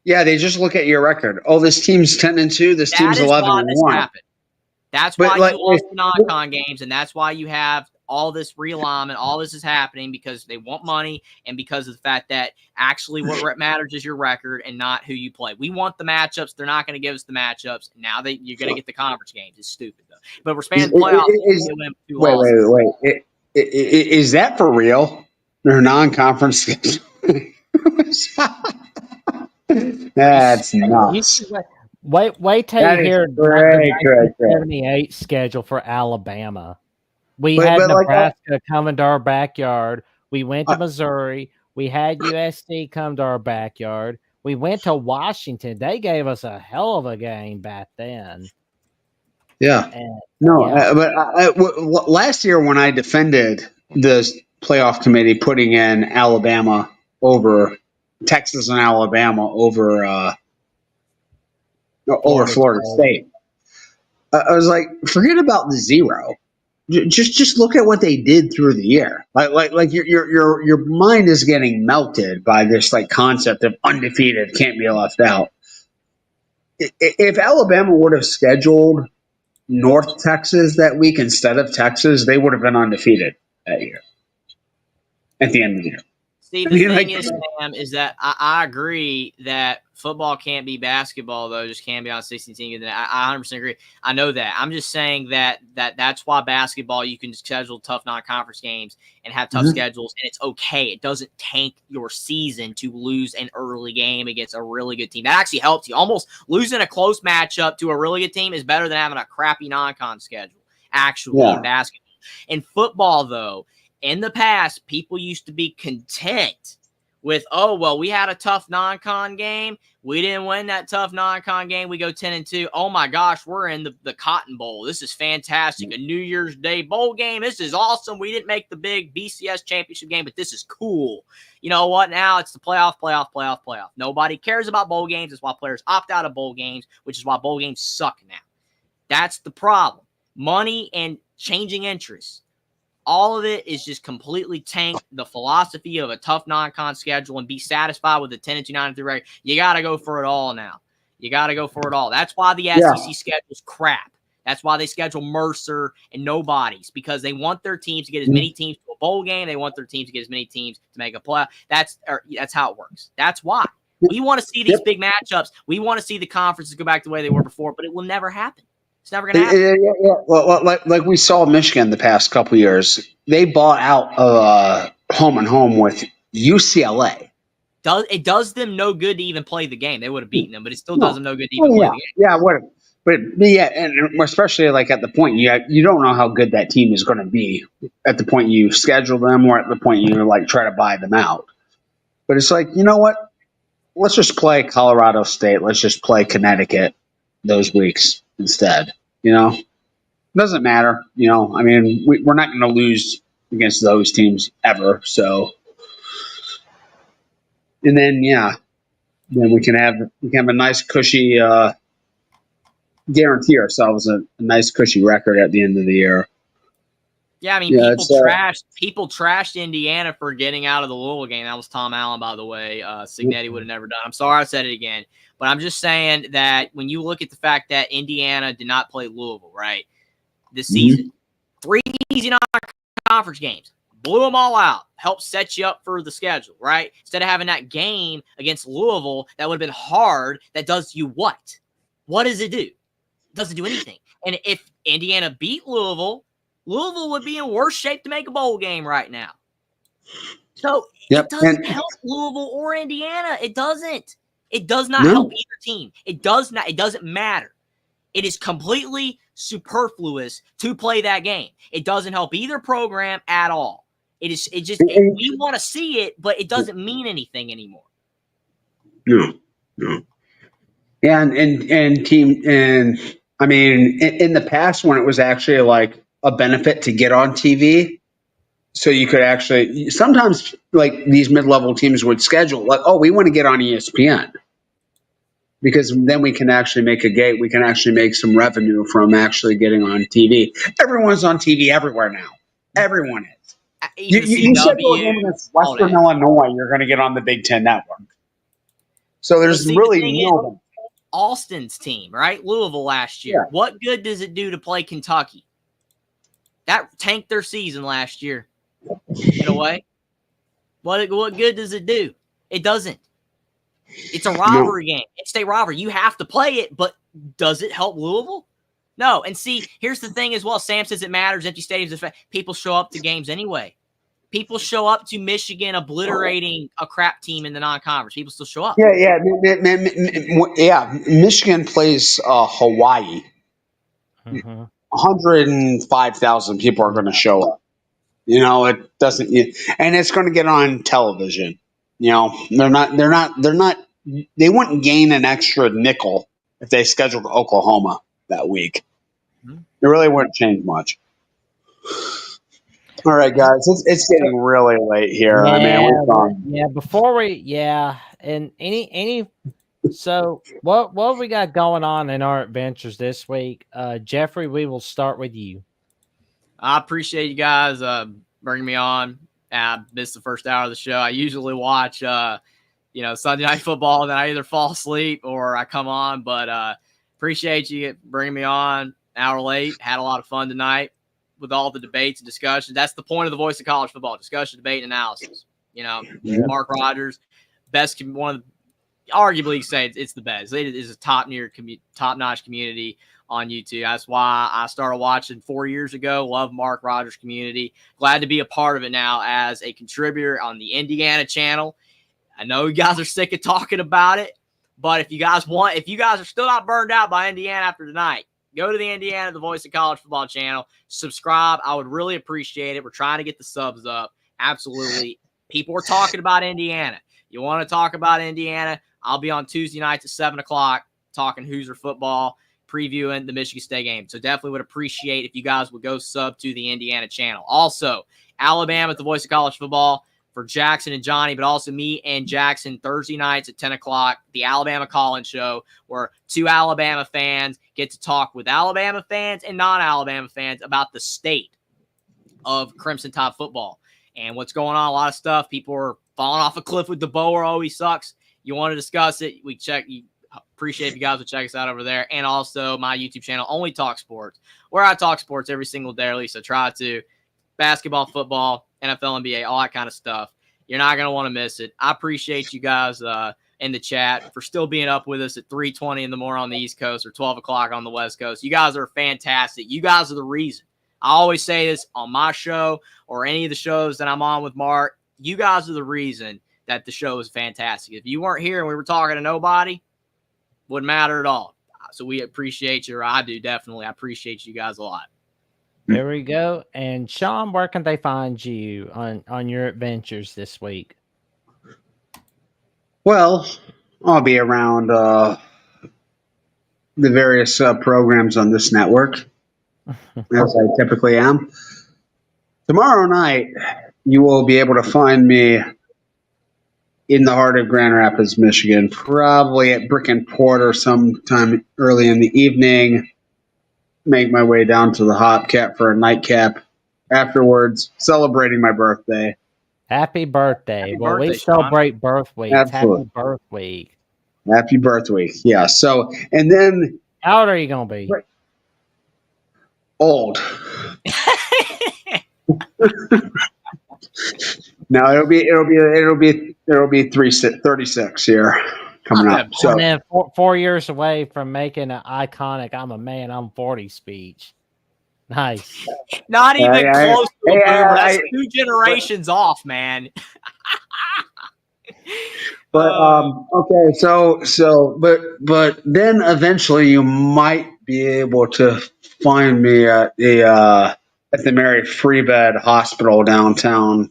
They just look at your record. Oh, this team's 10-2. This team's 11-1. That's why you lost the non-con games, and that's why you have all this realignment. All this is happening because they want money, and because of the fact that actually what matters is your record and not who you play. We want the matchups. They're not going to give us the matchups. Now that you're going to get the conference games. It's stupid, though. But we're spanning the playoffs. Wait. Is that for real? They're non-conference games. That's nuts. Wait till you hear the 1978 schedule for Alabama. We had Nebraska coming to our backyard. We went to Missouri. We had USC come to our backyard. We went to Washington. They gave us a hell of a game back then. Yeah. But last year when I defended the playoff committee putting in Alabama over Texas and Alabama over Florida State, I was like, forget about the 0. Just look at what they did through the year. Like your mind is getting melted by this concept of undefeated can't be left out. If Alabama would have scheduled North Texas that week instead of Texas, they would have been undefeated that year. At the end of the year. See, the thing is, Sam, is that I agree that football can't be basketball, though. Just can't be on 16 teams. I 100% agree. I know that. I'm just saying that's why basketball, you can schedule tough non-conference games and have tough schedules, and it's okay. It doesn't tank your season to lose an early game against a really good team. That actually helps you. Almost losing a close matchup to a really good team is better than having a crappy non-con schedule, actually, in basketball. In football, though, in the past, people used to be content with, oh, well, we had a tough non-con game. We didn't win that tough non-con game. We go 10-2. Oh, my gosh, we're in the Cotton Bowl. This is fantastic. A New Year's Day bowl game. This is awesome. We didn't make the big BCS championship game, but this is cool. You know what? Now it's the playoff. Nobody cares about bowl games. That's why players opt out of bowl games, which is why bowl games suck now. That's the problem. Money and changing interests. All of it is just completely tank the philosophy of a tough non-con schedule and be satisfied with the 10-2, 9-3 record. You got to go for it all now. You got to go for it all. That's why the SEC schedule's crap. That's why they schedule Mercer and nobodies, because they want their teams to get as many teams to a bowl game. They want their teams to get as many teams to make a play. That's how it works. That's why. We want to see these big matchups. We want to see the conferences go back the way they were before, but it will never happen. It's never going to happen. Yeah. Well, like we saw Michigan the past couple of years, they bought out home and home with UCLA. It does them no good to even play the game. They would have beaten them, but it still does them no good to even play the game. Yeah, but and especially like at the point you don't know how good that team is going to be at the point you schedule them or at the point you like try to buy them out. But it's like, you know what? Let's just play Colorado State. Let's just play Connecticut those weeks instead. You know, doesn't matter. You know, I mean, we're not going to lose against those teams ever. So, and then then we can have a nice cushy, guarantee ourselves a nice cushy record at the end of the year. Yeah, I mean, people trashed Indiana for getting out of the Louisville game. That was Tom Allen, by the way. Signetti would have never done. I'm sorry I said it again. But I'm just saying that when you look at the fact that Indiana did not play Louisville, right, this season, 3 easy non-conference games, blew them all out, helped set you up for the schedule, right? Instead of having that game against Louisville that would have been hard, that does you what? What does it do? It doesn't do anything. And if Indiana beat Louisville would be in worse shape to make a bowl game right now. So it doesn't help Louisville or Indiana. It doesn't. It does not help either team. It does not. It doesn't matter. It is completely superfluous to play that game. It doesn't help either program at all. We want to see it, but it doesn't mean anything anymore. No. Yeah, and team, and I mean, in the past when it was actually like a benefit to get on TV, so you could actually sometimes like these mid-level teams would schedule like, oh, we want to get on ESPN because then we can actually make a gate. We can actually make some revenue from actually getting on TV. Everyone's on TV everywhere now. Everyone is. You said against Western Illinois, you're going to get on the Big Ten Network. So there's really no. Austin's team, right? Louisville last year. Yeah. What good does it do to play Kentucky? That tanked their season last year, in a way. What good does it do? It doesn't. It's a rivalry game. It's a rivalry. You have to play it, but does it help Louisville? No. And see, here's the thing as well. Sam says it matters. Empty stadiums. People show up to games anyway. People show up to Michigan obliterating a crap team in the non-conference. People still show up. Yeah. Michigan plays Hawaii. 105,000 people are going to show up. You know, it doesn't, and it's going to get on television. You know, they wouldn't gain an extra nickel if they scheduled Oklahoma that week. It really wouldn't change much. All right, guys, it's getting really late here. So what we got going on in our adventures this week? Jeffrey, we will start with you. I appreciate you guys bringing me on. I missed the first hour of the show. I usually watch, Sunday Night Football, and then I either fall asleep or I come on. But appreciate you bringing me on. An hour late. Had a lot of fun tonight with all the debates and discussions. That's the point of the Voice of College Football: discussion, debate, and analysis. You know, Yeah. Mark Rogers, one of the, arguably you say it's the best. It is a top-notch community on YouTube. That's why I started watching 4 years ago. Love Mark Rogers community. Glad to be a part of it now as a contributor on the Indiana channel. I know you guys are sick of talking about it, but if you guys are still not burned out by Indiana after tonight, go to the Indiana, the Voice of College Football channel, subscribe. I would really appreciate it. We're trying to get the subs up. Absolutely. People are talking about Indiana. You want to talk about Indiana? I'll be on Tuesday nights at 7 o'clock talking Hoosier football, previewing the Michigan State game. So definitely would appreciate if you guys would go sub to the Indiana channel. Also, Alabama at the Voice of College Football for Jackson and Johnny, but also me and Jackson Thursday nights at 10 o'clock, the Alabama Call-In Show, where two Alabama fans get to talk with Alabama fans and non-Alabama fans about the state of Crimson Tide football and what's going on. A lot of stuff. People are falling off a cliff with DeBoer. Always sucks. You want to discuss it? Appreciate if you guys would check us out over there. And also my YouTube channel, Only Talk Sports, where I talk sports every single day, at least I try to. Basketball, football, NFL, NBA, all that kind of stuff. You're not going to want to miss it. I appreciate you guys in the chat for still being up with us at 3:20 in the morning on the East Coast or 12 o'clock on the West Coast. You guys are fantastic. You guys are the reason. I always say this on my show or any of the shows that I'm on with Mark. You guys are the reason that the show is fantastic. If you weren't here and we were talking to nobody, wouldn't matter at all. So we appreciate you, or I do definitely. I appreciate you guys a lot. There we go. And Sean, where can they find you on your adventures this week? Well, I'll be around the various programs on this network, as I typically am. Tomorrow night, you will be able to find me in the heart of Grand Rapids, Michigan, probably at Brick and Porter sometime early in the evening. Make my way down to the Hopcat for a nightcap. Afterwards, celebrating my birthday. Happy birthday. Well, we birthday, celebrate birth week. Absolutely. Happy birth week. Happy birth week. Yeah. So, and then How old are you going to be? old. No, it'll be 36 here coming up. So And then 4 years away from making an iconic "I'm a man, I'm 40" speech. Nice. Not even close to a boomer. That's 2 generations off, man. But okay, but then eventually you might be able to find me at the Mary Free Bed Hospital downtown,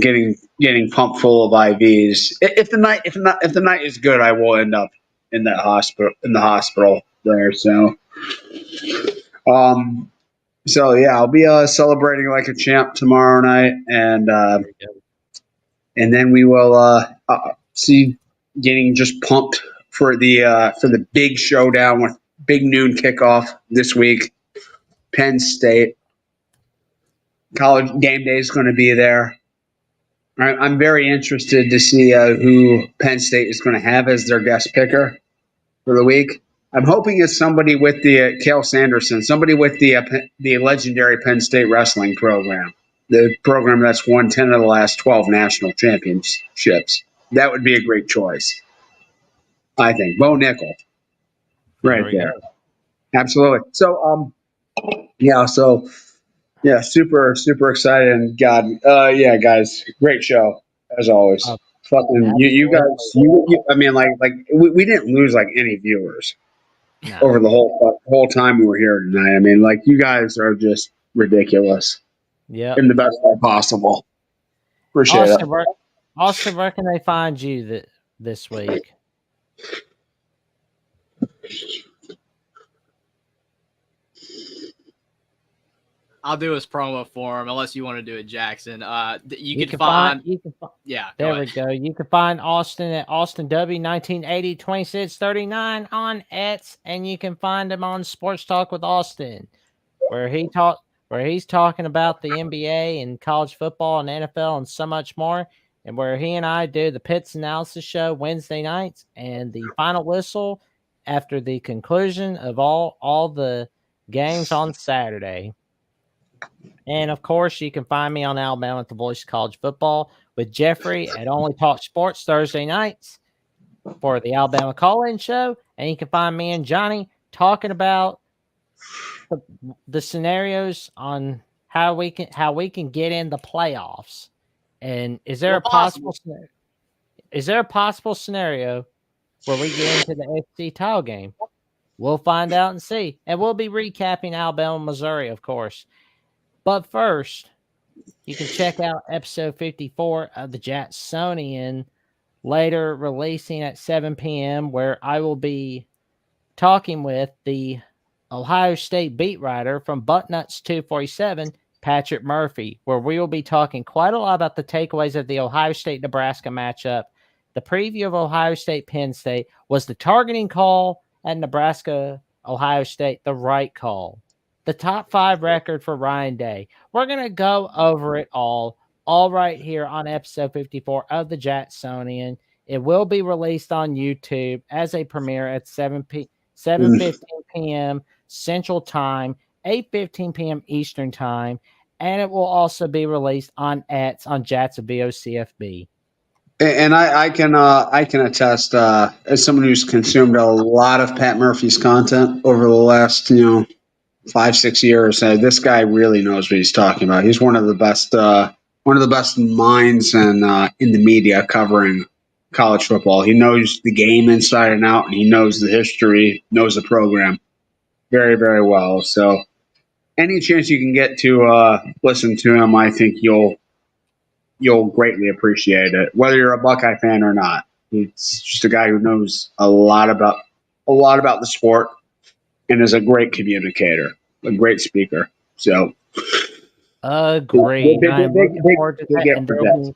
getting pumped full of IVs. If the night is good, I will end up in the hospital there. So yeah, I'll be celebrating like a champ tomorrow night, and then we will see getting just pumped for the big showdown with big noon kickoff this week. Penn State college game day is going to be there. I'm very interested to see who Penn State is going to have as their guest picker for the week. I'm hoping it's somebody with the Cale Sanderson, somebody with the legendary Penn State wrestling program, the program that's won 10 of the last 12 national championships. That would be a great choice, I think. Bo Nickel, right there. Absolutely. So, super, super excited. And God, guys, great show as always. Fucking you guys. I mean, like we didn't lose like any viewers over the whole time we were here tonight. I mean, like you guys are just ridiculous. Yeah, in the best way possible. Appreciate it. Austin, where can they find you this week? I'll do his promo for him, unless you want to do it, Jackson. You can find. Yeah, there we go. You can find Austin at Austin W 1980 2639 on X, and you can find him on Sports Talk with Austin, where he's talking about the NBA and college football and NFL and so much more, and where he and I do the Pits Analysis Show Wednesday nights and the final whistle after the conclusion of all the games on Saturday. And of course, you can find me on Alabama at the Voice of College Football with Jeffrey at Only Talk Sports Thursday nights for the Alabama Call-In Show. And you can find me and Johnny talking about the scenarios on how we can get in the playoffs. And is there a possible scenario where we get into the SC title game? We'll find out and see. And we'll be recapping Alabama, Missouri, of course. But first, you can check out episode 54 of the Jacksonian later releasing at 7 p.m. where I will be talking with the Ohio State beat writer from Buttnuts 247, Patrick Murphy, where we will be talking quite a lot about the takeaways of the Ohio State-Nebraska matchup. The preview of Ohio State-Penn State. Was the targeting call at Nebraska-Ohio State the right call? The top 5 record for Ryan Day. We're going to go over it all right here on episode 54 of the Jacksonian. It will be released on YouTube as a premiere at 7:15 p.m. Central Time, 8:15 p.m. Eastern Time, and it will also be released on X on Jacksonville CFB. And I can attest, as someone who's consumed a lot of Pat Murphy's content over the last 5-6 years, this guy really knows what he's talking about. He's one of the best minds in the media covering college football. He knows the game inside and out, and he knows the history, knows the program very, very well. So any chance you can get to listen to him, I think you'll greatly appreciate it, whether you're a Buckeye fan or not. He's just a guy who knows a lot about the sport and is a great communicator, a great speaker. So, great. I'm looking forward to that.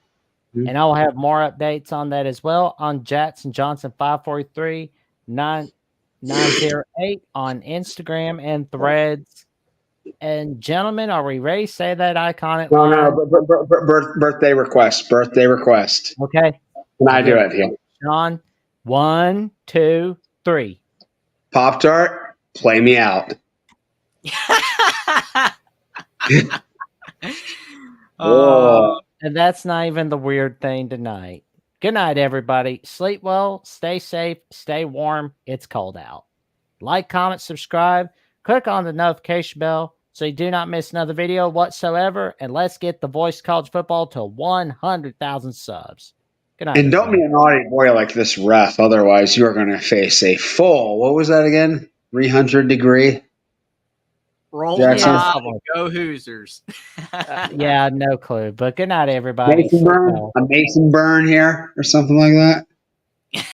And I'll have more updates on that as well on Jackson Johnson 543 908 on Instagram and Threads. And gentlemen, are we ready to say that iconic line? No, birthday request. Okay. Can I do it here? John, 1, 2, 3. Pop-Tart, play me out. And that's not even the weird thing tonight. Good night, everybody. Sleep well, stay safe, stay warm. It's cold out. Like, comment, subscribe. Click on the notification bell so you do not miss another video whatsoever. And let's get the Voice of College Football to 100,000 subs. Good night. And don't be a naughty boy like this ref. Otherwise, you're going to face a full, what was that again? 300-degree? Roll Jackson. Go Hoosiers. Yeah, no clue. But good night, everybody. A Mason burn here or something like that.